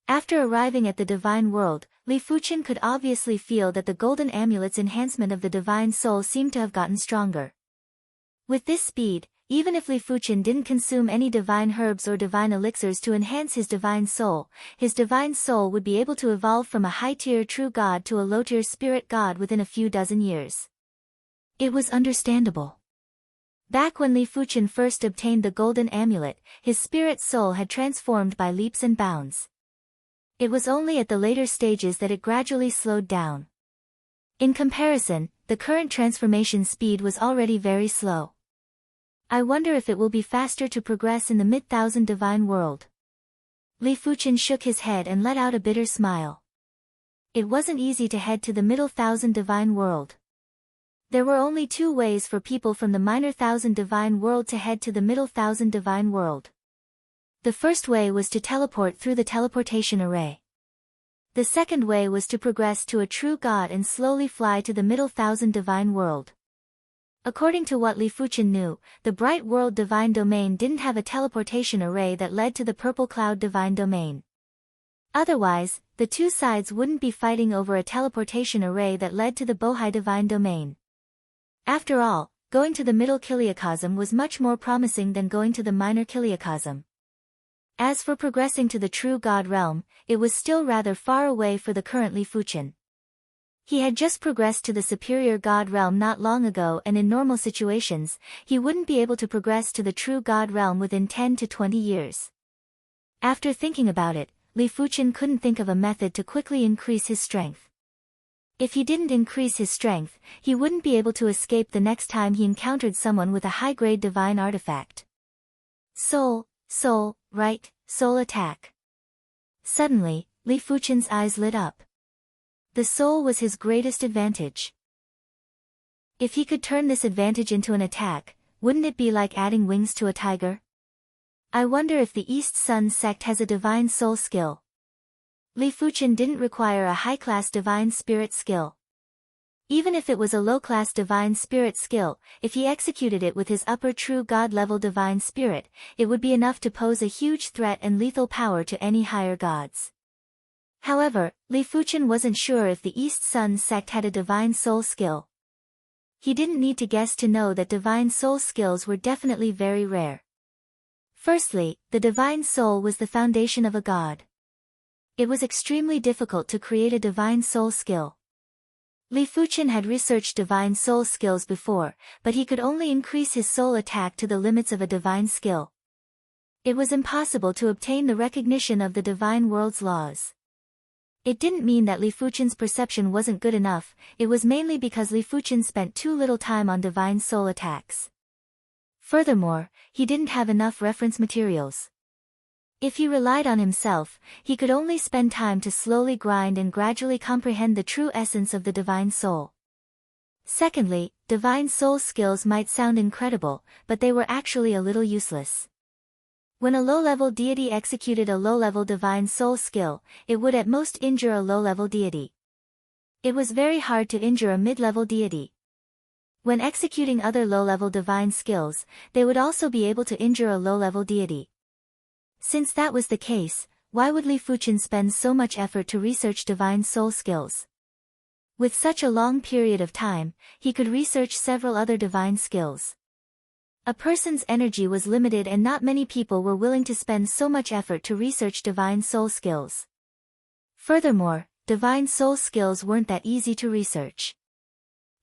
After arriving at the divine world, Li Fuchen could obviously feel that the golden amulet's enhancement of the divine soul seemed to have gotten stronger. With this speed, even if Li Fuchen didn't consume any divine herbs or divine elixirs to enhance his divine soul would be able to evolve from a high-tier true god to a low-tier spirit god within a few dozen years. It was understandable. Back when Li Fuchen first obtained the golden amulet, his spirit soul had transformed by leaps and bounds. It was only at the later stages that it gradually slowed down. In comparison, the current transformation speed was already very slow. I wonder if it will be faster to progress in the mid-thousand divine world. Li Fuchen shook his head and let out a bitter smile. It wasn't easy to head to the middle thousand divine world. There were only two ways for people from the minor thousand divine world to head to the middle thousand divine world. The first way was to teleport through the teleportation array. The second way was to progress to a true god and slowly fly to the middle thousand divine world. According to what Li Fuchen knew, the Bright World Divine Domain didn't have a teleportation array that led to the Purple Cloud Divine Domain. Otherwise, the two sides wouldn't be fighting over a teleportation array that led to the Bohai Divine Domain. After all, going to the middle Kiliacosm was much more promising than going to the minor Kiliacosm. As for progressing to the true God realm, it was still rather far away for the current Li Fuchen. He had just progressed to the superior God realm not long ago, and in normal situations, he wouldn't be able to progress to the true God realm within 10 to 20 years. After thinking about it, Li Fuchen couldn't think of a method to quickly increase his strength. If he didn't increase his strength, he wouldn't be able to escape the next time he encountered someone with a high-grade divine artifact. Soul attack. Suddenly, Li Fuchen's eyes lit up. The soul was his greatest advantage. If he could turn this advantage into an attack, wouldn't it be like adding wings to a tiger? I wonder if the East Sun sect has a divine soul skill. Li Fuchen didn't require a high-class divine spirit skill. Even if it was a low-class divine spirit skill, if he executed it with his upper true god-level divine spirit, it would be enough to pose a huge threat and lethal power to any higher gods. However, Li Fuchen wasn't sure if the East Sun sect had a divine soul skill. He didn't need to guess to know that divine soul skills were definitely very rare. Firstly, the divine soul was the foundation of a god. It was extremely difficult to create a divine soul skill. Li Fuchen had researched divine soul skills before, but he could only increase his soul attack to the limits of a divine skill. It was impossible to obtain the recognition of the divine world's laws. It didn't mean that Li Fuchen's perception wasn't good enough, it was mainly because Li Fuchen spent too little time on divine soul attacks. Furthermore, he didn't have enough reference materials. If he relied on himself, he could only spend time to slowly grind and gradually comprehend the true essence of the divine soul. Secondly, divine soul skills might sound incredible, but they were actually a little useless. When a low-level deity executed a low-level divine soul skill, it would at most injure a low-level deity. It was very hard to injure a mid-level deity. When executing other low-level divine skills, they would also be able to injure a low-level deity. Since that was the case, why would Li Fuchen spend so much effort to research divine soul skills? With such a long period of time, he could research several other divine skills. A person's energy was limited and not many people were willing to spend so much effort to research divine soul skills. Furthermore, divine soul skills weren't that easy to research.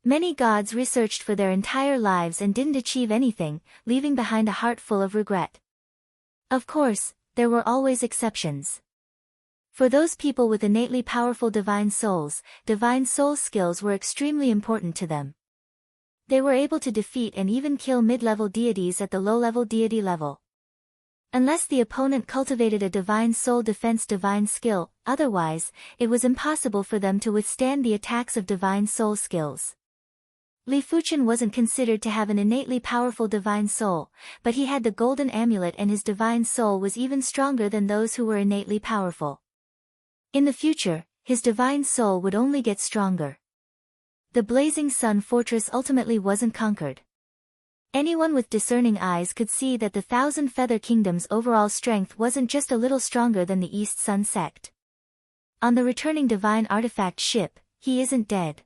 Many gods researched for their entire lives and didn't achieve anything, leaving behind a heart full of regret. Of course, there were always exceptions. For those people with innately powerful divine soul skills were extremely important to them. They were able to defeat and even kill mid-level deities at the low-level deity level. Unless the opponent cultivated a divine soul defense divine skill, otherwise, it was impossible for them to withstand the attacks of divine soul skills. Li Fuchen wasn't considered to have an innately powerful divine soul, but he had the golden amulet and his divine soul was even stronger than those who were innately powerful. In the future, his divine soul would only get stronger. The Blazing Sun Fortress ultimately wasn't conquered. Anyone with discerning eyes could see that the Thousand Feather Kingdom's overall strength wasn't just a little stronger than the East Sun sect. On the returning divine artifact ship, he isn't dead.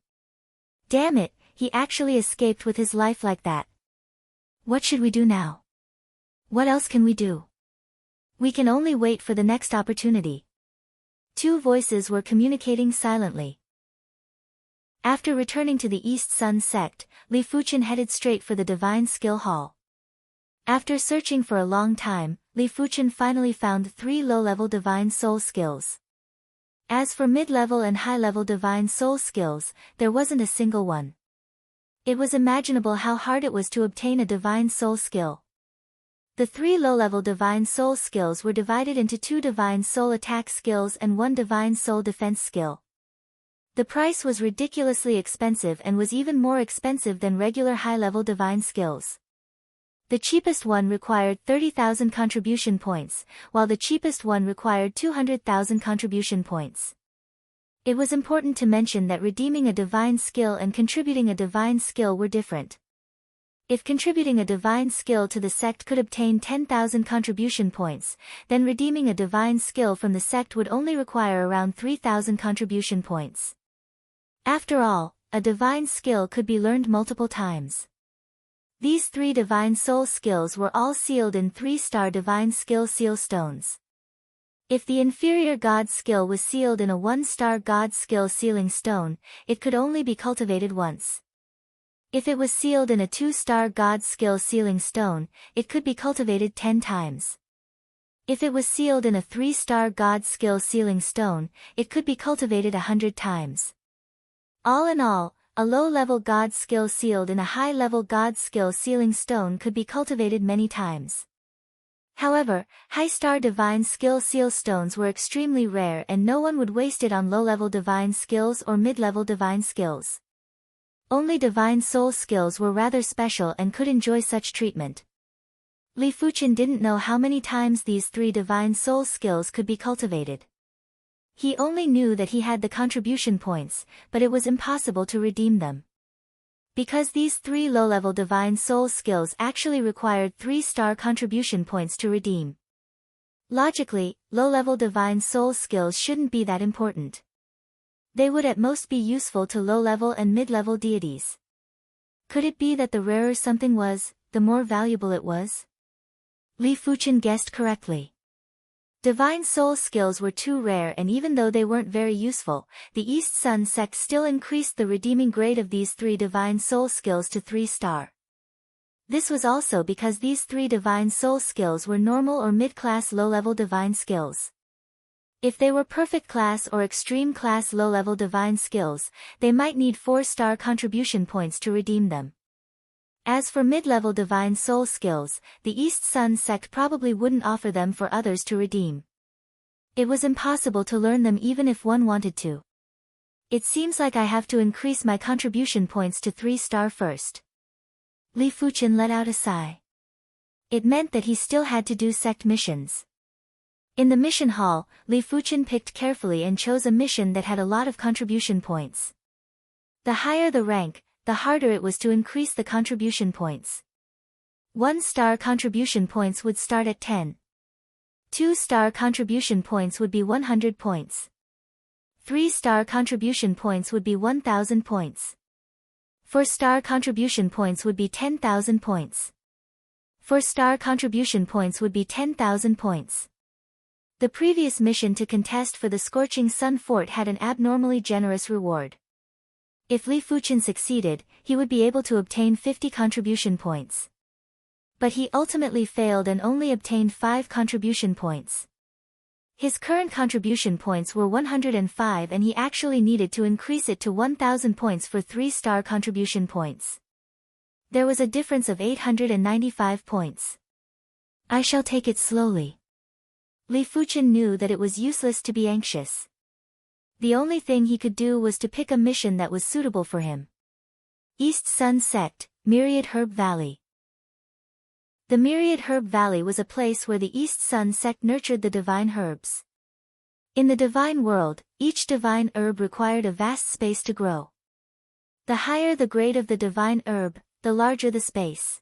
Damn it, he actually escaped with his life like that. What should we do now? What else can we do? We can only wait for the next opportunity. Two voices were communicating silently. After returning to the East Sun sect, Li Fuchen headed straight for the Divine Skill Hall. After searching for a long time, Li Fuchen finally found 3 low-level Divine Soul skills. As for mid-level and high-level Divine Soul skills, there wasn't a single one. It was imaginable how hard it was to obtain a Divine Soul skill. The 3 low-level Divine Soul skills were divided into 2 Divine Soul attack skills and 1 Divine Soul defense skill. The price was ridiculously expensive and was even more expensive than regular high-level divine skills. The cheapest one required 30,000 contribution points, while the cheapest one required 200,000 contribution points. It was important to mention that redeeming a divine skill and contributing a divine skill were different. If contributing a divine skill to the sect could obtain 10,000 contribution points, then redeeming a divine skill from the sect would only require around 3,000 contribution points. After all, a divine skill could be learned multiple times. These 3 divine soul skills were all sealed in 3-star divine skill seal stones. If the inferior god skill was sealed in a 1-star god skill sealing stone, it could only be cultivated once. If it was sealed in a 2-star god skill sealing stone, it could be cultivated 10 times. If it was sealed in a 3-star god skill sealing stone, it could be cultivated 100 times. All in all, a low-level god skill sealed in a high-level god skill sealing stone could be cultivated many times. However, high-star divine skill seal stones were extremely rare and no one would waste it on low-level divine skills or mid-level divine skills. Only divine soul skills were rather special and could enjoy such treatment. Li Fuchen didn't know how many times these 3 divine soul skills could be cultivated. He only knew that he had the contribution points, but it was impossible to redeem them. Because these 3 low-level divine soul skills actually required 3-star contribution points to redeem. Logically, low-level divine soul skills shouldn't be that important. They would at most be useful to low-level and mid-level deities. Could it be that the rarer something was, the more valuable it was? Li Fuchen guessed correctly. Divine soul skills were too rare and even though they weren't very useful, the East Sun sect still increased the redeeming grade of these 3 divine soul skills to 3-star. This was also because these 3 divine soul skills were normal or mid-class low-level divine skills. If they were perfect class or extreme class low-level divine skills, they might need 4-star contribution points to redeem them. As for mid-level divine soul skills, the East Sun sect probably wouldn't offer them for others to redeem. It was impossible to learn them even if one wanted to. It seems like I have to increase my contribution points to 3-star first. Li Fuchen let out a sigh. It meant that he still had to do sect missions. In the mission hall, Li Fuchen picked carefully and chose a mission that had a lot of contribution points. The higher the rank, the harder it was to increase the contribution points. 1-star contribution points would start at 10. 2-star contribution points would be 100 points. 3-star contribution points would be 1,000 points. 4-star contribution points would be 10,000 points. 4-star contribution points would be 10,000 points. The previous mission to contest for the Scorching Sun Fort had an abnormally generous reward. If Li Fuchen succeeded, he would be able to obtain 50 contribution points. But he ultimately failed and only obtained 5 contribution points. His current contribution points were 105 and he actually needed to increase it to 1000 points for 3-star contribution points. There was a difference of 895 points. I shall take it slowly. Li Fuchen knew that it was useless to be anxious. The only thing he could do was to pick a mission that was suitable for him. East Sun Sect, Myriad Herb Valley. The Myriad Herb Valley was a place where the East Sun Sect nurtured the divine herbs. In the divine world, each divine herb required a vast space to grow. The higher the grade of the divine herb, the larger the space.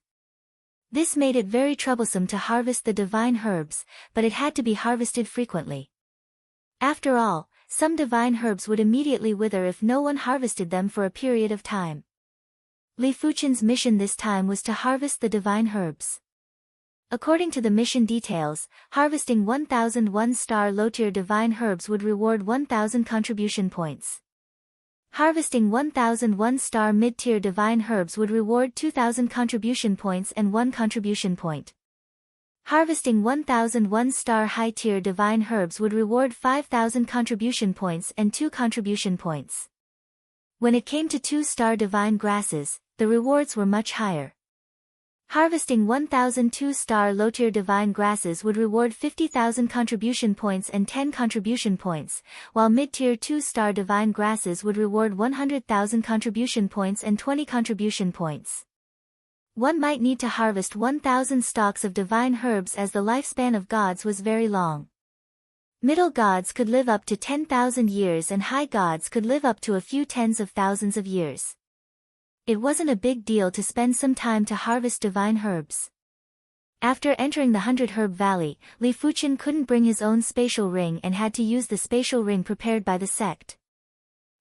This made it very troublesome to harvest the divine herbs, but it had to be harvested frequently. After all, some divine herbs would immediately wither if no one harvested them for a period of time. Li Fuchen's mission this time was to harvest the divine herbs. According to the mission details, harvesting 1000 1-star low-tier divine herbs would reward 1000 contribution points. Harvesting 1000 1-star mid-tier divine herbs would reward 2000 contribution points and 1 contribution point. Harvesting 1000 1-star high-tier divine herbs would reward 5000 contribution points and 2 contribution points. When it came to 2-star divine grasses, the rewards were much higher. Harvesting 1000 2-star low-tier divine grasses would reward 50,000 contribution points and 10 contribution points, while mid-tier 2-star divine grasses would reward 100,000 contribution points and 20 contribution points. One might need to harvest 1000 stalks of divine herbs as the lifespan of gods was very long. Middle gods could live up to 10,000 years and high gods could live up to a few tens of thousands of years. It wasn't a big deal to spend some time to harvest divine herbs. After entering the 100 Herb Valley, Li Fuchen couldn't bring his own spatial ring and had to use the spatial ring prepared by the sect.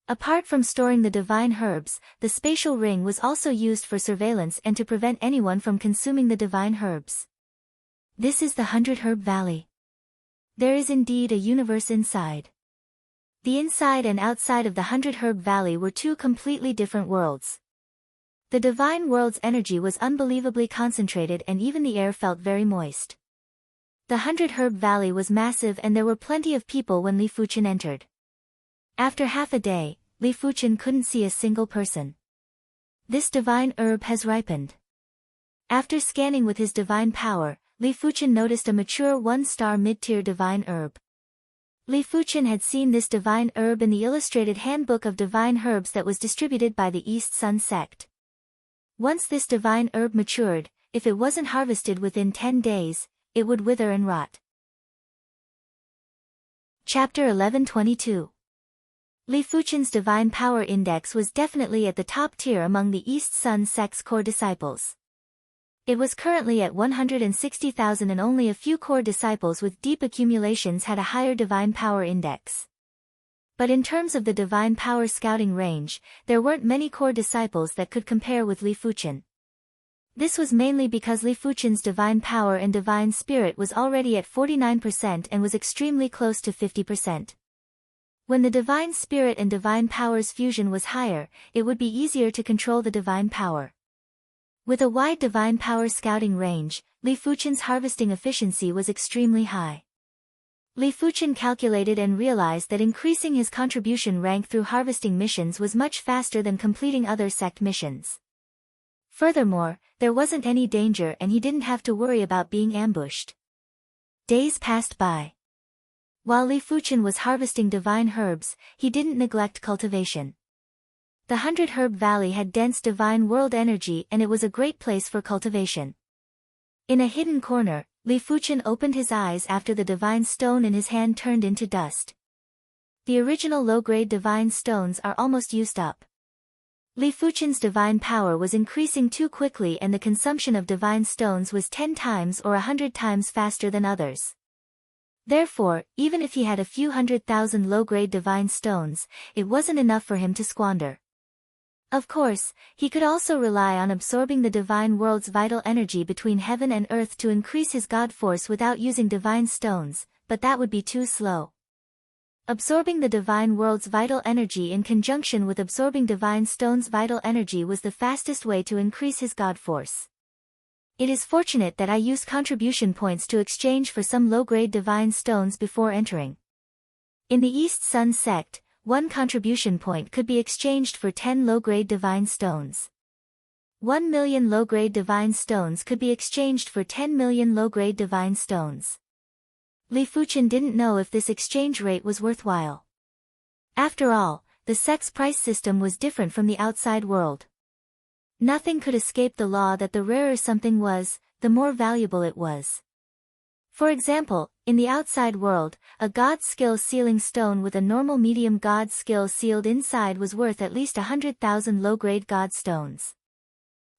Apart from storing the divine herbs, the spatial ring was also used for surveillance and to prevent anyone from consuming the divine herbs. This is the 100 Herb Valley. There is indeed a universe inside. The inside and outside of the 100 Herb Valley were two completely different worlds. The divine world's energy was unbelievably concentrated and even the air felt very moist. The 100 Herb Valley was massive and there were plenty of people when Li Fuchen entered. After half a day, Li Fuchen couldn't see a single person. This divine herb has ripened. After scanning with his divine power, Li Fuchen noticed a mature 1-star mid-tier divine herb. Li Fuchen had seen this divine herb in the illustrated handbook of divine herbs that was distributed by the East Sun Sect. Once this divine herb matured, if it wasn't harvested within 10 days, it would wither and rot. Chapter 1122. Li Fuchen's divine power index was definitely at the top tier among the East Sun Sect's core disciples. It was currently at 160,000 and only a few core disciples with deep accumulations had a higher divine power index. But in terms of the divine power scouting range, there weren't many core disciples that could compare with Li Fuchen. This was mainly because Li Fuchen's divine power and divine spirit was already at 49% and was extremely close to 50%. When the divine spirit and divine power's fusion was higher, it would be easier to control the divine power. With a wide divine power scouting range, Li Fuchen's harvesting efficiency was extremely high. Li Fuchen calculated and realized that increasing his contribution rank through harvesting missions was much faster than completing other sect missions. Furthermore, there wasn't any danger and he didn't have to worry about being ambushed. Days passed by. While Li Fuchen was harvesting divine herbs, he didn't neglect cultivation. The 100 Herb Valley had dense divine world energy and it was a great place for cultivation. In a hidden corner, Li Fuchen opened his eyes after the divine stone in his hand turned into dust. The original low-grade divine stones are almost used up. Li Fuchen's divine power was increasing too quickly and the consumption of divine stones was 10 times or 100 times faster than others. Therefore, even if he had a few 100,000 low-grade divine stones, it wasn't enough for him to squander. Of course, he could also rely on absorbing the divine world's vital energy between heaven and earth to increase his god force without using divine stones, but that would be too slow. Absorbing the divine world's vital energy in conjunction with absorbing divine stones' vital energy was the fastest way to increase his god force. It is fortunate that I use contribution points to exchange for some low-grade divine stones before entering. In the East Sun sect, 1 contribution point could be exchanged for 10 low-grade divine stones. 1 million low-grade divine stones could be exchanged for 10 million low-grade divine stones. Li Fuchen didn't know if this exchange rate was worthwhile. After all, the sect's price system was different from the outside world. Nothing could escape the law that the rarer something was, the more valuable it was. For example, in the outside world, a God skill sealing stone with a normal medium God skill sealed inside was worth at least 100,000 low-grade God stones.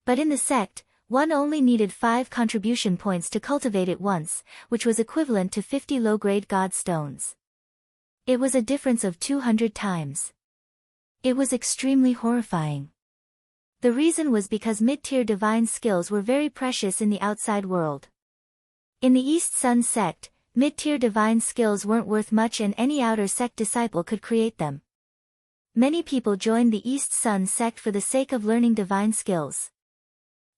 But in the sect, one only needed 5 contribution points to cultivate it once, which was equivalent to 50 low-grade God stones. It was a difference of 200 times. It was extremely horrifying. The reason was because mid-tier divine skills were very precious in the outside world. In the East Sun sect, mid-tier divine skills weren't worth much and any outer sect disciple could create them. Many people joined the East Sun sect for the sake of learning divine skills.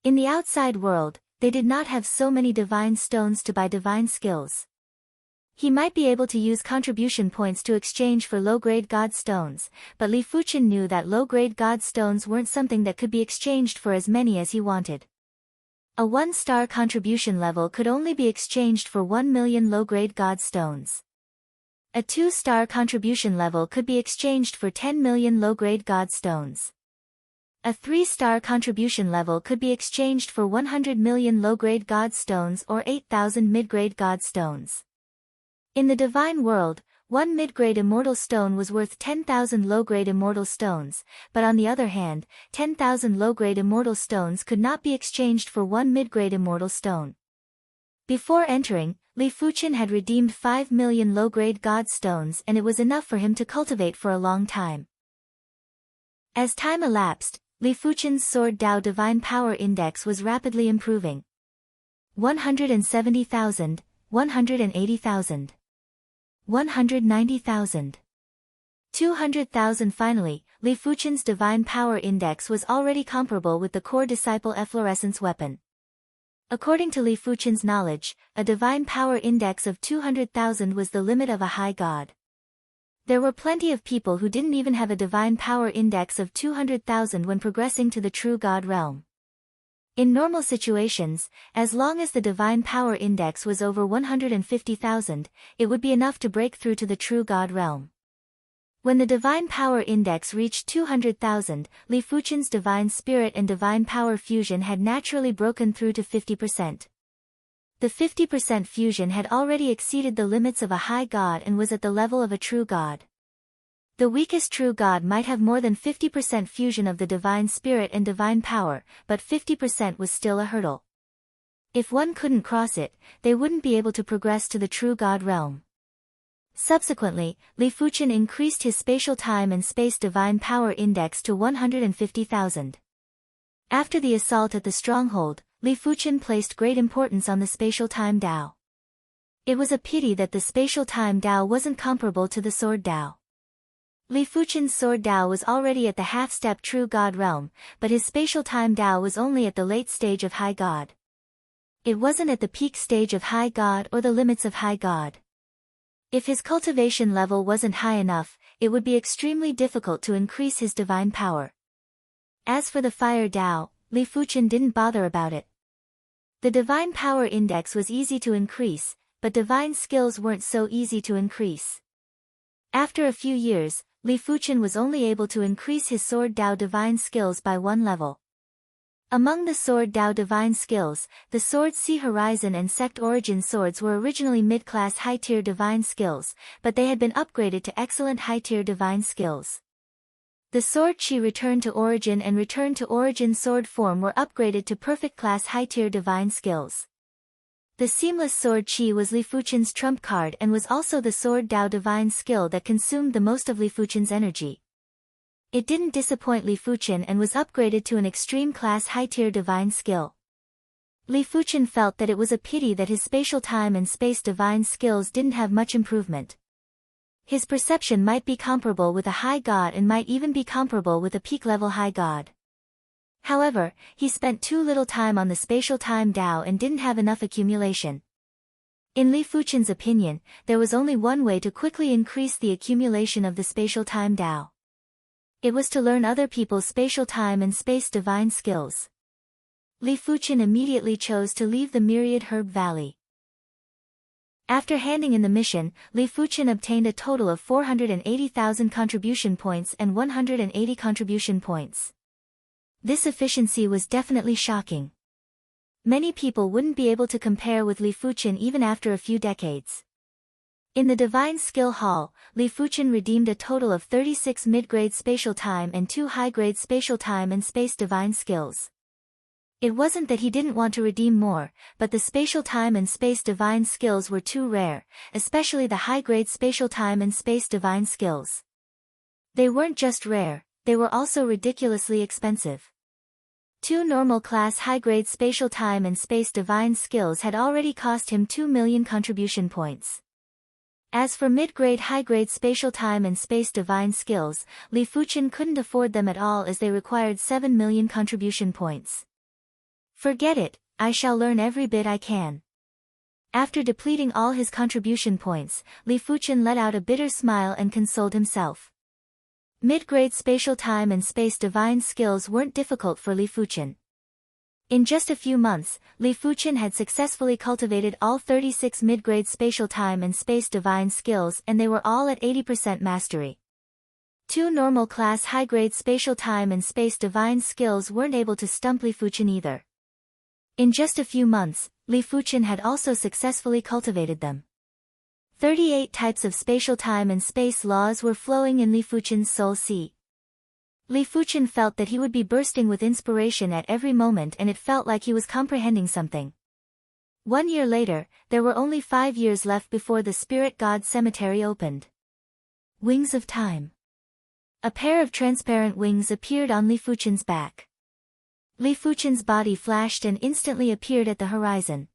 In the outside world, they did not have so many divine stones to buy divine skills. He might be able to use contribution points to exchange for low-grade God stones, but Li Fuchen knew that low-grade God stones weren't something that could be exchanged for as many as he wanted. A 1-star contribution level could only be exchanged for 1 million low-grade God stones. A 2-star contribution level could be exchanged for 10 million low-grade God stones. A 3-star contribution level could be exchanged for 100 million low-grade God stones or 8,000 mid-grade God stones. In the divine world, 1 mid-grade immortal stone was worth 10,000 low-grade immortal stones, but on the other hand, 10,000 low-grade immortal stones could not be exchanged for 1 mid-grade immortal stone. Before entering, Li Fuchen had redeemed 5 million low-grade God stones and it was enough for him to cultivate for a long time. As time elapsed, Li Fuchen's Sword Dao Divine Power Index was rapidly improving. 170,000, 180,000. 190,000. 200,000. Finally, Li Fuchen's Divine Power Index was already comparable with the core disciple efflorescence weapon. According to Li Fuchen's knowledge, a Divine Power Index of 200,000 was the limit of a high god. There were plenty of people who didn't even have a Divine Power Index of 200,000 when progressing to the true god realm. In normal situations, as long as the Divine Power Index was over 150,000, it would be enough to break through to the true God realm. When the Divine Power Index reached 200,000, Li Fuchen's Divine Spirit and Divine Power Fusion had naturally broken through to 50%. The 50% fusion had already exceeded the limits of a high god and was at the level of a true god. The weakest true god might have more than 50% fusion of the Divine Spirit and Divine Power, but 50% was still a hurdle. If one couldn't cross it, they wouldn't be able to progress to the true god realm. Subsequently, Li Fuchen increased his spatial time and space Divine Power Index to 150,000. After the assault at the stronghold, Li Fuchen placed great importance on the spatial time Dao. It was a pity that the spatial time Dao wasn't comparable to the Sword Dao. Li Fuchen's Sword Dao was already at the half-step true god realm, but his spatial time Dao was only at the late stage of high god. It wasn't at the peak stage of high god or the limits of high god. If his cultivation level wasn't high enough, it would be extremely difficult to increase his divine power. As for the fire Dao, Li Fuchen didn't bother about it. The Divine Power Index was easy to increase, but divine skills weren't so easy to increase. After a few years, Li Fuchen was only able to increase his Sword Dao divine skills by 1 level. Among the Sword Dao divine skills, the Sword Sea Horizon and Sect Origin swords were originally mid-class high-tier divine skills, but they had been upgraded to excellent high-tier divine skills. The Sword Chi Return to Origin and Return to Origin sword form were upgraded to perfect class high-tier divine skills. The Seamless Sword Chi was Li Fuchen's trump card and was also the Sword Dao divine skill that consumed the most of Li Fuchen's energy. It didn't disappoint Li Fuchen and was upgraded to an extreme class high-tier divine skill. Li Fuchen felt that it was a pity that his spatial time and space divine skills didn't have much improvement. His perception might be comparable with a high god and might even be comparable with a peak-level high god. However, he spent too little time on the spatial time Tao and didn't have enough accumulation. In Li Fuchen's opinion, there was only one way to quickly increase the accumulation of the spatial time Tao. It was to learn other people's spatial time and space divine skills. Li Fuchen immediately chose to leave the Myriad Herb Valley. After handing in the mission, Li Fuchen obtained a total of 480,000 contribution points and 180 contribution points. This efficiency was definitely shocking. Many people wouldn't be able to compare with Li Fuchen even after a few decades. In the Divine Skill Hall, Li Fuchen redeemed a total of 36 mid-grade spatial time and 2 high-grade spatial time and space divine skills. It wasn't that he didn't want to redeem more, but the spatial time and space divine skills were too rare, especially the high-grade spatial time and space divine skills. They weren't just rare, they were also ridiculously expensive. 2 normal class high-grade spatial time and space divine skills had already cost him 2 million contribution points. As for mid-grade high-grade spatial time and space divine skills, Li Fuchen couldn't afford them at all as they required 7 million contribution points. Forget it, I shall learn every bit I can. After depleting all his contribution points, Li Fuchen let out a bitter smile and consoled himself. Mid-grade spatial time and space divine skills weren't difficult for Li Fuchen. In just a few months, Li Fuchen had successfully cultivated all 36 mid-grade spatial time and space divine skills and they were all at 80% mastery. 2 normal class high-grade spatial time and space divine skills weren't able to stump Li Fuchen either. In just a few months, Li Fuchen had also successfully cultivated them. 38 types of spatial time and space laws were flowing in Li Fuchen's soul sea. Li Fuchen felt that he would be bursting with inspiration at every moment and it felt like he was comprehending something. 1 year later, there were only 5 years left before the Spirit God Cemetery opened. Wings of Time. A pair of transparent wings appeared on Li Fuchen's back. Li Fuchen's body flashed and instantly appeared at the horizon.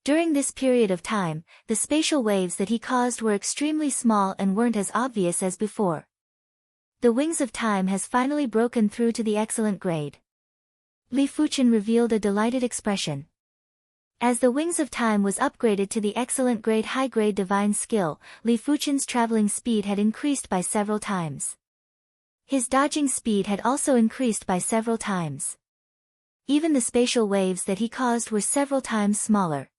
During this period of time, the spatial waves that he caused were extremely small and weren't as obvious as before. The Wings of Time has finally broken through to the excellent grade. Li Fuchen revealed a delighted expression. As the Wings of Time was upgraded to the excellent grade high-grade divine skill, Li Fuchen's traveling speed had increased by several times. His dodging speed had also increased by several times. Even the spatial waves that he caused were several times smaller.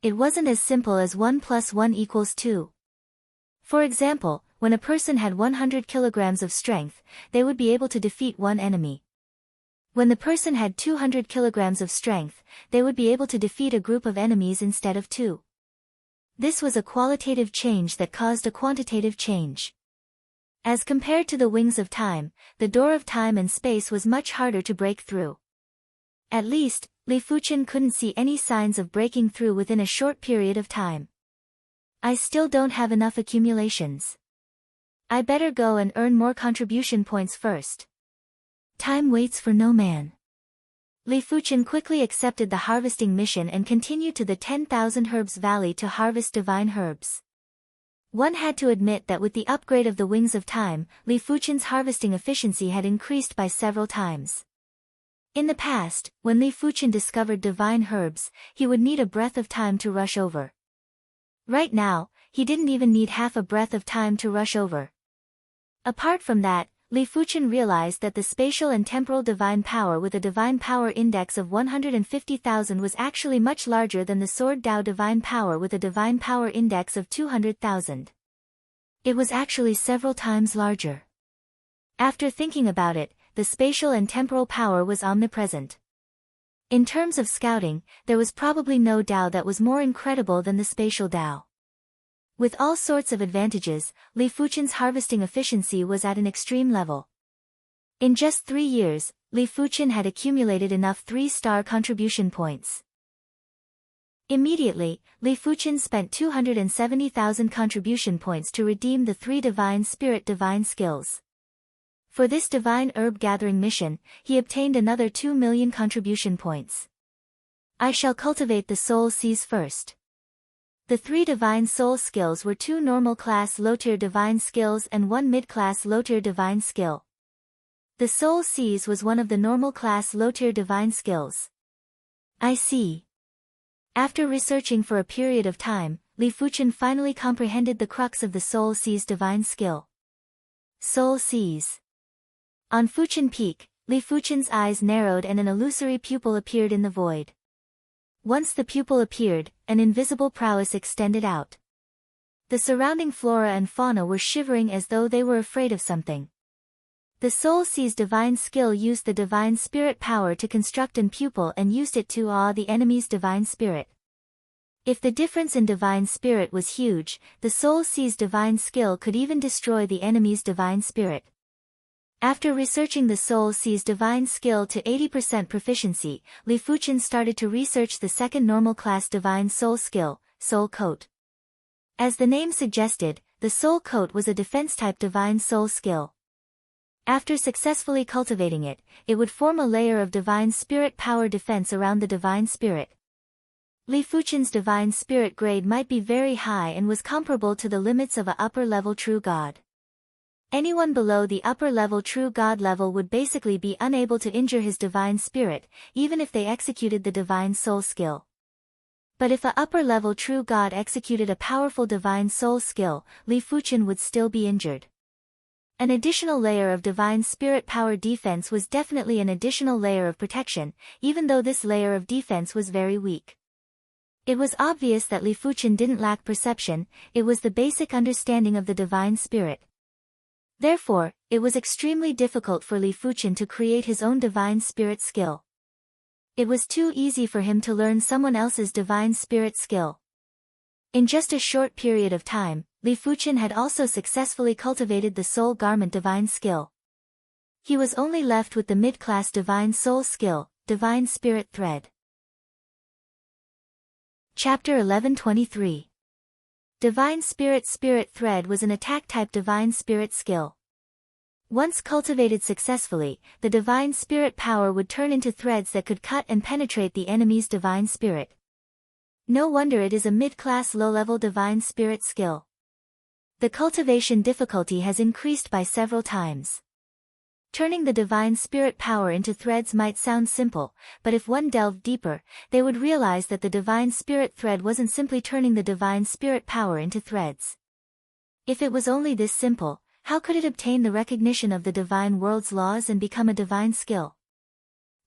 It wasn't as simple as 1 + 1 = 2. For example, when a person had 100 kilograms of strength, they would be able to defeat one enemy. When the person had 200 kilograms of strength, they would be able to defeat a group of enemies instead of 2. This was a qualitative change that caused a quantitative change. As compared to the Wings of Time, the door of time and space was much harder to break through. At least, Li Fuchen couldn't see any signs of breaking through within a short period of time. I still don't have enough accumulations. I better go and earn more contribution points first. Time waits for no man. Li Fuchen quickly accepted the harvesting mission and continued to the 10,000 Herbs Valley to harvest divine herbs. One had to admit that with the upgrade of the Wings of Time, Li Fuchen's harvesting efficiency had increased by several times. In the past, when Li Fuchen discovered divine herbs, he would need a breath of time to rush over. Right now, he didn't even need half a breath of time to rush over. Apart from that, Li Fuchen realized that the spatial and temporal divine power with a divine power index of 150,000 was actually much larger than the Sword Dao divine power with a divine power index of 200,000. It was actually several times larger. After thinking about it, the spatial and temporal power was omnipresent. In terms of scouting, there was probably no Dao that was more incredible than the spatial Dao. With all sorts of advantages, Li Fuchen's harvesting efficiency was at an extreme level. In just 3 years, Li Fuchen had accumulated enough 3-star contribution points. Immediately, Li Fuchen spent 270,000 contribution points to redeem the 3 divine spirit divine skills. For this divine herb gathering mission, he obtained another 2 million contribution points. I shall cultivate the soul seas first. The 3 divine soul skills were 2 normal class low-tier divine skills and 1 mid-class low-tier divine skill. The soul sees was one of the normal class low-tier divine skills. I see. After researching for a period of time, Li Fuchen finally comprehended the crux of the soul sees divine skill. Soul sees. On Fuchen Peak, Li Fuchen's eyes narrowed and an illusory pupil appeared in the void. Once the pupil appeared, an invisible prowess extended out. The surrounding flora and fauna were shivering as though they were afraid of something. The soul sees divine skill used the divine spirit power to construct an pupil and used it to awe the enemy's divine spirit. If the difference in divine spirit was huge, the soul sees divine skill could even destroy the enemy's divine spirit. After researching the soul sees divine skill to 80% proficiency, Li Fuchen started to research the second normal class divine soul skill, Soul Coat. As the name suggested, the Soul Coat was a defense-type divine soul skill. After successfully cultivating it, it would form a layer of divine spirit power defense around the divine spirit. Li Fuchen's divine spirit grade might be very high and was comparable to the limits of an upper-level true god. Anyone below the upper-level true god level would basically be unable to injure his divine spirit, even if they executed the divine soul skill. But if an upper-level true god executed a powerful divine soul skill, Li Fuchen would still be injured. An additional layer of divine spirit power defense was definitely an additional layer of protection, even though this layer of defense was very weak. It was obvious that Li Fuchen didn't lack perception, it was the basic understanding of the divine spirit. Therefore, it was extremely difficult for Li Fuchen to create his own divine spirit skill. It was too easy for him to learn someone else's divine spirit skill. In just a short period of time, Li Fuchen had also successfully cultivated the soul garment divine skill. He was only left with the mid-class divine soul skill, divine spirit thread. Chapter 1123. Divine Spirit Thread was an attack-type divine spirit skill. Once cultivated successfully, the divine spirit power would turn into threads that could cut and penetrate the enemy's divine spirit. No wonder it is a mid-class low-level divine spirit skill. The cultivation difficulty has increased by several times. Turning the divine spirit power into threads might sound simple, but if one delved deeper, they would realize that the divine spirit thread wasn't simply turning the divine spirit power into threads. If it was only this simple, how could it obtain the recognition of the divine world's laws and become a divine skill?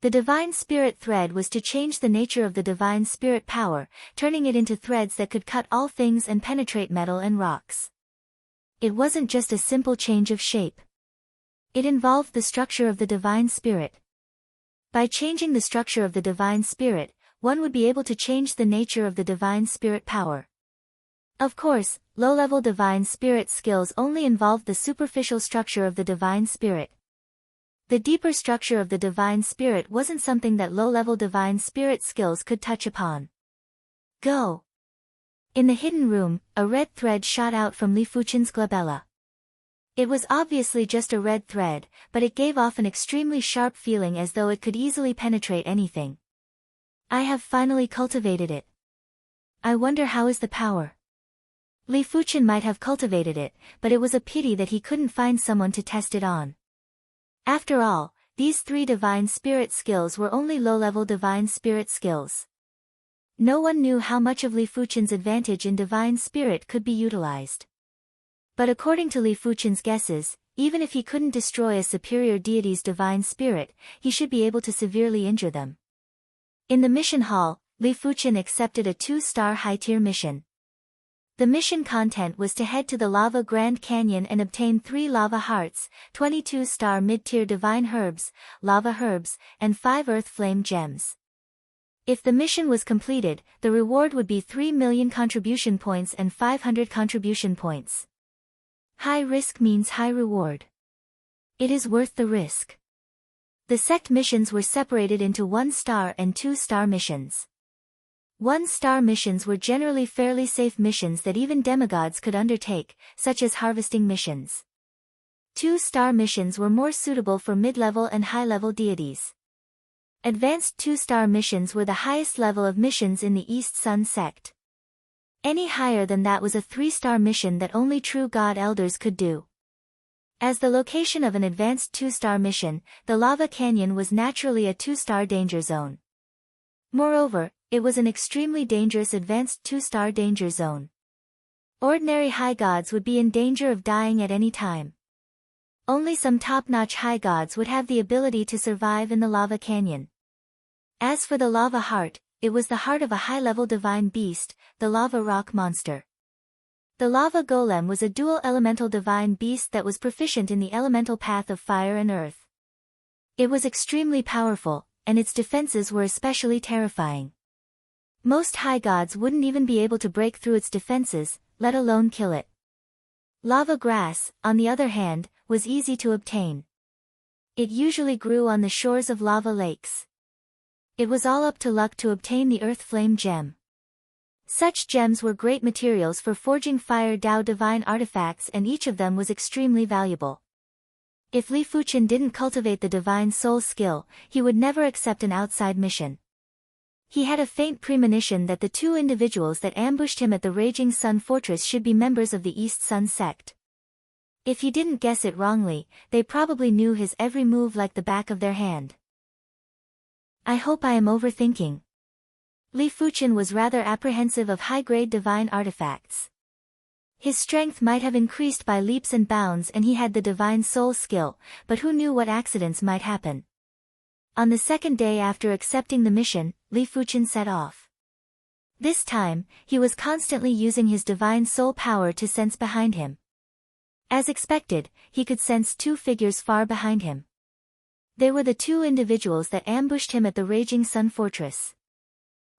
The divine spirit thread was to change the nature of the divine spirit power, turning it into threads that could cut all things and penetrate metal and rocks. It wasn't just a simple change of shape. It involved the structure of the divine spirit. By changing the structure of the divine spirit, one would be able to change the nature of the divine spirit power. Of course, low-level divine spirit skills only involved the superficial structure of the divine spirit. The deeper structure of the divine spirit wasn't something that low-level divine spirit skills could touch upon. Go! In the hidden room, a red thread shot out from Li Fuchen's glabella. It was obviously just a red thread, but it gave off an extremely sharp feeling as though it could easily penetrate anything. I have finally cultivated it. I wonder how is the power? Li Fuchen might have cultivated it, but it was a pity that he couldn't find someone to test it on. After all, these three divine spirit skills were only low-level divine spirit skills. No one knew how much of Li Fuchen's advantage in divine spirit could be utilized. But according to Li Fuchen's guesses, even if he couldn't destroy a superior deity's divine spirit, he should be able to severely injure them. In the mission hall, Li Fuchen accepted a 2-star high-tier mission. The mission content was to head to the Lava Grand Canyon and obtain 3 lava hearts, 22-star mid-tier divine herbs, lava herbs, and 5 earth flame gems. If the mission was completed, the reward would be 3 million contribution points and 500 contribution points. High risk means high reward. It is worth the risk. The sect missions were separated into 1-star and 2-star missions. 1-star missions were generally fairly safe missions that even demigods could undertake, such as harvesting missions. 2-star missions were more suitable for mid-level and high-level deities. Advanced 2-star missions were the highest level of missions in the East Sun sect. Any higher than that was a 3-star mission that only true god elders could do. As the location of an advanced 2-star mission, the lava canyon was naturally a 2-star danger zone. Moreover, it was an extremely dangerous advanced 2-star danger zone. Ordinary high gods would be in danger of dying at any time. Only some top-notch high gods would have the ability to survive in the lava canyon. As for the lava heart, it was the heart of a high-level divine beast, the lava rock monster. The lava golem was a dual elemental divine beast that was proficient in the elemental path of fire and earth. It was extremely powerful, and its defenses were especially terrifying. Most high gods wouldn't even be able to break through its defenses, let alone kill it. Lava grass, on the other hand, was easy to obtain. It usually grew on the shores of lava lakes. It was all up to luck to obtain the earth flame gem. Such gems were great materials for forging fire Dao divine artifacts, and each of them was extremely valuable. If Li Fuchen didn't cultivate the divine soul skill, he would never accept an outside mission. He had a faint premonition that the two individuals that ambushed him at the Raging Sun Fortress should be members of the East Sun sect. If he didn't guess it wrongly, they probably knew his every move like the back of their hand. I hope I am overthinking. Li Fuchen was rather apprehensive of high-grade divine artifacts. His strength might have increased by leaps and bounds and he had the divine soul skill, but who knew what accidents might happen. On the second day after accepting the mission, Li Fuchen set off. This time, he was constantly using his divine soul power to sense behind him. As expected, he could sense two figures far behind him. They were the two individuals that ambushed him at the Raging Sun Fortress.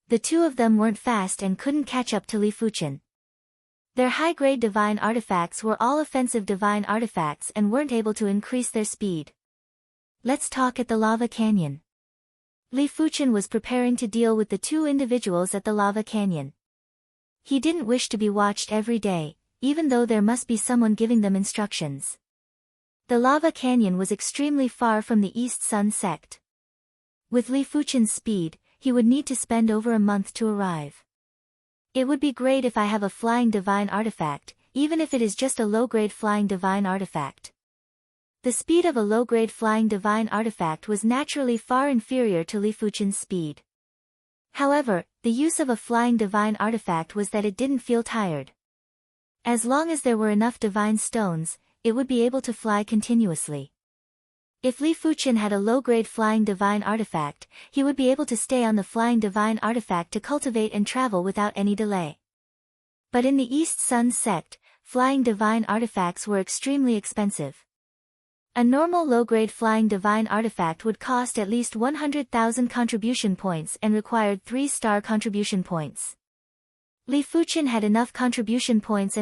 The two of them weren't fast and couldn't catch up to Li Fuchen. Their high-grade divine artifacts were all offensive divine artifacts and weren't able to increase their speed. Let's talk at the lava canyon. Li Fuchen was preparing to deal with the two individuals at the lava canyon. He didn't wish to be watched every day, even though there must be someone giving them instructions. The lava canyon was extremely far from the East Sun sect. With Li Fuchen's speed, he would need to spend over a month to arrive. It would be great if I have a flying divine artifact, even if it is just a low-grade flying divine artifact. The speed of a low-grade flying divine artifact was naturally far inferior to Li Fuchen's speed. However, the use of a flying divine artifact was that it didn't feel tired. As long as there were enough divine stones, it would be able to fly continuously. If Li Fuchen had a low-grade flying divine artifact, he would be able to stay on the flying divine artifact to cultivate and travel without any delay. But in the East Sun sect, flying divine artifacts were extremely expensive. A normal low-grade flying divine artifact would cost at least 100,000 contribution points and required 3-star contribution points. Li Fuchen had enough contribution points,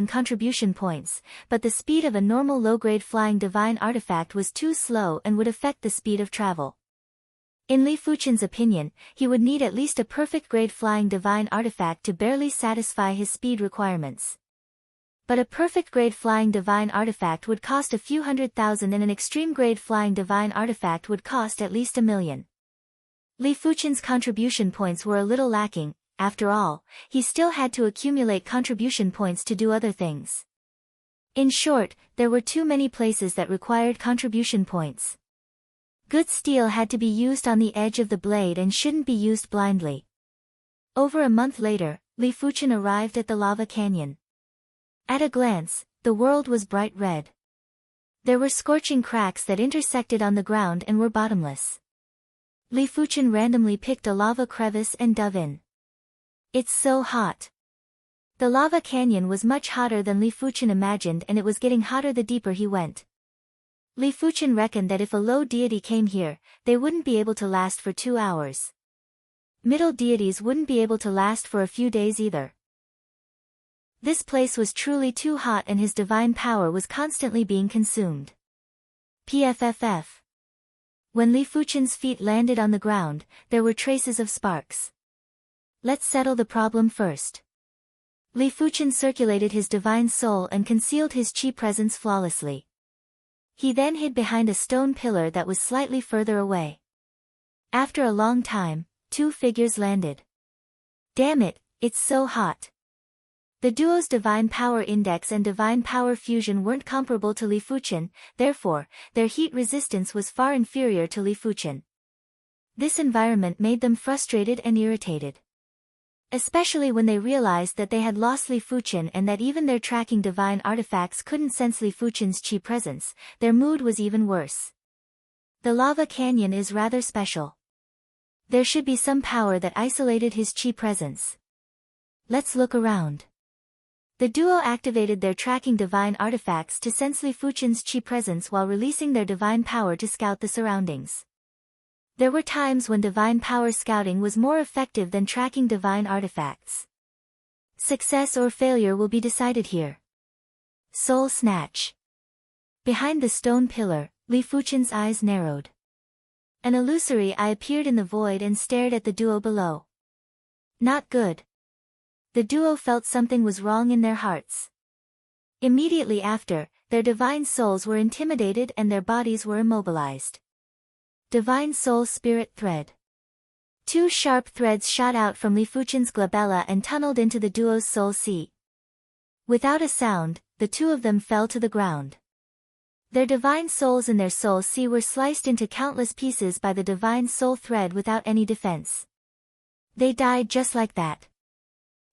but the speed of a normal low-grade flying divine artifact was too slow and would affect the speed of travel. In Li Fuchen's opinion, he would need at least a perfect grade flying divine artifact to barely satisfy his speed requirements. But a perfect grade flying divine artifact would cost a few 100,000 and an extreme grade flying divine artifact would cost at least 1,000,000. Li Fuchen's contribution points were a little lacking. After all, he still had to accumulate contribution points to do other things. In short, there were too many places that required contribution points. Good steel had to be used on the edge of the blade and shouldn't be used blindly. Over a month later, Li Fuchen arrived at the lava canyon. At a glance, the world was bright red. There were scorching cracks that intersected on the ground and were bottomless. Li Fuchen randomly picked a lava crevice and dove in. It's so hot. The lava canyon was much hotter than Li Fuchen imagined, and it was getting hotter the deeper he went. Li Fuchen reckoned that if a low deity came here, they wouldn't be able to last for 2 hours. Middle deities wouldn't be able to last for a few days either. This place was truly too hot and his divine power was constantly being consumed. PFFF. When Li Fuchen's feet landed on the ground, there were traces of sparks. Let's settle the problem first. Li Fuchen circulated his divine soul and concealed his chi presence flawlessly. He then hid behind a stone pillar that was slightly further away. After a long time, 2 figures landed. Damn it, it's so hot. The duo's divine power index and divine power fusion weren't comparable to Li Fuchen, therefore, their heat resistance was far inferior to Li Fuchen. This environment made them frustrated and irritated. Especially when they realized that they had lost Li Fuchen and that even their tracking divine artifacts couldn't sense Li Fuchen's chi presence, their mood was even worse. The lava canyon is rather special. There should be some power that isolated his chi presence. Let's look around. The duo activated their tracking divine artifacts to sense Li Fuchen's chi presence while releasing their divine power to scout the surroundings. There were times when divine power scouting was more effective than tracking divine artifacts. Success or failure will be decided here. Soul Snatch. Behind the stone pillar, Li Fuchen's eyes narrowed. An illusory eye appeared in the void and stared at the duo below. Not good. The duo felt something was wrong in their hearts. Immediately after, their divine souls were intimidated and their bodies were immobilized. Divine Soul Spirit Thread. Two sharp threads shot out from Li Fuchen's glabella and tunneled into the duo's soul sea. Without a sound, the two of them fell to the ground. Their divine souls in their soul sea were sliced into countless pieces by the divine soul thread without any defense. They died just like that.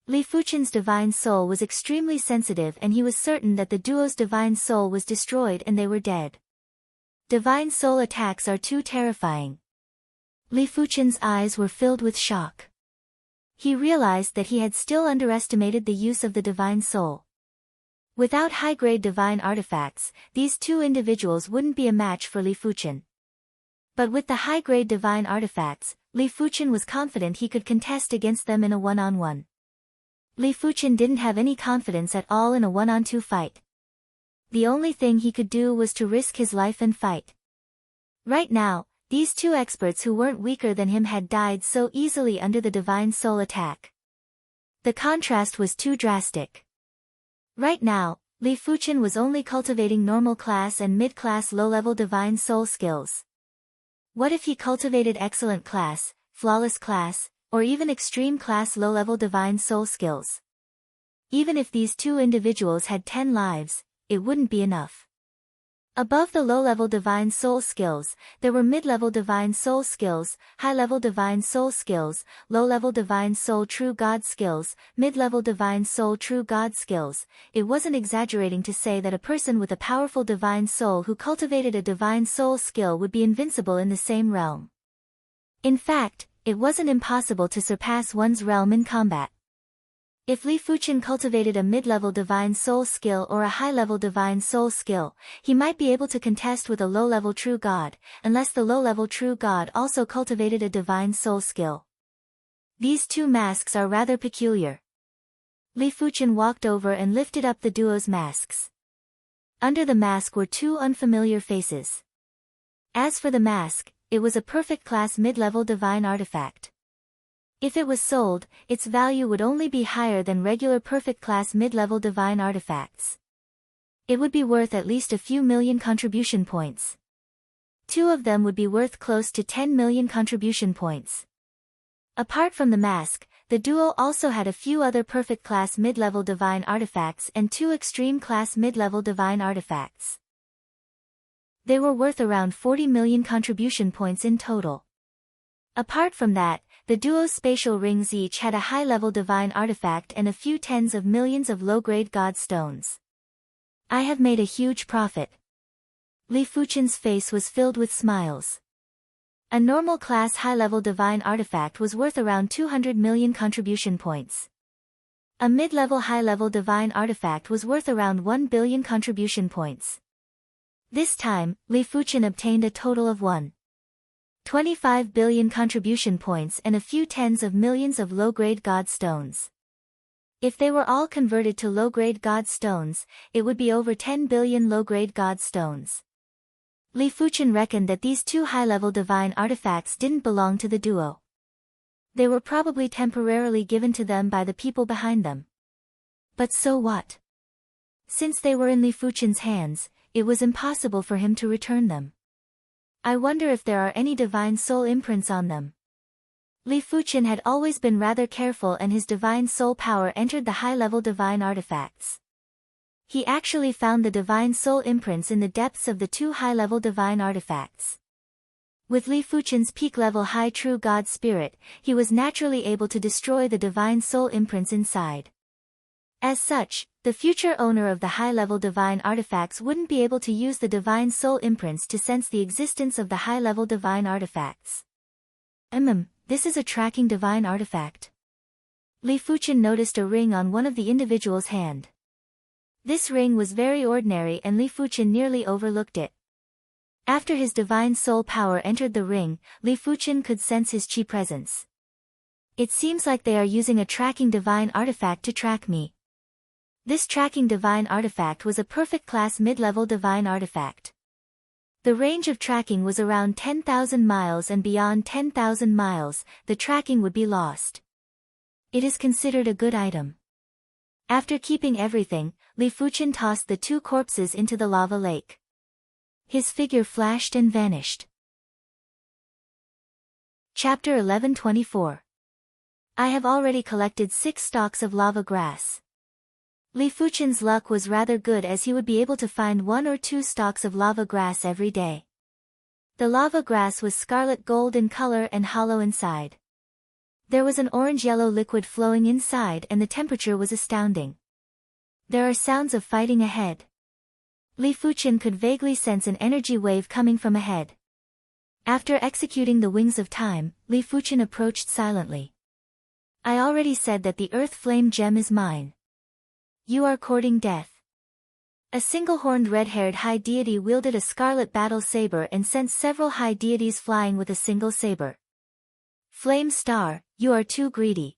Li Fuchen's divine soul was extremely sensitive and he was certain that the duo's divine soul was destroyed and they were dead. Divine soul attacks are too terrifying. Li Fuchen's eyes were filled with shock. He realized that he had still underestimated the use of the divine soul. Without high-grade divine artifacts, these two individuals wouldn't be a match for Li Fuchen. But with the high-grade divine artifacts, Li Fuchen was confident he could contest against them in a one-on-one. Li Fuchen didn't have any confidence at all in a one-on-two fight. The only thing he could do was to risk his life and fight. Right now, these two experts who weren't weaker than him had died so easily under the divine soul attack. The contrast was too drastic. Right now, Li Fuchen was only cultivating normal class and mid-class low-level divine soul skills. What if he cultivated excellent class, flawless class, or even extreme class low-level divine soul skills? Even if these two individuals had 10 lives, it wouldn't be enough. Above the low-level divine soul skills, there were mid-level divine soul skills, high-level divine soul skills, low-level divine soul true God skills, mid-level divine soul true God skills. It wasn't exaggerating to say that a person with a powerful divine soul who cultivated a divine soul skill would be invincible in the same realm. In fact, it wasn't impossible to surpass one's realm in combat. If Li Fuchen cultivated a mid-level divine soul skill or a high-level divine soul skill, he might be able to contest with a low-level true god, unless the low-level true god also cultivated a divine soul skill. These two masks are rather peculiar. Li Fuchen walked over and lifted up the duo's masks. Under the mask were two unfamiliar faces. As for the mask, it was a perfect class mid-level divine artifact. If it was sold, its value would only be higher than regular perfect class mid-level divine artifacts. It would be worth at least a few million contribution points. Two of them would be worth close to 10 million contribution points. Apart from the mask, the duo also had a few other perfect class mid-level divine artifacts and two extreme class mid-level divine artifacts. They were worth around 40 million contribution points in total. Apart from that, the duo's spatial rings each had a high-level divine artifact and a few tens of millions of low-grade god stones. I have made a huge profit. Li Fuchen's face was filled with smiles. A normal class high-level divine artifact was worth around 200 million contribution points. A mid-level high-level divine artifact was worth around 1 billion contribution points. This time, Li Fuchen obtained a total of 1.25 billion contribution points and a few tens of millions of low-grade god stones. If they were all converted to low-grade god stones, it would be over 10 billion low-grade god stones. Li Fuchen reckoned that these two high-level divine artifacts didn't belong to the duo. They were probably temporarily given to them by the people behind them. But so what? Since they were in Li Fuchen's hands, it was impossible for him to return them. I wonder if there are any divine soul imprints on them. Li Fuqian had always been rather careful, and his divine soul power entered the high-level divine artifacts. He actually found the divine soul imprints in the depths of the 2 high-level divine artifacts. With Li Fuqian's peak-level high true God spirit, he was naturally able to destroy the divine soul imprints inside. As such, the future owner of the high-level divine artifacts wouldn't be able to use the divine soul imprints to sense the existence of the high-level divine artifacts. This is a tracking divine artifact. Li Fuqian noticed a ring on one of the individual's hand. This ring was very ordinary, and Li Fuqian nearly overlooked it. After his divine soul power entered the ring, Li Fuqian could sense his chi presence. It seems like they are using a tracking divine artifact to track me. This tracking divine artifact was a perfect class mid-level divine artifact. The range of tracking was around 10,000 miles, and beyond 10,000 miles, the tracking would be lost. It is considered a good item. After keeping everything, Li Fuqian tossed the 2 corpses into the lava lake. His figure flashed and vanished. Chapter 11:24. I have already collected 6 stalks of lava grass. Li Fuqian's luck was rather good, as he would be able to find 1 or 2 stalks of lava grass every day. The lava grass was scarlet gold in color and hollow inside. There was an orange-yellow liquid flowing inside, and the temperature was astounding. There are sounds of fighting ahead. Li Fuqian could vaguely sense an energy wave coming from ahead. After executing the wings of time, Li Fuqian approached silently. I already said that the earth flame gem is mine. You are courting death. A single-horned red-haired high deity wielded a scarlet battle saber and sent several high deities flying with a single saber. Flame Star, you are too greedy.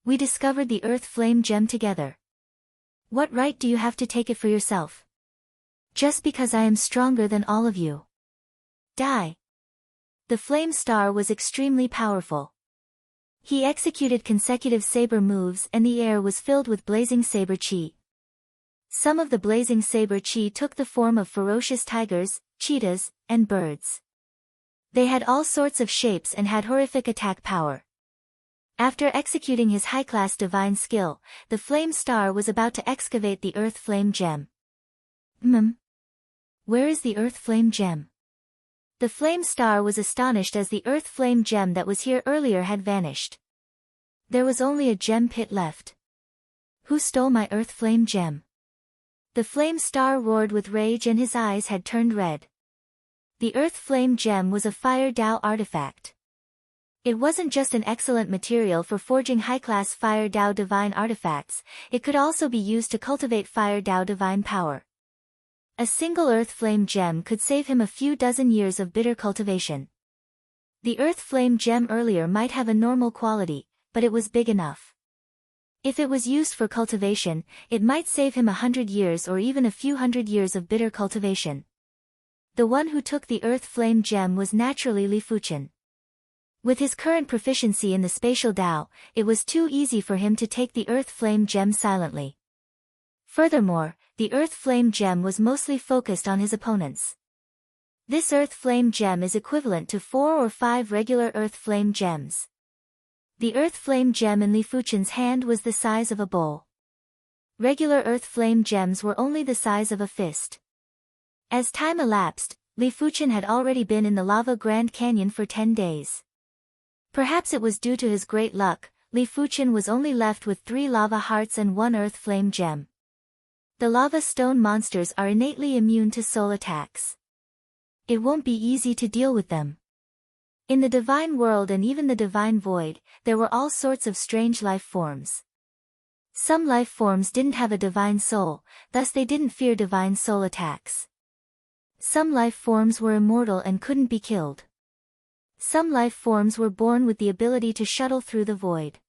We discovered the earth flame gem together. What right do you have to take it for yourself? Just because I am stronger than all of you. Die. The Flame Star was extremely powerful. He executed consecutive saber moves, and the air was filled with blazing saber chi. Some of the blazing saber chi took the form of ferocious tigers, cheetahs, and birds. They had all sorts of shapes and had horrific attack power. After executing his high-class divine skill, the Flame Star was about to excavate the Earth Flame Gem. Where is the Earth Flame Gem? The Flame Star was astonished, as the Earth Flame Gem that was here earlier had vanished. There was only a gem pit left. Who stole my Earth Flame Gem? The Flame Star roared with rage, and his eyes had turned red. The Earth Flame Gem was a Fire Dao artifact. It wasn't just an excellent material for forging high-class Fire Dao divine artifacts, it could also be used to cultivate Fire Dao divine power. A single Earth Flame Gem could save him a few dozen years of bitter cultivation. The Earth Flame Gem earlier might have a normal quality, but it was big enough. If it was used for cultivation, it might save him 100 years or even a few hundred years of bitter cultivation. The one who took the Earth Flame Gem was naturally Li Fuqian. With his current proficiency in the spatial Dao, it was too easy for him to take the Earth Flame Gem silently. Furthermore, the Earth Flame Gem was mostly focused on his opponents. This Earth Flame Gem is equivalent to 4 or 5 regular Earth Flame Gems. The Earth Flame Gem in Li Fuqian's hand was the size of a bowl. Regular Earth Flame Gems were only the size of a fist. As time elapsed, Li Fuqian had already been in the Lava Grand Canyon for 10 days. Perhaps it was due to his great luck, Li Fuqian was only left with 3 lava hearts and 1 Earth Flame Gem. The lava stone monsters are innately immune to soul attacks. It won't be easy to deal with them. In the divine world and even the divine void, there were all sorts of strange life forms. Some life forms didn't have a divine soul, thus they didn't fear divine soul attacks. Some life forms were immortal and couldn't be killed. Some life forms were born with the ability to shuttle through the void.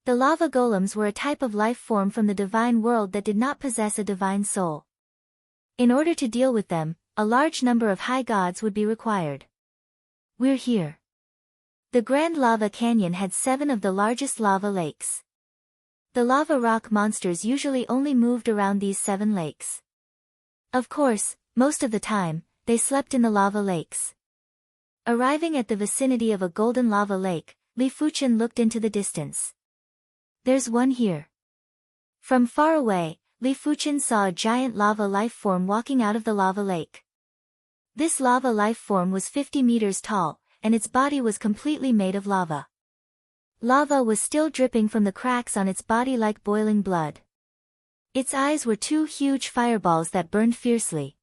The lava golems were a type of life form from the divine world that did not possess a divine soul. In order to deal with them, a large number of high gods would be required. We're here. The Grand Lava Canyon had 7 of the largest lava lakes. The lava rock monsters usually only moved around these 7 lakes. Of course, most of the time, they slept in the lava lakes. Arriving at the vicinity of a golden lava lake, Li Fuchen looked into the distance. There's one here. From far away, Li Fuchen saw a giant lava life form walking out of the lava lake. This lava life form was 50 meters tall, and its body was completely made of lava. Lava was still dripping from the cracks on its body like boiling blood. Its eyes were two huge fireballs that burned fiercely.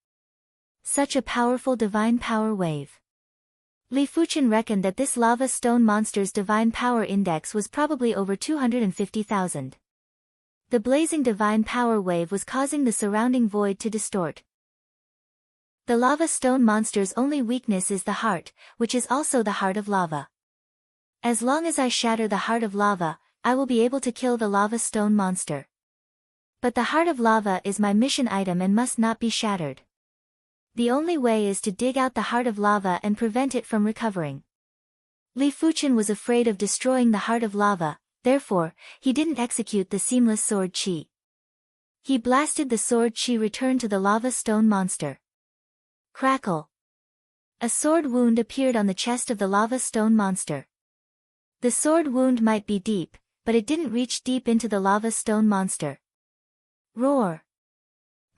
Such a powerful divine power wave. Li Fuchen reckoned that this lava stone monster's divine power index was probably over 250,000. The blazing divine power wave was causing the surrounding void to distort. The lava stone monster's only weakness is the heart, which is also the heart of lava. As long as I shatter the heart of lava, I will be able to kill the lava stone monster. But the heart of lava is my mission item and must not be shattered. The only way is to dig out the heart of lava and prevent it from recovering. Li Fuchen was afraid of destroying the heart of lava, therefore, he didn't execute the seamless sword chi. He blasted the sword chi return to the lava stone monster. Crackle. A sword wound appeared on the chest of the lava stone monster. The sword wound might be deep, but it didn't reach deep into the lava stone monster. Roar.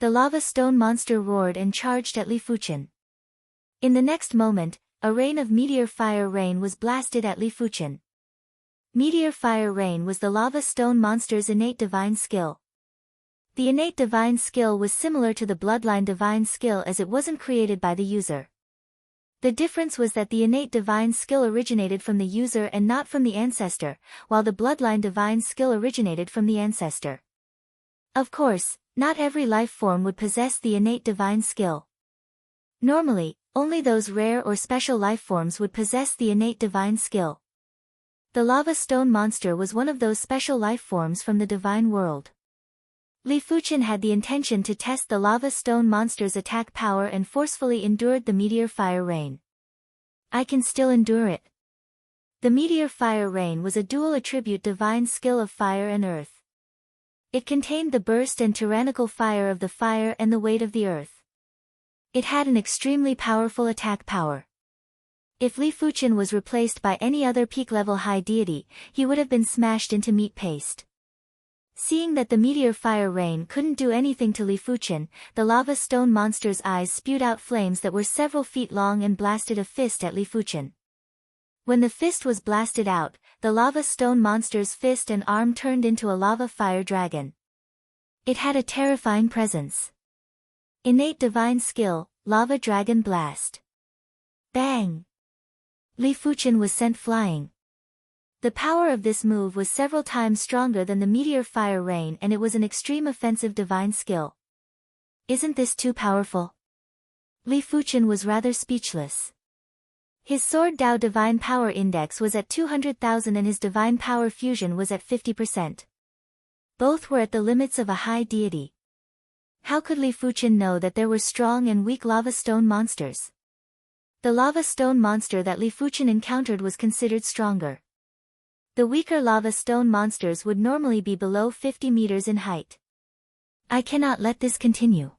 The lava stone monster roared and charged at Li Fuchen. In the next moment, a rain of meteor fire rain was blasted at Li Fuchen. Meteor fire rain was the lava stone monster's innate divine skill. The innate divine skill was similar to the bloodline divine skill as it wasn't created by the user. The difference was that the innate divine skill originated from the user and not from the ancestor, while the bloodline divine skill originated from the ancestor. Of course, not every life form would possess the innate divine skill. Normally, only those rare or special life forms would possess the innate divine skill. The lava stone monster was one of those special life forms from the divine world. Li Fuchen had the intention to test the lava stone monster's attack power and forcefully endured the meteor fire rain. I can still endure it. The meteor fire rain was a dual attribute divine skill of fire and earth. It contained the burst and tyrannical fire of the fire and the weight of the earth. It had an extremely powerful attack power. If Li Fuchen was replaced by any other peak-level high deity, he would have been smashed into meat paste. Seeing that the meteor fire rain couldn't do anything to Li Fuchen, the lava stone monster's eyes spewed out flames that were several feet long and blasted a fist at Li Fuchen. When the fist was blasted out, the lava stone monster's fist and arm turned into a lava fire dragon. It had a terrifying presence. Innate divine skill, lava dragon blast. Bang! Li Fuchen was sent flying. The power of this move was several times stronger than the meteor fire rain and it was an extreme offensive divine skill. Isn't this too powerful? Li Fuchen was rather speechless. His sword Dao divine power index was at 200,000 and his divine power fusion was at 50%. Both were at the limits of a high deity. How could Li Fuchen know that there were strong and weak lava stone monsters? The lava stone monster that Li Fuchen encountered was considered stronger. The weaker lava stone monsters would normally be below 50 meters in height. I cannot let this continue.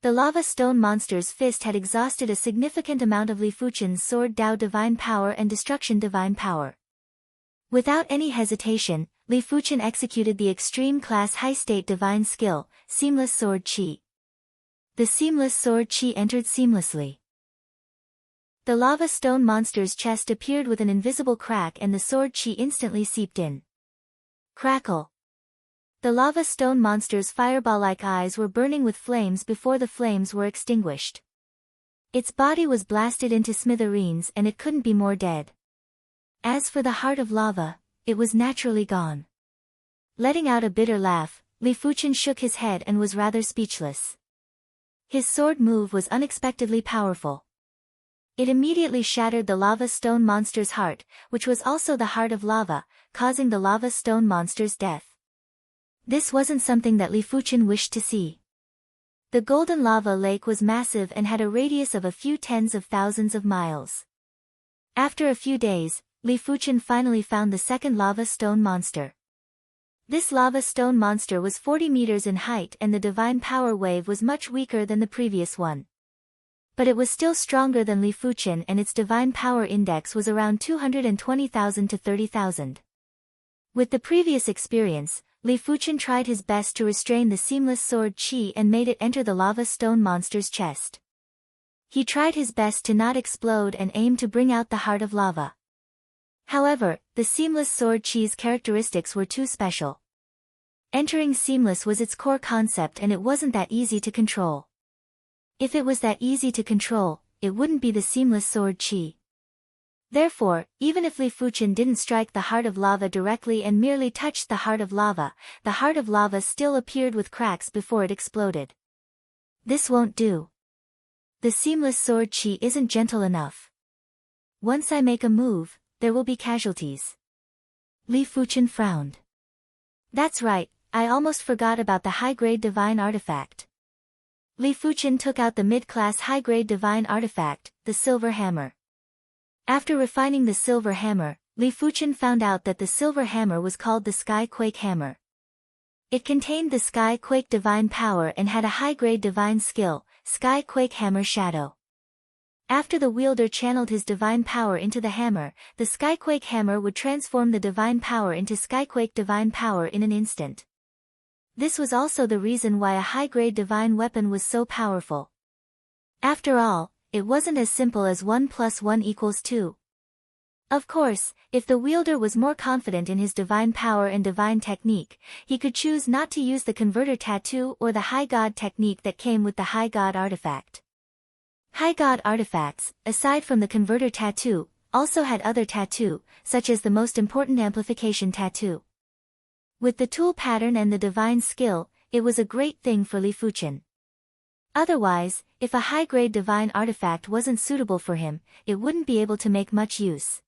The lava stone monster's fist had exhausted a significant amount of Li Fuchen's sword Dao divine power and destruction divine power. Without any hesitation, Li Fuchen executed the extreme class high state divine skill, Seamless Sword Chi. The Seamless Sword Chi entered seamlessly. The lava stone monster's chest appeared with an invisible crack and the sword chi instantly seeped in. Crackle. The lava stone monster's fireball-like eyes were burning with flames before the flames were extinguished. Its body was blasted into smithereens and it couldn't be more dead. As for the heart of lava, it was naturally gone. Letting out a bitter laugh, Li Fuchen shook his head and was rather speechless. His sword move was unexpectedly powerful. It immediately shattered the lava stone monster's heart, which was also the heart of lava, causing the lava stone monster's death. This wasn't something that Li Fuchen wished to see. The golden lava lake was massive and had a radius of a few tens of thousands of miles. After a few days, Li Fuchen finally found the second lava stone monster. This lava stone monster was 40 meters in height and the divine power wave was much weaker than the previous one. But it was still stronger than Li Fuchen, and its divine power index was around 220,000 to 30,000. With the previous experience, Li Fuchen tried his best to restrain the seamless sword qi and made it enter the lava stone monster's chest. He tried his best to not explode and aimed to bring out the heart of lava. However, the seamless sword qi's characteristics were too special. Entering seamless was its core concept, and it wasn't that easy to control. If it was that easy to control, it wouldn't be the seamless sword qi. Therefore, even if Li Fuchen didn't strike the heart of lava directly and merely touched the heart of lava still appeared with cracks before it exploded. This won't do. The seamless sword qi isn't gentle enough. Once I make a move, there will be casualties. Li Fuchen frowned. That's right, I almost forgot about the high-grade divine artifact. Li Fuchen took out the mid-class high-grade divine artifact, the silver hammer. After refining the silver hammer, Li Fuchen found out that the silver hammer was called the Sky Quake Hammer. It contained the Sky Quake divine power and had a high-grade divine skill, Sky Quake Hammer Shadow. After the wielder channeled his divine power into the hammer, the Skyquake hammer would transform the divine power into Skyquake divine power in an instant. This was also the reason why a high-grade divine weapon was so powerful. After all, it wasn't as simple as 1 + 1 = 2. Of course, if the wielder was more confident in his divine power and divine technique, he could choose not to use the converter tattoo or the high god technique that came with the high god artifact. High god artifacts, aside from the converter tattoo, also had other tattoo, such as the most important amplification tattoo. With the tool pattern and the divine skill, it was a great thing for Li Fuchen. Otherwise, if a high-grade divine artifact wasn't suitable for him, it wouldn't be able to make much use.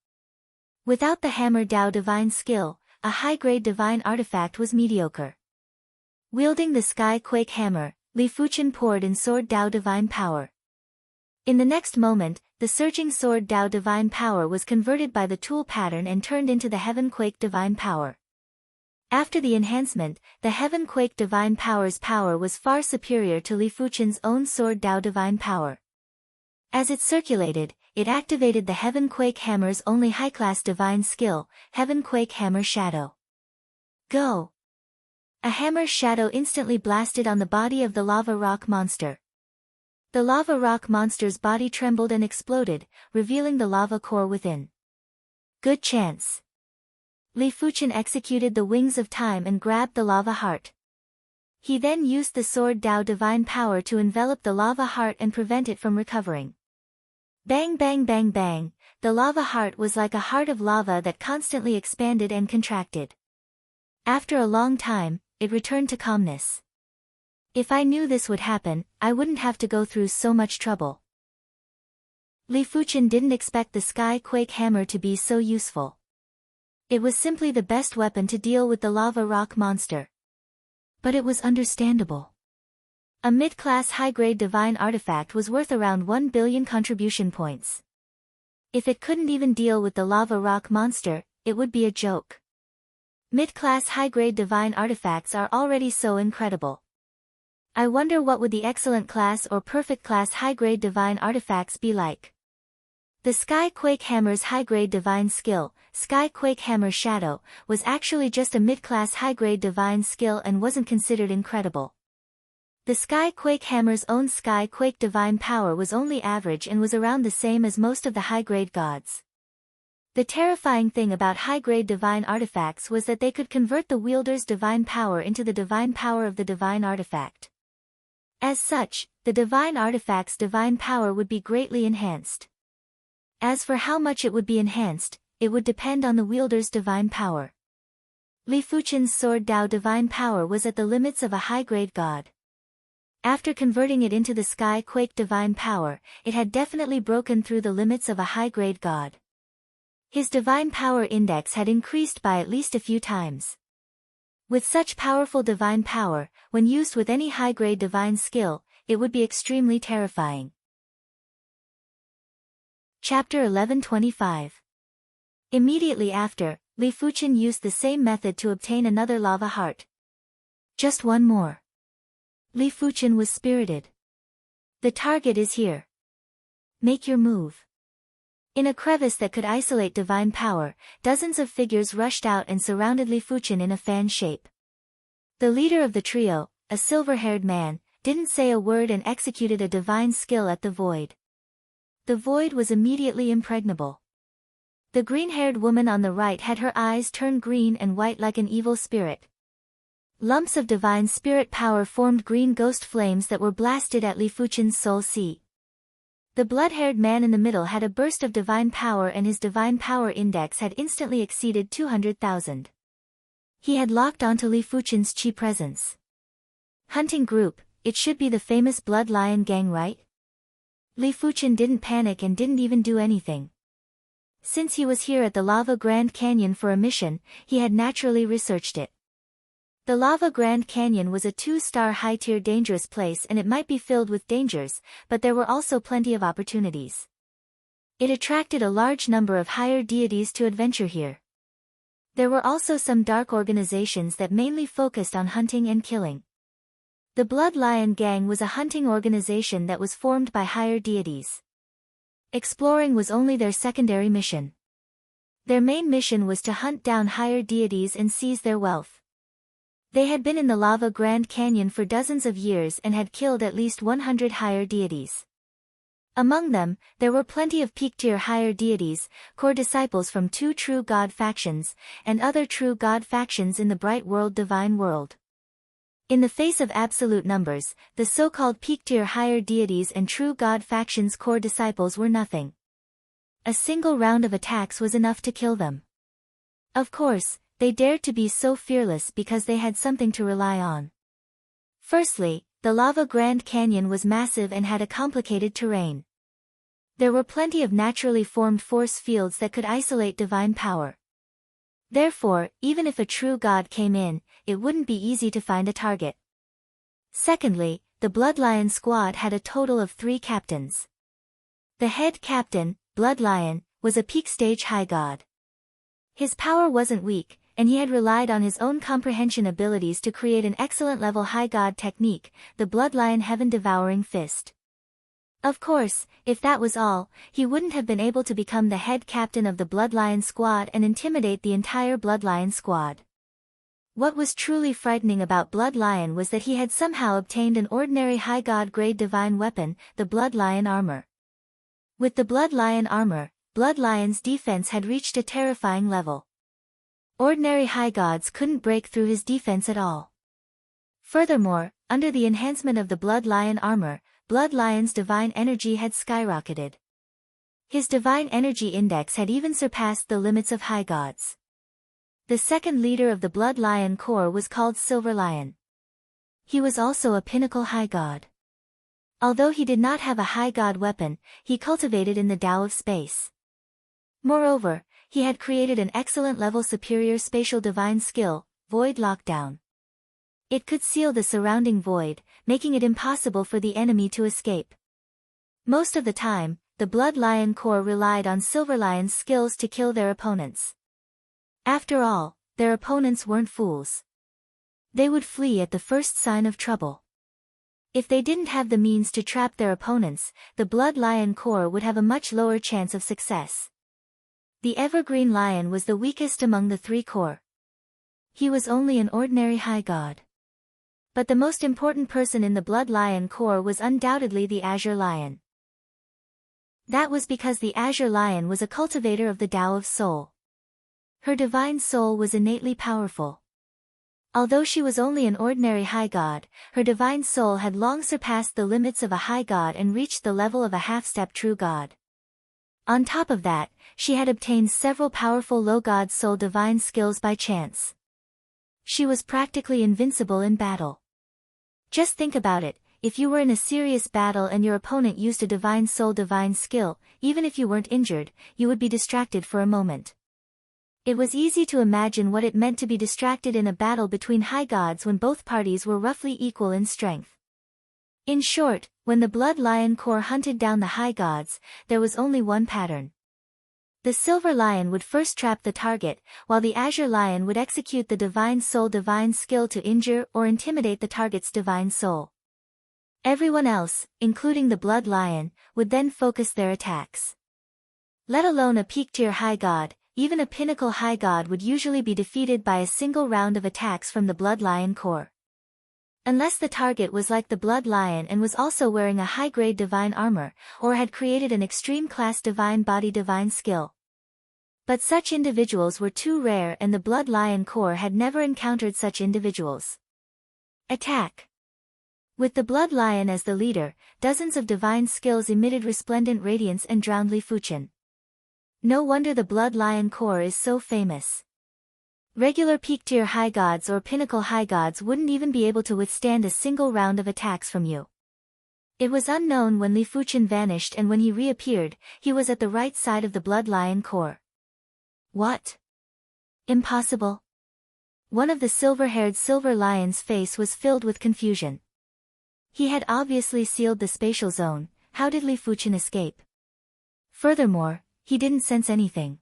Without the hammer Dao divine skill, a high-grade divine artifact was mediocre. Wielding the Sky Quake hammer, Li Fuchen poured in sword Dao divine power. In the next moment, the surging sword Dao divine power was converted by the tool pattern and turned into the Heaven Quake divine power. After the enhancement, the Heaven Quake divine power's power was far superior to Li Fuchen's own sword Dao divine power. As it circulated, it activated the Heaven Quake hammer's only high-class divine skill, Heaven Quake Hammer Shadow. Go! A hammer shadow instantly blasted on the body of the lava rock monster. The lava rock monster's body trembled and exploded, revealing the lava core within. Good chance. Li Fuchen executed the wings of time and grabbed the lava heart. He then used the sword Dao divine power to envelop the lava heart and prevent it from recovering. Bang bang bang bang, the lava heart was like a heart of lava that constantly expanded and contracted. After a long time, it returned to calmness. If I knew this would happen, I wouldn't have to go through so much trouble. Li Fuchen didn't expect the Sky Quake hammer to be so useful. It was simply the best weapon to deal with the lava rock monster. But it was understandable. A mid-class high-grade divine artifact was worth around 1 billion contribution points. If it couldn't even deal with the lava rock monster, it would be a joke. Mid-class high-grade divine artifacts are already so incredible. I wonder what would the excellent class or perfect class high-grade divine artifacts be like. The Sky Quake Hammer's high-grade divine skill, Sky Quake Hammer Shadow, was actually just a mid-class high-grade divine skill and wasn't considered incredible. The Sky Quake Hammer's own Sky Quake divine power was only average and was around the same as most of the high-grade gods. The terrifying thing about high-grade divine artifacts was that they could convert the wielder's divine power into the divine power of the divine artifact. As such, the divine artifact's divine power would be greatly enhanced. As for how much it would be enhanced, it would depend on the wielder's divine power. Li Fuchen's sword Dao divine power was at the limits of a high-grade god. After converting it into the Sky Quake divine power, it had definitely broken through the limits of a high-grade god. His divine power index had increased by at least a few times. With such powerful divine power, when used with any high-grade divine skill, it would be extremely terrifying. Chapter 1125. Immediately after, Li Fuchen used the same method to obtain another lava heart. Just one more. Li Fuchen was spirited. The target is here. Make your move. In a crevice that could isolate divine power, dozens of figures rushed out and surrounded Li Fuchen in a fan shape. The leader of the trio, a silver-haired man, didn't say a word and executed a divine skill at the void. The void was immediately impregnable. The green-haired woman on the right had her eyes turn green and white like an evil spirit. Lumps of divine spirit power formed green ghost flames that were blasted at Li Fuchen's soul sea. The blood-haired man in the middle had a burst of divine power and his divine power index had instantly exceeded 200,000. He had locked onto Li Fuchen's chi presence. Hunting group, it should be the famous Blood Lion gang, right? Li Fuchen didn't panic and didn't even do anything. Since he was here at the Lava Grand Canyon for a mission, he had naturally researched it. The Lava Grand Canyon was a 2-star high-tier dangerous place and it might be filled with dangers, but there were also plenty of opportunities. It attracted a large number of higher deities to adventure here. There were also some dark organizations that mainly focused on hunting and killing. The Blood Lion Gang was a hunting organization that was formed by higher deities. Exploring was only their secondary mission. Their main mission was to hunt down higher deities and seize their wealth. They had been in the Lava Grand Canyon for dozens of years and had killed at least 100 higher deities. Among them, there were plenty of peak-tier higher deities, core disciples from 2 true god factions, and other true god factions in the Bright World Divine World. In the face of absolute numbers, the so-called peak-tier higher deities and true god factions' core disciples were nothing. A single round of attacks was enough to kill them. Of course, they dared to be so fearless because they had something to rely on. Firstly, the Lava Grand Canyon was massive and had a complicated terrain. There were plenty of naturally formed force fields that could isolate divine power. Therefore, even if a true god came in, it wouldn't be easy to find a target. Secondly, the Blood Lion squad had a total of 3 captains. The head captain, Blood Lion, was a peak stage high god. His power wasn't weak, and he had relied on his own comprehension abilities to create an excellent level high god technique, the Blood Lion Heaven Devouring Fist. Of course, if that was all, he wouldn't have been able to become the head captain of the Blood Lion squad and intimidate the entire Blood Lion squad. What was truly frightening about Blood Lion was that he had somehow obtained an ordinary high god grade divine weapon, the Blood Lion armor. With the Blood Lion armor, Blood Lion's defense had reached a terrifying level. Ordinary high gods couldn't break through his defense at all. Furthermore, under the enhancement of the Blood Lion armor, Blood Lion's divine energy had skyrocketed. His divine energy index had even surpassed the limits of high gods. The second leader of the Blood Lion Corps was called Silver Lion. He was also a pinnacle high god. Although he did not have a high god weapon, he cultivated in the Tao of space. Moreover, he had created an excellent level superior spatial divine skill, Void Lockdown. It could seal the surrounding void, making it impossible for the enemy to escape. Most of the time, the Blood Lion Corps relied on Silver Lion's skills to kill their opponents. After all, their opponents weren't fools. They would flee at the first sign of trouble. If they didn't have the means to trap their opponents, the Blood Lion Corps would have a much lower chance of success. The Evergreen Lion was the weakest among the 3 corps. He was only an ordinary high god. But the most important person in the Blood Lion Corps was undoubtedly the Azure Lion. That was because the Azure Lion was a cultivator of the Tao of Soul. Her divine soul was innately powerful. Although she was only an ordinary high god, her divine soul had long surpassed the limits of a high god and reached the level of a half-step true god. On top of that, she had obtained several powerful low god soul divine skills by chance. She was practically invincible in battle. Just think about it, if you were in a serious battle and your opponent used a divine soul divine skill, even if you weren't injured, you would be distracted for a moment. It was easy to imagine what it meant to be distracted in a battle between high gods when both parties were roughly equal in strength. In short, when the Blood Lion Corps hunted down the high gods, there was only one pattern. The Silver Lion would first trap the target, while the Azure Lion would execute the divine soul divine skill to injure or intimidate the target's divine soul. Everyone else, including the Blood Lion, would then focus their attacks. Let alone a peak-tier high god, even a pinnacle high god would usually be defeated by a single round of attacks from the Blood Lion core. Unless the target was like the Blood Lion and was also wearing a high-grade divine armor, or had created an extreme-class divine body divine skill. But such individuals were too rare and the Blood Lion core had never encountered such individuals. Attack. With the Blood Lion as the leader, dozens of divine skills emitted resplendent radiance and drowned Li Fuchen. No wonder the Blood Lion core is so famous. Regular peak-tier high gods or pinnacle high gods wouldn't even be able to withstand a single round of attacks from you. It was unknown when Li Fuchen vanished, and when he reappeared, he was at the right side of the Blood Lion core. What? Impossible. One of the silver-haired Silver Lion's face was filled with confusion. He had obviously sealed the spatial zone. How did Li Fuchen escape? Furthermore, he didn't sense anything.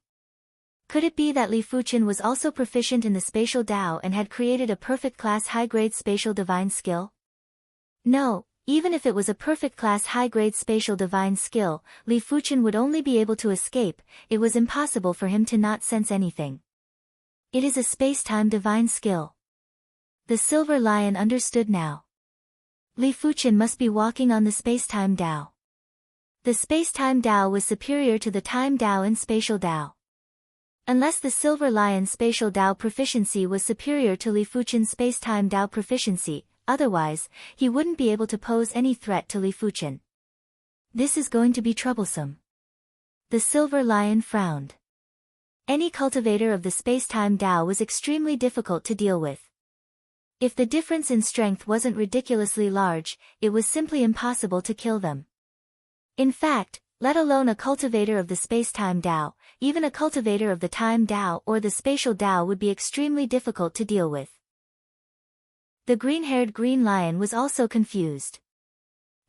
Could it be that Li Fuchen was also proficient in the spatial Dao and had created a perfect class high-grade spatial divine skill? No, even if it was a perfect class high-grade spatial divine skill, Li Fuchen would only be able to escape. It was impossible for him to not sense anything. It is a space-time divine skill. The Silver Lion understood now. Li Fuchen must be walking on the space-time Dao. The space-time Dao was superior to the time Dao in spatial Dao. Unless the Silver Lion's spatial Dao proficiency was superior to Li Fuchen's space-time Dao proficiency, otherwise, he wouldn't be able to pose any threat to Li Fuchen. This is going to be troublesome. The Silver Lion frowned. Any cultivator of the space-time Dao was extremely difficult to deal with. If the difference in strength wasn't ridiculously large, it was simply impossible to kill them. In fact, let alone a cultivator of the space-time Dao, even a cultivator of the time Dao or the spatial Dao would be extremely difficult to deal with. The green-haired Green Lion was also confused.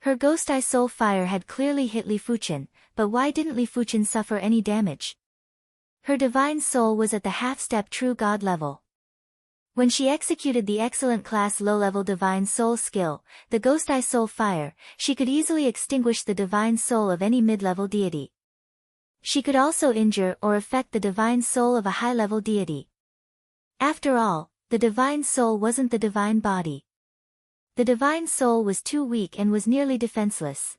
Her Ghost Eye Soul Fire had clearly hit Li Fuchen, but why didn't Li Fuchen suffer any damage? Her divine soul was at the half-step true god level. When she executed the excellent class low-level divine soul skill, the Ghost Eye Soul Fire, she could easily extinguish the divine soul of any mid-level deity. She could also injure or affect the divine soul of a high-level deity. After all, the divine soul wasn't the divine body. The divine soul was too weak and was nearly defenseless.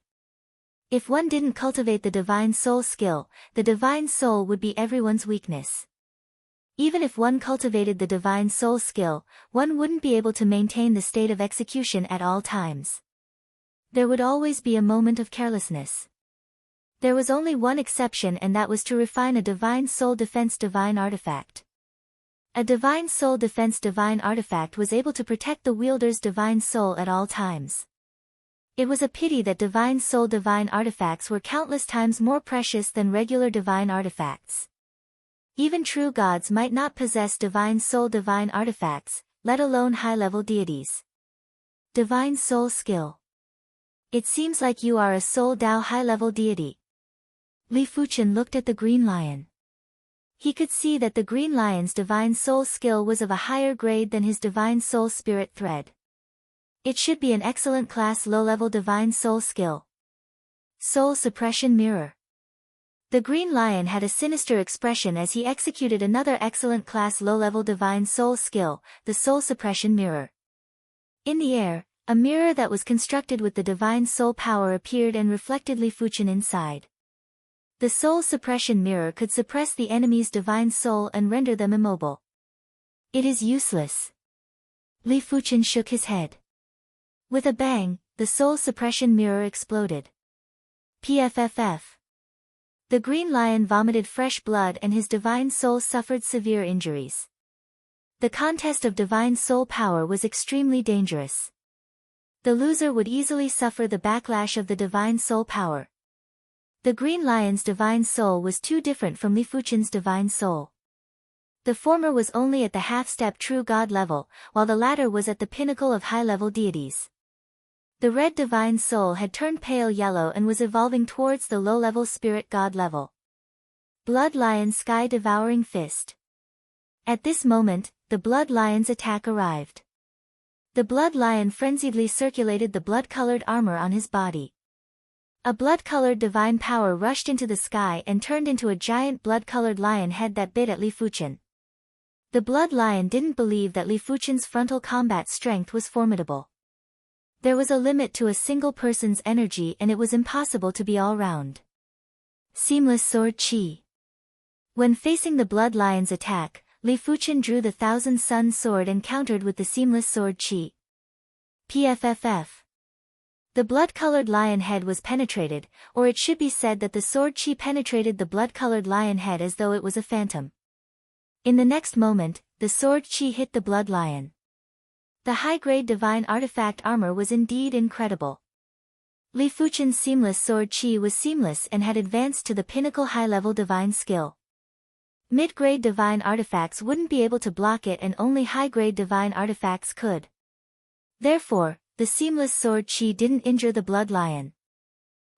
If one didn't cultivate the divine soul skill, the divine soul would be everyone's weakness. Even if one cultivated the divine soul skill, one wouldn't be able to maintain the state of execution at all times. There would always be a moment of carelessness. There was only one exception, and that was to refine a divine soul defense divine artifact. A divine soul defense divine artifact was able to protect the wielder's divine soul at all times. It was a pity that divine soul divine artifacts were countless times more precious than regular divine artifacts. Even true gods might not possess divine soul divine artifacts, let alone high-level deities. Divine soul skill. It seems like you are a soul Dao high-level deity. Li Fuchen looked at the Green Lion. He could see that the Green Lion's divine soul skill was of a higher grade than his divine soul spirit thread. It should be an excellent class low-level divine soul skill. Soul Suppression Mirror. The Green Lion had a sinister expression as he executed another excellent class low-level divine soul skill, the Soul Suppression Mirror. In the air, a mirror that was constructed with the divine soul power appeared and reflected Li Fuchen inside. The Soul Suppression Mirror could suppress the enemy's divine soul and render them immobile. It is useless. Li Fuchen shook his head. With a bang, the Soul Suppression Mirror exploded. PFFF. The Green Lion vomited fresh blood and his divine soul suffered severe injuries. The contest of divine soul power was extremely dangerous. The loser would easily suffer the backlash of the divine soul power. The Green Lion's divine soul was too different from Li Fuchen's divine soul. The former was only at the half-step true god level, while the latter was at the pinnacle of high-level deities. The red divine soul had turned pale yellow and was evolving towards the low-level spirit god level. Blood Lion Sky Devouring Fist. At this moment, the Blood Lion's attack arrived. The blood lion frenziedly circulated the blood-colored armor on his body. A blood-colored divine power rushed into the sky and turned into a giant blood-colored lion head that bit at Li Fuchen. The blood lion didn't believe that Li Fuchen's frontal combat strength was formidable. There was a limit to a single person's energy and it was impossible to be all-round. Seamless sword chi. When facing the blood lion's attack, Li Fuchen drew the Thousand Sun sword and countered with the seamless sword chi. PFFF. The blood-colored lion head was penetrated, or it should be said that the sword chi penetrated the blood-colored lion head as though it was a phantom. In the next moment, the sword chi hit the blood lion. The high-grade divine artifact armor was indeed incredible. Li Fuchen's seamless sword chi was seamless and had advanced to the pinnacle high-level divine skill. Mid-grade divine artifacts wouldn't be able to block it and only high-grade divine artifacts could. Therefore, the seamless sword chi didn't injure the blood lion.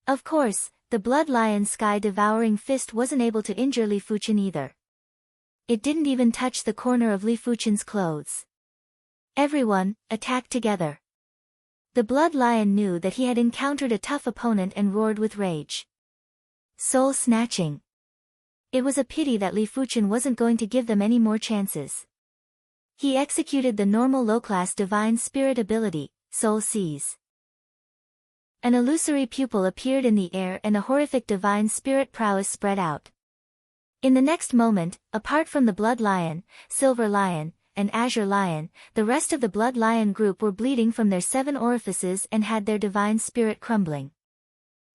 Of course, the blood lion's sky-devouring fist wasn't able to injure Li Fuchen either. It didn't even touch the corner of Li Fuchen's clothes. Everyone, attacked together. The blood lion knew that he had encountered a tough opponent and roared with rage. Soul snatching. It was a pity that Li Fuchen wasn't going to give them any more chances. He executed the normal low-class divine spirit ability, Soul Seize. An illusory pupil appeared in the air and a horrific divine spirit prowess spread out. In the next moment, apart from the blood lion, silver lion, and azure lion, the rest of the blood lion group were bleeding from their 7 orifices and had their divine spirit crumbling.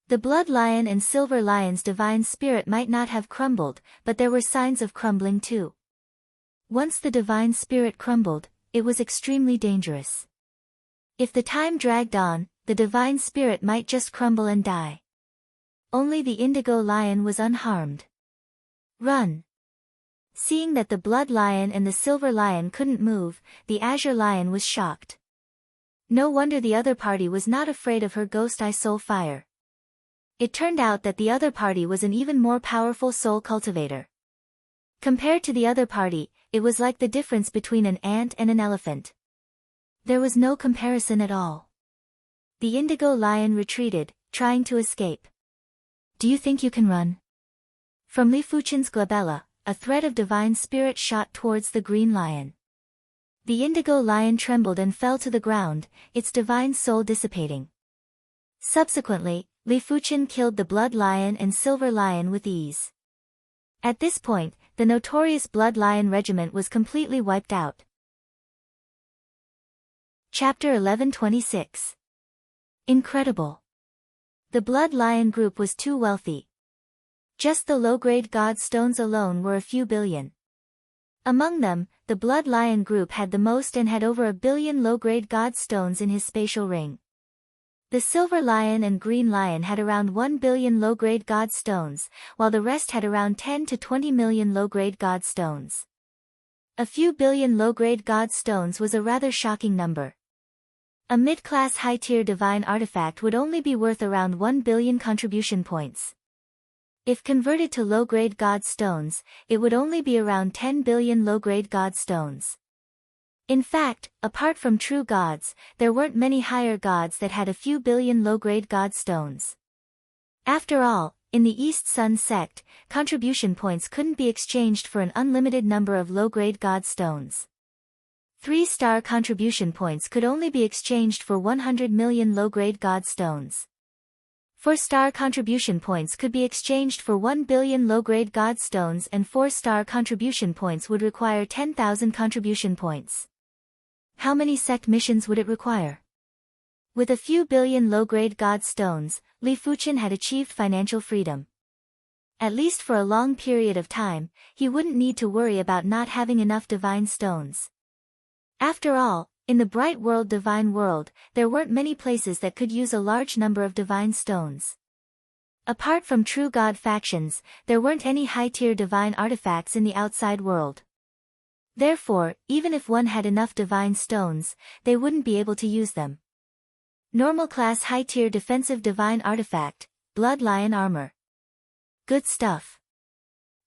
The blood lion and silver lion's divine spirit might not have crumbled, but there were signs of crumbling too. Once the divine spirit crumbled, it was extremely dangerous. If the time dragged on, the divine spirit might just crumble and die. Only the indigo lion was unharmed. Run! Seeing that the blood lion and the silver lion couldn't move, the azure lion was shocked. No wonder the other party was not afraid of her ghost eye soul fire. It turned out that the other party was an even more powerful soul cultivator. Compared to the other party, it was like the difference between an ant and an elephant. There was no comparison at all. The indigo lion retreated, trying to escape. Do you think you can run? From Li Fuchen's glabella, a thread of divine spirit shot towards the green lion. The indigo lion trembled and fell to the ground, its divine soul dissipating. Subsequently, Li Fuchen killed the blood lion and silver lion with ease. At this point, the notorious blood lion regiment was completely wiped out. Chapter 1126. Incredible. The blood lion group was too wealthy. Just the low-grade god stones alone were a few billion. Among them, the blood lion group had the most and had over 1 billion low-grade god stones in his spatial ring. The silver lion and green lion had around 1 billion low-grade god stones, while the rest had around 10 to 20 million low-grade god stones. A few billion low-grade god stones was a rather shocking number. A mid-class high-tier divine artifact would only be worth around 1 billion contribution points. If converted to low-grade god stones, it would only be around 10 billion low-grade god stones. In fact, apart from true gods, there weren't many higher gods that had a few billion low-grade god stones. After all, in the East Sun sect, contribution points couldn't be exchanged for an unlimited number of low-grade god stones. 3-star contribution points could only be exchanged for 100 million low-grade god stones. 4-star contribution points could be exchanged for 1 billion low-grade god stones, and 4-star contribution points would require 10,000 contribution points. How many sect missions would it require? With a few billion low-grade god stones, Li Fuchen had achieved financial freedom. At least for a long period of time, he wouldn't need to worry about not having enough divine stones. After all, in the bright world divine world, there weren't many places that could use a large number of divine stones. Apart from true god factions, there weren't any high-tier divine artifacts in the outside world. Therefore, even if one had enough divine stones, they wouldn't be able to use them. Normal class high-tier defensive divine artifact, blood lion armor. Good stuff.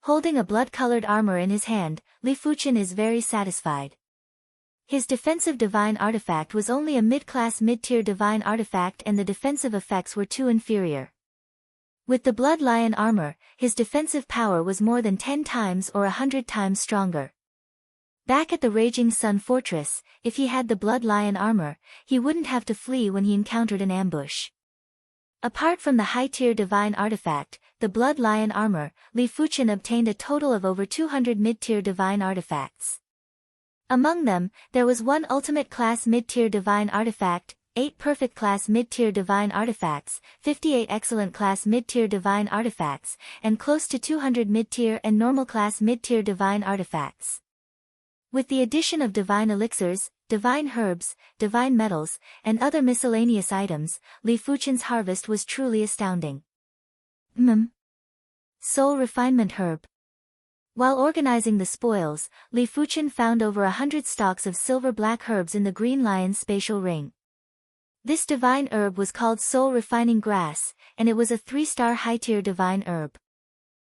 Holding a blood-colored armor in his hand, Li Fuchen is very satisfied. His defensive divine artifact was only a mid-class mid-tier divine artifact and the defensive effects were too inferior. With the Blood Lion armor, his defensive power was more than 10 times or 100 times stronger. Back at the Raging Sun Fortress, if he had the Blood Lion armor, he wouldn't have to flee when he encountered an ambush. Apart from the high-tier divine artifact, the Blood Lion armor, Li Fuchen obtained a total of over 200 mid-tier divine artifacts. Among them, there was one ultimate class mid-tier divine artifact, 8 perfect class mid-tier divine artifacts, 58 excellent class mid-tier divine artifacts, and close to 200 mid-tier and normal class mid-tier divine artifacts. With the addition of divine elixirs, divine herbs, divine metals, and other miscellaneous items, Li Fuchen's harvest was truly astounding. Soul Refinement Herb. While organizing the spoils, Li Fuchen found over 100 stalks of silver-black herbs in the Green Lion's spatial ring. This divine herb was called Soul Refining Grass, and it was a 3-star high-tier divine herb.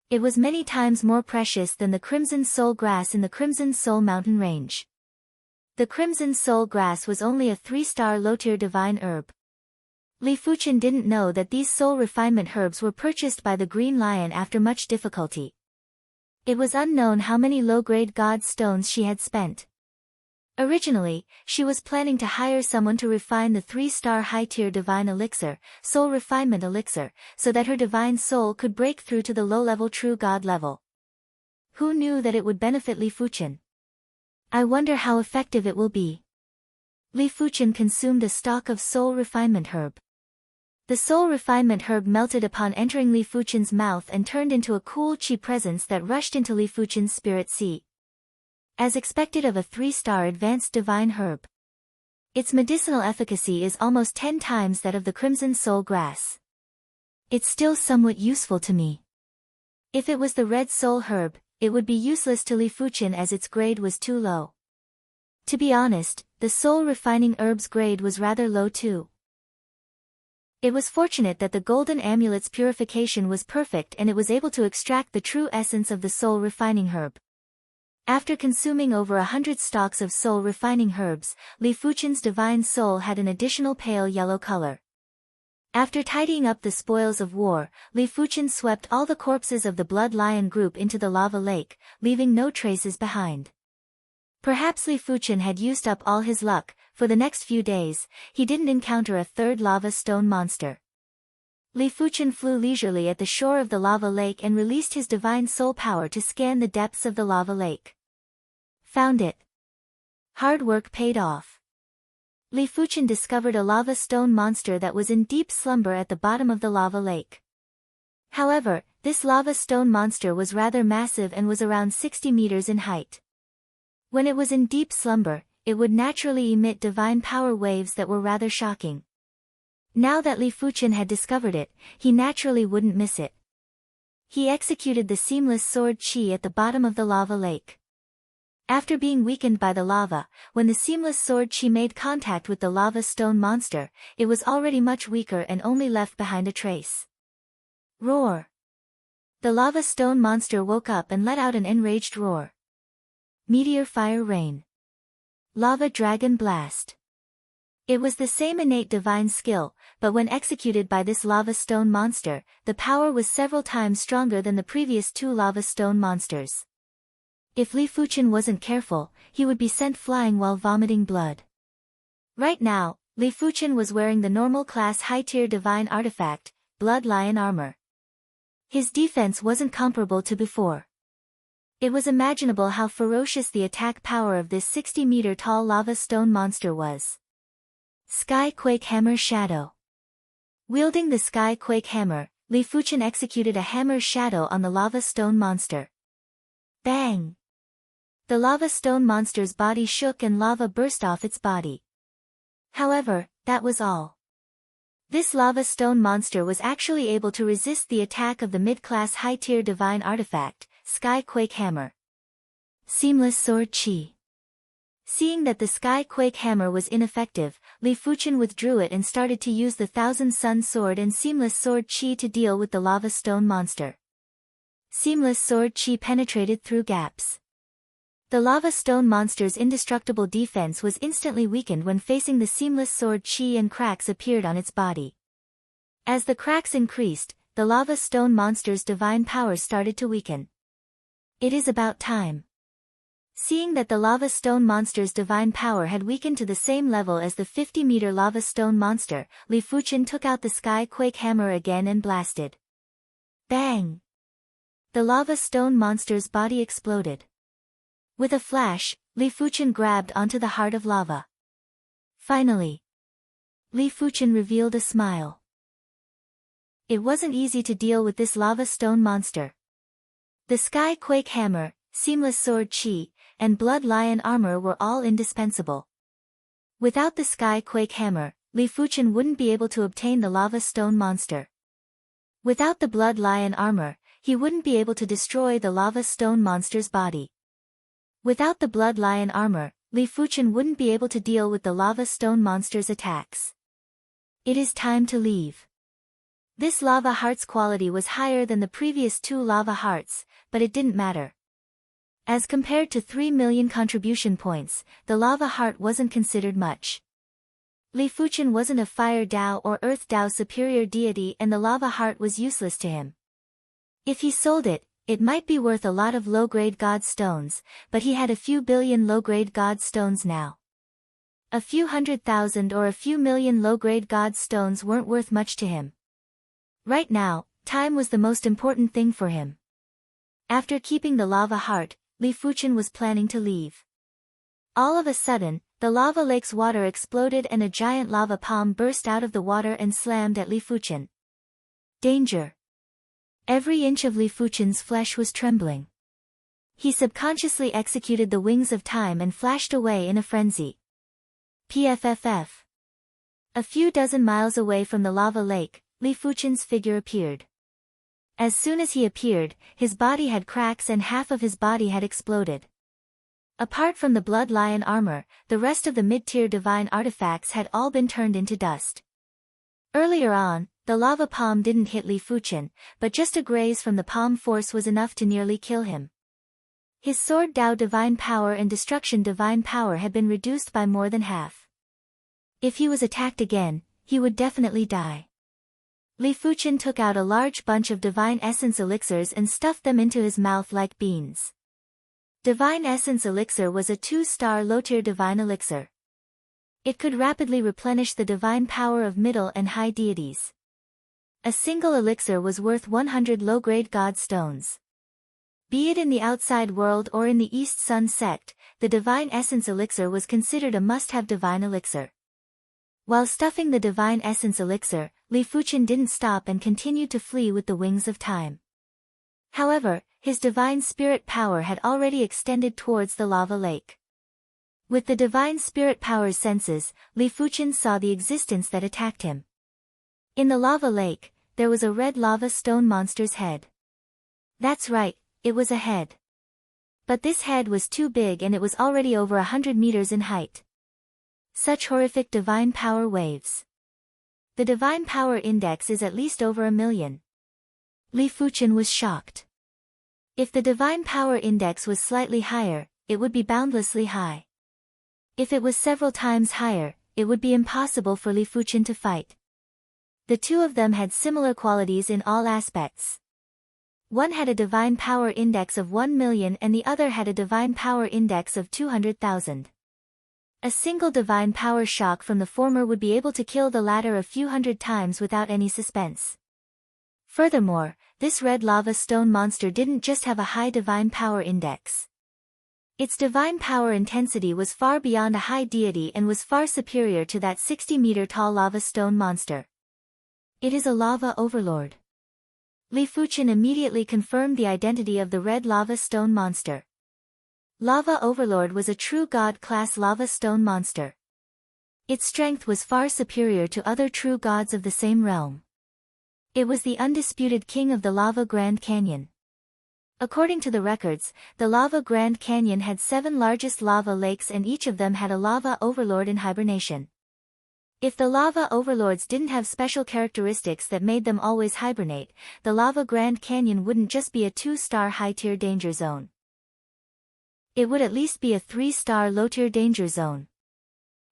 It was many times more precious than the Crimson Soul Grass in the Crimson Soul Mountain Range. The Crimson Soul Grass was only a 3-star low-tier divine herb. Li Fuchen didn't know that these soul refinement herbs were purchased by the Green Lion after much difficulty. It was unknown how many low-grade god stones she had spent. Originally, she was planning to hire someone to refine the 3-star high-tier divine elixir, Soul Refinement Elixir, so that her divine soul could break through to the low-level true god level. Who knew that it would benefit Li Fuchen? I wonder how effective it will be. Li Fuchen consumed a stalk of Soul Refinement Herb. The Soul Refinement Herb melted upon entering Li Fuchen's mouth and turned into a cool chi presence that rushed into Li Fuchen's spirit sea. As expected of a 3-star advanced divine herb. Its medicinal efficacy is almost 10 times that of the Crimson Soul Grass. It's still somewhat useful to me. If it was the Red Soul Herb, it would be useless to Li Fuchen as its grade was too low. To be honest, the Soul Refining Herb's grade was rather low too. It was fortunate that the Golden Amulet's purification was perfect and it was able to extract the true essence of the Soul Refining Herb. After consuming over 100 stalks of soul refining herbs, Li Fuchen's divine soul had an additional pale yellow color. After tidying up the spoils of war, Li Fuchen swept all the corpses of the Blood Lion group into the lava lake, leaving no traces behind. Perhaps Li Fuchen had used up all his luck. For the next few days, he didn't encounter a third lava stone monster. Li Fuchen flew leisurely at the shore of the lava lake and released his divine soul power to scan the depths of the lava lake. Found it. Hard work paid off. Li Fuchen discovered a lava stone monster that was in deep slumber at the bottom of the lava lake. However, this lava stone monster was rather massive and was around 60 meters in height. When it was in deep slumber, it would naturally emit divine power waves that were rather shocking. Now that Li Fuchen had discovered it, he naturally wouldn't miss it. He executed the Seamless Sword Chi at the bottom of the lava lake. After being weakened by the lava, when the Seamless Sword Chi made contact with the lava stone monster, it was already much weaker and only left behind a trace. Roar! The lava stone monster woke up and let out an enraged roar. Meteor Fire Rain. Lava Dragon Blast. It was the same innate divine skill, but when executed by this lava stone monster, the power was several times stronger than the previous 2 lava stone monsters. If Li Fuchen wasn't careful, he would be sent flying while vomiting blood. Right now, Li Fuchen was wearing the normal class high-tier divine artifact, Blood Lion armor. His defense wasn't comparable to before. It was imaginable how ferocious the attack power of this 60-meter-tall lava stone monster was. Sky Quake Hammer Shadow. Wielding the Sky Quake Hammer, Li Fuchen executed a hammer shadow on the lava stone monster. Bang! The lava stone monster's body shook and lava burst off its body. However, that was all. This lava stone monster was actually able to resist the attack of the mid-class high-tier divine artifact, Sky Quake Hammer. Seamless Sword Chi. Seeing that the Sky Quake Hammer was ineffective, Li Fuchen withdrew it and started to use the Thousand Sun Sword and Seamless Sword Chi to deal with the lava stone monster. Seamless Sword Chi penetrated through gaps. The lava stone monster's indestructible defense was instantly weakened when facing the seamless sword chi, and cracks appeared on its body. As the cracks increased, the lava stone monster's divine power started to weaken. It is about time. Seeing that the lava stone monster's divine power had weakened to the same level as the 50-meter lava stone monster, Li Fuchen took out the sky quake hammer again and blasted. Bang! The lava stone monster's body exploded. With a flash, Li Fuchen grabbed onto the heart of lava. Finally, Li Fuchen revealed a smile. It wasn't easy to deal with this lava stone monster. The sky quake hammer, seamless sword chi, and blood lion armor were all indispensable. Without the sky quake hammer, Li Fuchen wouldn't be able to obtain the lava stone monster. Without the blood lion armor, he wouldn't be able to destroy the lava stone monster's body. Without the blood lion armor, Li Fuchen wouldn't be able to deal with the lava stone monster's attacks. It is time to leave. This lava heart's quality was higher than the previous 2 lava hearts, but it didn't matter. As compared to 3 million contribution points, the lava heart wasn't considered much. Li Fuchen wasn't a fire Dao or earth Dao superior deity, and the lava heart was useless to him. If he sold it, it might be worth a lot of low-grade god stones, but he had a few billion low-grade god stones now. A few 100,000 or a few million low-grade god stones weren't worth much to him. Right now, time was the most important thing for him. After keeping the lava heart, Li Fuchen was planning to leave. All of a sudden, the lava lake's water exploded and a giant lava palm burst out of the water and slammed at Li Fuchen. Danger! Every inch of Li Fuchen's flesh was trembling. He subconsciously executed the wings of time and flashed away in a frenzy. PFFF. A few dozen miles away from the lava lake, Li Fuchen's figure appeared. As soon as he appeared, his body had cracks and half of his body had exploded. Apart from the blood lion armor, the rest of the mid-tier divine artifacts had all been turned into dust. Earlier on, the lava palm didn't hit Li Fuchen, but just a graze from the palm force was enough to nearly kill him. His sword Dao divine power and destruction divine power had been reduced by more than half. If he was attacked again, he would definitely die. Li Fuchen took out a large bunch of divine essence elixirs and stuffed them into his mouth like beans. Divine essence elixir was a 2-star low-tier divine elixir. It could rapidly replenish the divine power of middle and high deities. A single elixir was worth 100 low-grade god stones. Be it in the outside world or in the East Sun sect, the divine essence elixir was considered a must-have divine elixir. While stuffing the divine essence elixir, Li Fuchen didn't stop and continued to flee with the wings of time. However, his divine spirit power had already extended towards the lava lake. With the divine spirit power's senses, Li Fuchen saw the existence that attacked him. In the lava lake, there was a red lava stone monster's head. That's right, it was a head. But this head was too big and it was already over 100 meters in height. Such horrific divine power waves. The divine power index is at least over 1 million. Li Fuchen was shocked. If the divine power index was slightly higher, it would be boundlessly high. If it was several times higher, it would be impossible for Li Fuchen to fight. The two of them had similar qualities in all aspects. One had a divine power index of 1 million and the other had a divine power index of 200,000. A single divine power shock from the former would be able to kill the latter a few hundred times without any suspense. Furthermore, this red lava stone monster didn't just have a high divine power index. Its divine power intensity was far beyond a high deity and was far superior to that 60-meter-tall lava stone monster. It is a lava overlord. Li Fuchen immediately confirmed the identity of the red lava stone monster. Lava Overlord was a true god-class lava stone monster. Its strength was far superior to other true gods of the same realm. It was the undisputed king of the Lava Grand Canyon. According to the records, the Lava Grand Canyon had 7 largest lava lakes and each of them had a lava overlord in hibernation. If the lava overlords didn't have special characteristics that made them always hibernate, the Lava Grand Canyon wouldn't just be a 2-star high-tier danger zone. It would at least be a 3-star low-tier danger zone.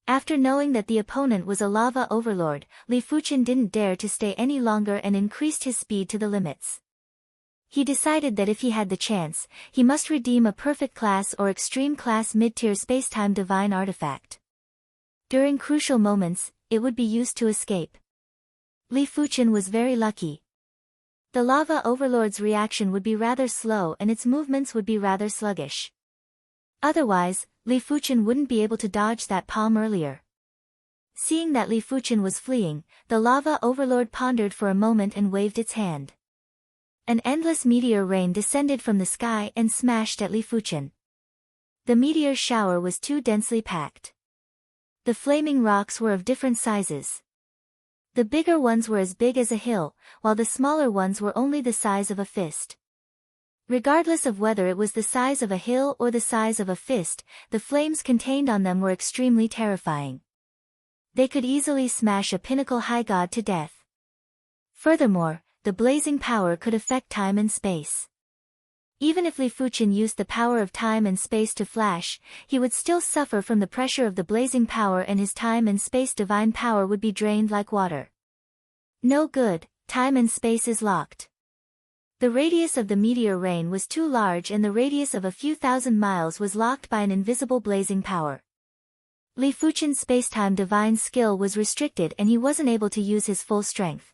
After knowing that the opponent was a lava overlord, Li Fuchen didn't dare to stay any longer and increased his speed to the limits. He decided that if he had the chance, he must redeem a perfect class or extreme class mid-tier spacetime divine artifact. During crucial moments, it would be used to escape. Li Fuchen was very lucky. The lava overlord's reaction would be rather slow and its movements would be rather sluggish. Otherwise, Li Fuchen wouldn't be able to dodge that palm earlier. Seeing that Li Fuchen was fleeing, the lava overlord pondered for a moment and waved its hand. An endless meteor rain descended from the sky and smashed at Li Fuchen. The meteor shower was too densely packed. The flaming rocks were of different sizes. The bigger ones were as big as a hill, while the smaller ones were only the size of a fist. Regardless of whether it was the size of a hill or the size of a fist, the flames contained on them were extremely terrifying. They could easily smash a pinnacle high god to death. Furthermore, the blazing power could affect time and space. Even if Li Fuchen used the power of time and space to flash, he would still suffer from the pressure of the blazing power and his time and space divine power would be drained like water. No good, time and space is locked. The radius of the meteor rain was too large and the radius of a few thousand miles was locked by an invisible blazing power. Li Fuchen's spacetime divine skill was restricted and he wasn't able to use his full strength.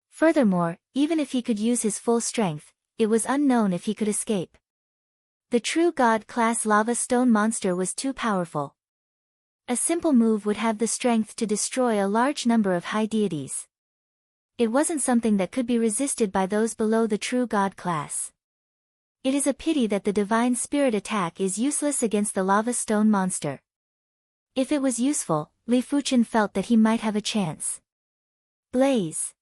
Furthermore, even if he could use his full strength, it was unknown if he could escape. The true god-class lava stone monster was too powerful. A simple move would have the strength to destroy a large number of high deities. It wasn't something that could be resisted by those below the true god class. It is a pity that the divine spirit attack is useless against the lava stone monster. If it was useful, Li Fuchen felt that he might have a chance. Blaze.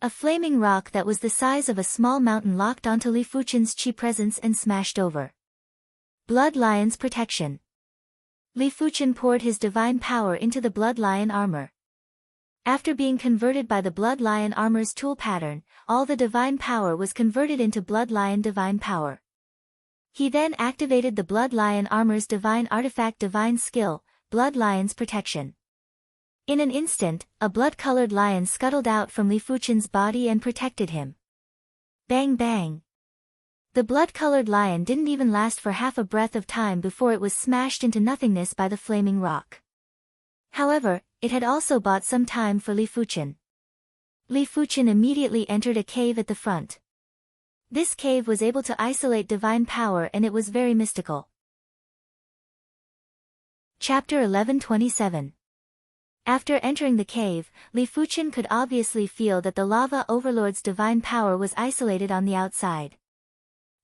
A flaming rock that was the size of a small mountain locked onto Li Fuchen's chi presence and smashed over. Blood Lion's protection. Li Fuchen poured his divine power into the Blood Lion armor. After being converted by the Blood Lion armor's tool pattern, all the divine power was converted into Blood Lion divine power. He then activated the Blood Lion armor's divine artifact divine skill, Blood Lion's protection. In an instant, a blood-colored lion scuttled out from Li Fuchen's body and protected him. Bang bang. The blood-colored lion didn't even last for half a breath of time before it was smashed into nothingness by the flaming rock. However, it had also bought some time for Li Fuchen. Li Fuchen immediately entered a cave at the front. This cave was able to isolate divine power and it was very mystical. Chapter 1127. After entering the cave, Li Fuchen could obviously feel that the lava overlord's divine power was isolated on the outside.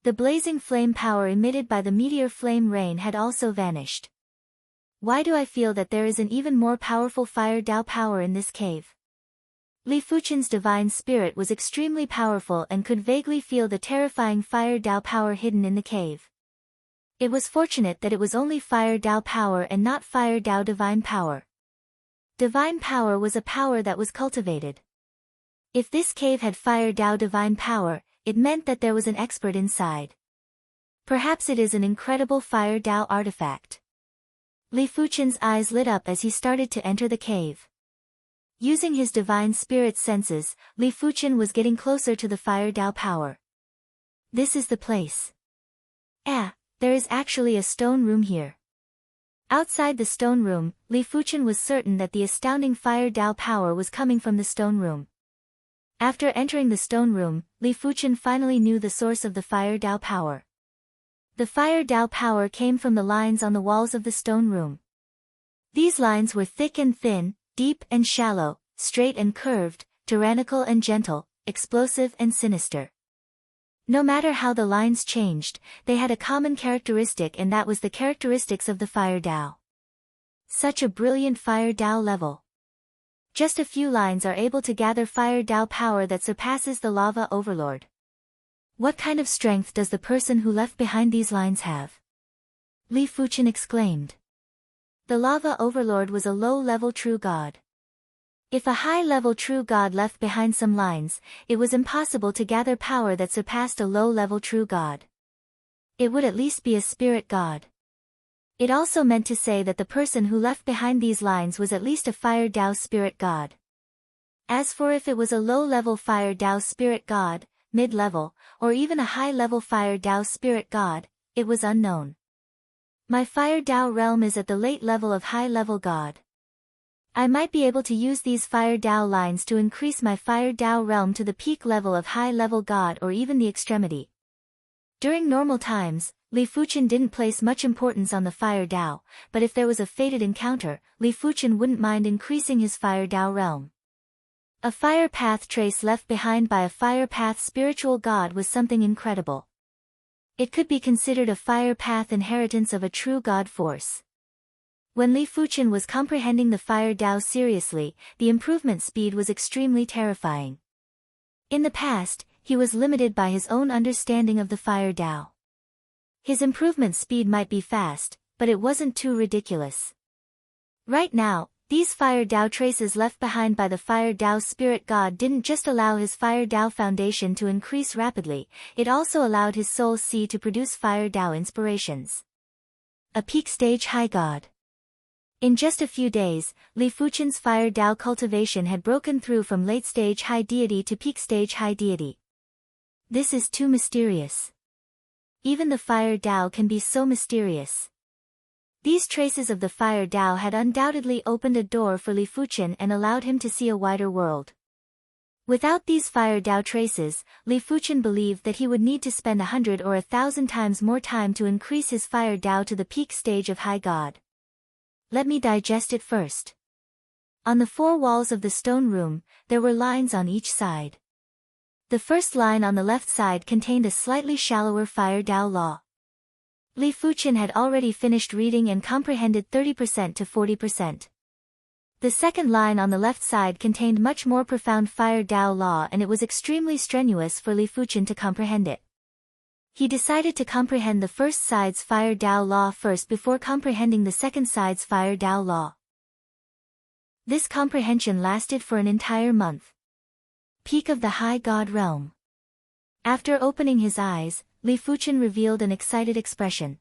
The blazing flame power emitted by the meteor flame rain had also vanished. Why do I feel that there is an even more powerful fire Dao power in this cave? Li Fuchen's divine spirit was extremely powerful and could vaguely feel the terrifying fire Dao power hidden in the cave. It was fortunate that it was only fire Dao power and not fire Dao divine power. Divine power was a power that was cultivated. If this cave had fire Dao divine power, it meant that there was an expert inside. Perhaps it is an incredible fire Dao artifact. Li Fuchen's eyes lit up as he started to enter the cave. Using his divine spirit senses, Li Fuchen was getting closer to the fire Dao power. This is the place. There is actually a stone room here. Outside the stone room, Li Fuchen was certain that the astounding fire Dao power was coming from the stone room. After entering the stone room, Li Fuchen finally knew the source of the fire Dao power. The fire Dao power came from the lines on the walls of the stone room. These lines were thick and thin, deep and shallow, straight and curved, tyrannical and gentle, explosive and sinister. No matter how the lines changed, they had a common characteristic and that was the characteristics of the fire Dao. Such a brilliant fire Dao level. Just a few lines are able to gather fire Dao power that surpasses the lava overlord. What kind of strength does the person who left behind these lines have? Li Fuchen exclaimed. The lava overlord was a low-level true god. If a high-level true god left behind some lines, it was impossible to gather power that surpassed a low-level true god. It would at least be a spirit god. It also meant to say that the person who left behind these lines was at least a fire Tao spirit god. As for if it was a low-level fire Tao spirit god, mid-level, or even a high-level fire Tao spirit god, it was unknown. My fire Tao realm is at the late level of high-level god. I might be able to use these fire Tao lines to increase my fire Tao realm to the peak level of high-level god or even the extremity. During normal times, Li Fuchen didn't place much importance on the fire Tao, but if there was a fated encounter, Li Fuchen wouldn't mind increasing his fire Tao realm. A fire path trace left behind by a fire path spiritual god was something incredible. It could be considered a fire path inheritance of a true god force. When Li Fuchen was comprehending the fire Tao seriously, the improvement speed was extremely terrifying. In the past, he was limited by his own understanding of the fire Tao. His improvement speed might be fast, but it wasn't too ridiculous. Right now, these fire Tao traces left behind by the fire Tao spirit god didn't just allow his fire Tao foundation to increase rapidly, it also allowed his soul seed to produce fire Tao inspirations. A peak stage high god. In just a few days, Li Fuchen's fire Tao cultivation had broken through from late stage high deity to peak stage high deity. This is too mysterious. Even the fire Tao can be so mysterious. These traces of the fire Tao had undoubtedly opened a door for Li Fuchen and allowed him to see a wider world. Without these fire Tao traces, Li Fuchen believed that he would need to spend 100 or 1,000 times more time to increase his fire Tao to the peak stage of high god. Let me digest it first. On the four walls of the stone room, there were lines on each side. The first line on the left side contained a slightly shallower fire Tao law. Li Fuchen had already finished reading and comprehended 30% to 40%. The second line on the left side contained much more profound fire Tao law and it was extremely strenuous for Li Fuchen to comprehend it. He decided to comprehend the first side's fire Tao law first before comprehending the second side's fire Tao law. This comprehension lasted for an entire month. Peak of the High God Realm. After opening his eyes, Li Fuchen revealed an excited expression.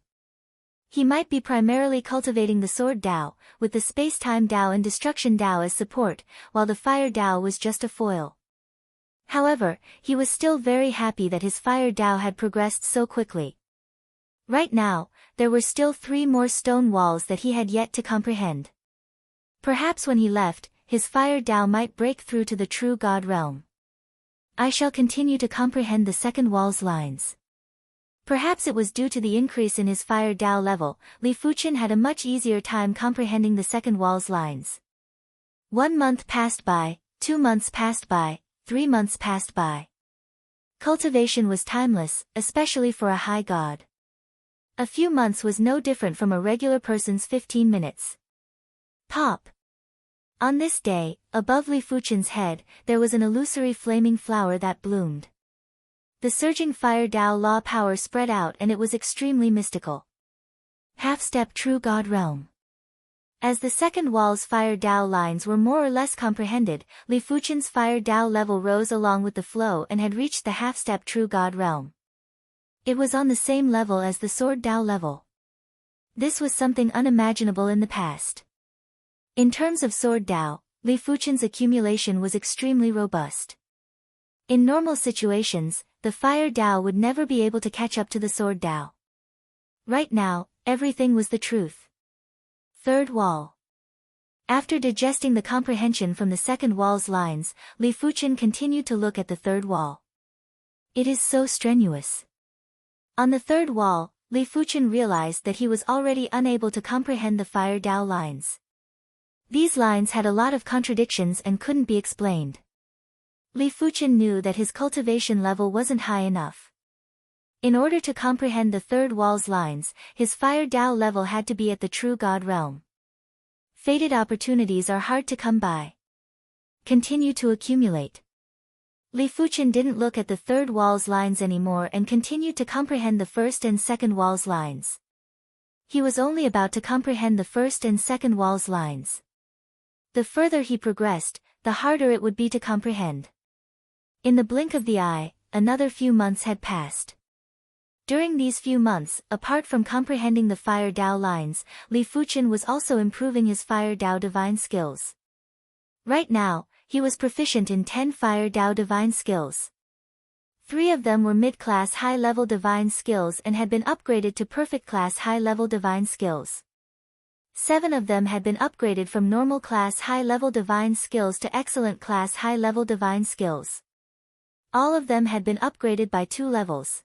He might be primarily cultivating the Sword Tao, with the Space-Time Tao and Destruction Tao as support, while the Fire Tao was just a foil. However, he was still very happy that his Fire Tao had progressed so quickly. Right now, there were still 3 more stone walls that he had yet to comprehend. Perhaps when he left, his Fire Tao might break through to the true God realm. I shall continue to comprehend the second wall's lines. Perhaps it was due to the increase in his Fire Tao level, Li Fuchen had a much easier time comprehending the second wall's lines. 1 month passed by, 2 months passed by, 3 months passed by. Cultivation was timeless, especially for a high god. A few months was no different from a regular person's 15 minutes. Pop. On this day, above Li Fuchen's head, there was an illusory flaming flower that bloomed. The surging Fire Tao law power spread out and it was extremely mystical. Half-step True God Realm. As the second wall's Fire Tao lines were more or less comprehended, Li Fuchen's Fire Tao level rose along with the flow and had reached the half-step True God Realm. It was on the same level as the Sword Tao level. This was something unimaginable in the past. In terms of Sword Tao, Li Fuchen's accumulation was extremely robust. In normal situations, the Fire Tao would never be able to catch up to the Sword Tao. Right now, everything was the truth. Third wall. After digesting the comprehension from the second wall's lines, Li Fuchen continued to look at the third wall. It is so strenuous. On the third wall, Li Fuchen realized that he was already unable to comprehend the Fire Tao lines. These lines had a lot of contradictions and couldn't be explained. Li Fuchen knew that his cultivation level wasn't high enough. In order to comprehend the third wall's lines, his Fire Tao level had to be at the True God realm. Fated opportunities are hard to come by. Continue to accumulate. Li Fuchen didn't look at the third wall's lines anymore and continued to comprehend the first and second wall's lines. He was only about to comprehend the first and second wall's lines. The further he progressed, the harder it would be to comprehend. In the blink of the eye, another few months had passed. During these few months, apart from comprehending the Fire Dao lines, Li Fuchen was also improving his Fire Dao divine skills. Right now, he was proficient in 10 Fire Dao divine skills. 3 of them were mid-class high-level divine skills and had been upgraded to perfect-class high-level divine skills. 7 of them had been upgraded from normal-class high-level divine skills to excellent-class high-level divine skills. All of them had been upgraded by 2 levels.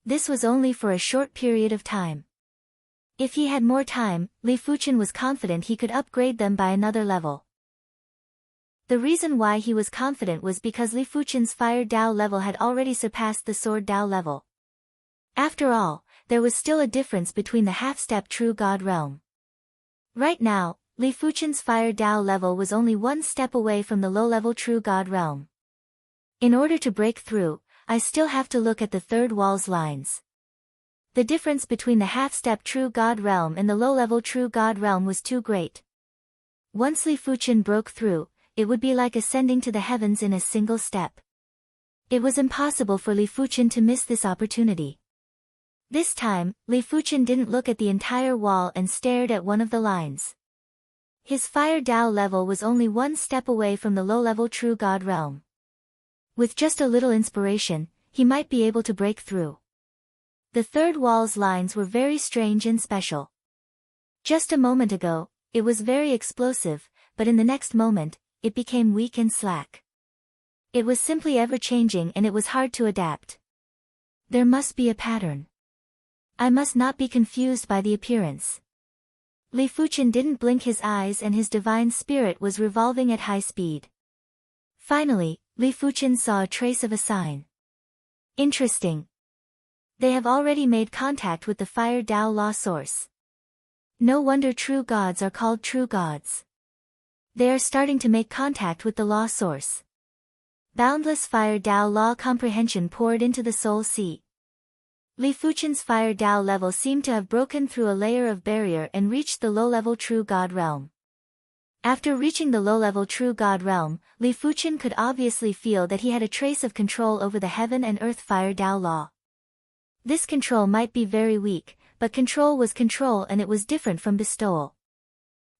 This was only for a short period of time. If he had more time, Li Fuchen was confident he could upgrade them by another level. The reason why he was confident was because Li Fuchen's Fire Dao level had already surpassed the Sword Dao level. After all, there was still a difference between the half-step True God realm. Right now, Li Fuchen's Fire Dao level was only 1 step away from the low-level True God realm. In order to break through, I still have to look at the third wall's lines. The difference between the half-step True God realm and the low-level True God realm was too great. Once Li Fuchen broke through, it would be like ascending to the heavens in a single step. It was impossible for Li Fuchen to miss this opportunity. This time, Li Fuchen didn't look at the entire wall and stared at one of the lines. His Fire Dao level was only 1 step away from the low-level True God realm. With just a little inspiration, he might be able to break through. The third wall's lines were very strange and special. Just a moment ago, it was very explosive, but in the next moment, it became weak and slack. It was simply ever-changing and it was hard to adapt. There must be a pattern. I must not be confused by the appearance. Li Fuchen didn't blink his eyes and his divine spirit was revolving at high speed. Finally, Li Fuchen saw a trace of a sign. Interesting. They have already made contact with the Fire Dao law source. No wonder true gods are called true gods. They are starting to make contact with the law source. Boundless Fire Dao law comprehension poured into the soul sea. Li Fuchen's Fire Dao level seemed to have broken through a layer of barrier and reached the low-level True God realm. After reaching the low-level True God realm, Li Fuchen could obviously feel that he had a trace of control over the heaven and earth Fire Dao law. This control might be very weak, but control was control and it was different from bestowal.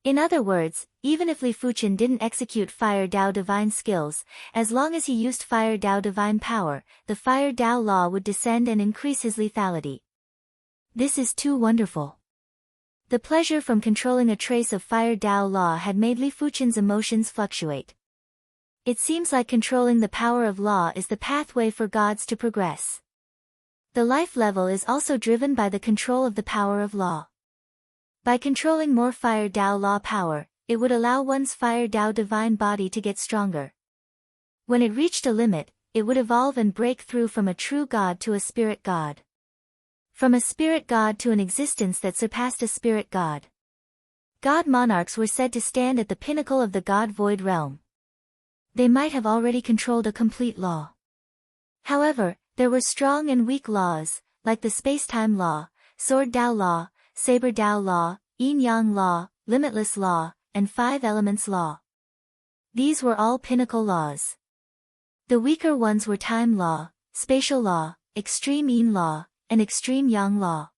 In other words, even if Li Fuchen didn't execute Fire Dao divine skills, as long as he used Fire Dao divine power, the Fire Dao law would descend and increase his lethality. This is too wonderful. The pleasure from controlling a trace of Fire Dao law had made Li Fuchen's emotions fluctuate. It seems like controlling the power of law is the pathway for gods to progress. The life level is also driven by the control of the power of law. By controlling more Fire Dao law power, it would allow one's Fire Dao divine body to get stronger. When it reached a limit, it would evolve and break through from a true god to a spirit god. From a spirit god to an existence that surpassed a spirit god. God monarchs were said to stand at the pinnacle of the God Void realm. They might have already controlled a complete law. However, there were strong and weak laws, like the space-time law, Sword Dao law, Saber Dao law, Yin-Yang law, Limitless law, and 5 elements law. These were all pinnacle laws. The weaker ones were Time law, Spatial law, Extreme Yin law, and Extreme Yang law.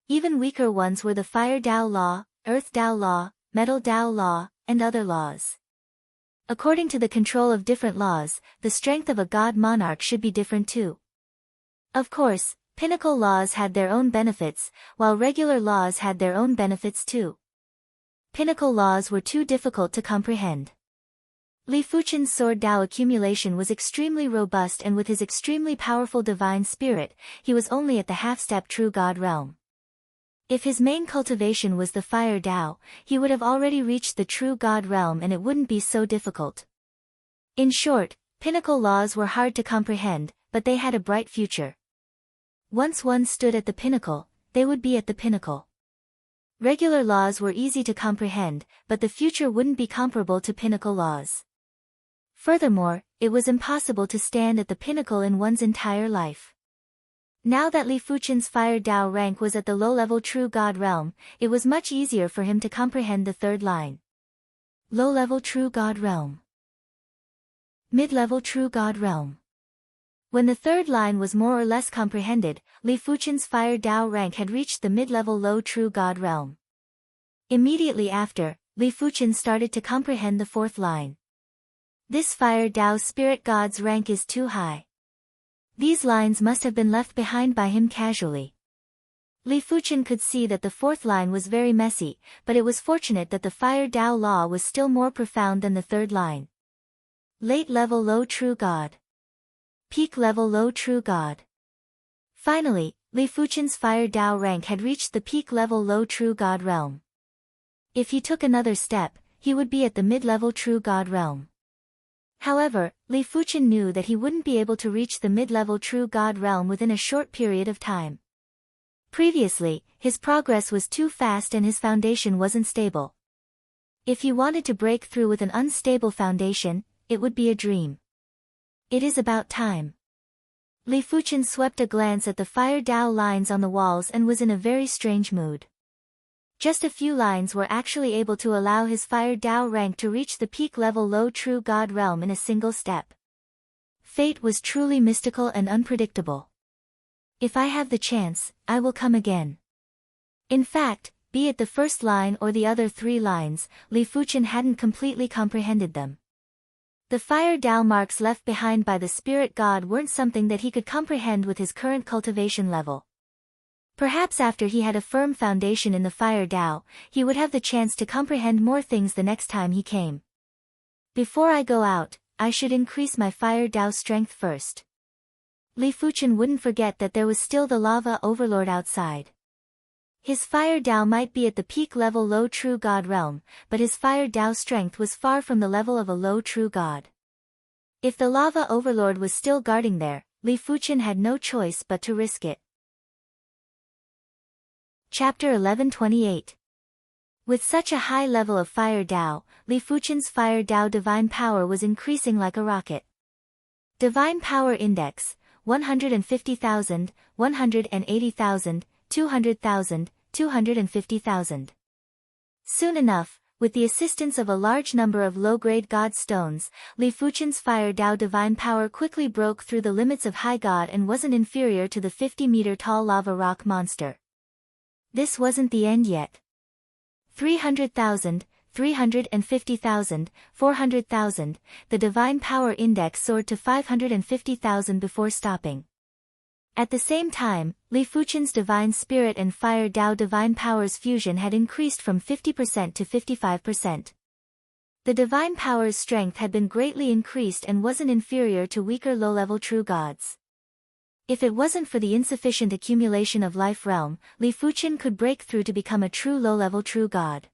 Even weaker ones were the Fire Dao law, Earth Dao law, Metal Dao law, and other laws. According to the control of different laws, the strength of a god monarch should be different too. Of course, pinnacle laws had their own benefits, while regular laws had their own benefits too. Pinnacle laws were too difficult to comprehend. Li Fuchen's Sword Dao accumulation was extremely robust and with his extremely powerful divine spirit, he was only at the half-step True God realm. If his main cultivation was the Fire Dao, he would have already reached the True God realm and it wouldn't be so difficult. In short, pinnacle laws were hard to comprehend, but they had a bright future. Once one stood at the pinnacle, they would be at the pinnacle. Regular laws were easy to comprehend, but the future wouldn't be comparable to pinnacle laws. Furthermore, it was impossible to stand at the pinnacle in one's entire life. Now that Li Fuchen's Fire Dao rank was at the low-level True God realm, it was much easier for him to comprehend the third line. Low-level True God realm. Mid-level True God realm. When the third line was more or less comprehended, Li Fuchen's Fire Dao rank had reached the mid-level Low True God realm. Immediately after, Li Fuchen started to comprehend the fourth line. This Fire Dao Spirit God's rank is too high. These lines must have been left behind by him casually. Li Fuchen could see that the fourth line was very messy, but it was fortunate that the Fire Dao law was still more profound than the third line. Late level Low True God. Peak level Low True God. Finally, Li Fuchen's Fire Dao rank had reached the peak level Low True God realm. If he took another step, he would be at the mid-level True God realm. However, Li Fuchen knew that he wouldn't be able to reach the mid-level True God realm within a short period of time. Previously, his progress was too fast and his foundation wasn't stable. If he wanted to break through with an unstable foundation, it would be a dream. It is about time. Li Fuchen swept a glance at the Fire Dao lines on the walls and was in a very strange mood. Just a few lines were actually able to allow his Fire Dao rank to reach the peak level Low True God realm in a single step. Fate was truly mystical and unpredictable. If I have the chance, I will come again. In fact, be it the first line or the other three lines, Li Fuchen hadn't completely comprehended them. The Fire Dao marks left behind by the Spirit God weren't something that he could comprehend with his current cultivation level. Perhaps after he had a firm foundation in the Fire Dao, he would have the chance to comprehend more things the next time he came. Before I go out, I should increase my Fire Dao strength first. Li Fuchen wouldn't forget that there was still the lava overlord outside. His Fire Dao might be at the peak level Low True God realm, but his Fire Dao strength was far from the level of a Low True God. If the lava overlord was still guarding there, Li Fuchen had no choice but to risk it. Chapter 1128. With such a high level of Fire Dao, Li Fuchen's Fire Dao divine power was increasing like a rocket. Divine Power Index, 150,000, 180,000, 200,000, 250,000. Soon enough, with the assistance of a large number of low-grade God stones, Li Fuchen's Fire Dao divine power quickly broke through the limits of High God and wasn't inferior to the 50-meter-tall lava rock monster. This wasn't the end yet. 300,000, 350,000, 400,000, the divine power index soared to 550,000 before stopping. At the same time, Li Fuchen's divine spirit and Fire Dao divine powers fusion had increased from 50% to 55%. The divine power's strength had been greatly increased and wasn't inferior to weaker low-level true gods. If it wasn't for the insufficient accumulation of Life Realm, Li Fuchen could break through to become a true low-level true god.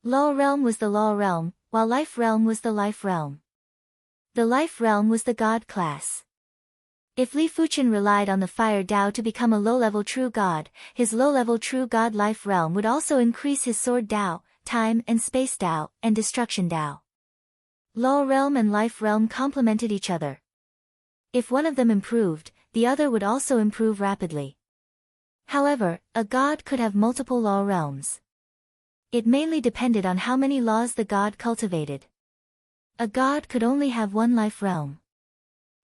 Law Realm was the Law Realm, while Life Realm was the Life Realm. The Life Realm was the God class. If Li Fuchen relied on the Fire Dao to become a low-level true god, his low-level true god Life Realm would also increase his Sword Dao, Time and Space Dao, and Destruction Dao. Law Realm and Life Realm complemented each other. If one of them improved, the other would also improve rapidly. However, a god could have multiple law realms. It mainly depended on how many laws the god cultivated. A god could only have one life realm.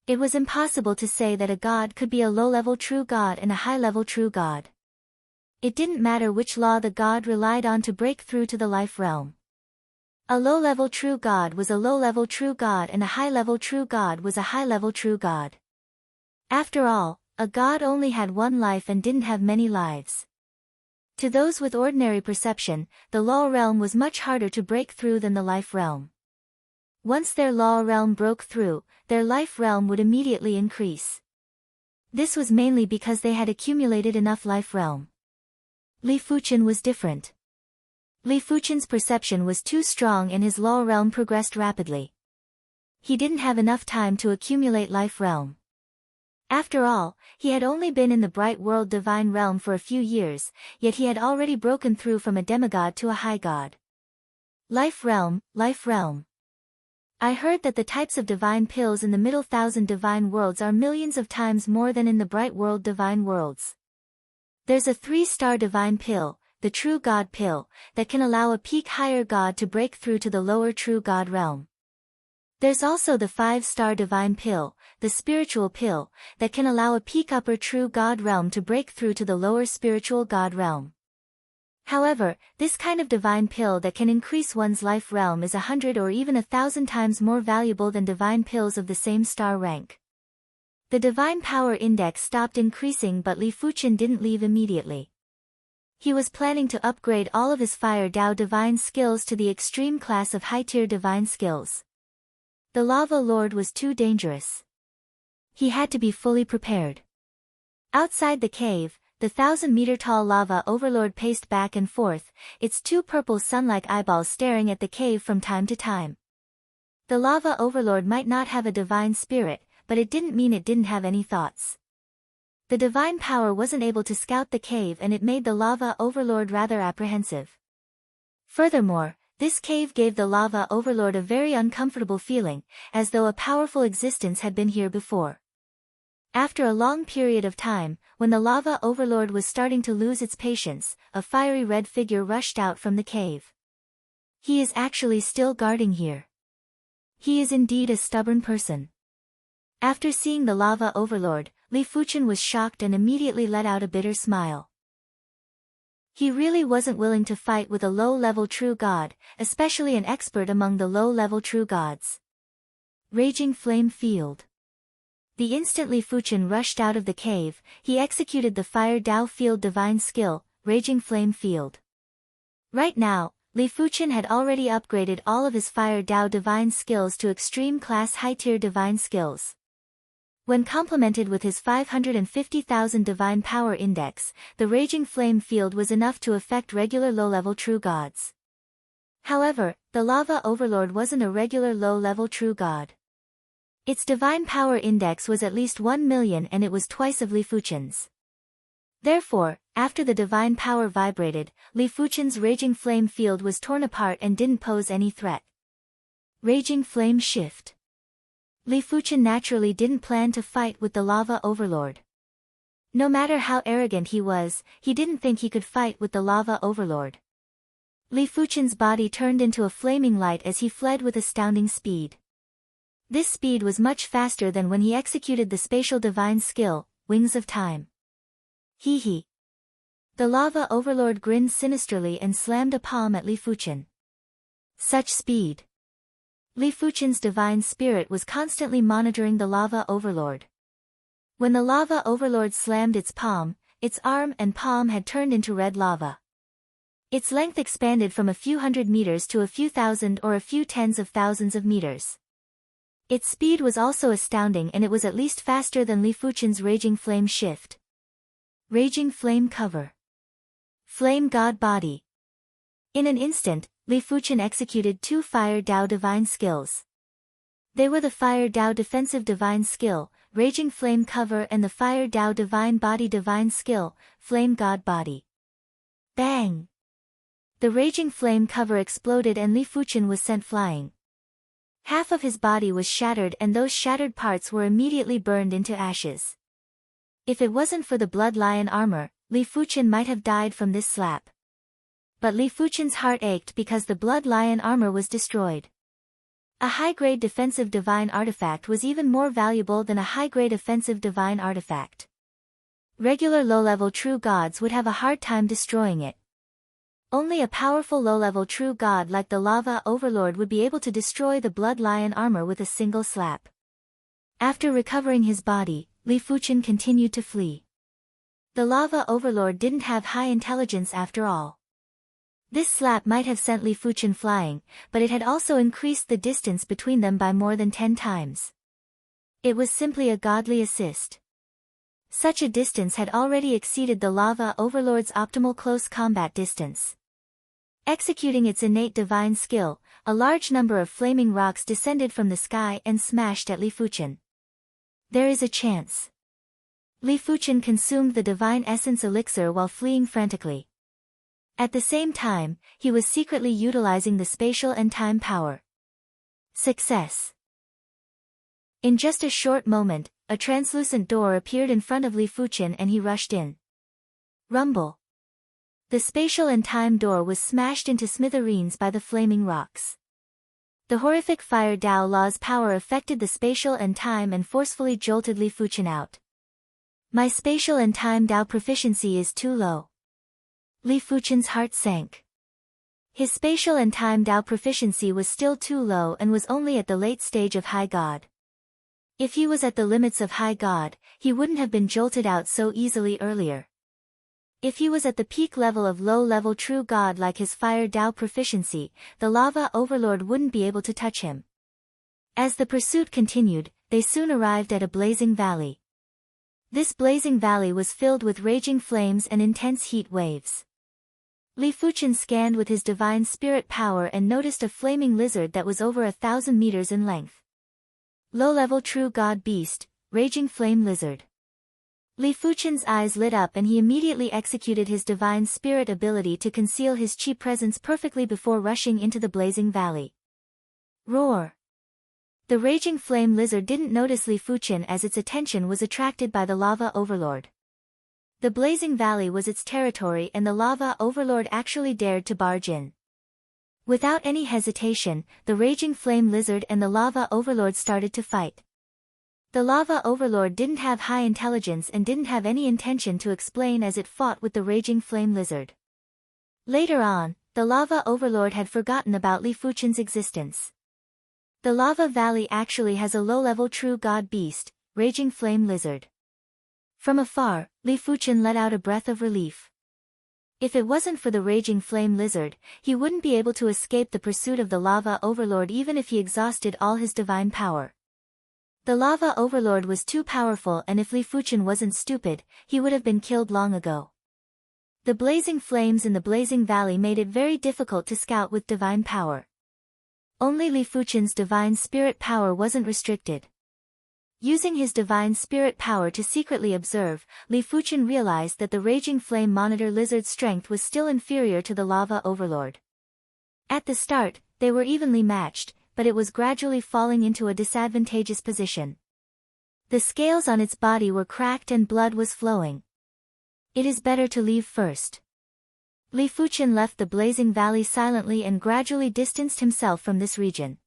It was impossible to say that a god could be a low-level true god and a high-level true god. It didn't matter which law the god relied on to break through to the life realm. A low-level true god was a low-level true god and a high-level true god was a high-level true god. After all, a god only had one life and didn't have many lives. To those with ordinary perception, the law realm was much harder to break through than the life realm. Once their law realm broke through, their life realm would immediately increase. This was mainly because they had accumulated enough life realm. Li Fuchen was different. Li Fuchen's perception was too strong and his law realm progressed rapidly. He didn't have enough time to accumulate life realm. After all, he had only been in the bright world divine realm for a few years, yet he had already broken through from a demigod to a high god. Life realm, life realm. I heard that the types of divine pills in the middle 1,000 divine worlds are millions of times more than in the bright world divine worlds. There's a 3-star divine pill, the true god pill, that can allow a peak higher god to break through to the lower true god realm. There's also the 5-star divine pill, the spiritual pill, that can allow a peak upper true God realm to break through to the lower spiritual God realm. However, this kind of divine pill that can increase one's life realm is 100 or even 1,000 times more valuable than divine pills of the same star rank. The divine power index stopped increasing, but Li Fuchen didn't leave immediately. He was planning to upgrade all of his Fire Dao divine skills to the extreme class of high-tier divine skills. The Lava Lord was too dangerous. He had to be fully prepared. Outside the cave, the 1,000-meter-tall lava overlord paced back and forth, its two purple sun-like eyeballs staring at the cave from time to time. The lava overlord might not have a divine spirit, but it didn't mean it didn't have any thoughts. The divine power wasn't able to scout the cave, and it made the lava overlord rather apprehensive. Furthermore, this cave gave the lava overlord a very uncomfortable feeling, as though a powerful existence had been here before. After a long period of time, when the lava overlord was starting to lose its patience, a fiery red figure rushed out from the cave. He is actually still guarding here. He is indeed a stubborn person. After seeing the lava overlord, Li Fuchen was shocked and immediately let out a bitter smile. He really wasn't willing to fight with a low-level true god, especially an expert among the low-level true gods. Raging Flame Field. The instant Li Fuchen rushed out of the cave, he executed the Fire Dao Field divine skill, Raging Flame Field. Right now, Li Fuchen had already upgraded all of his Fire Dao divine skills to extreme class high-tier divine skills. When complemented with his 550,000 divine power index, the Raging Flame Field was enough to affect regular low-level true gods. However, the Lava Overlord wasn't a regular low-level true god. Its divine power index was at least 1 million, and it was twice of Li Fuchen's. Therefore, after the divine power vibrated, Li Fuchen's Raging Flame Field was torn apart and didn't pose any threat. Raging Flame Shift. Li Fuchen naturally didn't plan to fight with the Lava Overlord. No matter how arrogant he was, he didn't think he could fight with the Lava Overlord. Li Fuchen's body turned into a flaming light as he fled with astounding speed. This speed was much faster than when he executed the spatial divine skill, Wings of Time. Hee hee. The Lava Overlord grinned sinisterly and slammed a palm at Li Fuchen. Such speed. Li Fuchen's divine spirit was constantly monitoring the Lava Overlord. When the Lava Overlord slammed its palm, its arm and palm had turned into red lava. Its length expanded from a few hundred meters to a few thousand or a few tens of thousands of meters. Its speed was also astounding, and it was at least faster than Li Fuchen's Raging Flame Shift. Raging Flame Cover. Flame God Body. In an instant, Li Fuchen executed two Fire Dao divine skills. They were the Fire Dao defensive divine skill, Raging Flame Cover, and the Fire Dao divine body divine skill, Flame God Body. Bang! The Raging Flame Cover exploded and Li Fuchen was sent flying. Half of his body was shattered, and those shattered parts were immediately burned into ashes. If it wasn't for the Blood Lion armor, Li Fuchen might have died from this slap. But Li Fuchen's heart ached because the Blood Lion armor was destroyed. A high-grade defensive divine artifact was even more valuable than a high-grade offensive divine artifact. Regular low-level true gods would have a hard time destroying it. Only a powerful low-level true god like the Lava Overlord would be able to destroy the Blood Lion armor with a single slap. After recovering his body, Li Fuchen continued to flee. The Lava Overlord didn't have high intelligence after all. This slap might have sent Li Fuchen flying, but it had also increased the distance between them by more than 10 times. It was simply a godly assist. Such a distance had already exceeded the Lava Overlord's optimal close combat distance. Executing its innate divine skill, a large number of flaming rocks descended from the sky and smashed at Li Fuchen. There is a chance. Li Fuchen consumed the divine essence elixir while fleeing frantically. At the same time, he was secretly utilizing the spatial and time power. Success. In just a short moment, a translucent door appeared in front of Li Fuchen and he rushed in. Rumble. The spatial and time door was smashed into smithereens by the flaming rocks. The horrific fire Dao law's power affected the spatial and time and forcefully jolted Li Fuchen out. My spatial and time Dao proficiency is too low. Li Fuchen's heart sank. His spatial and time Dao proficiency was still too low and was only at the late stage of High God. If he was at the limits of High God, he wouldn't have been jolted out so easily earlier. If he was at the peak level of low-level True God like his Fire Dao proficiency, the Lava Overlord wouldn't be able to touch him. As the pursuit continued, they soon arrived at a blazing valley. This blazing valley was filled with raging flames and intense heat waves. Li Fuchen scanned with his divine spirit power and noticed a flaming lizard that was over 1,000 meters in length. Low-level True God Beast, Raging Flame Lizard. Li Fuchen's eyes lit up and he immediately executed his divine spirit ability to conceal his chi presence perfectly before rushing into the blazing valley. Roar! The Raging Flame Lizard didn't notice Li Fuchen as its attention was attracted by the Lava Overlord. The blazing valley was its territory and the Lava Overlord actually dared to barge in. Without any hesitation, the Raging Flame Lizard and the Lava Overlord started to fight. The Lava Overlord didn't have high intelligence and didn't have any intention to explain as it fought with the Raging Flame Lizard. Later on, the Lava Overlord had forgotten about Li Fuchen's existence. The Lava Valley actually has a low-level True God Beast, Raging Flame Lizard. From afar, Li Fuchen let out a breath of relief. If it wasn't for the Raging Flame Lizard, he wouldn't be able to escape the pursuit of the Lava Overlord even if he exhausted all his divine power. The Lava Overlord was too powerful and if Li Fuchen wasn't stupid, he would have been killed long ago. The blazing flames in the blazing valley made it very difficult to scout with divine power. Only Li Fuchen's divine spirit power wasn't restricted. Using his divine spirit power to secretly observe, Li Fuchen realized that the Raging Flame Monitor Lizard's strength was still inferior to the Lava Overlord. At the start, they were evenly matched, but it was gradually falling into a disadvantageous position. The scales on its body were cracked and blood was flowing. It is better to leave first. Li Fuchen left the blazing valley silently and gradually distanced himself from this region.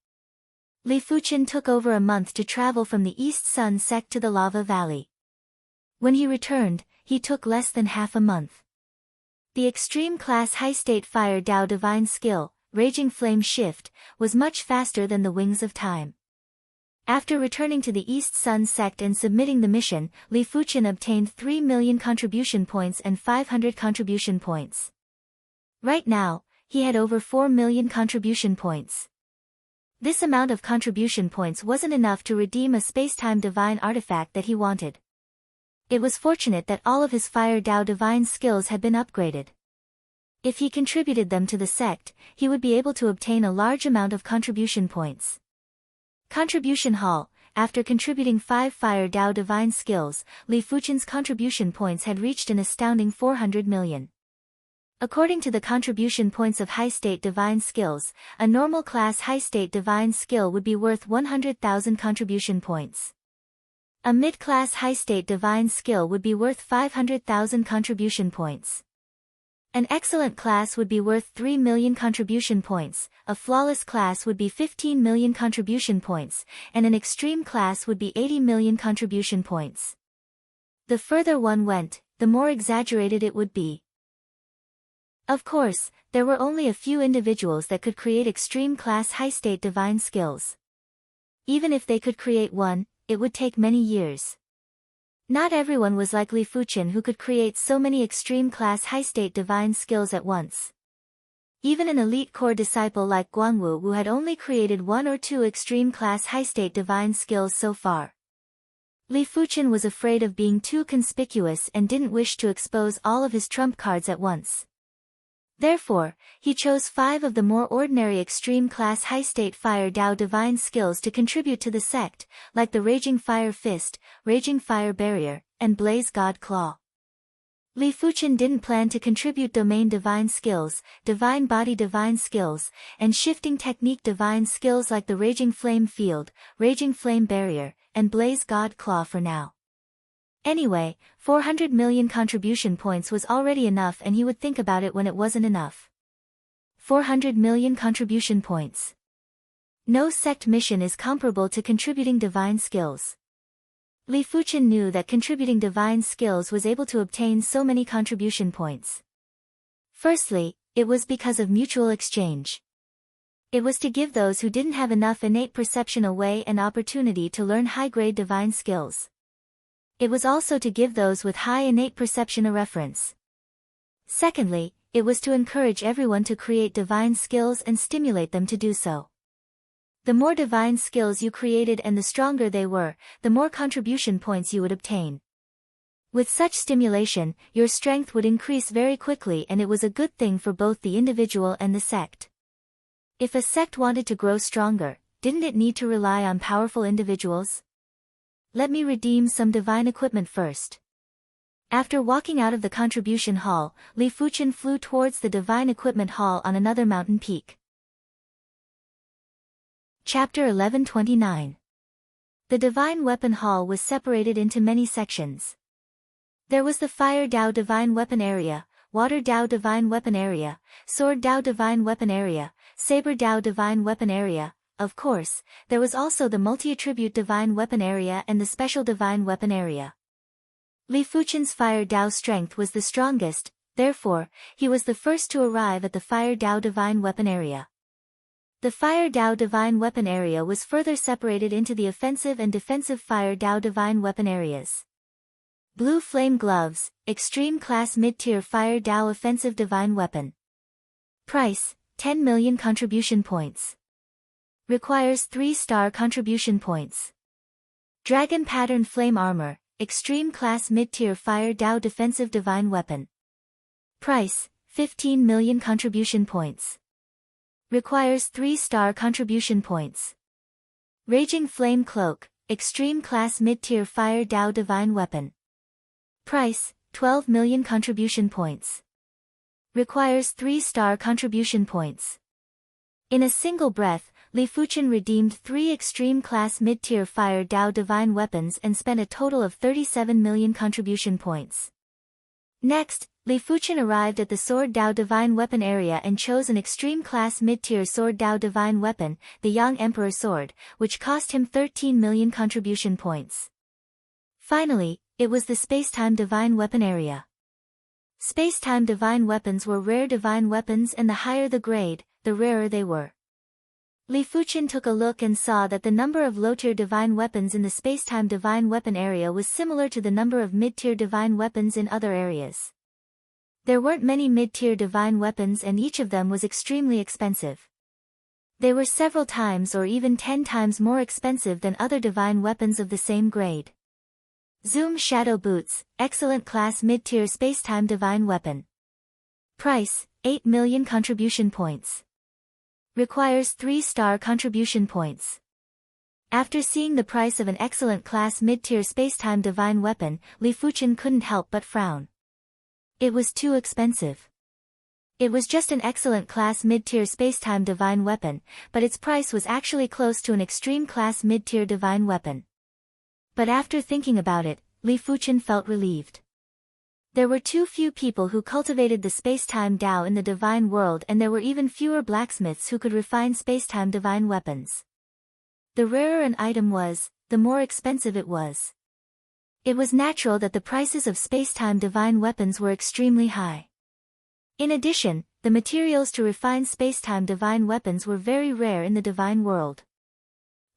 Li Fuchen took over a month to travel from the East Sun sect to the Lava Valley. When he returned, he took less than half a month. The extreme class high-state Fire Dao divine skill, Raging Flame Shift, was much faster than the Wings of Time. After returning to the East Sun sect and submitting the mission, Li Fuchen obtained 3 million contribution points and 500 contribution points. Right now, he had over 4 million contribution points. This amount of contribution points wasn't enough to redeem a space-time divine artifact that he wanted. It was fortunate that all of his Fire Dao divine skills had been upgraded. If he contributed them to the sect, he would be able to obtain a large amount of contribution points. Contribution Hall. After contributing 5 Fire Dao divine skills, Li Fuchen's contribution points had reached an astounding 400 million. According to the contribution points of high-state divine skills, a normal class high-state divine skill would be worth 100,000 contribution points. A mid-class high-state divine skill would be worth 500,000 contribution points. An excellent class would be worth 3 million contribution points, a flawless class would be 15 million contribution points, and an extreme class would be 80 million contribution points. The further one went, the more exaggerated it would be. Of course, there were only a few individuals that could create extreme class high-state divine skills. Even if they could create one, it would take many years. Not everyone was like Li Fuchen who could create so many extreme class high-state divine skills at once. Even an elite core disciple like Guangwu who had only created 1 or 2 extreme class high-state divine skills so far. Li Fuchen was afraid of being too conspicuous and didn't wish to expose all of his trump cards at once. Therefore, he chose 5 of the more ordinary extreme class high-state Fire Dao divine skills to contribute to the sect, like the Raging Fire Fist, Raging Fire Barrier, and Blaze God Claw. Li Fuchen didn't plan to contribute Domain divine skills, Divine Body divine skills, and Shifting Technique divine skills like the Raging Flame Field, Raging Flame Barrier, and Blaze God Claw for now. Anyway, 400 million contribution points was already enough and he would think about it when it wasn't enough. 400 million contribution points. No sect mission is comparable to contributing divine skills. Li Fuchen knew that contributing divine skills was able to obtain so many contribution points. Firstly, it was because of mutual exchange. It was to give those who didn't have enough innate perception a way and opportunity to learn high-grade divine skills. It was also to give those with high innate perception a reference. Secondly, it was to encourage everyone to create divine skills and stimulate them to do so. The more divine skills you created and the stronger they were, the more contribution points you would obtain. With such stimulation, your strength would increase very quickly, and it was a good thing for both the individual and the sect. If a sect wanted to grow stronger, didn't it need to rely on powerful individuals? Let me redeem some divine equipment first. After walking out of the contribution hall, Li Fuchen flew towards the divine equipment hall on another mountain peak. Chapter 1129. The divine weapon hall was separated into many sections. There was the Fire Dao divine weapon area, Water Dao divine weapon area, Sword Dao divine weapon area, Saber Dao divine weapon area. Of course, there was also the multi-attribute divine weapon area and the special divine weapon area. Li Fuchen's Fire Dao strength was the strongest, therefore, he was the first to arrive at the Fire Dao divine weapon area. The Fire Dao divine weapon area was further separated into the offensive and defensive Fire Dao divine weapon areas. Blue Flame Gloves, Extreme Class Mid-Tier Fire Dao Offensive Divine Weapon. Price, 10 million contribution points. Requires 3-star contribution points. Dragon Pattern Flame Armor, Extreme Class Mid-Tier Fire Dao Defensive Divine Weapon. Price, 15 million contribution points. Requires 3-star contribution points. Raging Flame Cloak, Extreme Class Mid-Tier Fire Dao Divine Weapon. Price, 12 million contribution points. Requires 3-star contribution points. In a single breath, Li Fuchen redeemed 3 extreme class mid-tier Fire Dao divine weapons and spent a total of 37 million contribution points. Next, Li Fuchen arrived at the Sword Dao divine weapon area and chose an extreme class mid-tier Sword Dao divine weapon, the Yang Emperor Sword, which cost him 13 million contribution points. Finally, it was the Spacetime divine weapon area. Spacetime divine weapons were rare divine weapons, and the higher the grade, the rarer they were. Li Fuchen took a look and saw that the number of low-tier divine weapons in the Spacetime divine weapon area was similar to the number of mid-tier divine weapons in other areas. There weren't many mid-tier divine weapons, and each of them was extremely expensive. They were several times or even 10 times more expensive than other divine weapons of the same grade. Zoom Shadow Boots, excellent class mid-tier Spacetime divine weapon. Price, 8 million contribution points. Requires 3-star contribution points. After seeing the price of an excellent class mid-tier Spacetime divine weapon, Li Fuchen couldn't help but frown. It was too expensive. It was just an excellent class mid-tier Spacetime divine weapon, but its price was actually close to an extreme class mid-tier divine weapon. But after thinking about it, Li Fuchen felt relieved. There were too few people who cultivated the Spacetime Dao in the divine world, and there were even fewer blacksmiths who could refine Spacetime divine weapons. The rarer an item was, the more expensive it was. It was natural that the prices of Spacetime divine weapons were extremely high. In addition, the materials to refine Spacetime divine weapons were very rare in the divine world.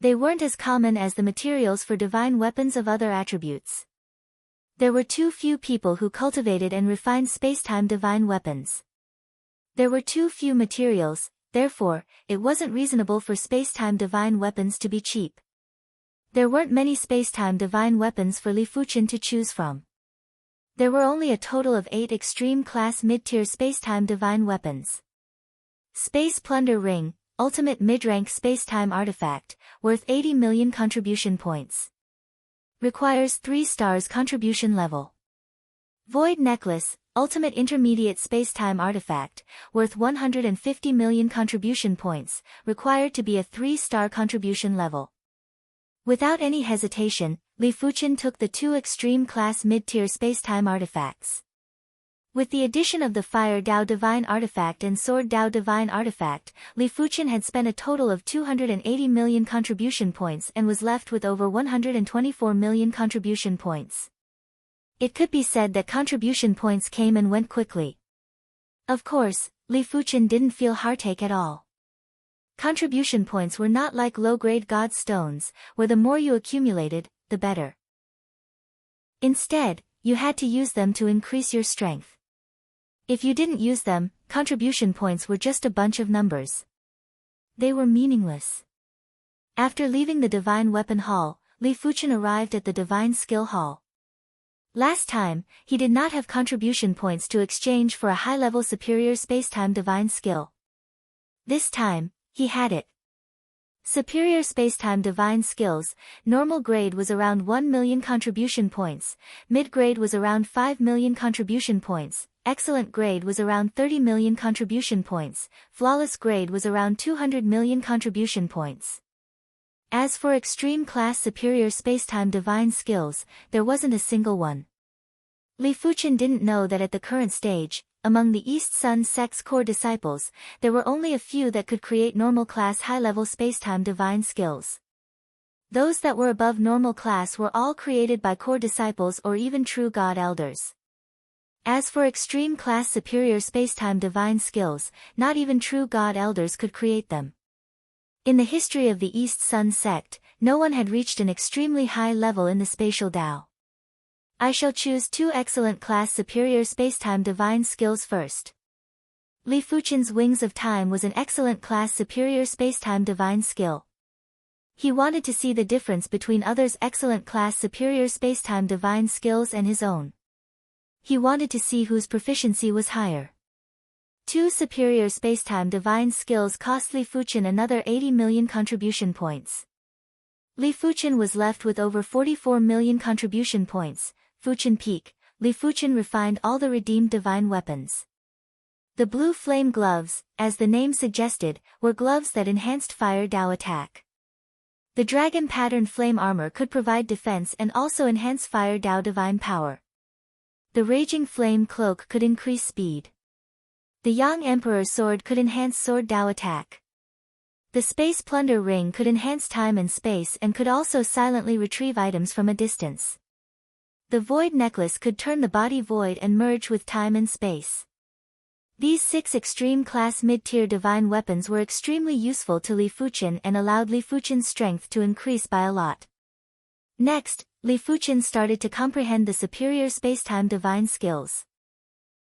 They weren't as common as the materials for divine weapons of other attributes. There were too few people who cultivated and refined Spacetime divine weapons. There were too few materials, therefore, it wasn't reasonable for Spacetime divine weapons to be cheap. There weren't many Spacetime divine weapons for Li Fuchen to choose from. There were only a total of 8 extreme class mid-tier Spacetime divine weapons. Space Plunder Ring, ultimate mid-rank Spacetime artifact, worth 80 million contribution points. Requires 3 stars contribution level. Void Necklace, ultimate intermediate Spacetime artifact, worth 150 million contribution points, required to be a 3-star contribution level. Without any hesitation, Li Fuchen took the 2 extreme class mid-tier Spacetime artifacts. With the addition of the Fire Dao Divine Artifact and Sword Dao Divine Artifact, Li Fuqian had spent a total of 280 million contribution points and was left with over 124 million contribution points. It could be said that contribution points came and went quickly. Of course, Li Fuqian didn't feel heartache at all. Contribution points were not like low-grade god stones, where the more you accumulated, the better. Instead, you had to use them to increase your strength. If you didn't use them, contribution points were just a bunch of numbers. They were meaningless. After leaving the Divine Weapon Hall, Li Fuqian arrived at the Divine Skill Hall. Last time, he did not have contribution points to exchange for a high-level superior spacetime divine skill. This time, he had it. Superior spacetime divine skills, normal grade was around 1 million contribution points, mid-grade was around 5 million contribution points, excellent grade was around 30 million contribution points, flawless grade was around 200 million contribution points. As for extreme class superior spacetime divine skills, there wasn't a single one. Li Fuqian didn't know that at the current stage, among the East Sun sect's core disciples, there were only a few that could create normal class high-level spacetime divine skills. Those that were above normal class were all created by core disciples or even true god elders. As for extreme class superior spacetime divine skills, not even true god elders could create them. In the history of the East Sun sect, no one had reached an extremely high level in the spatial Tao. I shall choose 2 excellent class superior spacetime divine skills first. Li Fuqian's Wings of Time was an excellent class superior spacetime divine skill. He wanted to see the difference between others' excellent class superior spacetime divine skills and his own. He wanted to see whose proficiency was higher. 2 superior spacetime divine skills cost Li Fuqian another 80 million contribution points. Li Fuqian was left with over 44 million contribution points. Fuqian Peak, Li Fuqian refined all the redeemed divine weapons. The blue flame gloves, as the name suggested, were gloves that enhanced fire Dao attack. The dragon pattern flame armor could provide defense and also enhance fire Dao divine power. The raging flame cloak could increase speed. The Yang Emperor sword could enhance sword Dao attack. The space plunder ring could enhance time and space and could also silently retrieve items from a distance. The void necklace could turn the body void and merge with time and space. These 6 extreme class mid-tier divine weapons were extremely useful to Li Fuqian and allowed Li Fuqian's strength to increase by a lot. Next, Li Fuqian started to comprehend the superior spacetime divine skills.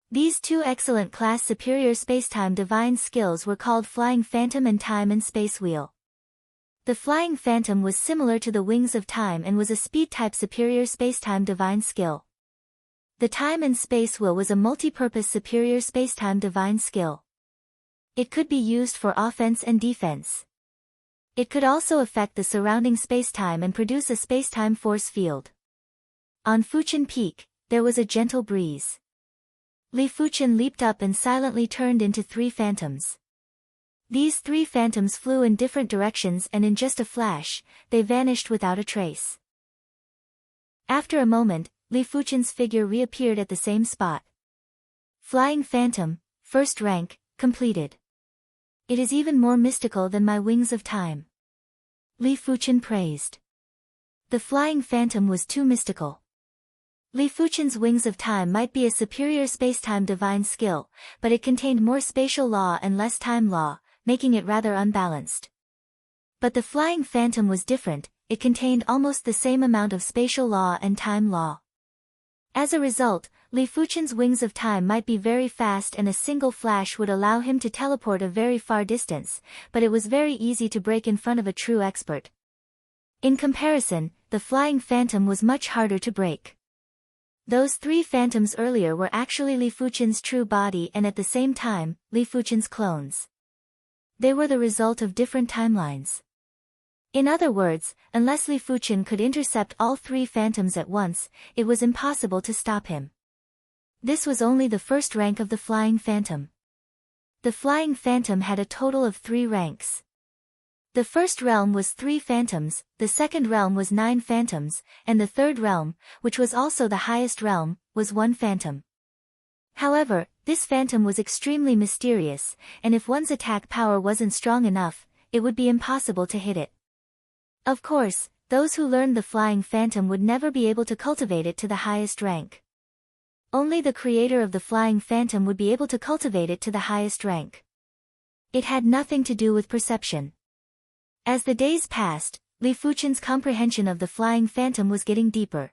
These 2 excellent class superior spacetime divine skills were called Flying Phantom and Time and Space Wheel. The Flying Phantom was similar to the Wings of Time and was a speed-type superior spacetime divine skill. The Time and Space Wheel was a multi-purpose superior spacetime divine skill. It could be used for offense and defense. It could also affect the surrounding spacetime and produce a spacetime force field. On Fuqian Peak, there was a gentle breeze. Li Fuqian leaped up and silently turned into 3 phantoms. These 3 phantoms flew in different directions and in just a flash, they vanished without a trace. After a moment, Li Fuqian's figure reappeared at the same spot. Flying Phantom, first rank, completed. It is even more mystical than my Wings of Time. Li Fuqian praised. The Flying Phantom was too mystical. Li Fuqian's Wings of Time might be a superior spacetime divine skill, but it contained more spatial law and less time law, making it rather unbalanced. But the Flying Phantom was different, it contained almost the same amount of spatial law and time law. As a result, Li Fuqian's Wings of Time might be very fast and a single flash would allow him to teleport a very far distance, but it was very easy to break in front of a true expert. In comparison, the Flying Phantom was much harder to break. Those 3 phantoms earlier were actually Li Fuqian's true body and at the same time, Li Fuqian's clones. They were the result of different timelines. In other words, unless Li Fuqian could intercept all 3 phantoms at once, it was impossible to stop him. This was only the first rank of the Flying Phantom. The Flying Phantom had a total of 3 ranks. The first realm was 3 phantoms, the second realm was 9 phantoms, and the third realm, which was also the highest realm, was 1 phantom. However, this phantom was extremely mysterious, and if one's attack power wasn't strong enough, it would be impossible to hit it. Of course, those who learned the flying phantom would never be able to cultivate it to the highest rank. Only the creator of the flying phantom would be able to cultivate it to the highest rank. It had nothing to do with perception. As the days passed, Li Fuchen's comprehension of the flying phantom was getting deeper.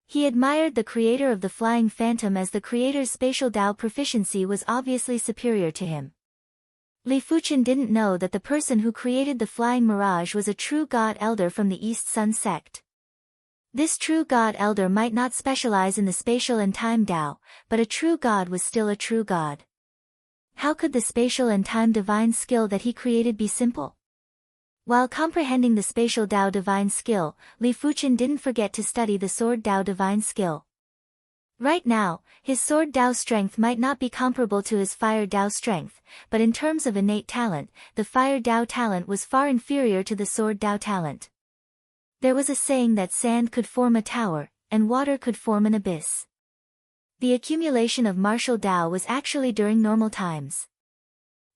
He admired the creator of the flying phantom as the creator's spatial Tao proficiency was obviously superior to him. Li Fuchen didn't know that the person who created the flying mirage was a true God Elder from the East Sun sect. This true God Elder might not specialize in the spatial and time Tao, but a true God was still a true God. How could the spatial and time divine skill that he created be simple? While comprehending the spatial Tao divine skill, Li Fuchen didn't forget to study the sword Tao divine skill. Right now, his sword Tao strength might not be comparable to his fire Tao strength, but in terms of innate talent, the fire Tao talent was far inferior to the sword Tao talent. There was a saying that sand could form a tower, and water could form an abyss. The accumulation of martial Tao was actually during normal times.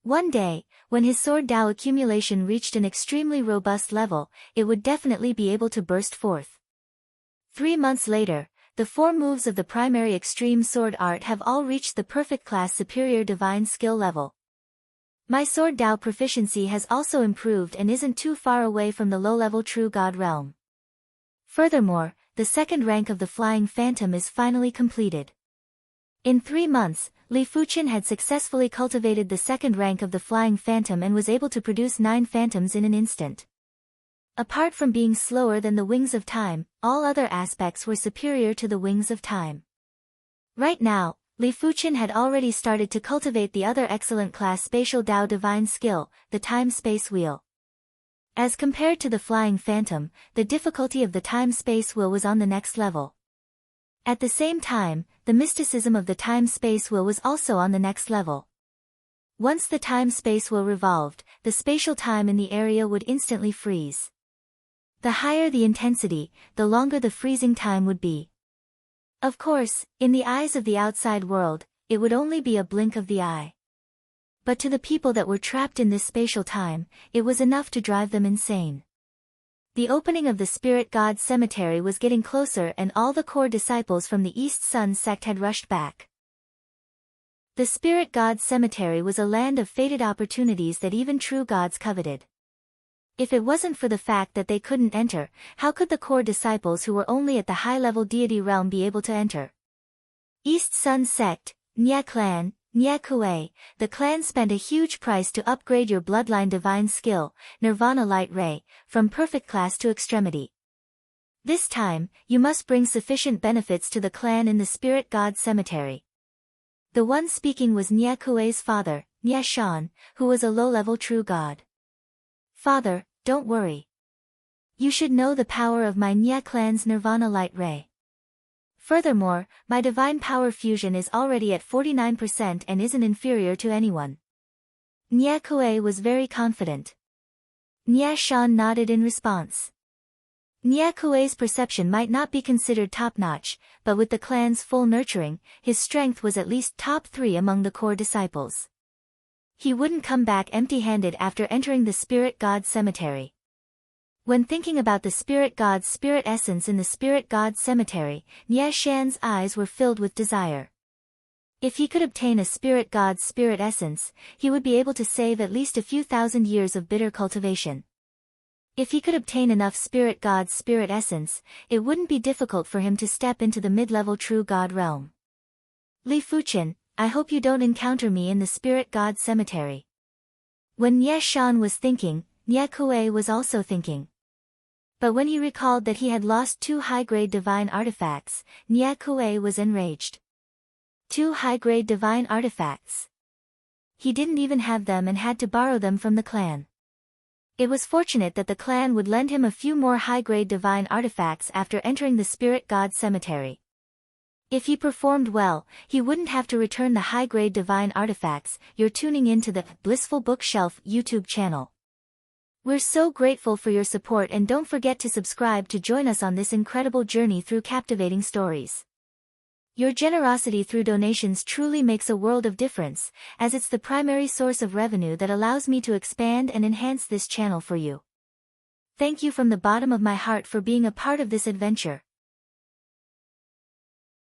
One day, when his sword Tao accumulation reached an extremely robust level, it would definitely be able to burst forth. 3 months later, the 4 moves of the primary extreme sword art have all reached the perfect class superior divine skill level. My sword Tao proficiency has also improved and isn't too far away from the low-level true God realm. Furthermore, the second rank of the flying phantom is finally completed. In 3 months, Li Fuchen had successfully cultivated the second rank of the flying phantom and was able to produce 9 phantoms in an instant. Apart from being slower than the wings of time, all other aspects were superior to the wings of time. Right now, Li Fuchen had already started to cultivate the other excellent class spatial Tao divine skill, the time-space wheel. As compared to the flying phantom, the difficulty of the time-space wheel was on the next level. At the same time, the mysticism of the time-space wheel was also on the next level. Once the time-space wheel revolved, the spatial time in the area would instantly freeze. The higher the intensity, the longer the freezing time would be. Of course, in the eyes of the outside world, it would only be a blink of the eye. But to the people that were trapped in this spatial time, it was enough to drive them insane. The opening of the Spirit God Cemetery was getting closer and all the core disciples from the East Sun sect had rushed back. The Spirit God Cemetery was a land of fated opportunities that even true gods coveted. If it wasn't for the fact that they couldn't enter, how could the core disciples who were only at the high-level deity realm be able to enter? East Sun Sect, Nya Clan, Nya Kuei, the clan spent a huge price to upgrade your bloodline divine skill, Nirvana Light Ray, from perfect class to extremity. This time, you must bring sufficient benefits to the clan in the Spirit God Cemetery. The one speaking was Nya Kuei's father, Nya Shan, who was a low-level true god. Father, don't worry. You should know the power of my Nya clan's Nirvana Light Ray. Furthermore, my divine power fusion is already at 49% and isn't inferior to anyone. Nya Kuei was very confident. Nya Shan nodded in response. Nya Kuei's perception might not be considered top-notch, but with the clan's full nurturing, his strength was at least top 3 among the core disciples. He wouldn't come back empty-handed after entering the Spirit God Cemetery. When thinking about the Spirit God's spirit essence in the Spirit God Cemetery, Nya Shan's eyes were filled with desire. If he could obtain a Spirit God's spirit essence, he would be able to save at least a few thousand years of bitter cultivation. If he could obtain enough Spirit God's spirit essence, it wouldn't be difficult for him to step into the mid-level true God realm. Li Fuchen, I hope you don't encounter me in the Spirit God Cemetery. When Nya Shan was thinking, Nya Kuei was also thinking. But when he recalled that he had lost 2 high-grade divine artifacts, Nya Kuei was enraged. 2 high-grade divine artifacts. He didn't even have them and had to borrow them from the clan. It was fortunate that the clan would lend him a few more high-grade divine artifacts after entering the Spirit God Cemetery. If he performed well, he wouldn't have to return the high-grade divine artifacts. You're tuning into the Blissful Bookshelf YouTube channel. We're so grateful for your support and don't forget to subscribe to join us on this incredible journey through captivating stories. Your generosity through donations truly makes a world of difference, as it's the primary source of revenue that allows me to expand and enhance this channel for you. Thank you from the bottom of my heart for being a part of this adventure.